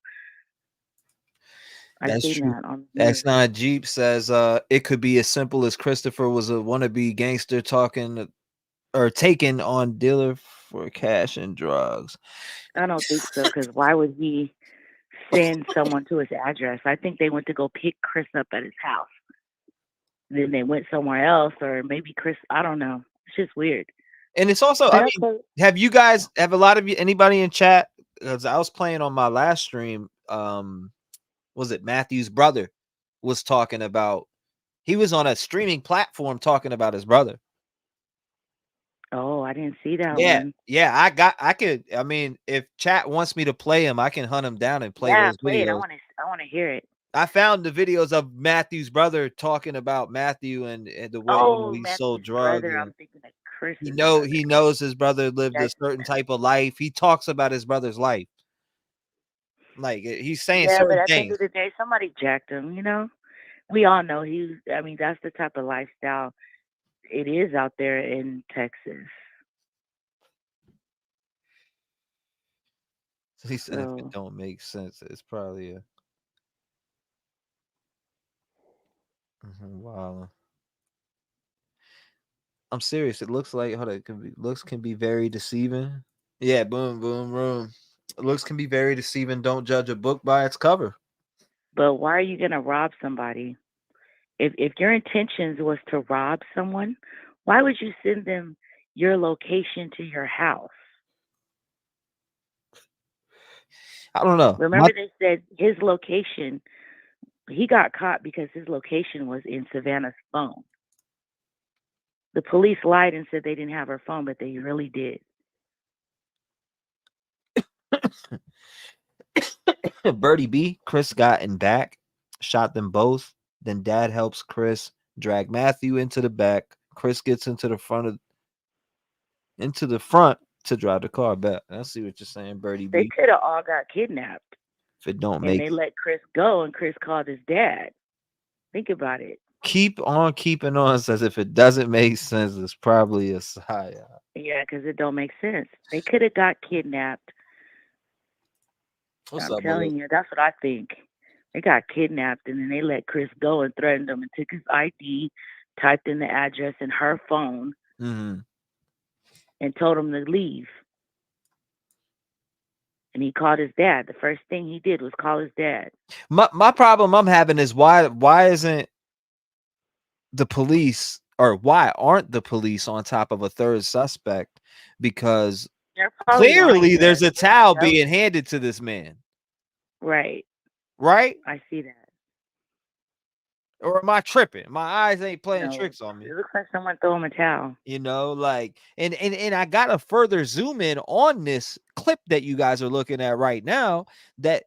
That's seen true. that on the news. X9 Jeep says it could be as simple as Christopher was a wannabe gangster taken on dealer for cash and drugs. I don't think so, because why would he send someone to his address? I think they went to go pick Chris up at his house. Then they went somewhere else, or maybe Chris, I don't know. It's just weird. And it's also, have you guys, have a lot of you, anybody in chat? Because I was playing on my last stream. Was it Matthew's brother was talking about? He was on a streaming platform talking about his brother. Oh, I didn't see that one. Yeah. I mean, if chat wants me to play him, I can hunt him down and play those play videos. it. I want to hear it. I found the videos of Matthew's brother talking about Matthew and the way he sold drugs. Brother, I'm thinking of Chris. He knows his brother lived a certain type of life. He talks about his brother's life. Like he's saying but certain at the end things. of the day, somebody jacked him, We all know that's the type of lifestyle it is out there in Texas. He said if it don't make sense, it's probably a wow. I'm serious. It looks like looks can be very deceiving. Yeah, boom, boom, boom. Looks can be very deceiving. Don't judge a book by its cover. But why are you gonna rob somebody? If your intentions was to rob someone, why would you send them your location to your house? I don't know. Remember they said his location, he got caught because his location was in Savannah's phone. The police lied and said they didn't have her phone, but they really did. Birdie B, Chris got in back, shot them both. Then dad helps Chris drag Matthew into the back. Chris gets into the front to drive the car back. I see what you're saying, Birdie B. They could have all got kidnapped. If it don't and make they let Chris go, and Chris called his dad. Think about it. Keep on keeping on says if it doesn't make sense, it's probably a psyop. Yeah, because it don't make sense. They could have got kidnapped. What's I'm up, telling you, that's what I think. They got kidnapped, and then they let Chris go and threatened him and took his ID, typed in the address in her phone, and told him to leave. And he called his dad. The first thing he did was call his dad. My problem I'm having is why isn't the police, or why aren't the police on top of a third suspect? Because clearly there's a towel being handed to this man. Right. Right? I see that. Or am I tripping? My eyes ain't playing tricks on me. It looks like someone threw him a towel. Like, and I got to further zoom in on this clip that you guys are looking at right now that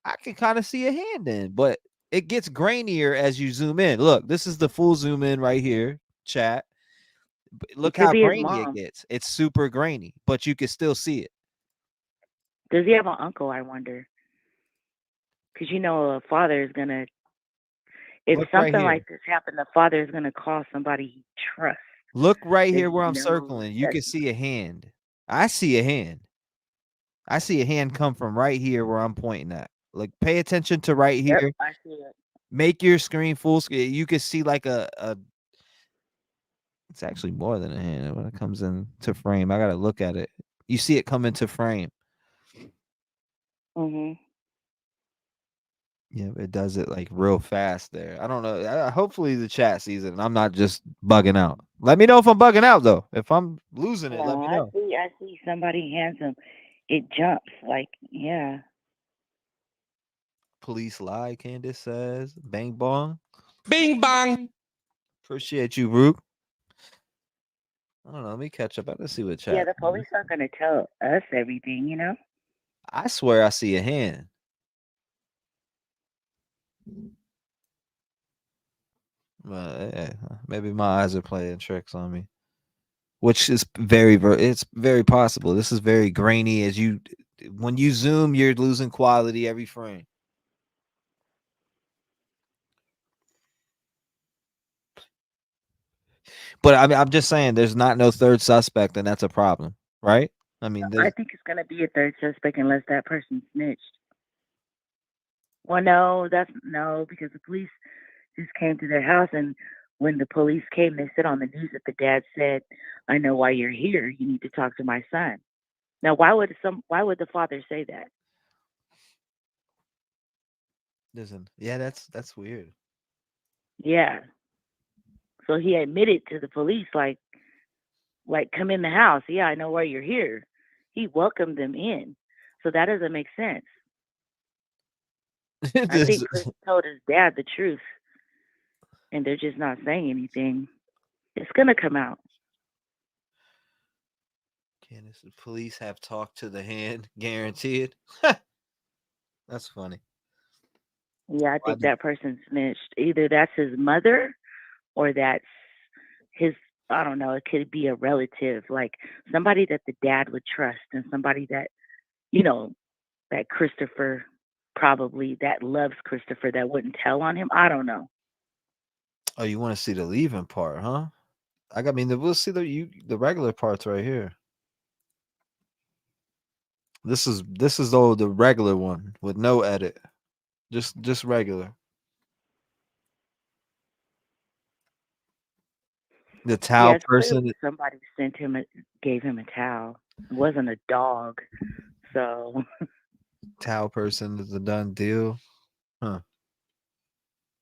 I can kind of see a hand in, but it gets grainier as you zoom in. Look, this is the full zoom in right here, chat. Look how grainy it gets. It's super grainy, but you can still see it. Does he have an uncle, I wonder? Because a father is going to, if something like this happened, the father is going to call somebody he trusts. Look right There's here where I'm no circling. You that can see a hand. I see a hand. I see a hand come from right here where I'm pointing at. Like, pay attention to right yep, here. I see it. Make your screen full screen. You can see like a it's actually more than a hand when it comes into frame. I gotta look at it. You see it come into frame. Mhm. Yeah, it does it like real fast there. I don't know. Hopefully the chat sees it and I'm not just bugging out. Let me know if I'm bugging out though. If I'm losing it, let No, me I know. see. I see somebody handsome. It jumps like yeah. Police lie, Candace says. Bang bong. Bing bong. Appreciate you, Rook. I don't know. Let me catch up. I gotta see what Yeah, chat. the police aren't gonna tell us everything, you know. I swear I see a hand. But maybe my eyes are playing tricks on me. Which is it's very possible. This is very grainy as when you zoom, you're losing quality every frame. But I mean, I'm just saying there's not no third suspect, and that's a problem, right? I mean, I there's think it's gonna be a third suspect unless that person snitched. Well, no, no, because the police just came to their house, and when the police came, they said on the news that the dad said, "I know why you're here. You need to talk to my son." Now, why would the father say that? listen. Yeah, that's weird. Yeah. So he admitted to the police, like come in the house. Yeah, I know why you're here. He welcomed them in. So that doesn't make sense. I think Chris told his dad the truth, and they're just not saying anything. It's gonna come out. Candace, the police have talked to the hand, guaranteed. That's funny. Yeah, I think that person snitched. Either that's his mother or that's his, I don't know, it could be a relative, like somebody that the dad would trust and somebody that, you know, that Christopher probably that loves Christopher that wouldn't tell on him. I don't know. Oh, you want to see the leaving part, huh? We'll see the regular parts right here. This is the regular one with no edit. Just regular. The towel person. Somebody gave him a towel. It wasn't a dog. So Towel person is a done deal. Huh.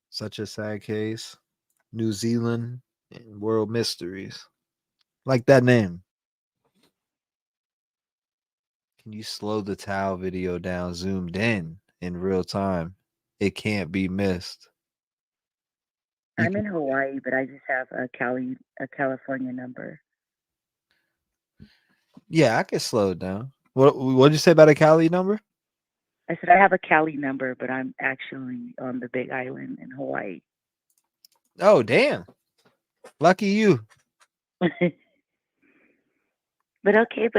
Such a sad case. New Zealand and world mysteries. Like that name. Can you slow the towel video down zoomed in real time? It can't be missed. I'm in Hawaii, but I just have a California number. Yeah, I can slow it down. What did you say about a Cali number? I said I have a Cali number, but I'm actually on the Big Island in Hawaii. Oh, damn. Lucky you. But okay,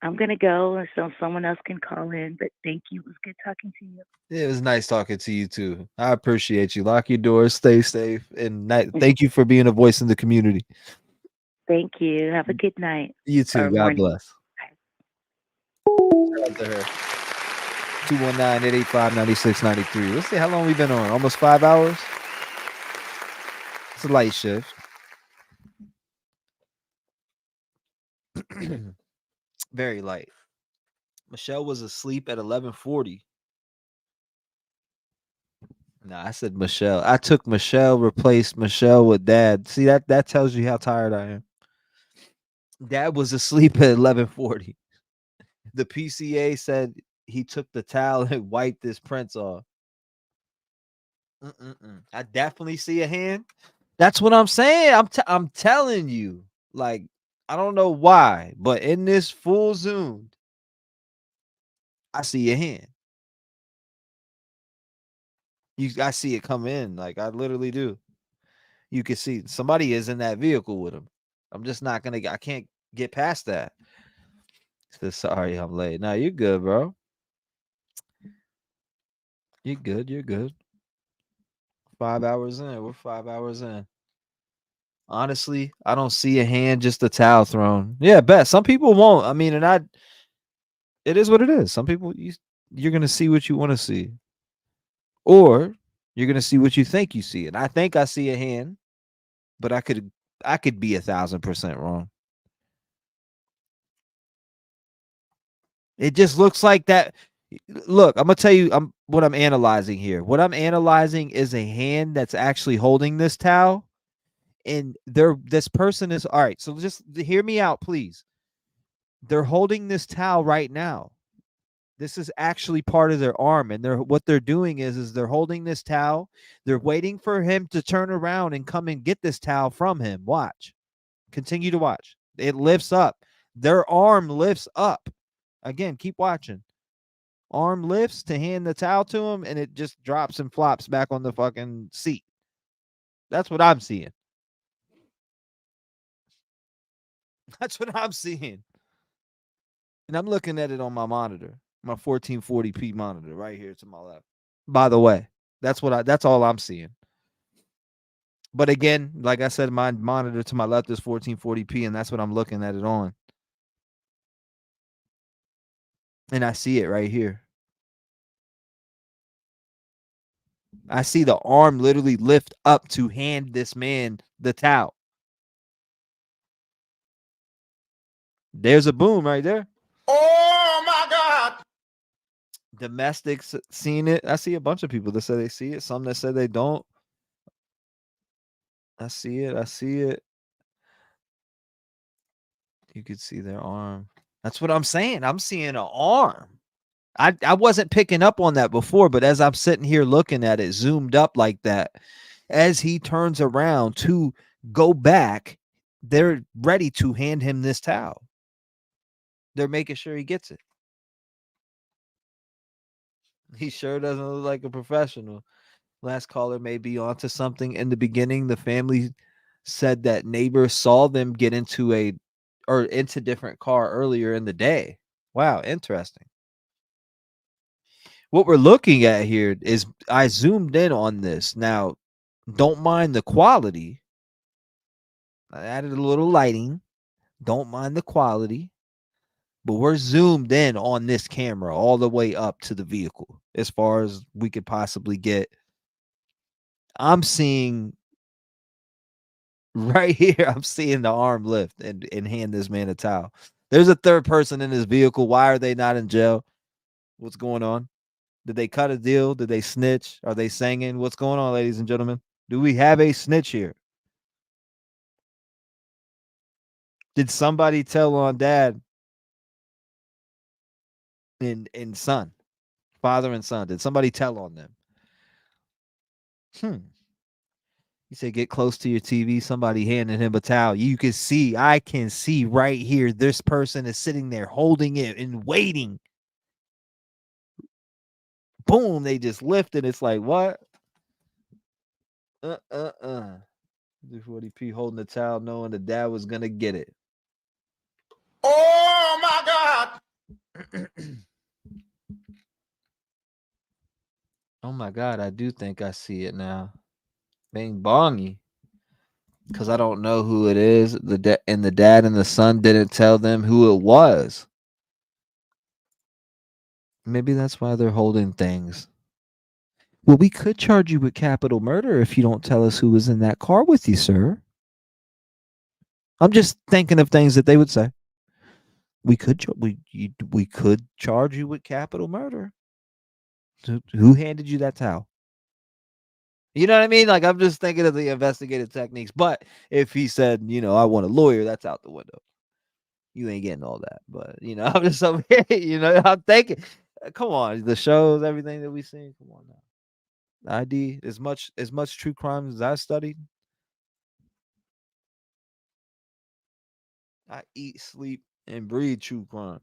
I'm gonna go so someone else can call in. But thank you. It was good talking to you. Yeah, it was nice talking to you too. I appreciate you. Lock your doors, stay safe, and thank you for being a voice in the community. Thank you. Have a good night. You too. Or God morning. bless. Shout out to her. 219-885-9693. Let's see how long we've been on. Almost 5 hours. It's a light shift. Very light. Michelle was asleep at 11:40. No, I said Michelle. I took Michelle, replaced Michelle with Dad. See that tells you how tired I am. Dad was asleep at 11:40. The PCA said he took the towel and wiped his prints off. I definitely see a hand. That's what I'm saying. I'm telling you. Like, I don't know why, but in this full zoom, I see a hand. I see it come in. Like, I literally do. You can see somebody is in that vehicle with him. I'm just not gonna. I can't get past that. So sorry, I'm late. No, you're good, bro. You're good. You're good. 5 hours in. We're 5 hours in. Honestly, I don't see a hand, just a towel thrown. Yeah, bet. Some people won't. I mean, it is what it is. Some people, you're going to see what you want to see. Or you're going to see what you think you see. And I think I see a hand, but I could be 1,000% wrong. It just looks like that. Look, I'm gonna tell you what I'm analyzing here. What I'm analyzing is a hand that's actually holding this towel, and this person is all right. So just hear me out, please. They're holding this towel right now. This is actually part of their arm, and what they're doing is they're holding this towel. They're waiting for him to turn around and come and get this towel from him. Watch. Continue to watch. It lifts up. Their arm lifts up. Again, keep watching. Arm lifts to hand the towel to him, and it just drops and flops back on the fucking seat. That's what I'm seeing. That's what I'm seeing. And I'm looking at it on my monitor, my 1440p monitor right here to my left. By the way, that's all I'm seeing. But again, like I said, my monitor to my left is 1440p, and that's what I'm looking at it on. And I see it right here. I see the arm literally lift up to hand this man the towel. There's a boom right there. Oh my God! Domestics seen it. I see a bunch of people that say they see it. Some that say they don't. I see it. I see it. You could see their arm. That's what I'm saying. I'm seeing an arm. I wasn't picking up on that before, but as I'm sitting here looking at it, zoomed up like that, as he turns around to go back, they're ready to hand him this towel. They're making sure he gets it. He sure doesn't look like a professional. Last caller may be onto something. In the beginning, the family said that neighbors saw them get into different car earlier in the day. Wow, interesting. What we're looking at here is I zoomed in on this. Now, don't mind the quality. I added a little lighting. Don't mind the quality. But we're zoomed in on this camera all the way up to the vehicle as far as we could possibly get. I'm seeing right here, I'm seeing the arm lift and hand this man a towel. There's a third person in this vehicle. Why are they not in jail? What's going on? Did they cut a deal? Did they snitch? Are they singing? What's going on, ladies and gentlemen? Do we have a snitch here? Did somebody tell on dad and son, father and son? Did somebody tell on them? You say get close to your TV. Somebody handed him a towel. I can see right here. This person is sitting there holding it and waiting. Boom, they just lifted. It's like, what? 240p holding the towel, knowing the dad was gonna get it. Oh my God! Oh my God, I do think I see it now. Bing bongy. Because I don't know who it is. The dad and the son didn't tell them who it was. Maybe that's why they're holding things. Well, we could charge you with capital murder if you don't tell us who was in that car with you, sir. I'm just thinking of things that they would say. We could charge you with capital murder. Who handed you that towel? You know what I mean? Like, I'm just thinking of the investigative techniques. But if he said, I want a lawyer, that's out the window. You ain't getting all that. But, I'm just over here, I'm thinking, come on, the shows, everything that we seen, come on now. ID, as much true crime as I studied, I eat, sleep, and breathe true crime.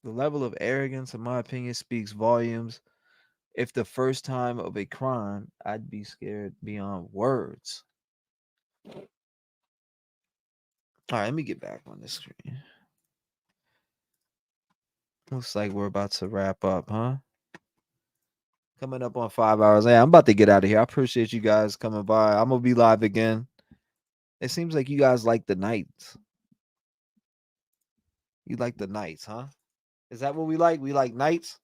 The level of arrogance, in my opinion, speaks volumes. If the first time of a crime, I'd be scared beyond words. All right, let me get back on this screen. Looks like we're about to wrap up, huh? Coming up on 5 hours. Hey, I'm about to get out of here. I appreciate you guys coming by. I'm gonna be live again. It seems like you guys like the nights. You like the nights, huh? Is that what we like? We like nights.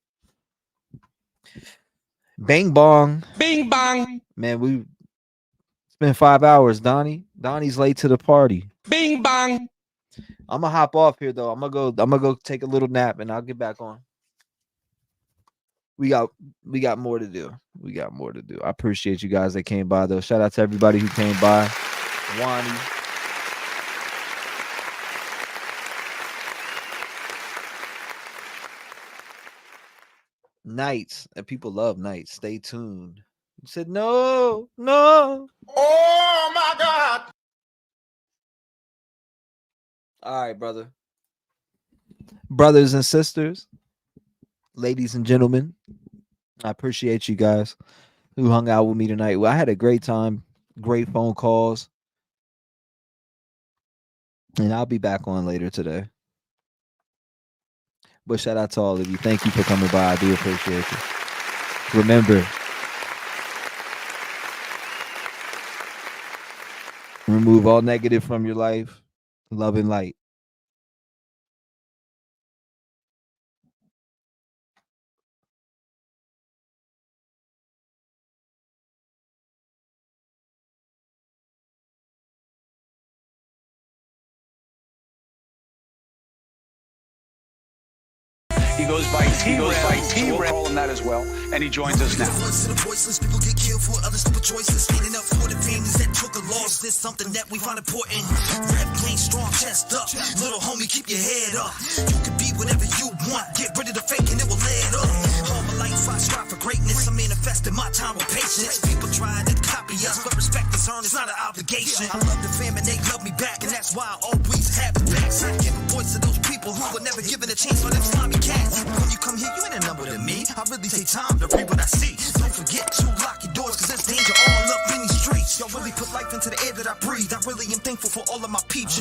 Bing bong. Bing bong. Man, it's been 5 hours, Donnie. Donnie's late to the party. Bing bong. I'm gonna hop off here though. I'm gonna go take a little nap and I'll get back on. We got more to do. We got more to do. I appreciate you guys that came by though. Shout out to everybody who came by. Wani. Nights, and people love nights. Stay tuned. You said no. Oh my God. All right, brother. Brothers and sisters, ladies and gentlemen, I appreciate you guys who hung out with me tonight. Well, I had a great time, great phone calls, and I'll be back on later today. But shout out to all of you. Thank you for coming by. I do appreciate you. Remember, remove all negative from your life. Love and light. He goes by T-REV. We'll call him that as well. And he joins us now. Voice of the voiceless, people get killed for other stupid choices. Standing up for the families that took a loss. This something that we find important. Rap clean, strong, chest up. Little homie, keep your head up. You can be whatever you want. Get rid of the fake and it will let up. All my life I strive for greatness. I'm manifesting my time with patience. People try to copy us, but respect is earned. It's not an obligation. I love the fam and they love me back, and that's why I always have it back. So I give a voice to those people who were never given a chance for them slimy cats. When you come here, you ain't a number to me. I really take time to read what I see. Don't forget to lock your doors, cause there's danger all up in these streets. Y'all really put life into the air that I breathe. I really am thankful for all of my peeps.